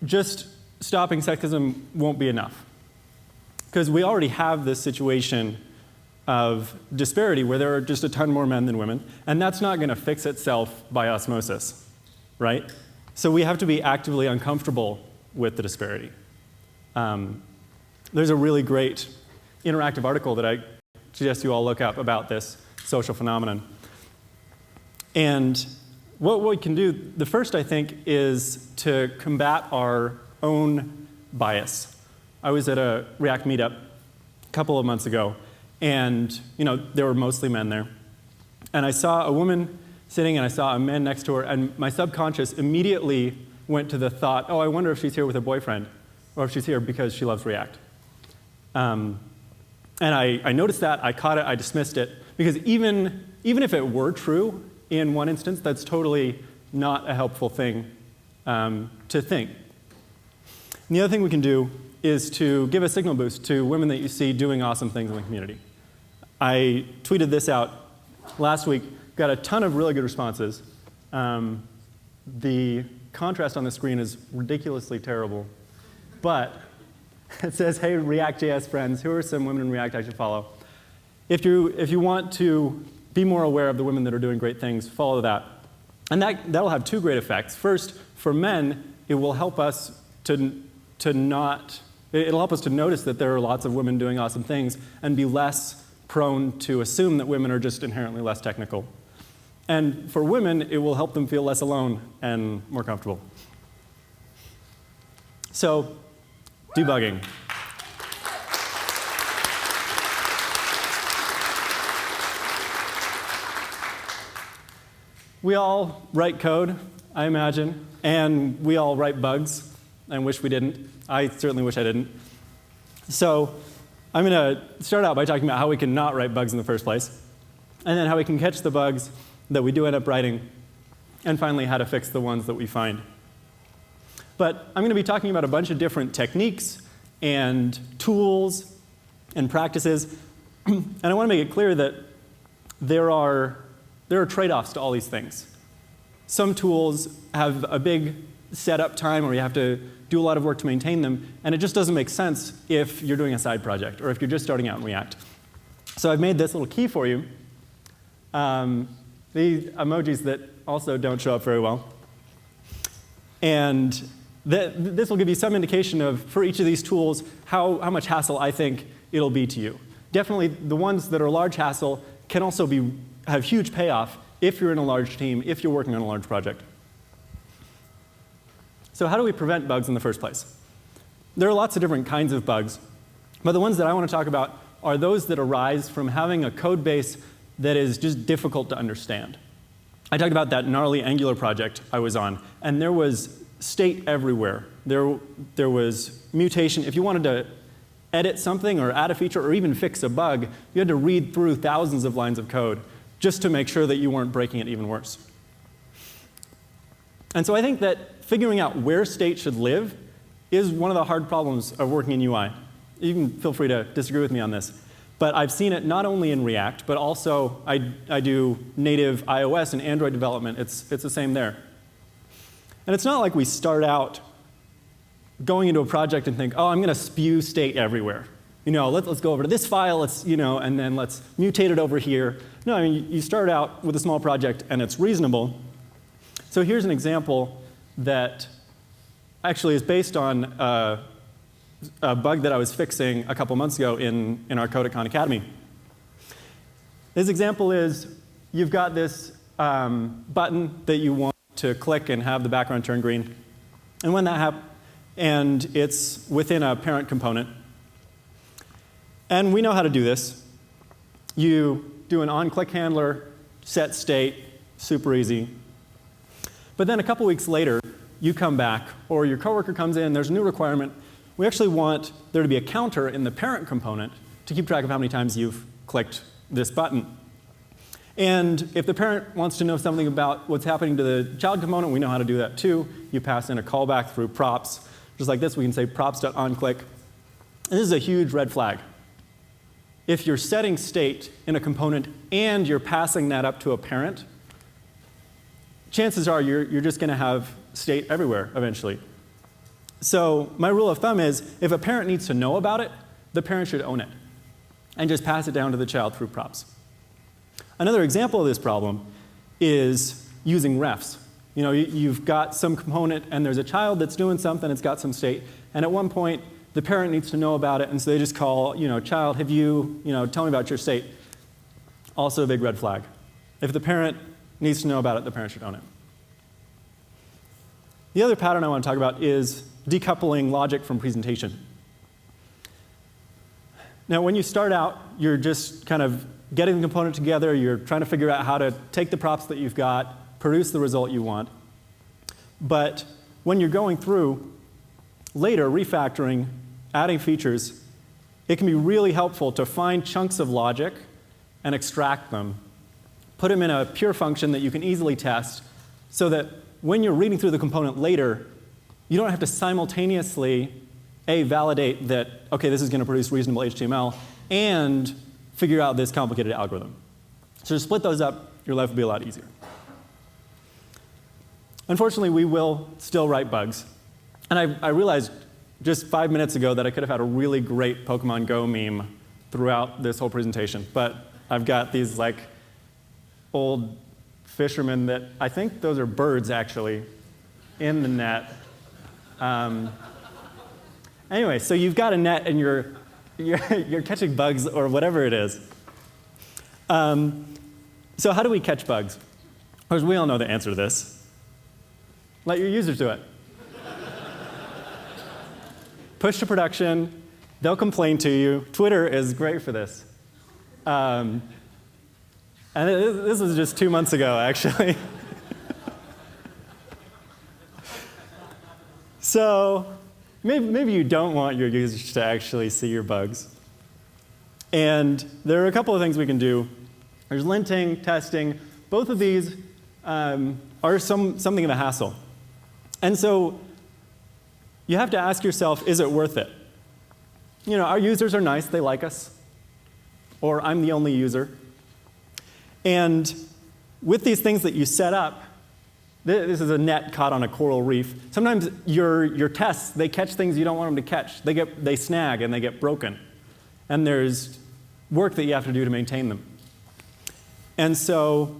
just stopping sexism won't be enough. Because we already have this situation of disparity where there are just a ton more men than women, and that's not going to fix itself by osmosis, right? So we have to be actively uncomfortable with the disparity. There's a really great interactive article that I suggest you all look up about this social phenomenon. And what we can do, the first, I think, is to combat our own bias. I was at a React meetup a couple of months ago, and there were mostly men there. And I saw a woman sitting, and I saw a man next to her, and my subconscious immediately went to the thought, oh, I wonder if she's here with a boyfriend, or if she's here because she loves React. And I noticed that, I caught it, I dismissed it, because even if it were true in one instance, that's totally not a helpful thing to think. And the other thing we can do is to give a signal boost to women that you see doing awesome things in the community. I tweeted this out last week, got a ton of really good responses. The contrast on the screen is ridiculously terrible, but it says, hey, React.js friends, who are some women in React I should follow? If you want to be more aware of the women that are doing great things, follow that. And that'll have two great effects. First, for men, it will help us it'll help us to notice that there are lots of women doing awesome things and be less prone to assume that women are just inherently less technical. And for women, it will help them feel less alone and more comfortable. So, debugging. We all write code, I imagine, and we all write bugs and wish we didn't. I certainly wish I didn't. So I'm going to start out by talking about how we can not write bugs in the first place, and then how we can catch the bugs that we do end up writing, and finally how to fix the ones that we find. But I'm going to be talking about a bunch of different techniques and tools and practices, and I want to make it clear that there are trade-offs to all these things. Some tools have a big setup time where you have to do a lot of work to maintain them, and it just doesn't make sense if you're doing a side project or if you're just starting out in React. So I've made this little key for you. The emojis that also don't show up very well. And this will give you some indication of, for each of these tools, how much hassle I think it'll be to you. Definitely the ones that are large hassle can also have huge payoff if you're in a large team, if you're working on a large project. So how do we prevent bugs in the first place? There are lots of different kinds of bugs, but the ones that I want to talk about are those that arise from having a code base that is just difficult to understand. I talked about that gnarly Angular project I was on, and there was state everywhere. There was mutation. If you wanted to edit something or add a feature or even fix a bug, you had to read through thousands of lines of code just to make sure that you weren't breaking it even worse. And so I think that figuring out where state should live is one of the hard problems of working in UI. You can feel free to disagree with me on this. But I've seen it not only in React, but also I do native iOS and Android development. It's the same there. And it's not like we start out going into a project and think, oh, I'm going to spew state everywhere. Let's go over to this file, and then let's mutate it over here. No, I mean, you start out with a small project, and it's reasonable. So here's an example that actually is based on a bug that I was fixing a couple months ago in our Code at Khan Academy. This example is you've got this button that you want to click and have the background turn green. And when that happens, and it's within a parent component. And we know how to do this. You do an onClick handler, set state, super easy. But then a couple weeks later, you come back, or your coworker comes in, there's a new requirement. We actually want there to be a counter in the parent component to keep track of how many times you've clicked this button. And if the parent wants to know something about what's happening to the child component, we know how to do that too. You pass in a callback through props. Just like this, we can say props.onClick. And this is a huge red flag. If you're setting state in a component and you're passing that up to a parent, chances are you're just going to have state everywhere eventually. So my rule of thumb is if a parent needs to know about it, the parent should own it and just pass it down to the child through props. Another example of this problem is using refs. You've got some component and there's a child that's doing something, it's got some state, and at one point the parent needs to know about it, and so they just call, child, have you, tell me about your state. Also a big red flag. If the parent needs to know about it, the parent should own it. The other pattern I want to talk about is decoupling logic from presentation. Now, when you start out, you're just kind of getting the component together. You're trying to figure out how to take the props that you've got, produce the result you want. But when you're going through, later refactoring, adding features, it can be really helpful to find chunks of logic and extract them, put them in a pure function that you can easily test, so that when you're reading through the component later, you don't have to simultaneously, A, validate that, OK, this is going to produce reasonable HTML, and figure out this complicated algorithm. So to split those up, your life will be a lot easier. Unfortunately, we will still write bugs. And I realized just 5 minutes ago that I could have had a really great Pokemon Go meme throughout this whole presentation. But I've got these like old fishermen that I think those are birds, actually, in the net. Anyway, so you've got a net and you're catching bugs or whatever it is. So how do we catch bugs? Of course, we all know the answer to this. Let your users do it. Push to production. They'll complain to you. Twitter is great for this. And this was just 2 months ago, actually. So maybe you don't want your users to actually see your bugs. And there are a couple of things we can do. There's linting, testing. Both of these are something of a hassle. And so you have to ask yourself, is it worth it? You know, our users are nice, they like us. Or I'm the only user. And with these things that you set up, this is a net caught on a coral reef. Sometimes your tests, they catch things you don't want them to catch. They snag and they get broken. And there's work that you have to do to maintain them. And so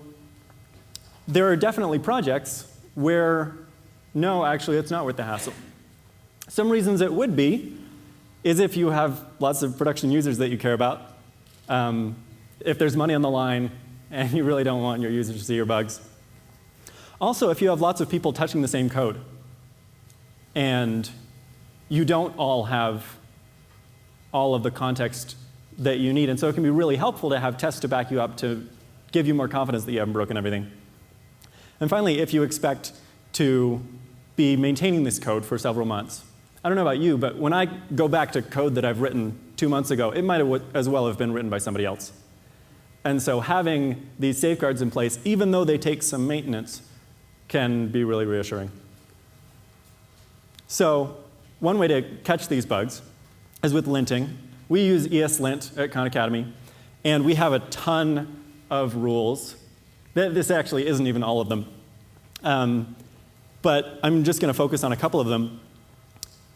there are definitely projects where, no, actually, it's not worth the hassle. Some reasons it would be is if you have lots of production users that you care about, if there's money on the line, and you really don't want your users to see your bugs. Also, if you have lots of people touching the same code, and you don't all have all of the context that you need, and so it can be really helpful to have tests to back you up to give you more confidence that you haven't broken everything. And finally, if you expect to be maintaining this code for several months. I don't know about you, but when I go back to code that I've written 2 months ago, it might as well have been written by somebody else. And so having these safeguards in place, even though they take some maintenance, can be really reassuring. So one way to catch these bugs is with linting. We use ESLint at Khan Academy, and we have a ton of rules. This actually isn't even all of them. But I'm just going to focus on a couple of them.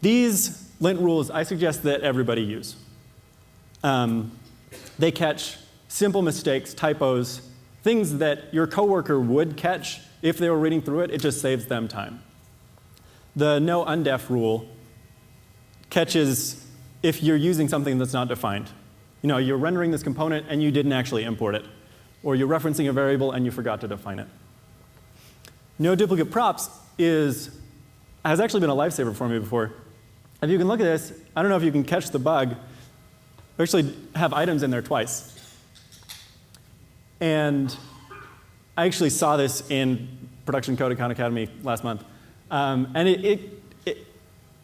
These lint rules, I suggest that everybody use. They catch simple mistakes, typos, things that your coworker would catch if they were reading through it. It just saves them time. The no undef rule catches if you're using something that's not defined. You know, you're rendering this component and you didn't actually import it. Or you're referencing a variable and you forgot to define it. No duplicate props has actually been a lifesaver for me before. If you can look at this, I don't know if you can catch the bug. We actually have items in there twice. And I actually saw this in production code at Khan Academy last month. And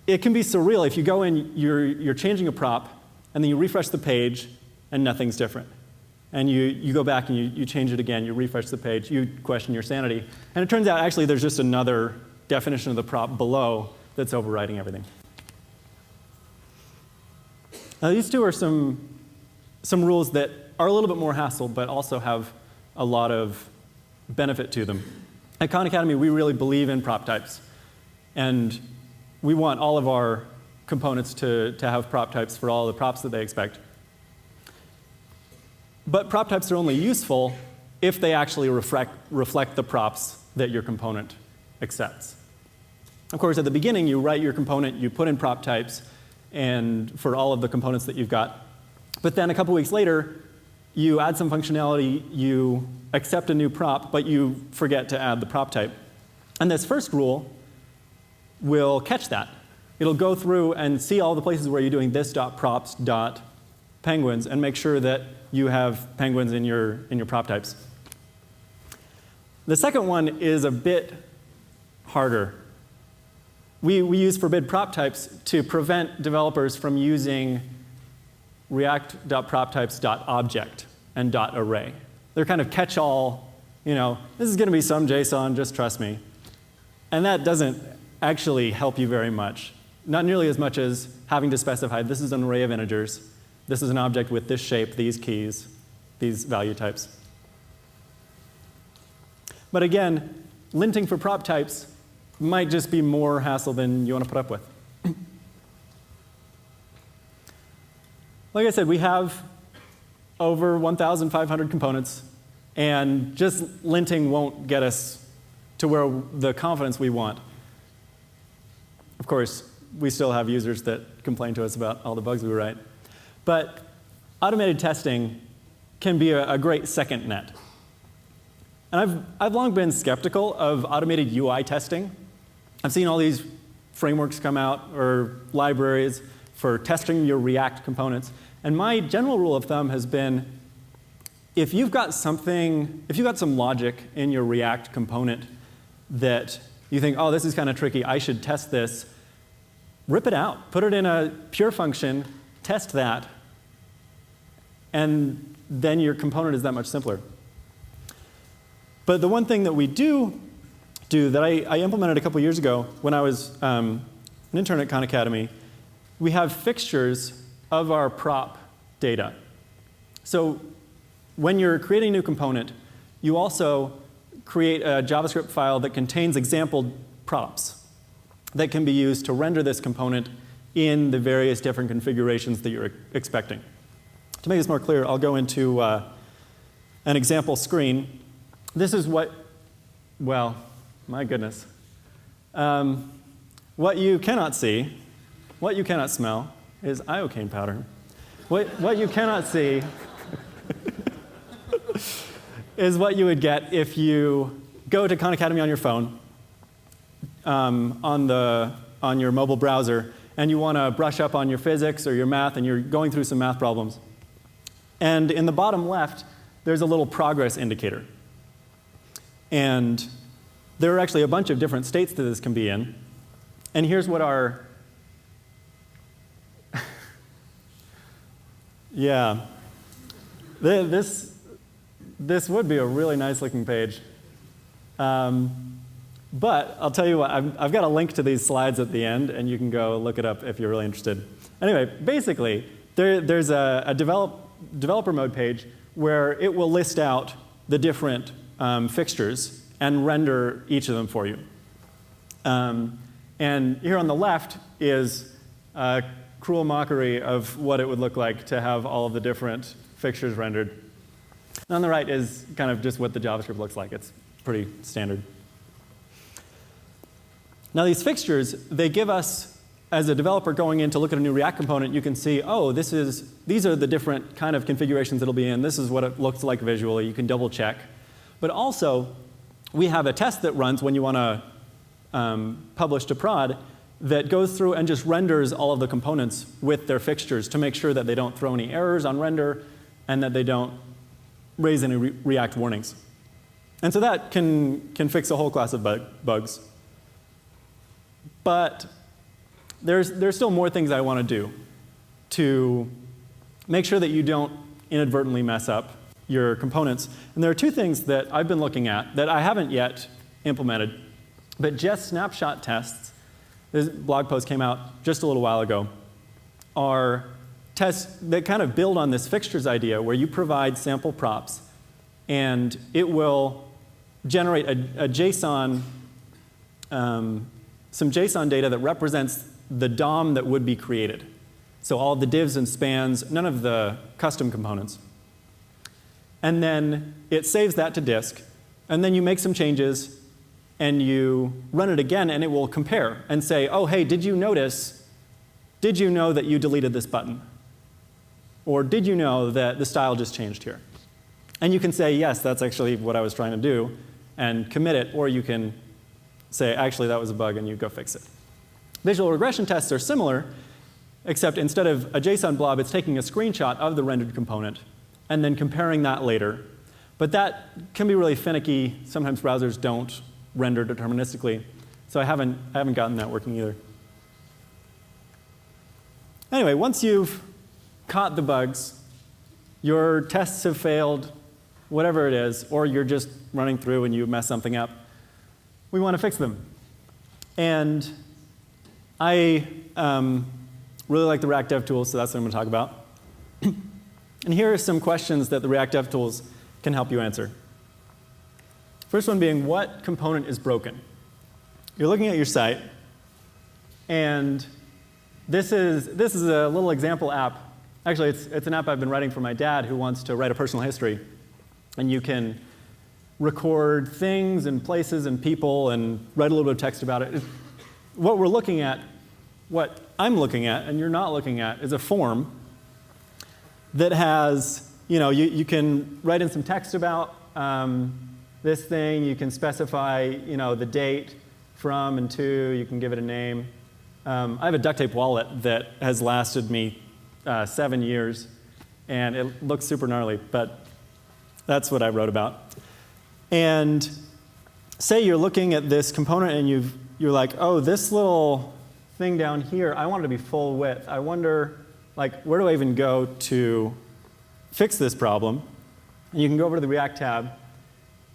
it can be surreal. If you go in, you're changing a prop, and then you refresh the page, and nothing's different. And you go back and you change it again, you refresh the page, you question your sanity. And it turns out actually there's just another definition of the prop below that's overriding everything. Now these two are some rules that are a little bit more hassle, but also have a lot of benefit to them. At Khan Academy, we really believe in prop types. And we want all of our components to have prop types for all the props that they expect. But prop types are only useful if they actually reflect the props that your component accepts. Of course, at the beginning, you write your component, you put in prop types, and for all of the components that you've got. But then a couple weeks later, you add some functionality, you accept a new prop, but you forget to add the prop type. And this first rule will catch that. It'll go through and see all the places where you're doing this.props.penguins and make sure that you have penguins in your prop types. The second one is a bit harder. We use forbid prop types to prevent developers from using react.proptypes.object and .array. They're kind of catch-all, this is going to be some JSON, just trust me. And that doesn't actually help you very much. Not nearly as much as having to specify this is an array of integers, this is an object with this shape, these keys, these value types. But again, linting for prop types might just be more hassle than you want to put up with. Like I said, we have over 1,500 components, and just linting won't get us to where the confidence we want. Of course, we still have users that complain to us about all the bugs we write. But automated testing can be a great second net. And I've long been skeptical of automated UI testing. I've seen all these frameworks come out, or libraries, for testing your React components. And my general rule of thumb has been, if you've got some logic in your React component that you think, oh, this is kind of tricky, I should test this, rip it out. Put it in a pure function, test that, and then your component is that much simpler. But the one thing that we do that I implemented a couple years ago when I was an intern at Khan Academy, we have fixtures of our prop data. So when you're creating a new component, you also create a JavaScript file that contains example props that can be used to render this component in the various different configurations that you're expecting. To make this more clear, I'll go into an example screen. This is what, well, my goodness. What you cannot see, what you cannot smell, is iocane powder. What you cannot see is what you would get if you go to Khan Academy on your phone, on your mobile browser, and you want to brush up on your physics or your math, and you're going through some math problems. And in the bottom left, there's a little progress indicator. And there are actually a bunch of different states that this can be in. And here's what our yeah. This would be a really nice looking page. But I'll tell you what, I've got a link to these slides at the end, and you can go look it up if you're really interested. Anyway, basically, there's a developer mode page where it will list out the different fixtures and render each of them for you. And here on the left is a cruel mockery of what it would look like to have all of the different fixtures rendered. And on the right is kind of just what the JavaScript looks like. It's pretty standard. Now these fixtures, they give us, as a developer going in to look at a new React component, you can see, oh, these are the different kind of configurations it'll be in. This is what it looks like visually. You can double check. But also, we have a test that runs when you want to publish to prod that goes through and just renders all of the components with their fixtures to make sure that they don't throw any errors on render and that they don't raise any React warnings. And so that can fix a whole class of bugs. But there's still more things I want to do to make sure that you don't inadvertently mess up your components. And there are two things that I've been looking at that I haven't yet implemented, but just snapshot tests, this blog post came out just a little while ago, are tests that kind of build on this fixtures idea where you provide sample props and it will generate a JSON, some JSON data that represents the DOM that would be created. So all of the divs and spans, none of the custom components. And then it saves that to disk, and then you make some changes, and you run it again, and it will compare and say, oh, hey, did you know that you deleted this button? Or did you know that the style just changed here? And you can say, yes, that's actually what I was trying to do, and commit it, or you can say, actually, that was a bug, and you go fix it. Visual regression tests are similar, except instead of a JSON blob, it's taking a screenshot of the rendered component and then comparing that later. But that can be really finicky. Sometimes browsers don't render deterministically. So I haven't gotten that working either. Anyway, once you've caught the bugs, your tests have failed, whatever it is, or you're just running through and you mess something up, we want to fix them. And I really like the React Dev Tools, so that's what I'm going to talk about. And here are some questions that the React Dev Tools can help you answer. First one being, what component is broken? You're looking at your site, and this is a little example app. Actually, it's an app I've been writing for my dad who wants to write a personal history. And you can record things and places and people and write a little bit of text about it. What we're looking at, what I'm looking at and you're not looking at, is a form that has, you can write in some text about this thing. You can specify, the date from and to. You can give it a name. I have a duct tape wallet that has lasted me 7 years, and it looks super gnarly, but that's what I wrote about. And say you're looking at this component and you're like, oh, this little thing down here, I want it to be full width. I wonder, where do I even go to fix this problem? And you can go over to the React tab,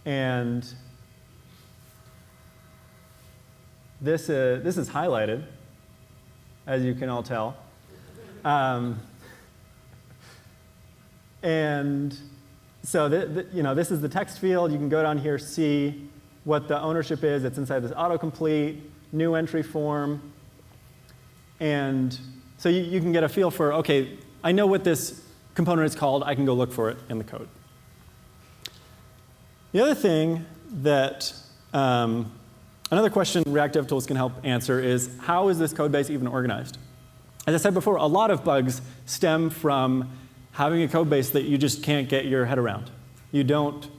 and this is highlighted, as you can all tell. And so this is the text field. You can go down here, see what the ownership is. It's inside this autocomplete, new entry form. And so you can get a feel for, OK, I know what this component is called. I can go look for it in the code. The other thing that, another question React Dev Tools can help answer is, how is this code base even organized? As I said before, a lot of bugs stem from having a code base that you just can't get your head around. You don't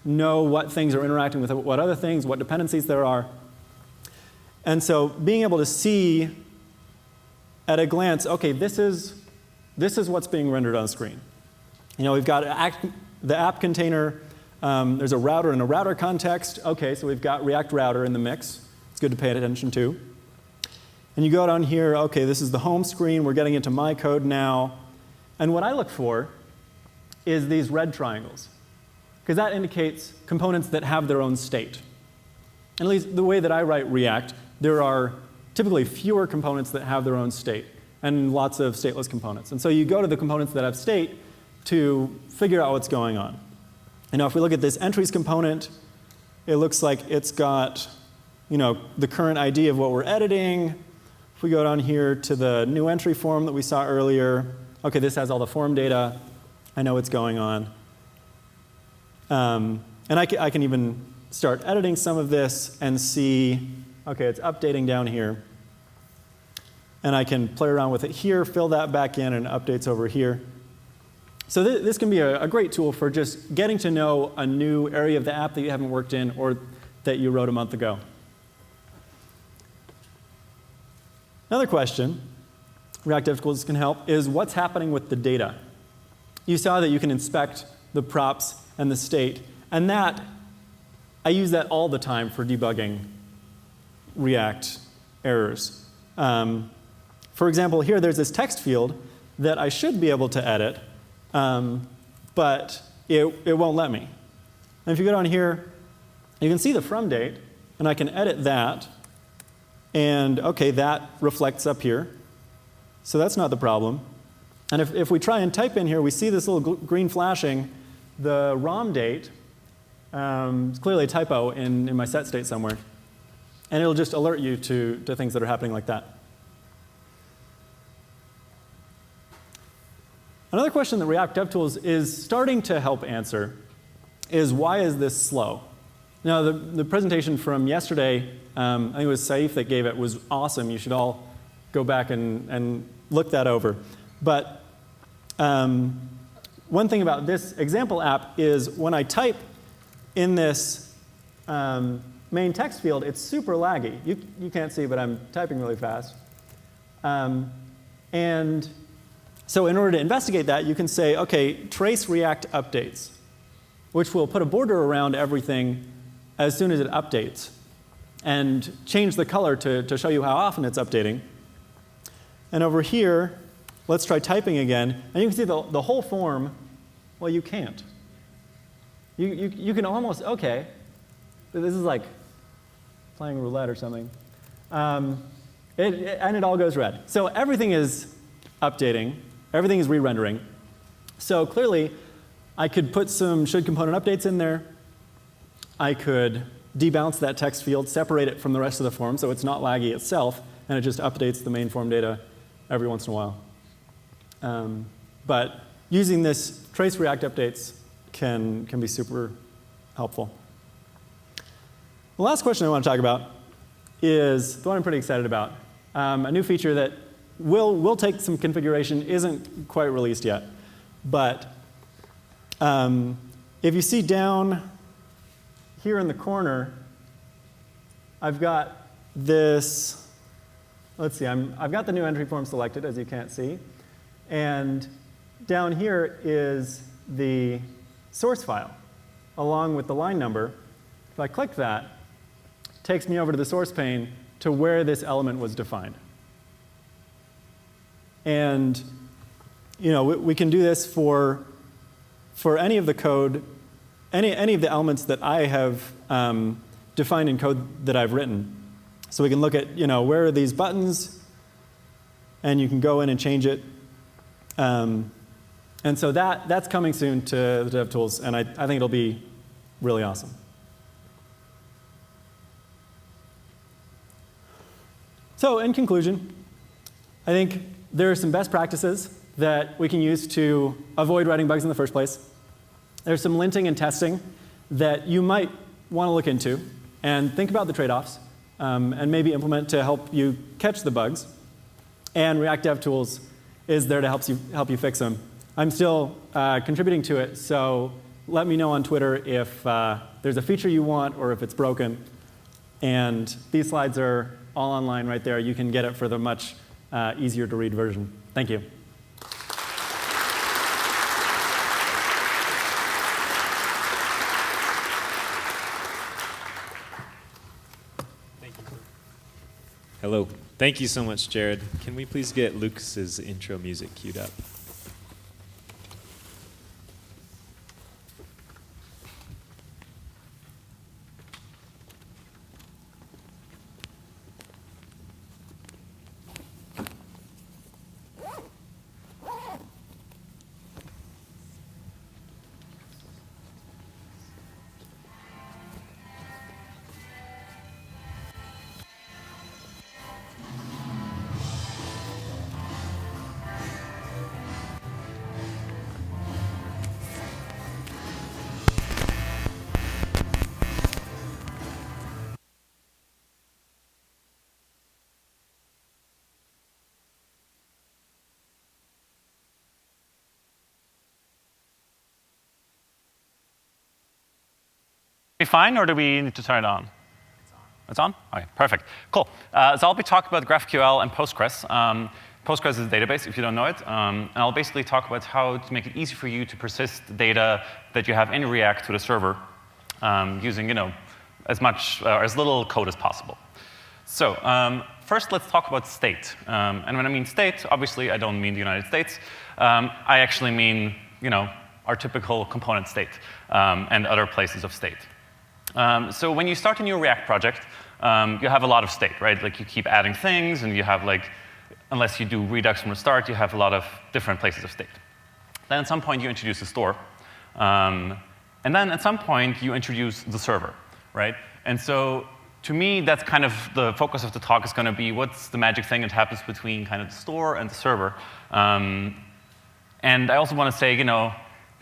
know what things are interacting with what other things, what dependencies there are. And so being able to see at a glance, OK, this is what's being rendered on screen. We've got the app container. There's a router and a router context. OK, so we've got React Router in the mix. It's good to pay attention to. And you go down here, OK, this is the home screen. We're getting into my code now. And what I look for is these red triangles, because that indicates components that have their own state. And at least the way that I write React, there are typically fewer components that have their own state, and lots of stateless components. And so you go to the components that have state to figure out what's going on. And now if we look at this entries component, it looks like it's got the current ID of what we're editing. If we go down here to the new entry form that we saw earlier, OK, this has all the form data. I know what's going on. And I can even start editing some of this and see, OK, it's updating down here. And I can play around with it here, fill that back in, and it updates over here. So this can be a great tool for just getting to know a new area of the app that you haven't worked in or that you wrote a month ago. Another question React Dev Tools can help is, what's happening with the data? You saw that you can inspect the props and the state. And that, I use that all the time for debugging React errors. For example, here there's this text field that I should be able to edit, but it won't let me. And if you go down here, you can see the from date, and I can edit that. And OK, that reflects up here. So that's not the problem. And if we try and type in here, we see this little green flashing. The ROM date is clearly a typo in my set state somewhere. And it'll just alert you to things that are happening like that. Another question that React Dev Tools is starting to help answer is, why is this slow? Now, the presentation from yesterday, I think it was Saif that gave it, was awesome. You should all go back and look that over. But one thing about this example app is, when I type in this main text field, it's super laggy. You can't see, but I'm typing really fast. And so in order to investigate that, you can say, OK, trace React updates, which will put a border around everything as soon as it updates, and change the color to show you how often it's updating. And over here, let's try typing again. And you can see the whole form, well, you can't. You can almost, OK. This is like playing roulette or something. And it all goes red. So everything is updating. Everything is re-rendering. So clearly, I could put some should component updates in there. I could debounce that text field, separate it from the rest of the form so it's not laggy itself, and it just updates the main form data every once in a while. But using this trace React updates can be super helpful. The last question I want to talk about is the one I'm pretty excited about. A new feature that will take some configuration, isn't quite released yet. But if you see down here in the corner, I've got this, let's see, I've got the new entry form selected, as you can't see. And down here is the source file, along with the line number. If I click that, it takes me over to the source pane to where this element was defined. And we can do this for any of the code, any of the elements that I have defined in code that I've written. So we can look at where are these buttons, and you can go in and change it. And so that's coming soon to the DevTools, and I think it'll be really awesome. So in conclusion, I think there are some best practices that we can use to avoid writing bugs in the first place. There's some linting and testing that you might want to look into and think about the trade-offs and maybe implement to help you catch the bugs. And React DevTools is there to help you fix them. I'm still contributing to it, so let me know on Twitter if there's a feature you want or if it's broken. And these slides are all online right there. You can get it for the much easier to read version. Thank you. Hello. Thank you so much, Jared. Can we please get Lucas's intro music queued up? Fine, or do we need to turn it on? It's on? OK, perfect. Cool. So I'll be talking about GraphQL and Postgres. Postgres is a database, if you don't know it. And I'll basically talk about how to make it easy for you to persist data that you have in React to the server using as much or as little code as possible. So first, let's talk about state. And when I mean state, obviously, I don't mean the United States. I actually mean our typical component state and other places of state. So when you start a new React project, you have a lot of state, right? Like you keep adding things, and you have unless you do Redux from the start, you have a lot of different places of state. Then at some point you introduce a store, and then at some point you introduce the server, right? And so to me, that's kind of the focus of the talk is going to be what's the magic thing that happens between kind of the store and the server. And I also want to say,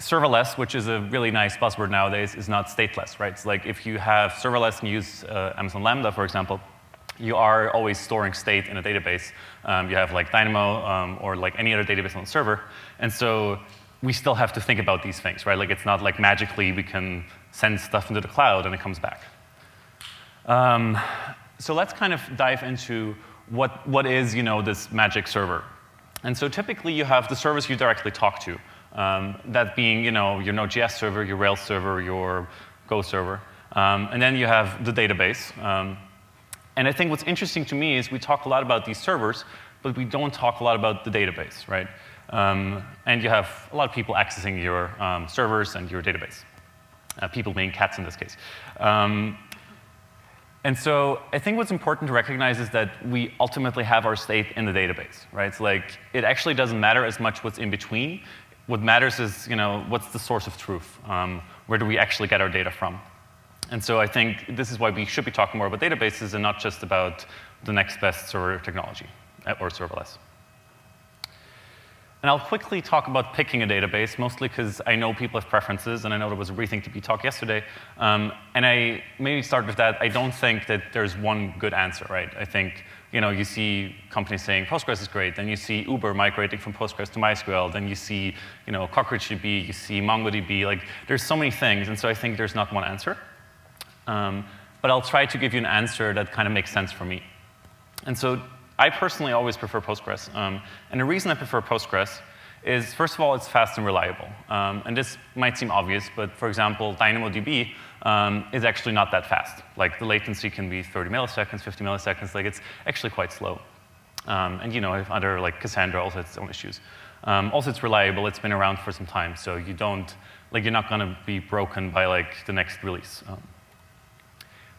serverless, which is a really nice buzzword nowadays, is not stateless, right? It's like if you have serverless and you use Amazon Lambda, for example, you are always storing state in a database. You have Dynamo or any other database on the server. And so we still have to think about these things, right? It's not like magically we can send stuff into the cloud and it comes back. So let's kind of dive into what is this magic server. And so typically you have the servers you directly talk to, that being your Node.js server, your Rails server, your Go server. And then you have the database. And I think what's interesting to me is we talk a lot about these servers, but we don't talk a lot about the database, right? And you have a lot of people accessing your servers and your database, people being cats in this case. And so I think what's important to recognize is that we ultimately have our state in the database, right? So like, it actually doesn't matter as much what's in between. What matters is, what's the source of truth? Where do we actually get our data from? And so I think this is why we should be talking more about databases and not just about the next best server technology or serverless. And I'll quickly talk about picking a database, mostly because I know people have preferences, and I know there was a Rethink talk yesterday. And I maybe start with that. I don't think that there's one good answer, right? I think you see companies saying Postgres is great, then you see Uber migrating from Postgres to MySQL, then you see CockroachDB, you see MongoDB. Like, there's so many things, and so I think there's not one answer. But I'll try to give you an answer that kind of makes sense for me. And so I personally always prefer Postgres. And the reason I prefer Postgres is, first of all, it's fast and reliable. And this might seem obvious, but for example, DynamoDB is actually not that fast. Like, the latency can be 30 milliseconds, 50 milliseconds. Like, it's actually quite slow. And other, like Cassandra also has its own issues. Also, it's reliable. It's been around for some time, so you're not going to be broken by like the next release.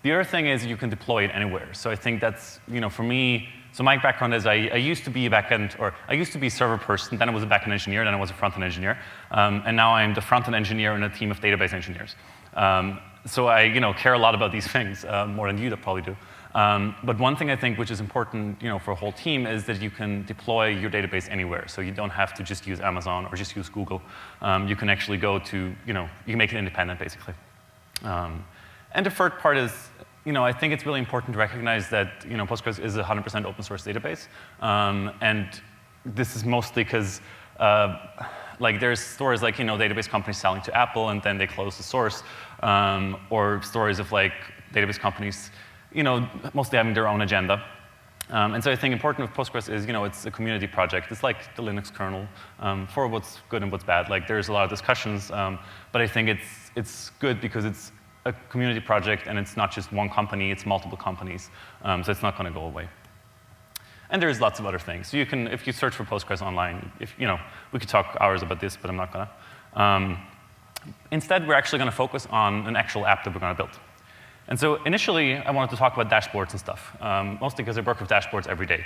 The other thing is you can deploy it anywhere. So I think that's, for me, so my background is I used to be a backend, or I used to be a server person, then I was a backend engineer, then I was a front-end engineer, and now I'm the front-end engineer in a team of database engineers. So I care a lot about these things, more than you probably do. But one thing I think which is important for a whole team is that you can deploy your database anywhere. So you don't have to just use Amazon or just use Google. You can actually go to, you can make it independent, basically. And the third part is, I think it's really important to recognize that, Postgres is a 100% open source database. And this is mostly because, there's stories like, database companies selling to Apple and then they close the source, or stories of database companies, mostly having their own agenda. And so I think important with Postgres is, it's a community project. It's like the Linux kernel for what's good and what's bad. Like, there's a lot of discussions, but I think it's good because it's a community project, and it's not just one company, it's multiple companies, so it's not going to go away. And there's lots of other things. So you can, if you search for Postgres online, we could talk hours about this, but I'm not going to. Instead, we're actually going to focus on an actual app that we're going to build. And so initially, I wanted to talk about dashboards and stuff, mostly because I work with dashboards every day.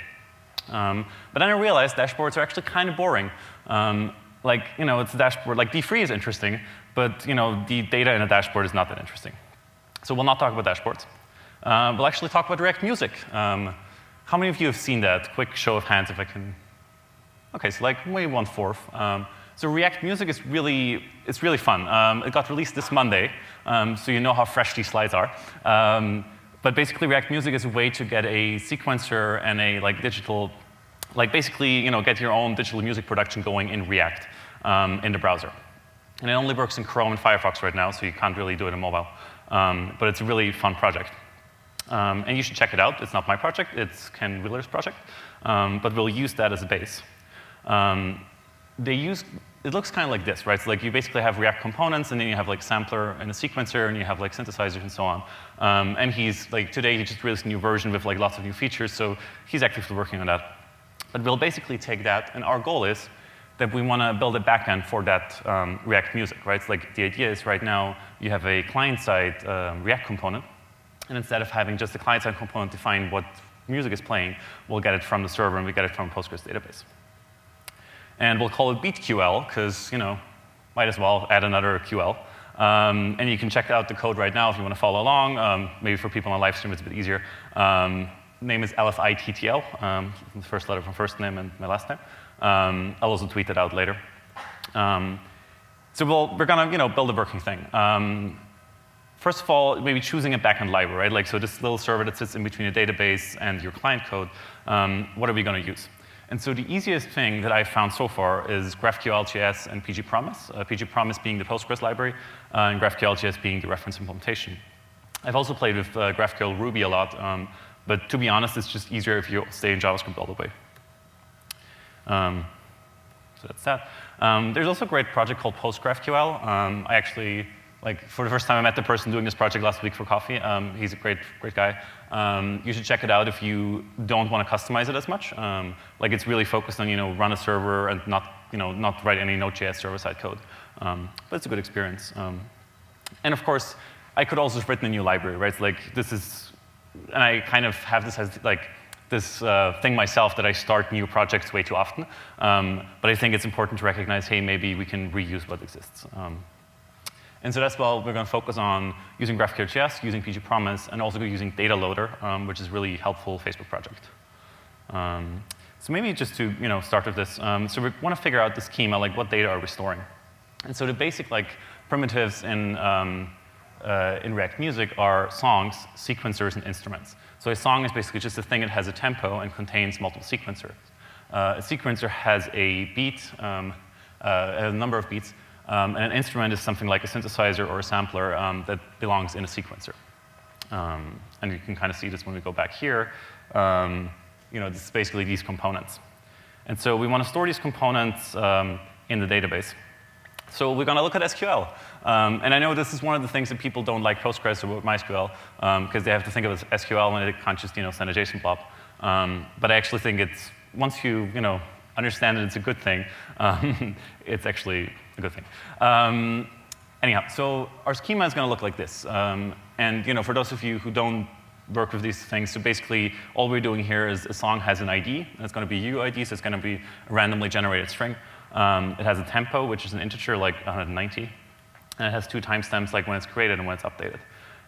But then I realized dashboards are actually kind of boring. It's a dashboard, D3 is interesting, but the data in a dashboard is not that interesting. So we'll not talk about dashboards. We'll actually talk about React Music. How many of you have seen that? Quick show of hands if I can. Okay, so maybe 1/4. So React Music is really fun. It got released this Monday, so you know how fresh these slides are. But basically, React Music is a way to get a sequencer and a digital, basically, get your own digital music production going in React in the browser. And it only works in Chrome and Firefox right now, so you can't really do it in mobile. But it's a really fun project. And you should check it out. It's not my project. It's Ken Wheeler's project. But we'll use that as a base. It looks kind of like this, right? So you basically have React components, and then you have sampler and a sequencer, and you have synthesizers and so on. And he's today he just released a new version with lots of new features, so he's actively working on that. But we'll basically take that, and our goal is that we want to build a backend for that React Music, right? So the idea is right now you have a client-side React component, and instead of having just a client-side component define what music is playing, we'll get it from the server and we get it from a Postgres database. And we'll call it BeatQL because, might as well add another QL. And you can check out the code right now if you want to follow along. Maybe for people on live stream it's a bit easier. Name is LFITTL, the first letter from first name and my last name. I'll also tweet it out later. So we're going to build a working thing. First of all, maybe choosing a backend library, right? So this little server that sits in between a database and your client code, what are we going to use? And so the easiest thing that I've found so far is GraphQL.js and PGPromise. PGPromise being the Postgres library, and GraphQL.js being the reference implementation. I've also played with GraphQL Ruby a lot, but to be honest, it's just easier if you stay in JavaScript all the way. So that's that. There's also a great project called PostGraphQL. I actually, for the first time, I met the person doing this project last week for coffee. He's a great guy. You should check it out if you don't want to customize it as much. It's really focused on, run a server and not write any Node.js server-side code. But it's a good experience. And of course, I could also have written a new library, right? And I kind of have this as this thing myself that I start new projects way too often. But I think it's important to recognize, hey, maybe we can reuse what exists. And so that's why we're going to focus on using GraphQL.js, using pgpromise, and also using data loader, which is really helpful Facebook project. So maybe just to start with this, so we want to figure out the schema, what data are we storing. And so the basic primitives in React Music are songs, sequencers, and instruments. So a song is basically just a thing that has a tempo and contains multiple sequencers. A sequencer has a beat, a number of beats, and an instrument is something like a synthesizer or a sampler that belongs in a sequencer. And you can kind of see this when we go back here. This is basically these components. And so we want to store these components in the database. So we're going to look at SQL. And I know this is one of the things that people don't like Postgres or MySQL, because they have to think of it as SQL and it can't just send a JSON blob. But I actually think it's, once you understand that it's a good thing, it's actually a good thing. Anyhow, so our schema is going to look like this. And for those of you who don't work with these things, so basically all we're doing here is a song has an ID. It's going to be UID, so it's going to be a randomly generated string. It has a tempo, which is an integer 190. And it has 2 timestamps, when it's created and when it's updated.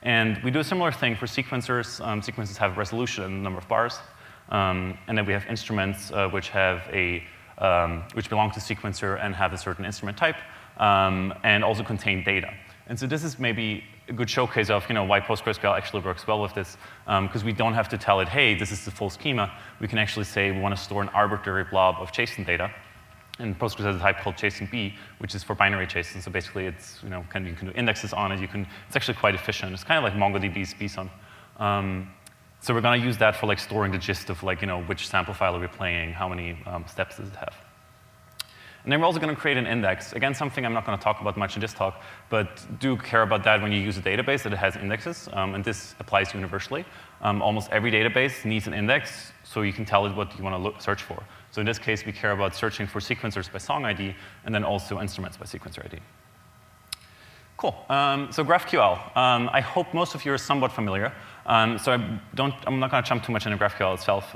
And we do a similar thing for sequencers. Sequencers have resolution and a number of bars. And then we have instruments which have which belong to sequencer and have a certain instrument type, and also contain data. And so this is maybe a good showcase of why PostgreSQL actually works well with this, because we don't have to tell it, hey, this is the full schema. We can actually say we want to store an arbitrary blob of JSON data. And Postgres has a type called JSONB, which is for binary JSON. So basically, it's you can do indexes on it. It's actually quite efficient. It's kind of like MongoDB's BSON. So we're going to use that for storing the gist of which sample file are we playing, how many steps does it have. And then we're also going to create an index. Again, something I'm not going to talk about much in this talk, but do care about that when you use a database that it has indexes. And this applies universally. Almost every database needs an index, so you can tell it what you want to search for. So in this case, we care about searching for sequencers by song ID, and then also instruments by sequencer ID. Cool. So GraphQL. I hope most of you are somewhat familiar. So I'm not going to jump too much into GraphQL itself.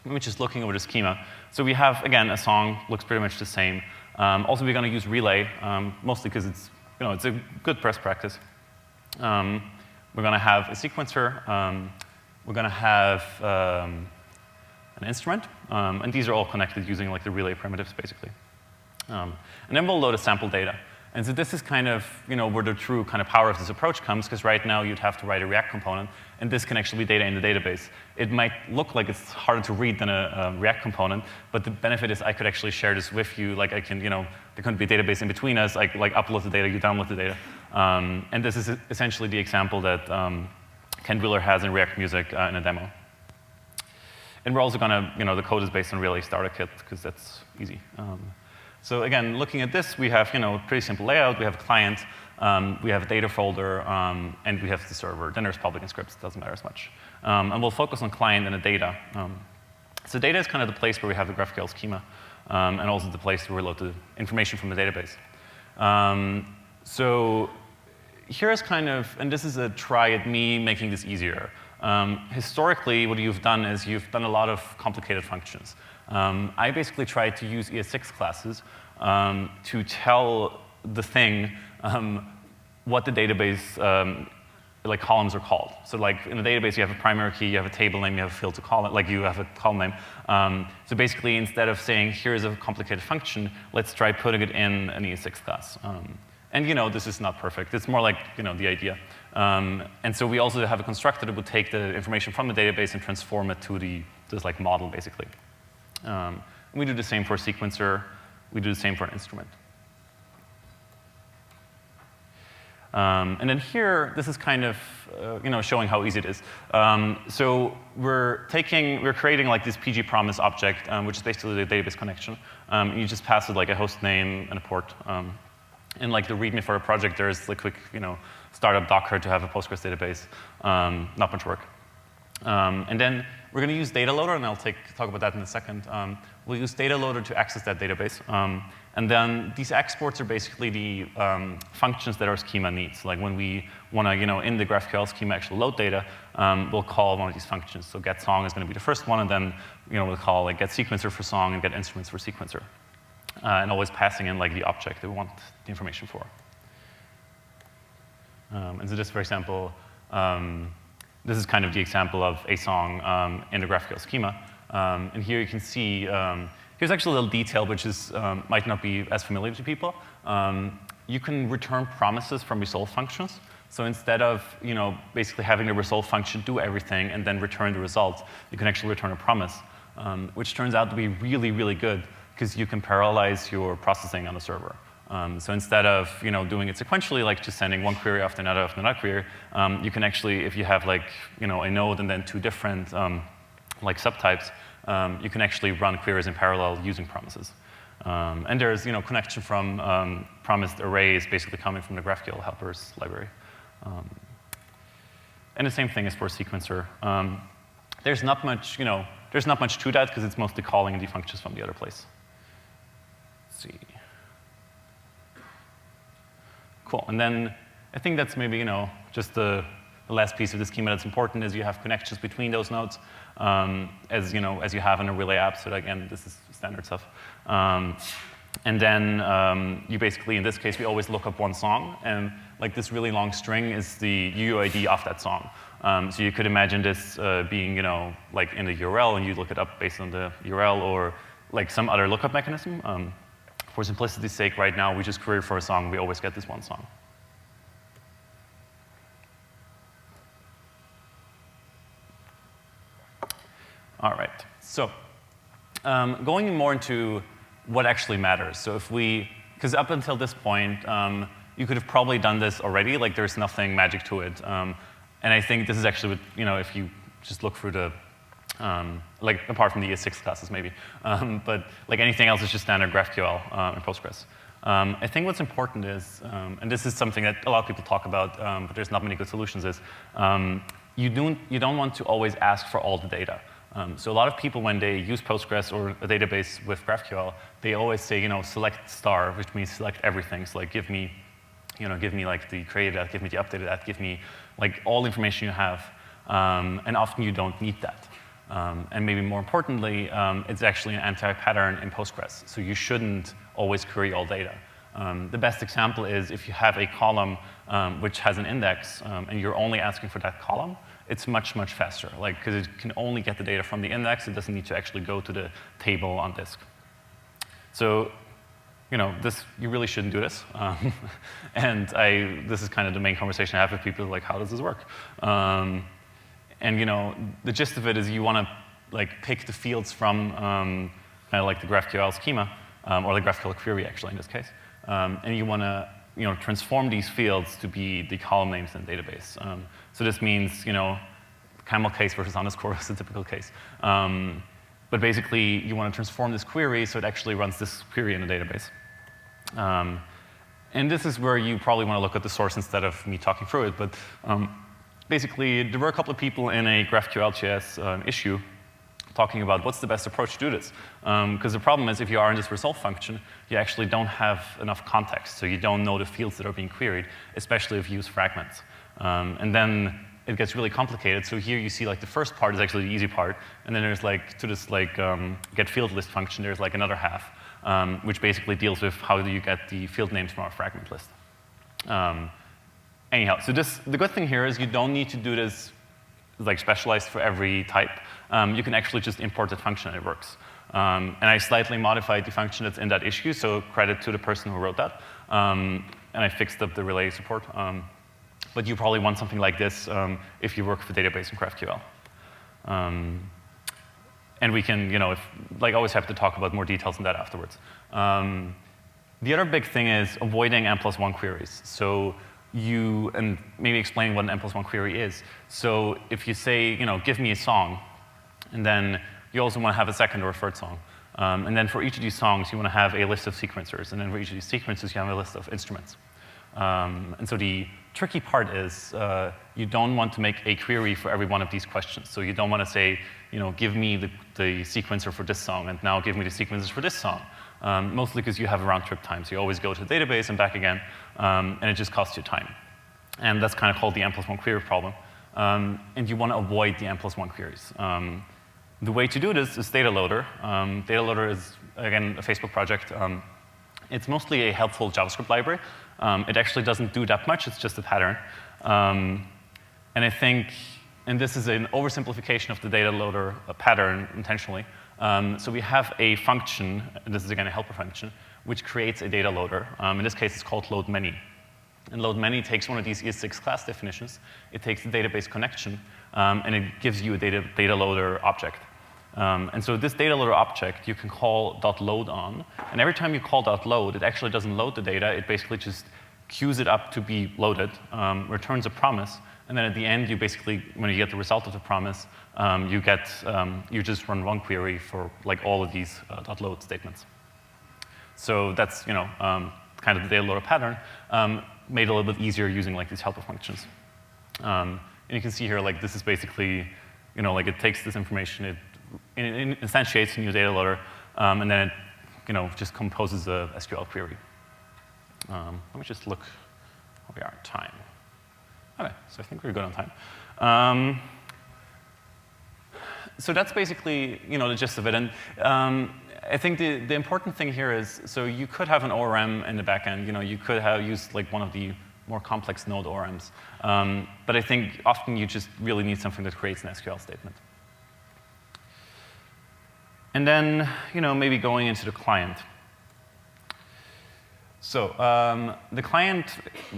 We're just looking over the schema. So we have, again, a song, looks pretty much the same. Also, we're going to use Relay, mostly because it's a good best practice. We're going to have a sequencer. We're going to have an instrument. And these are all connected using the relay primitives, basically. And then we'll load a sample data. And so this is kind of where the true kind of power of this approach comes, because right now you'd have to write a React component, and this can actually be data in the database. It might look like it's harder to read than a React component, but the benefit is I could actually share this with you. I can, there couldn't be a database in between us. I upload the data, you download the data. And this is essentially the example that Ken Wheeler has in React Music in a demo. And we're also going to, the code is based on Relay Starter Kit, because that's easy. So again, looking at this, we have pretty simple layout. We have a client, we have a data folder, and we have the server. Then there's public and scripts. It doesn't matter as much. And we'll focus on client and the data. So data is kind of the place where we have the GraphQL schema, and also the place where we load the information from the database. So here's kind of, and this is a try at me making this easier. Historically, what you've done is you've done a lot of complicated functions. I basically tried to use ES6 classes to tell the thing what the database columns are called. So in the database, you have a primary key, you have a table name, you have a field to call it, you have a column name. So basically, instead of saying, here's a complicated function, let's try putting it in an ES6 class. And this is not perfect. It's more like the idea. And so we also have a constructor that would take the information from the database and transform it to this model, basically. And we do the same for a sequencer. We do the same for an instrument. And then here, this is kind of showing how easy it is. So we're creating like this PG promise object, which is basically the database connection. And you just pass it like a host name and a port. And like the README for a project, there's the quick startup Docker to have a Postgres database. Not much work. And then we're going to use data loader, and I'll talk about that in a second. We'll use data loader to access that database. And then these exports are basically the functions that our schema needs. Like when we want to, in the GraphQL schema, actually load data, we'll call one of these functions. So getSong is going to be the first one, and then we'll call like getSequencer for song and getInstruments for sequencer. And always passing in like the object that we want the information for. And so just for example, this is kind of the example of a song in the GraphQL schema. And here you can see, here's actually a little detail which is, might not be as familiar to people. You can return promises from resolve functions. So instead of basically having the resolve function do everything and then return the result, you can actually return a promise, which turns out to be really, really good because you can parallelize your processing on the server. So instead of doing it sequentially, like just sending one query after another query, you can actually, if you have like a node and then two different like subtypes, you can actually run queries in parallel using promises. And there's connection from promised arrays basically coming from the GraphQL helpers library. And the same thing is for sequencer. There's not much to that because it's mostly calling the functions from the other place. Let's see. Cool. And then I think that's maybe just the last piece of the schema that's important is you have connections between those nodes, as you have in a relay app. So again, this is standard stuff. And then you basically, in this case, we always look up one song, and like this really long string is the UUID of that song. So you could imagine this being like in the URL, and you look it up based on the URL or like some other lookup mechanism. For simplicity's sake, right now, we just query for a song. We always get this one song. All right. So going more into what actually matters. So because up until this point, you could have probably done this already. Like there's nothing magic to it. And I think this is actually, if you just look through the like apart from the ES6 classes maybe. But like anything else is just standard GraphQL and Postgres. I think what's important is, and this is something that a lot of people talk about, but there's not many good solutions, is you don't want to always ask for all the data. So a lot of people, when they use Postgres or a database with GraphQL, they always say, select star, which means select everything. So like give me like the created at, give me the updated at, give me like all the information you have. And often you don't need that. And maybe more importantly, it's actually an anti-pattern in Postgres. So you shouldn't always query all data. The best example is if you have a column which has an index and you're only asking for that column, it's much, much faster. Like, because it can only get the data from the index. It doesn't need to actually go to the table on disk. So, you really shouldn't do this. And this is kind of the main conversation I have with people, like, how does this work? And the gist of it is you want to like pick the fields from kind of like the GraphQL schema, or the GraphQL query actually in this case, and you want to transform these fields to be the column names in the database. So this means camel case versus underscore is a typical case. But basically you want to transform this query so it actually runs this query in the database. And this is where you probably want to look at the source instead of me talking through it. But basically, there were a couple of people in a GraphQL.js issue talking about what's the best approach to do this. Because the problem is if you are in this resolve function, you actually don't have enough context. So you don't know the fields that are being queried, especially if you use fragments. And then it gets really complicated. So here you see like the first part is actually the easy part. And then there's like, to this like get field list function, there's like another half, which basically deals with how do you get the field names from our fragment list. Anyhow, so the good thing here is you don't need to do this like specialized for every type. You can actually just import that function and it works. And I slightly modified the function that's in that issue, so credit to the person who wrote that. And I fixed up the relay support. But you probably want something like this if you work with a database in GraphQL. And we can, always have to talk about more details on that afterwards. The other big thing is avoiding N+1 queries. So and maybe explain what an n+1 query is. So if you say, give me a song, and then you also want to have a second or a third song. And then for each of these songs, you want to have a list of sequencers. And then for each of these sequencers, you have a list of instruments. And so the tricky part is you don't want to make a query for every one of these questions. So you don't want to say, give me the sequencer for this song, and now give me the sequencers for this song. Mostly because you have a round trip time. So you always go to the database and back again, and it just costs you time. And that's kind of called the n+1 query problem. And you want to avoid the n+1 queries. The way to do this is Data Loader. Data Loader is, again, a Facebook project. It's mostly a helpful JavaScript library. It actually doesn't do that much. It's just a pattern. And I think, and this is an oversimplification of the Data Loader pattern intentionally. So we have a function, and this is again a helper function, which creates a data loader. In this case, it's called load many. And load many takes one of these ES6 class definitions. It takes the database connection, and it gives you a data loader object. And so this data loader object, you can call .load on. And every time you call .load, it actually doesn't load the data. It basically just queues it up to be loaded, returns a promise, and then at the end, you basically, when you get the result of the promise, you just run one query for like all of these .load statements. So that's kind of the data loader pattern, made a little bit easier using like these helper functions. And you can see here, like this is basically, like it takes this information, it instantiates a new data loader, and then it just composes a SQL query. Let me just look where we are in time. Okay, so I think we're good on time. So that's basically, the gist of it. And I think the important thing here is, so you could have an ORM in the back end. You could have used like one of the more complex node ORMs. But I think often you just really need something that creates an SQL statement. And then, maybe going into the client. So the client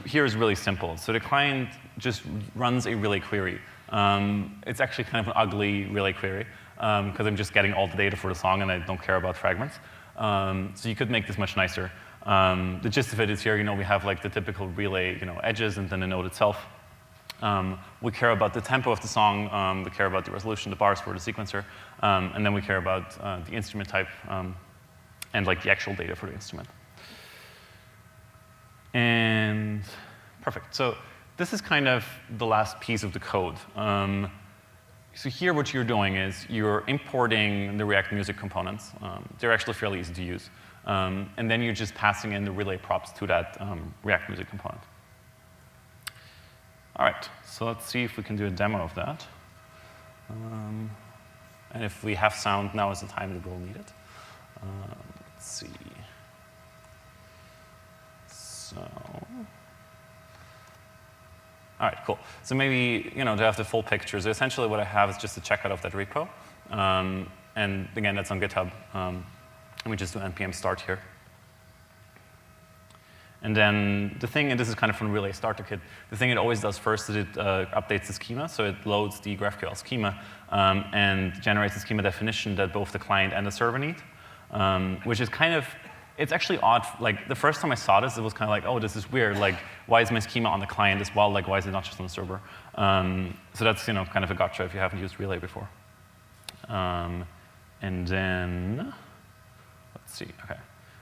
here is really simple. So the client just runs a relay query. It's actually kind of an ugly relay query because I'm just getting all the data for the song and I don't care about fragments. So you could make this much nicer. The gist of it is here, we have like the typical relay, edges and then the node itself. We care about the tempo of the song. We care about the resolution, the bars for the sequencer, and then we care about the instrument type and like the actual data for the instrument. And perfect. So this is kind of the last piece of the code. So here what you're doing is you're importing the React Music components. They're actually fairly easy to use. And then you're just passing in the relay props to that React Music component. All right, so let's see if we can do a demo of that. And if we have sound, now is the time that we'll need it. Let's see. So, all right, cool. So maybe, to have the full picture. So essentially what I have is just a checkout of that repo. And again, that's on GitHub. Let me just do npm start here. And then the thing, and this is kind of from Relay Starter Kit, the thing it always does first is it updates the schema. So it loads the GraphQL schema and generates a schema definition that both the client and the server need, which is kind of, it's actually odd. Like the first time I saw this, it was kind of like, oh, this is weird. Like, why is my schema on the client as well? Like, why is it not just on the server? So that's kind of a gotcha if you haven't used Relay before. And then, let's see, okay.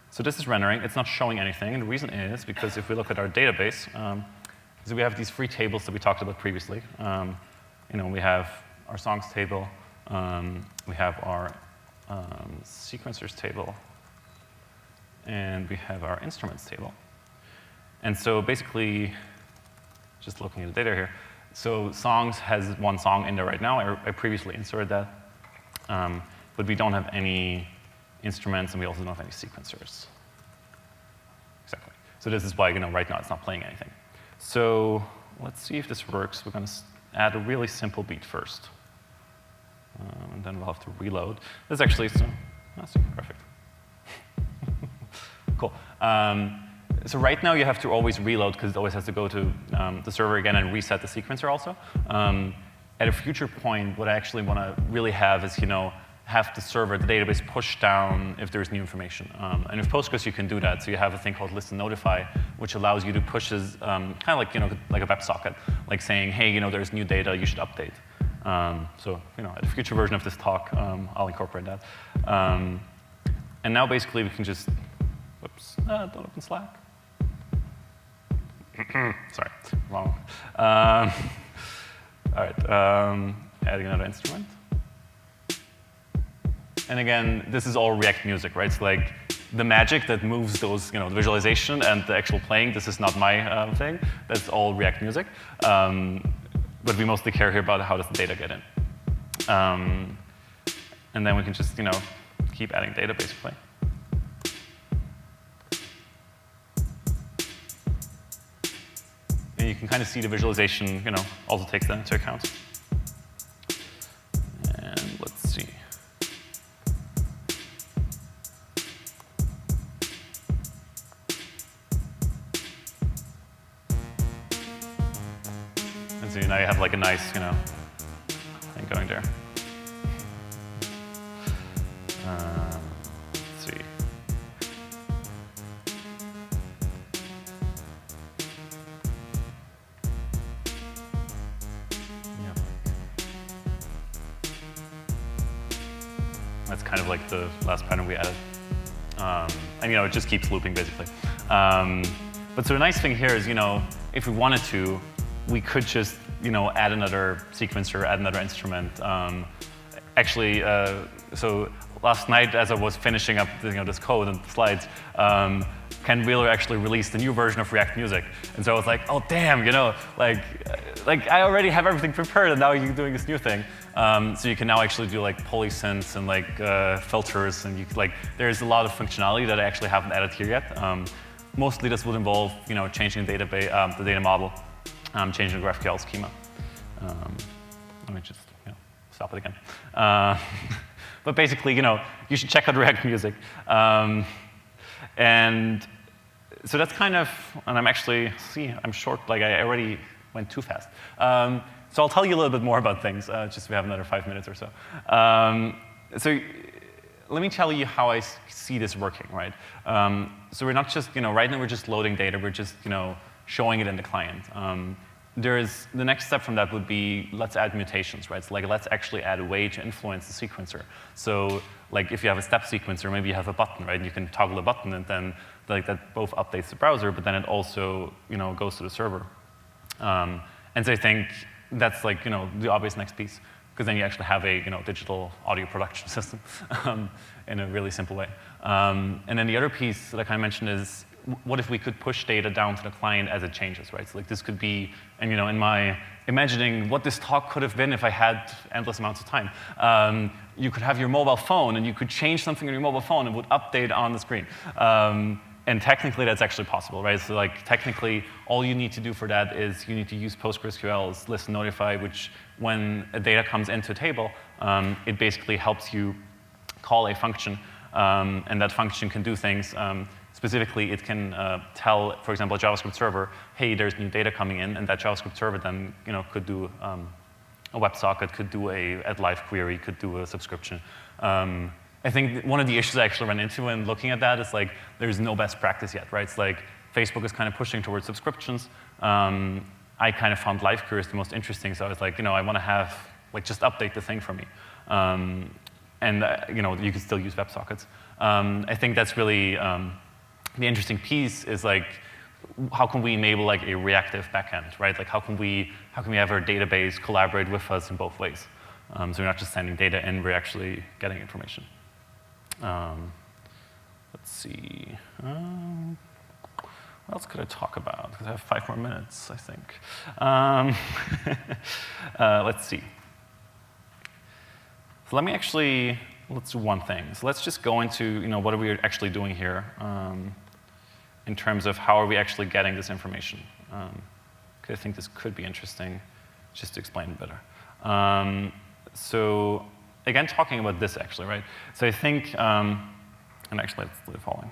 So this is rendering. It's not showing anything. And the reason is because if we look at our database, so we have these three tables that we talked about previously. We have our songs table. We have our sequencers table. And we have our instruments table. And so basically, just looking at the data here, so songs has one song in there right now. I previously inserted that. But we don't have any instruments, and we also don't have any sequencers. Exactly. So this is why right now it's not playing anything. So let's see if this works. We're going to add a really simple beat first. And then we'll have to reload. This is actually, that's perfect. Cool. So right now you have to always reload because it always has to go to the server again and reset the sequencer also. At a future point, what I actually want to really have is, have the server, the database, push down if there's new information. And with Postgres, you can do that. So you have a thing called listen notify, which allows you to push as kind of like like a WebSocket, like saying, hey, there's new data, you should update. So at a future version of this talk, I'll incorporate that. And now basically we can just, whoops, don't open Slack. Sorry, wrong. All right, adding another instrument. And again, this is all React music, right? So like the magic that moves those, the visualization and the actual playing, this is not my thing. That's all React music. But we mostly care here about how does the data get in. And then we can just, keep adding data, basically. And you can kind of see the visualization, also takes that into account. And let's see. And so now you have like a nice, thing going there. Let's see. Yeah. That's kind of like the last pattern we added. And it just keeps looping, basically. But so the nice thing here is, if we wanted to, we could just, add another sequencer, add another instrument. Actually, so last night, as I was finishing up, this code and the slides, Ken Wheeler actually released a new version of React Music, and so I was like, oh damn, like I already have everything prepared, and now you're doing this new thing. So you can now actually do like polysynths and like filters, and there's a lot of functionality that I actually haven't added here yet. Mostly this would involve, changing the database, the data model, changing the GraphQL schema. Let me just, stop it again. But basically, you should check out React Music. And so that's kind of, and I'm actually, I'm short, like I already went too fast. So I'll tell you a little bit more about things, just so we have another 5 minutes or so. So let me tell you how I see this working, right? So we're not just, right now we're just loading data, we're just, showing it in the client. The next step from that would be, let's add mutations, right? So let's actually add a way to influence the sequencer. So if you have a step sequencer, maybe you have a button, right? And you can toggle a button, and then that both updates the browser, but then it also, goes to the server. And so I think that's the obvious next piece, because then you actually have a digital audio production system in a really simple way. And then the other piece that I kind of mentioned is, what if we could push data down to the client as it changes, right? So this could be, and in my imagining what this talk could have been if I had endless amounts of time, you could have your mobile phone, and you could change something on your mobile phone, and it would update on the screen. And technically, that's actually possible, right? So technically, all you need to do for that is you need to use PostgreSQL's listen notify, which when data comes into a table, it basically helps you call a function, and that function can do things. Specifically, it can tell, for example, a JavaScript server, hey, there's new data coming in, and that JavaScript server then could do a WebSocket, could do a add live query, could do a subscription. I think one of the issues I actually ran into when looking at that is there's no best practice yet, right? It's Facebook is kind of pushing towards subscriptions. I kind of found live queries the most interesting, so I was like, I want to have, just update the thing for me. And you can still use WebSockets. I think that's really the interesting piece is how can we enable a reactive backend, right? How can we have our database collaborate with us in both ways? So we're not just sending data in, we're actually getting information. Let's see. What else could I talk about? Because I have 5 more minutes, I think. Let's see. So let's do one thing. So let's just go into what are we actually doing here in terms of how are we actually getting this information. Because I think this could be interesting just to explain it better. So again, talking about this actually, right? So I think, and actually let's do the following.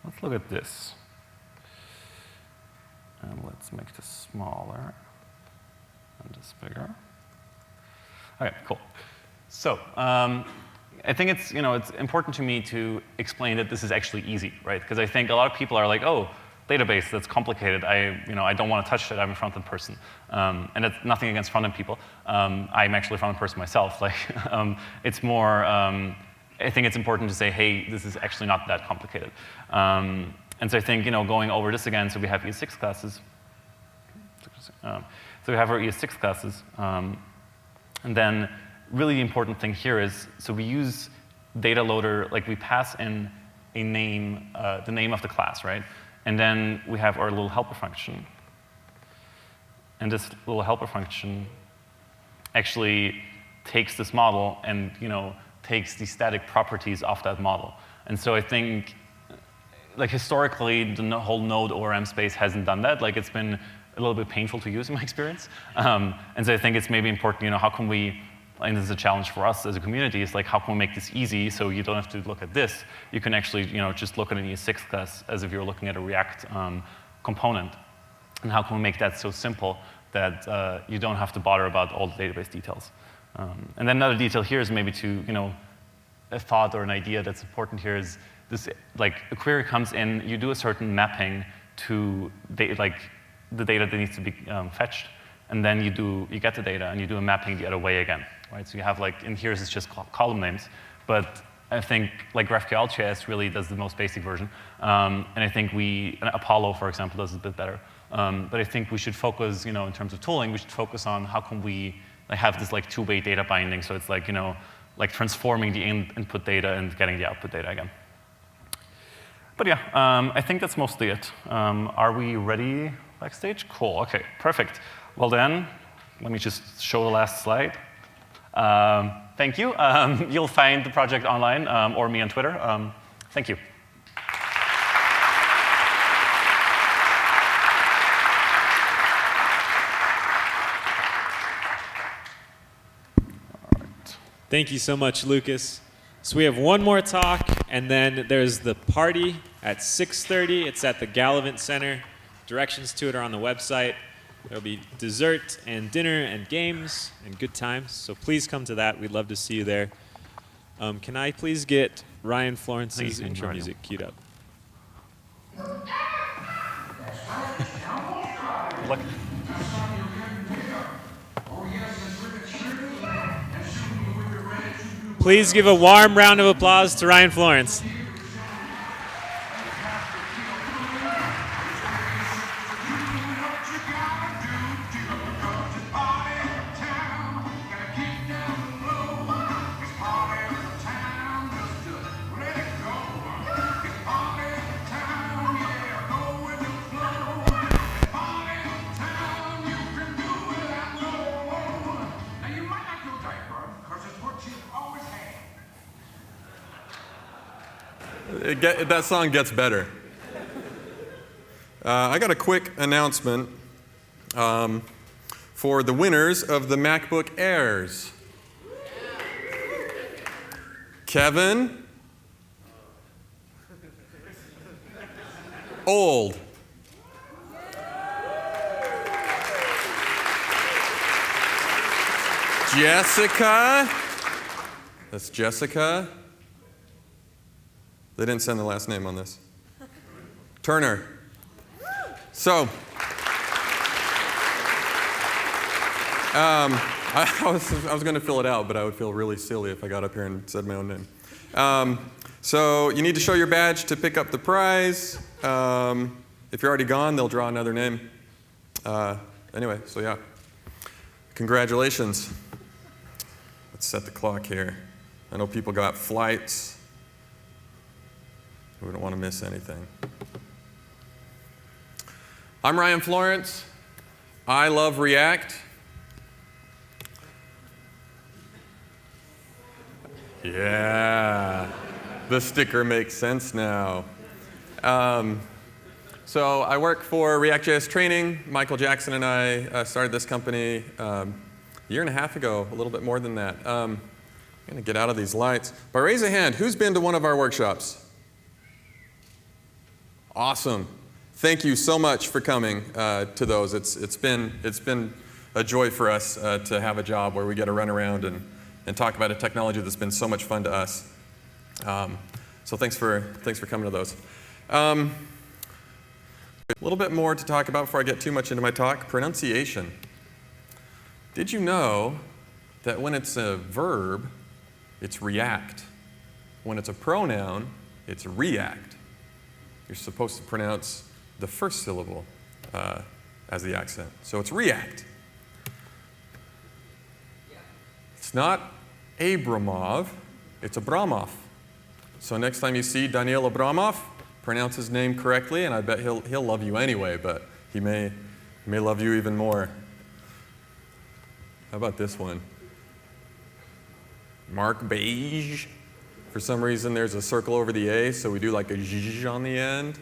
Let's look at this. And let's make this smaller and this bigger. Okay, cool. So I think it's important to me to explain that this is actually easy, right? Because I think a lot of people are like, oh, database, that's complicated. I don't want to touch it. I'm a front-end person, and that's nothing against front-end people. I'm actually a front-end person myself. Like, it's more. I think it's important to say, hey, this is actually not that complicated. And so I think going over this again. So we have ES6 classes. So we have our ES6 classes, and then really the important thing here is so we use data loader. Like we pass in a name, the name of the class, right? And then we have our little helper function. And this little helper function actually takes this model and takes the static properties of that model. And so I think, like historically, the whole Node ORM space hasn't done that. Like it's been a little bit painful to use in my experience. And so I think it's maybe important. How can we? And this is a challenge for us as a community, is like how can we make this easy so you don't have to look at this. You can actually just look at an ES6 class as if you're looking at a React component. And how can we make that so simple that you don't have to bother about all the database details. And then another detail here is maybe to, a thought or an idea that's important here is this, like a query comes in, you do a certain mapping to the data that needs to be fetched. And then you get the data and you do a mapping the other way again, right? So you have in here it's just column names, but I think GraphQL.js really does the most basic version. And I think Apollo, for example, does it a bit better. But I think we should focus, in terms of tooling, we should focus on how can we have this two-way data binding. So it's transforming the input data and getting the output data again. But yeah, I think that's mostly it. Are we ready backstage? Cool, okay, perfect. Well then, let me just show the last slide. Thank you. You'll find the project online or me on Twitter. Thank you. Thank you so much, Lucas. So we have one more talk, and then there's the party at 6:30. It's at the Gallivant Center. Directions to it are on the website. There'll be dessert and dinner and games and good times. So please come to that. We'd love to see you there. Can I please get Ryan Florence's intro music queued up? Look. Please give a warm round of applause to Ryan Florence. That song gets better. I got a quick announcement for the winners of the MacBook Airs. Kevin. Old. Jessica. That's Jessica. They didn't send the last name on this. Turner. So, I was going to fill it out, but I would feel really silly if I got up here and said my own name. So you need to show your badge to pick up the prize. If you're already gone, they'll draw another name. Anyway, so yeah. Congratulations. Let's set the clock here. I know people got flights. We don't want to miss anything. I'm Ryan Florence. I love React. Yeah, the sticker makes sense now. So I work for React.js Training. Michael Jackson and I started this company a year and a half ago, a little bit more than that. I'm going to get out of these lights. But raise a hand, who's been to one of our workshops? Awesome. Thank you so much for coming to those. It's been a joy for us to have a job where we get to run around and and talk about a technology that's been so much fun to us. So thanks for coming to those. A little bit more to talk about before I get too much into my talk, pronunciation. Did you know that when it's a verb, it's react? When it's a pronoun, it's react. You're supposed to pronounce the first syllable as the accent. So it's react. It's not Abramov, it's Abramov. So next time you see Daniel Abramov, pronounce his name correctly, and I bet he'll love you anyway, but he may love you even more. How about this one? Mark Beige. For some reason, there's a circle over the A, so we do like a zh on the end.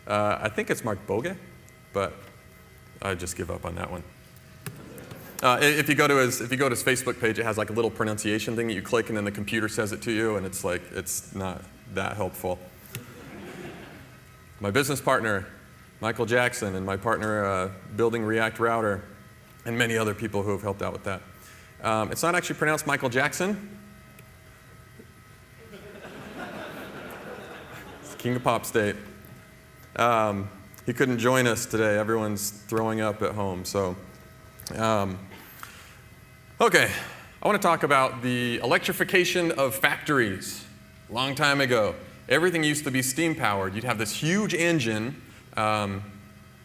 I think it's Mark Boge, but I just give up on that one. If you go to his Facebook page, it has like a little pronunciation thing that you click, and then the computer says it to you, and it's like it's not that helpful. My business partner, Michael Jackson, and my partner building React Router, and many other people who have helped out with that. It's not actually pronounced Michael Jackson. It's King of Pop State. He couldn't join us today. Everyone's throwing up at home. So, okay, I want to talk about the electrification of factories. Long time ago, everything used to be steam powered. You'd have this huge engine, or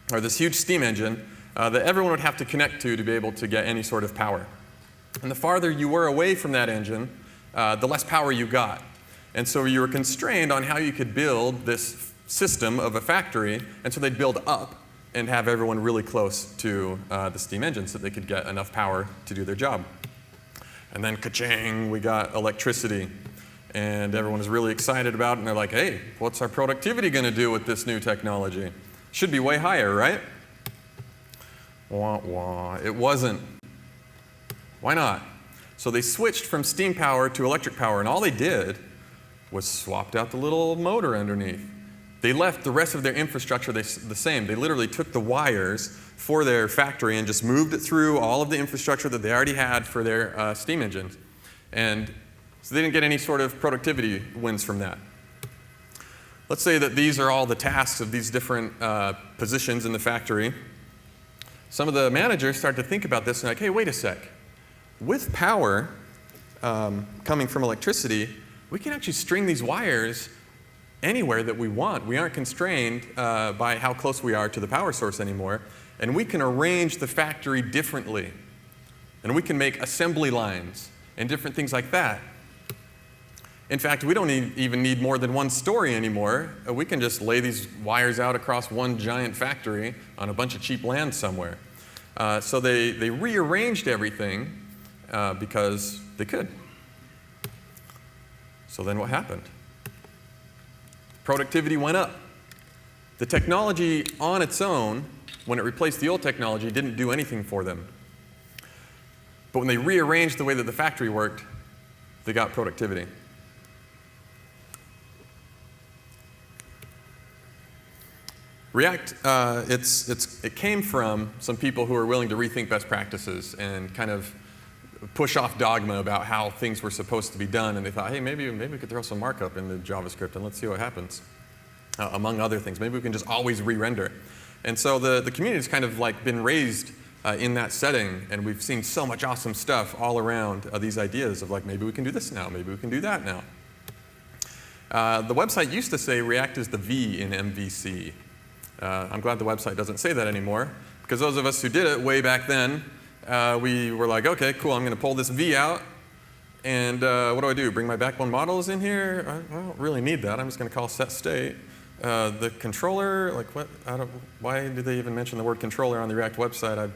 this huge steam engine, that everyone would have to connect to be able to get any sort of power. And the farther you were away from that engine, the less power you got. And so you were constrained on how you could build this system of a factory, and so they'd build up and have everyone really close to the steam engine so they could get enough power to do their job. And then ka-ching, we got electricity. And everyone is really excited about it, and they're like, hey, what's our productivity going to do with this new technology? Should be way higher, right? Wah, wah. It wasn't. Why not? So they switched from steam power to electric power, and all they did was swapped out the little motor underneath. They left the rest of their infrastructure the same. They literally took the wires for their factory and just moved it through all of the infrastructure that they already had for their steam engines. And so they didn't get any sort of productivity wins from that. Let's say that these are all the tasks of these different positions in the factory. Some of the managers start to think about this and like, hey, wait a sec. With power coming from electricity, we can actually string these wires anywhere that we want. We aren't constrained by how close we are to the power source anymore. And we can arrange the factory differently. And we can make assembly lines and different things like that. In fact, we don't even need more than one story anymore. We can just lay these wires out across one giant factory on a bunch of cheap land somewhere. So they rearranged everything because they could. So then what happened? Productivity went up. The technology on its own, when it replaced the old technology, didn't do anything for them. But when they rearranged the way that the factory worked, they got productivity. React, it came from some people who were willing to rethink best practices and kind of push off dogma about how things were supposed to be done, and they thought, hey, maybe we could throw some markup into JavaScript and let's see what happens. Among other things, maybe we can just always re-render. And so the community's kind of like been raised in that setting, and we've seen so much awesome stuff all around these ideas of like, maybe we can do this now, maybe we can do that now. The website used to say React is the V in MVC. I'm glad the website doesn't say that anymore, because those of us who did it way back then, we were like, okay, cool, I'm going to pull this V out, and what do? Bring my backbone models in here? I don't really need that. I'm just going to call set state. The controller, like what? Why do they even mention the word controller on the React website?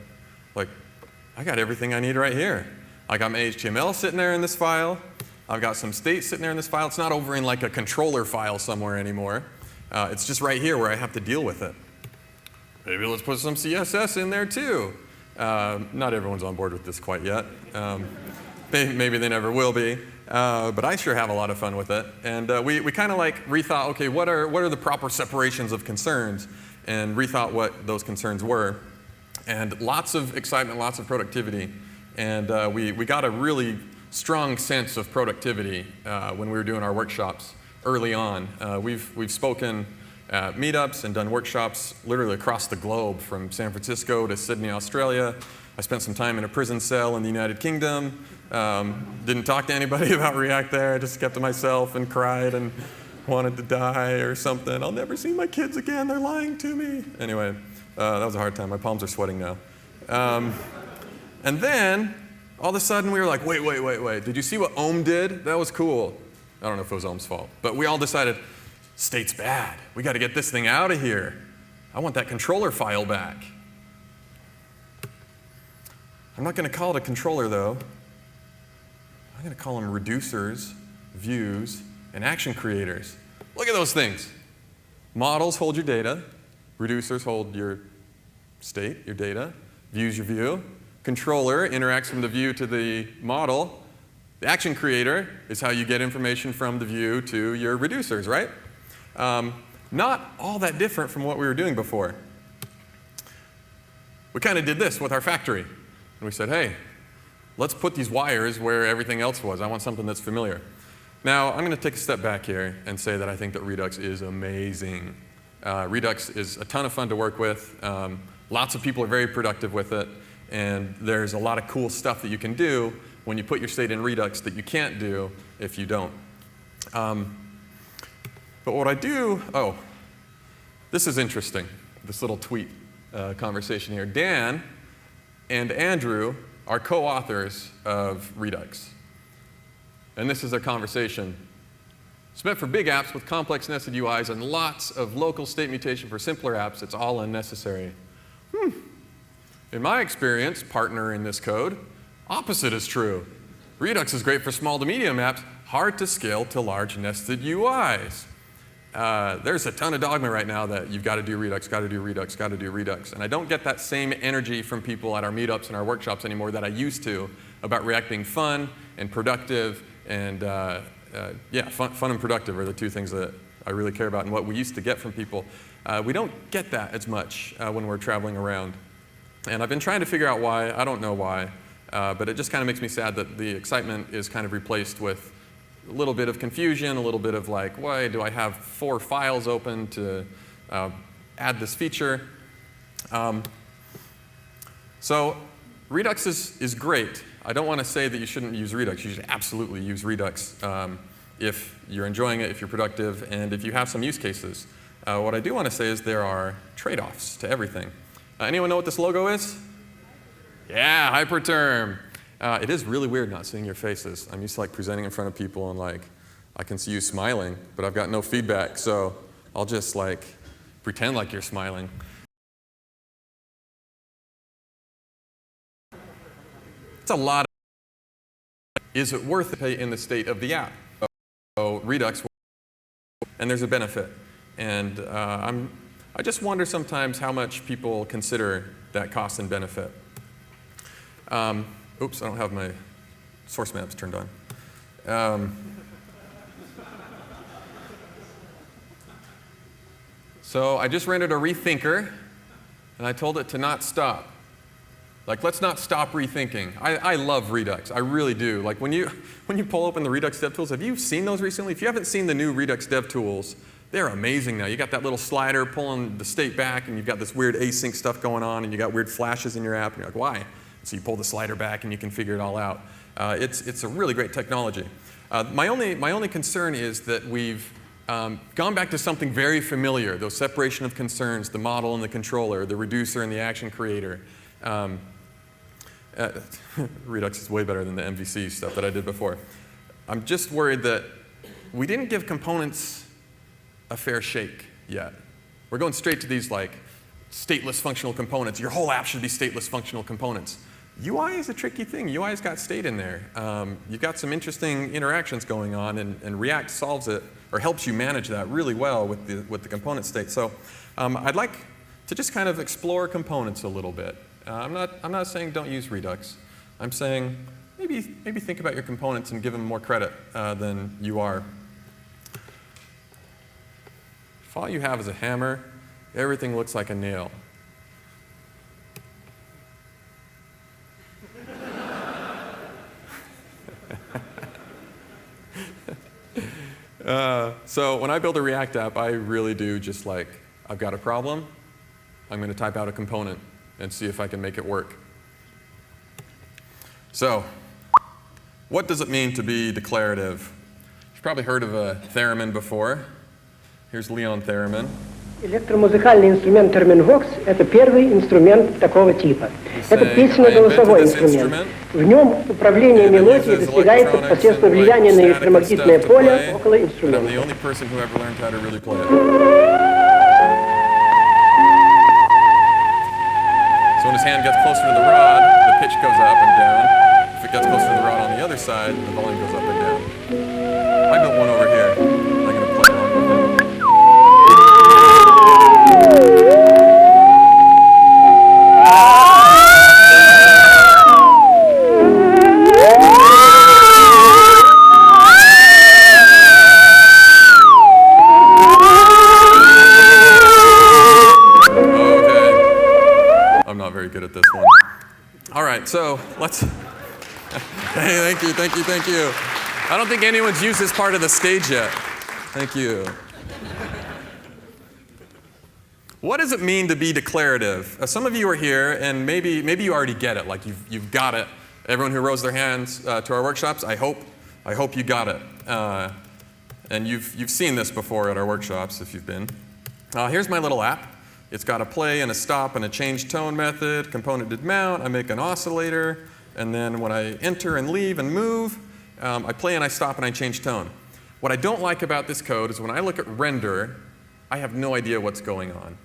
I got everything I need right here. I got my HTML sitting there in this file. I've got some state sitting there in this file. It's not over in like a controller file somewhere anymore. It's just right here where I have to deal with it. Maybe let's put some CSS in there too. Not everyone's on board with this quite yet. Maybe they never will be. But I sure have a lot of fun with it. And we kind of like rethought, okay, what are the proper separations of concerns? And rethought what those concerns were. And lots of excitement, lots of productivity. And we got a really strong sense of productivity when we were doing our workshops early on. We've spoken at meetups and done workshops literally across the globe, from San Francisco to Sydney, Australia. I spent some time in a prison cell in the United Kingdom. Didn't talk to anybody about React there. I just kept to myself and cried and wanted to die or something. I'll never see my kids again. They're lying to me. Anyway, that was a hard time. My palms are sweating now. And then, all of a sudden, we were like, wait. Did you see what Ohm did? That was cool. I don't know if it was Ohm's fault. But we all decided, state's bad. We got to get this thing out of here. I want that controller file back. I'm not going to call it a controller, though. I'm going to call them reducers, views, and action creators. Look at those things. Models hold your data. Reducers hold your state, your data. Views your view. Controller interacts from the view to the model. The action creator is how you get information from the view to your reducers, right? Not all that different from what we were doing before. We kind of did this with our factory. And we said, hey, let's put these wires where everything else was. I want something that's familiar. Now, I'm going to take a step back here and say that I think that Redux is amazing. Redux is a ton of fun to work with. Lots of people are very productive with it. And there's a lot of cool stuff that you can do when you put your state in Redux that you can't do if you don't. But what I do, this is interesting, this little tweet conversation here. Dan and Andrew are co-authors of Redux. And this is their conversation. It's meant for big apps with complex nested UIs and lots of local state mutation. For simpler apps, it's all unnecessary. In my experience, partner in this code, opposite is true. Redux is great for small to medium apps, hard to scale to large nested UIs. There's a ton of dogma right now that you've got to do Redux, got to do Redux, got to do Redux. And I don't get that same energy from people at our meetups and our workshops anymore that I used to about React being fun and productive. And yeah, fun and productive are the two things that I really care about and what we used to get from people. We don't get that as much when we're traveling around. And I've been trying to figure out why. I don't know why. But it just kind of makes me sad that the excitement is kind of replaced with a little bit of confusion, a little bit of like, why do I have 4 files open to add this feature? So Redux is great. I don't want to say that you shouldn't use Redux. You should absolutely use Redux if you're enjoying it, if you're productive, and if you have some use cases. What I do want to say is there are trade-offs to everything. Anyone know what this logo is? Yeah, Hyperterm. It is really weird not seeing your faces. I'm used to like presenting in front of people and like I can see you smiling, but I've got no feedback, so I'll just like pretend like you're smiling. It's a lot of, is it worth it in the state of the app? So Redux, and there's a benefit. And I just wonder sometimes how much people consider that cost and benefit. Oops, I don't have my source maps turned on. So I just rendered a rethinker, and I told it to not stop. Like, let's not stop rethinking. I love Redux. I really do. Like, when you pull open the Redux DevTools, have you seen those recently? If you haven't seen the new Redux DevTools, they're amazing now. You got that little slider pulling the state back, and you've got this weird async stuff going on, and you got weird flashes in your app, and you're like, why? So you pull the slider back, and you can figure it all out. It's a really great technology. My only concern is that we've gone back to something very familiar, those separation of concerns, the model and the controller, the reducer and the action creator. Redux is way better than the MVC stuff that I did before. I'm just worried that we didn't give components a fair shake yet. We're going straight to these like stateless functional components. Your whole app should be stateless functional components. UI is a tricky thing. UI's got state in there. You've got some interesting interactions going on, and React solves it or helps you manage that really well with the component state. So I'd like to just kind of explore components a little bit. I'm not saying don't use Redux. I'm saying maybe think about your components and give them more credit than you are. If all you have is a hammer, everything looks like a nail. So when I build a React app, I really do just like, I've got a problem, I'm going to type out a component and see if I can make it work. So what does it mean to be declarative? You've probably heard of a theremin before. Here's Leon Theremin. Электромузыкальный инструмент Terminvox – это первый инструмент такого типа. Это песенно-голосовой инструмент. В нем управление мелодией достигается посредством влияния на электромагнитное поле около инструмента. So when his hand gets closer to the rod, the pitch goes up and down. If it gets closer to the rod on the other side, the volume goes up and down. I built one over here. I'm going to play along with it. So let's, hey, thank you. I don't think anyone's used this part of the stage yet. Thank you. What does it mean to be declarative? Some of you are here, and maybe you already get it, like you've got it. Everyone who rose their hands to our workshops, I hope you got it. And you've seen this before at our workshops if you've been. Here's my little app. It's got a play and a stop and a change tone method, component did mount, I make an oscillator, and then when I enter and leave and move, I play and I stop and I change tone. What I don't like about this code is when I look at render, I have no idea what's going on.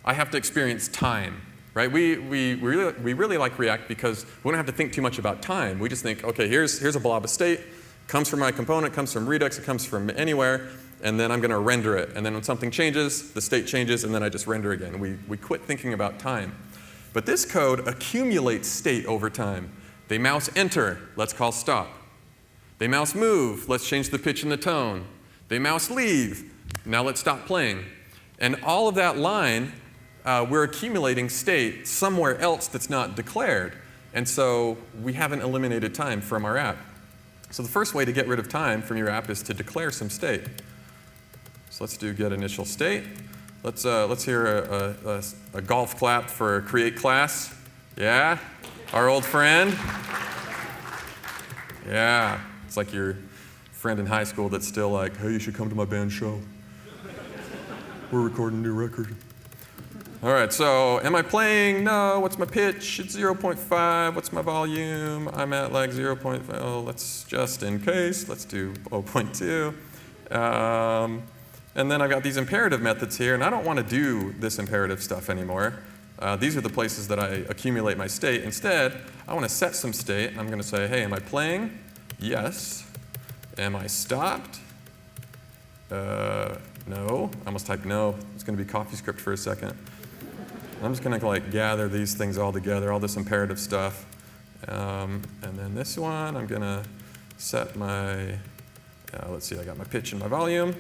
I have to experience time, right? We really like React because we don't have to think too much about time. We just think, okay, here's a blob of state, comes from my component, comes from Redux, it comes from anywhere, and then I'm going to render it. And then when something changes, the state changes, and then I just render again. We quit thinking about time. But this code accumulates state over time. They mouse enter, let's call stop. They mouse move, let's change the pitch and the tone. They mouse leave, now let's stop playing. And all of that line, we're accumulating state somewhere else that's not declared. And so we haven't eliminated time from our app. So the first way to get rid of time from your app is to declare some state. So let's do get initial state. Let's hear a golf clap for create class. Yeah, our old friend. Yeah, it's like your friend in high school that's still like, hey, you should come to my band show. We're recording a new record. All right, so am I playing? No. What's my pitch? It's 0.5. What's my volume? I'm at like 0.5. Oh, let's just in case, let's do 0.2. And then I've got these imperative methods here, and I don't want to do this imperative stuff anymore. These are the places that I accumulate my state. Instead, I want to set some state, and I'm going to say, hey, am I playing? Yes. Am I stopped? No. I almost typed no. It's going to be CoffeeScript for a second. I'm just going to like gather these things all together, all this imperative stuff. And then this one, I'm going to set my, let's see, I got my pitch and my volume.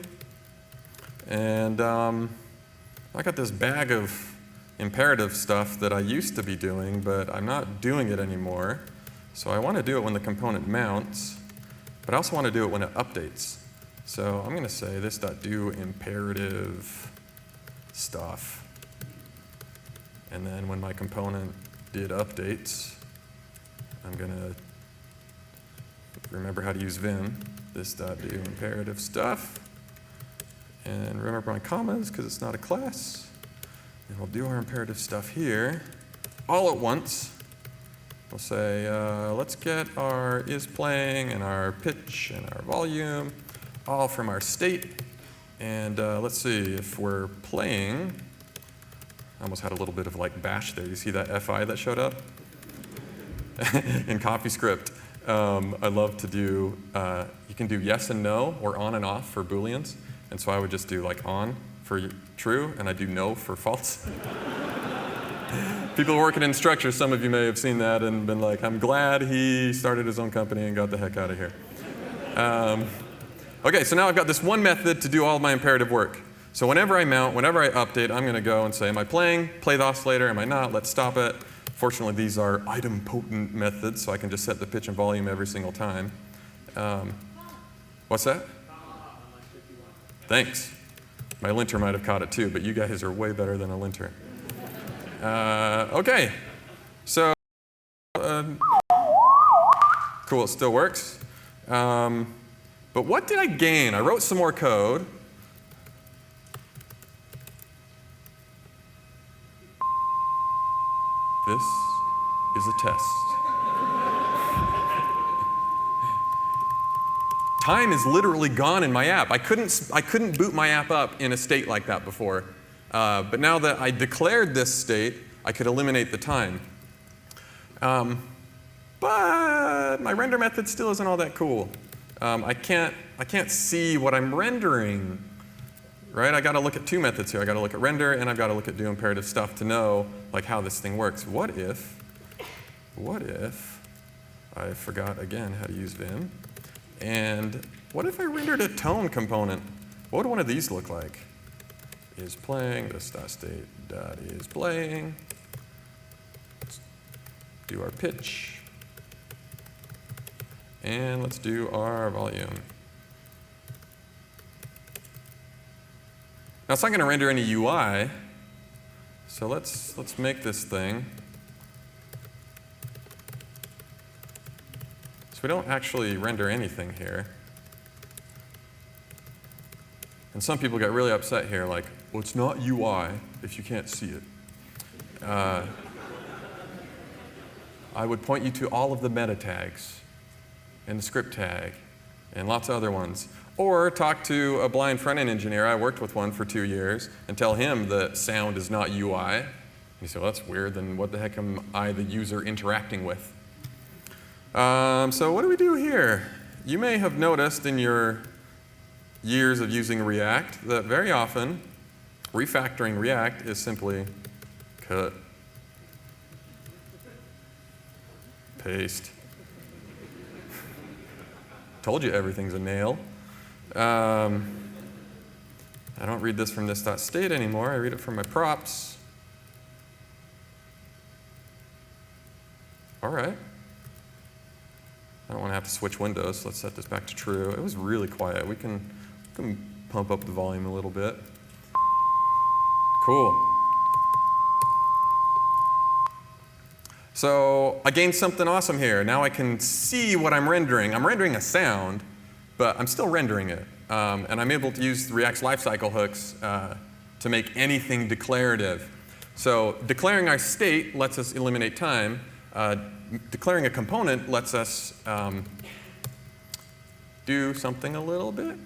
And I got this bag of imperative stuff that I used to be doing, but I'm not doing it anymore. So I want to do it when the component mounts, but I also want to do it when it updates. So I'm going to say this.do imperative stuff. And then when my component did updates, I'm going to remember how to use Vim. This.do imperative stuff. And remember my commas, because it's not a class. And we'll do our imperative stuff here. All at once, we'll say, let's get our is playing and our pitch and our volume, all from our state. And let's see, if we're playing, I almost had a little bit of like bash there. You see that FI that showed up? In CoffeeScript, I love to do, you can do yes and no, or on and off for Booleans. And so I would just do like on for true, and I do no for false. People working in structure, some of you may have seen that and been like, I'm glad he started his own company and got the heck out of here. Okay, so now I've got this one method to do all of my imperative work. So whenever I mount, whenever I update, I'm going to go and say, am I playing? Play the oscillator. Am I not? Let's stop it. Fortunately, these are item-potent methods, so I can just set the pitch and volume every single time. What's that? Thanks. My linter might have caught it too, but you guys are way better than a linter. Okay, so cool, it still works. But what did I gain? I wrote some more code. This is a test. Time is literally gone in my app. I couldn't boot my app up in a state like that before. But now that I declared this state, I could eliminate the time. But my render method still isn't all that cool. I can't see what I'm rendering, right? I got to look at two methods here. I got to look at render, and I've got to look at do imperative stuff to know like how this thing works. What if I forgot again how to use Vim? And what if I rendered a tone component? What would one of these look like? Is playing, this dot state dot is playing. Let's do our pitch. And let's do our volume. Now it's not going to render any UI, so let's make this thing. So we don't actually render anything here. And some people get really upset here, like, well, it's not UI if you can't see it. I would point you to all of the meta tags and the script tag and lots of other ones. Or talk to a blind front-end engineer. I worked with one for 2 years, and tell him that sound is not UI. You say, well, that's weird. Then what the heck am I, the user, interacting with? So what do we do here? You may have noticed in your years of using React that very often refactoring React is simply cut, paste. Told you everything's a nail. I don't read this from this .state anymore. I read it from my props. All right. I don't want to have to switch windows. Let's set this back to true. It was really quiet. We can pump up the volume a little bit. Cool. So I gained something awesome here. Now I can see what I'm rendering. I'm rendering a sound, but I'm still rendering it. And I'm able to use React's lifecycle hooks to make anything declarative. So declaring our state lets us eliminate time. Declaring a component lets us do something a little bit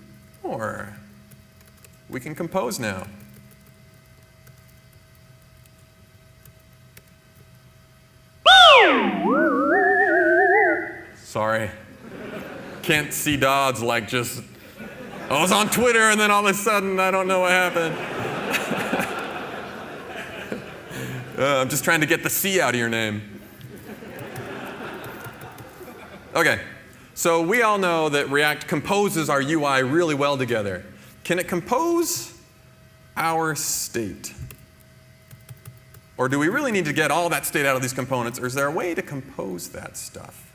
more. We can compose now. Sorry. Can't see Dodds like just, I was on Twitter and then all of a sudden I don't know what happened. I'm just trying to get the C out of your name. Okay, so we all know that React composes our UI really well together. Can it compose our state? Or do we really need to get all that state out of these components, or is there a way to compose that stuff?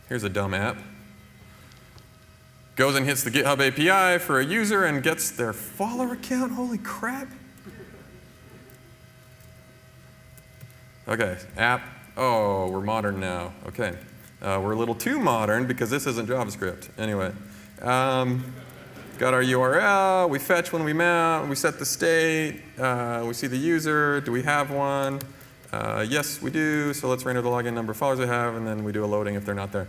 Here's a dumb app. Goes and hits the GitHub API for a user and gets their follower count. Holy crap. Okay, app. Oh, we're modern now. Okay. We're a little too modern because this isn't JavaScript. Anyway. Got our URL. We fetch when we mount. We set the state. We see the user. Do we have one? Yes, we do. So let's render the login number of followers we have, and then we do a loading if they're not there.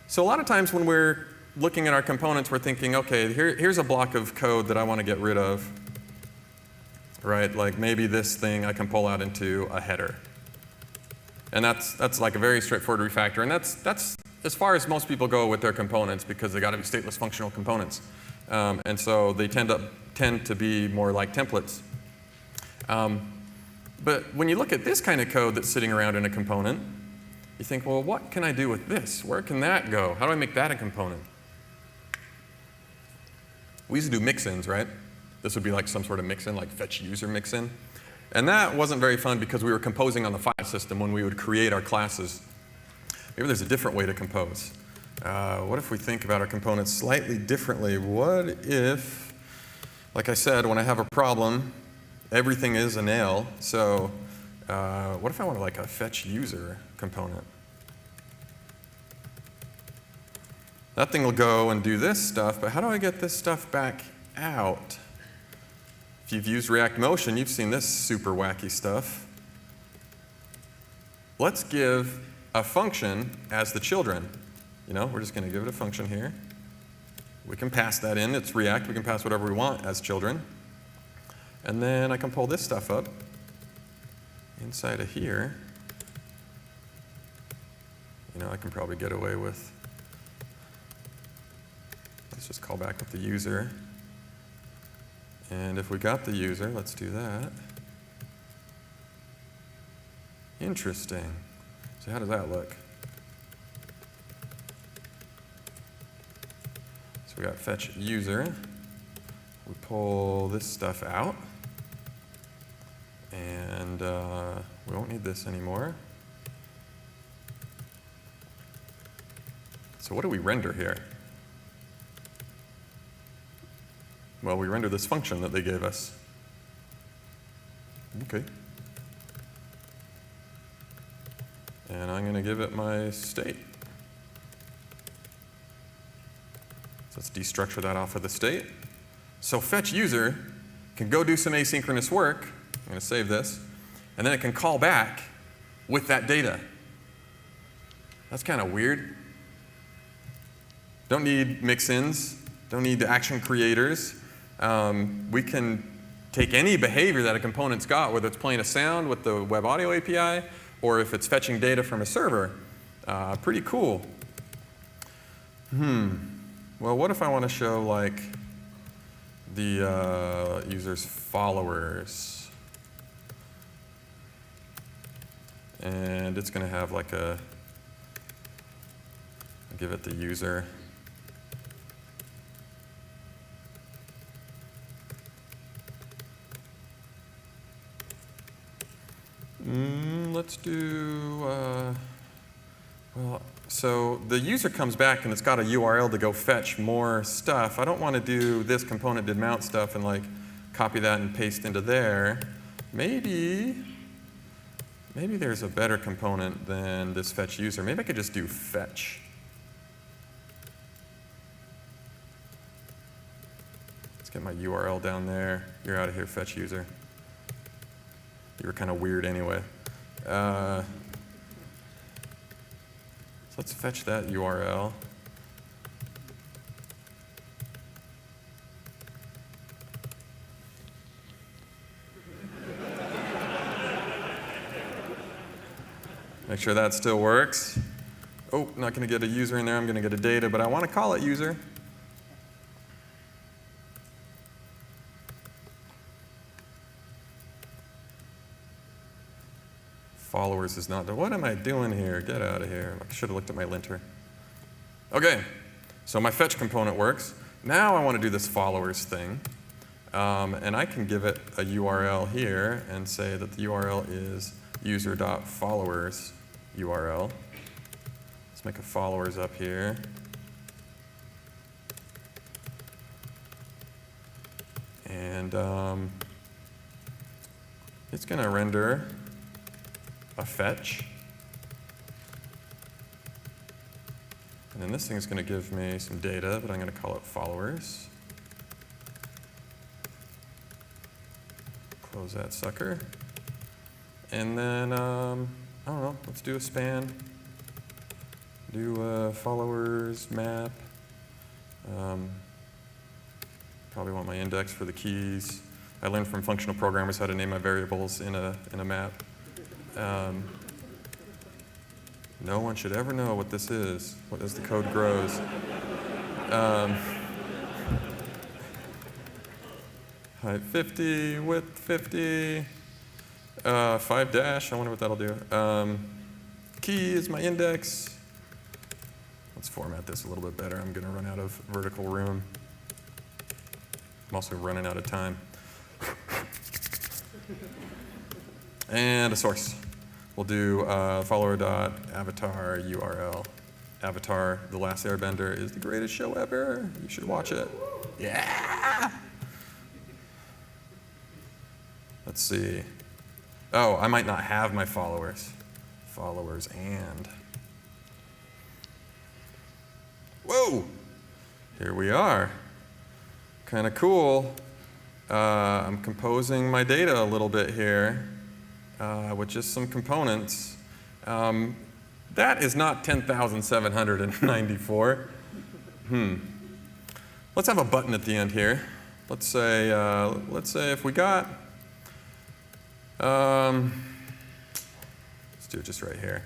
So a lot of times when we're looking at our components, we're thinking, okay, here's a block of code that I want to get rid of. Right? Like maybe this thing I can pull out into a header. And that's like a very straightforward refactor. And that's as far as most people go with their components because they got to be stateless functional components. And so they tend to be more like templates. But when you look at this kind of code that's sitting around in a component, you think, well, what can I do with this? Where can that go? How do I make that a component? We used to do mix-ins, right? This would be like some sort of mix-in, like fetch user mix-in. And that wasn't very fun because we were composing on the file system when we would create our classes. Maybe there's a different way to compose. What if we think about our components slightly differently? What if, like I said, when I have a problem, everything is a nail. So what if I wanted like a fetch user component? That thing will go and do this stuff, but how do I get this stuff back out? If you've used React Motion, you've seen this super wacky stuff. Let's give a function as the children. You know, we're just going to give it a function here. We can pass that in. It's React. We can pass whatever we want as children. And then I can pull this stuff up inside of here. You know, I can probably get away with, let's just call back with the user. And if we got the user, let's do that. Interesting. So how does that look? So we got fetch user. We pull this stuff out. And we won't need this anymore. So what do we render here? Well, we render this function that they gave us. Okay. And I'm going to give it my state. So let's destructure that off of the state. So fetch user can go do some asynchronous work. I'm going to save this. And then it can call back with that data. That's kind of weird. Don't need mix-ins. Don't need action creators. We can take any behavior that a component's got, whether it's playing a sound with the Web Audio API, or if it's fetching data from a server. Pretty cool. Well, what if I want to show like the user's followers? And it's going to have like a, I'll give it the user. Let's do, well, so the user comes back and it's got a URL to go fetch more stuff. I don't want to do this component did mount stuff and like copy that and paste into there. Maybe there's a better component than this fetch user. Maybe I could just do fetch. Let's get my URL down there. You're out of here, fetch user. You were kind of weird anyway. So let's fetch that URL. Make sure that still works. Oh, not going to get a user in there. I'm going to get a data, but I want to call it user. Followers is not, what am I doing here? Get out of here. I should have looked at my linter. Okay, so my fetch component works. Now I want to do this followers thing. And I can give it a URL here and say that the URL is user.followers URL. Let's make a followers up here. And it's going to render a fetch. And then this thing is going to give me some data, but I'm going to call it followers. Close that sucker. And then, I don't know, let's do a span. Do a followers map. Probably want my index for the keys. I learned from functional programmers how to name my variables in a map. No one should ever know what this is, what as the code grows. Height 50, width 50, 5 dash, I wonder what that'll do. Key is my index. Let's format this a little bit better. I'm going to run out of vertical room. I'm also running out of time. and a source. We'll do follower.avatar URL. Avatar, The Last Airbender is the greatest show ever. You should watch it. Yeah! Let's see. Oh, I might not have my followers. Followers and. Whoa! Here we are. Kind of cool. I'm composing my data a little bit here with just some components. That is not 10,794. Let's have a button at the end here. Let's say if we got, let's do it just right here.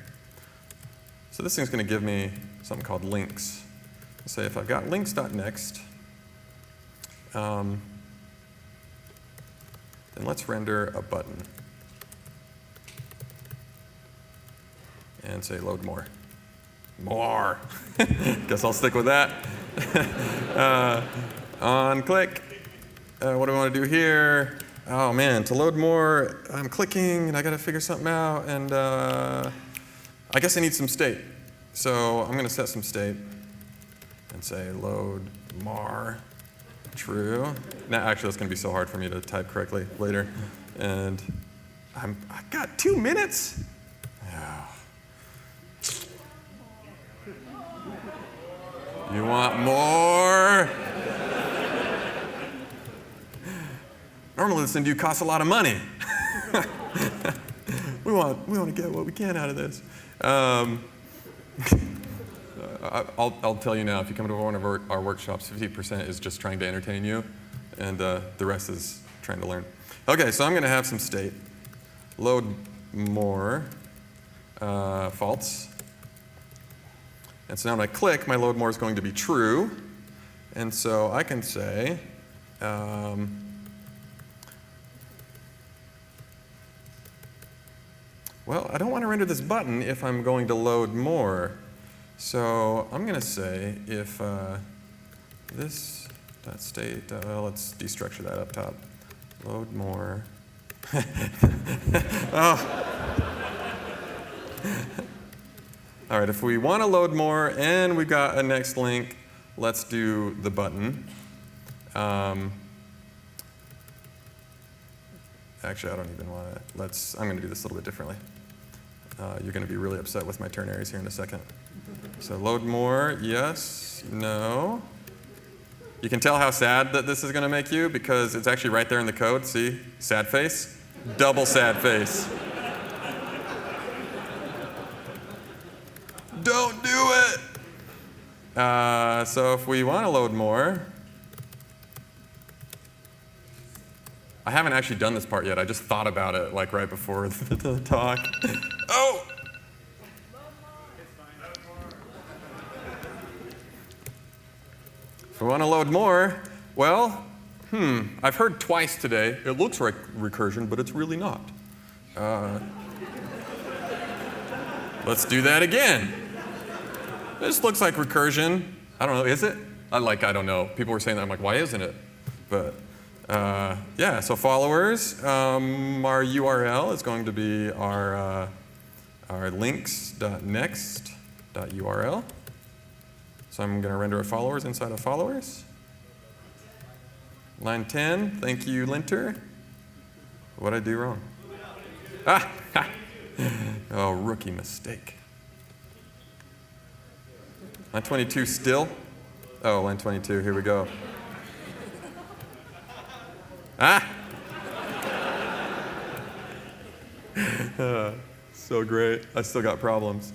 So this thing's going to give me something called links. Let's say if I've got links.next, then let's render a button. And say load more. More. Guess I'll stick with that. On click. What do I want to do here? Oh man, to load more, I'm clicking and I got to figure something out, and I guess I need some state. So I'm going to set some state and say load more true. Now actually that's going to be so hard for me to type correctly later. And I got 2 minutes? Yeah. You want more? Normally this interview costs a lot of money. we want to get what we can out of this. I'll tell you now, if you come to one of our workshops, 50% is just trying to entertain you, and the rest is trying to learn. Okay, so I'm going to have some state. Load more, false. And so now when I click, my load more is going to be true. And so I can say, well, I don't want to render this button if I'm going to load more. So I'm going to say if this.state, let's destructure that up top. Load more. Oh. All right, if we want to load more and we've got a next link, let's do the button. Actually, I don't even want to. I'm going to do this a little bit differently. You're going to be really upset with my ternaries here in a second. So load more, yes, no. You can tell how sad that this is going to make you because it's actually right there in the code. See? Sad face. Double sad face. Don't do it! So if we want to load more, I haven't actually done this part yet. I just thought about it like right before the talk. Oh! If we want to load more, well, I've heard twice today, it looks like recursion, but it's really not. Let's do that again. This looks like recursion. I don't know, is it? I don't know. People were saying that. I'm like, why isn't it? But yeah, so followers, our URL is going to be our links.next.url. So I'm going to render a followers inside of followers. Line 10, thank you, linter. What'd I do wrong? Ah! Oh, rookie mistake. Line 22 still? Oh, line 22, here we go. Ah! So great. I still got problems.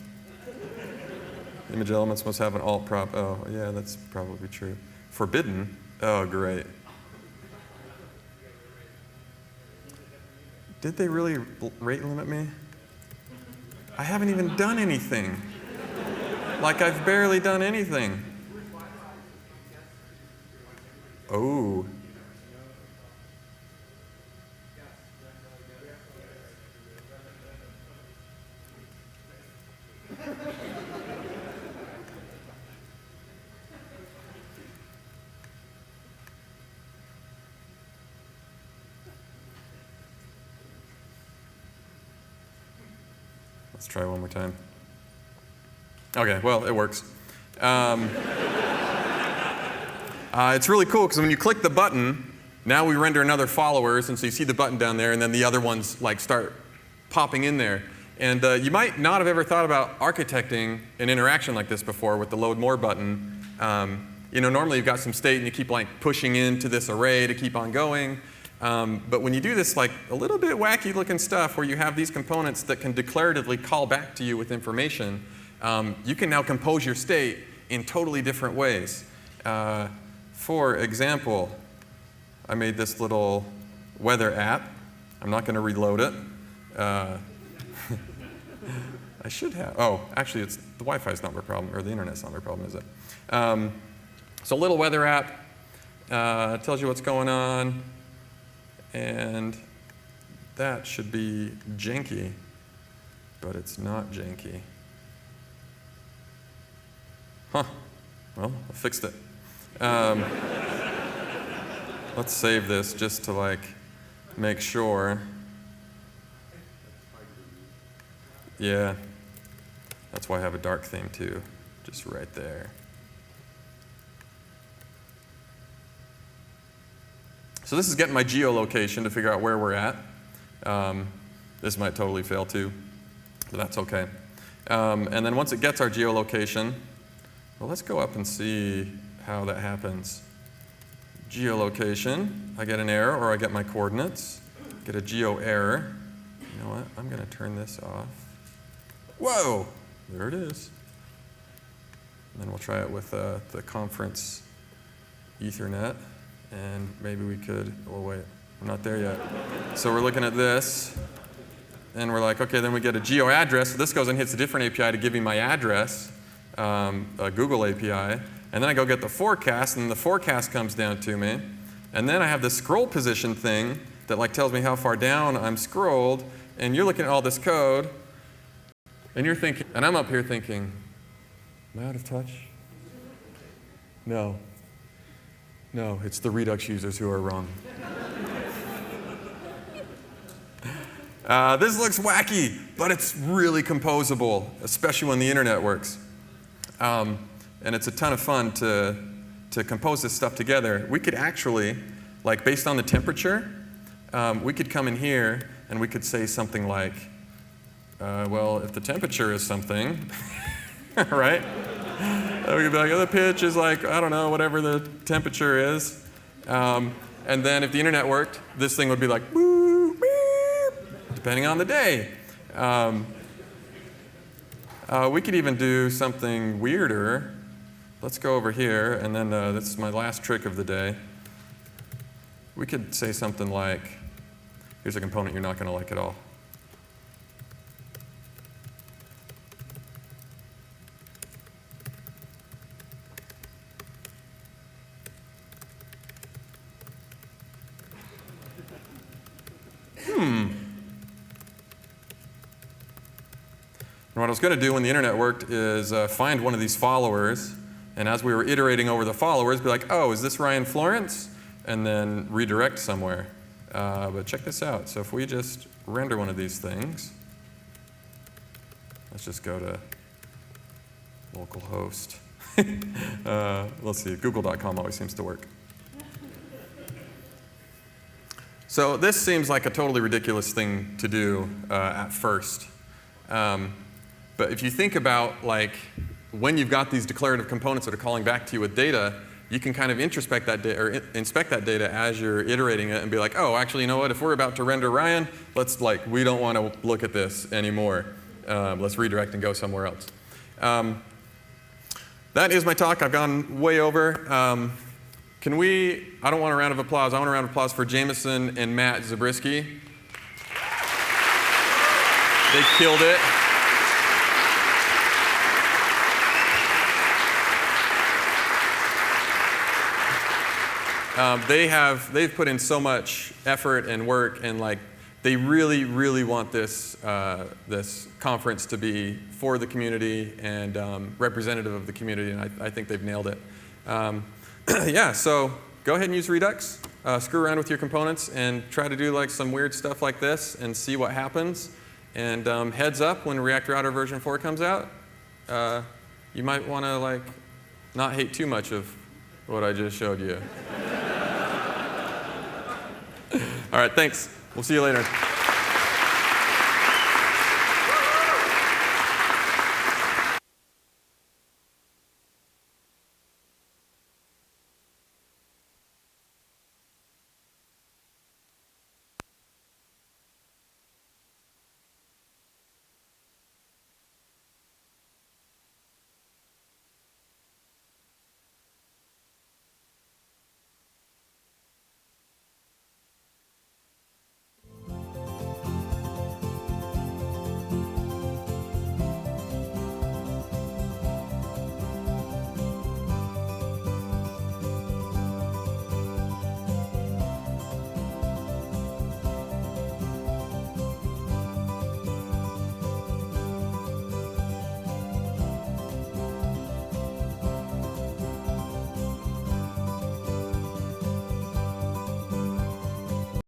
Image elements must have an alt prop. Oh, yeah, that's probably true. Forbidden? Oh, great. Did they really rate limit me? I haven't even done anything. Like I've barely done anything. Oh. Let's try one more time. OK, well, it works. It's really cool because when you click the button, now we render another followers, and so you see the button down there, and then the other ones like start popping in there. And you might not have ever thought about architecting an interaction like this before with the load more button. You know, normally you've got some state and you keep like pushing into this array to keep on going. But when you do this like a little bit wacky looking stuff where you have these components that can declaratively call back to you with information, you can now compose your state in totally different ways. For example, I made this little weather app. I'm not going to reload it. I should have. Oh, actually, the Wi-Fi is not my problem, or the internet's not my problem, is it? So a little weather app tells you what's going on, and that should be janky, but it's not janky. Huh. Well, I fixed it. Let's save this just to like make sure. Yeah, that's why I have a dark theme too, just right there. So this is getting my geolocation to figure out where we're at. This might totally fail too, but that's okay. And then once it gets our geolocation, well, let's go up and see how that happens. Geolocation, I get an error or I get my coordinates, get a geo error. You know what, I'm going to turn this off. Whoa, there it is. And then we'll try it with the conference Ethernet, and maybe we could, oh wait, I'm not there yet. So we're looking at this, and we're like, okay, then we get a geo address. So this goes and hits a different API to give me my address, a Google API. And then I go get the forecast, and the forecast comes down to me. And then I have this scroll position thing that like tells me how far down I'm scrolled. And you're looking at all this code, and you're thinking, and I'm up here thinking, am I out of touch? No. No, it's the Redux users who are wrong. This looks wacky, but it's really composable, especially when the internet works. And it's a ton of fun to compose this stuff together. We could actually, like based on the temperature, we could come in here and we could say something like, well, if the temperature is something, right? We could be like, oh, the pitch is like, I don't know, whatever the temperature is. And then if the internet worked, this thing would be like, boo, beep, depending on the day. We could even do something weirder. Let's go over here, and then this is my last trick of the day. We could say something like, here's a component you're not going to like at all. And what I was going to do when the internet worked is find one of these followers, and as we were iterating over the followers, be like, oh, is this Ryan Florence? And then redirect somewhere. But check this out. So if we just render one of these things, let's just go to localhost. Let's see, google.com always seems to work. So this seems like a totally ridiculous thing to do at first. But if you think about like when you've got these declarative components that are calling back to you with data, you can kind of introspect that data or inspect that data as you're iterating it and be like, oh, actually, you know what? If we're about to render Ryan, we don't want to look at this anymore. Let's redirect and go somewhere else. That is my talk. I've gone way over. I don't want a round of applause. I want a round of applause for Jameson and Matt Zabriskie. They killed it. They've put in so much effort and work, and like they really, really want this this conference to be for the community and representative of the community, and I think they've nailed it. Yeah, so go ahead and use Redux. Screw around with your components and try to do like some weird stuff like this and see what happens. And heads up, when React Router version 4 comes out, you might want to like not hate too much of what I just showed you. All right, thanks. We'll see you later.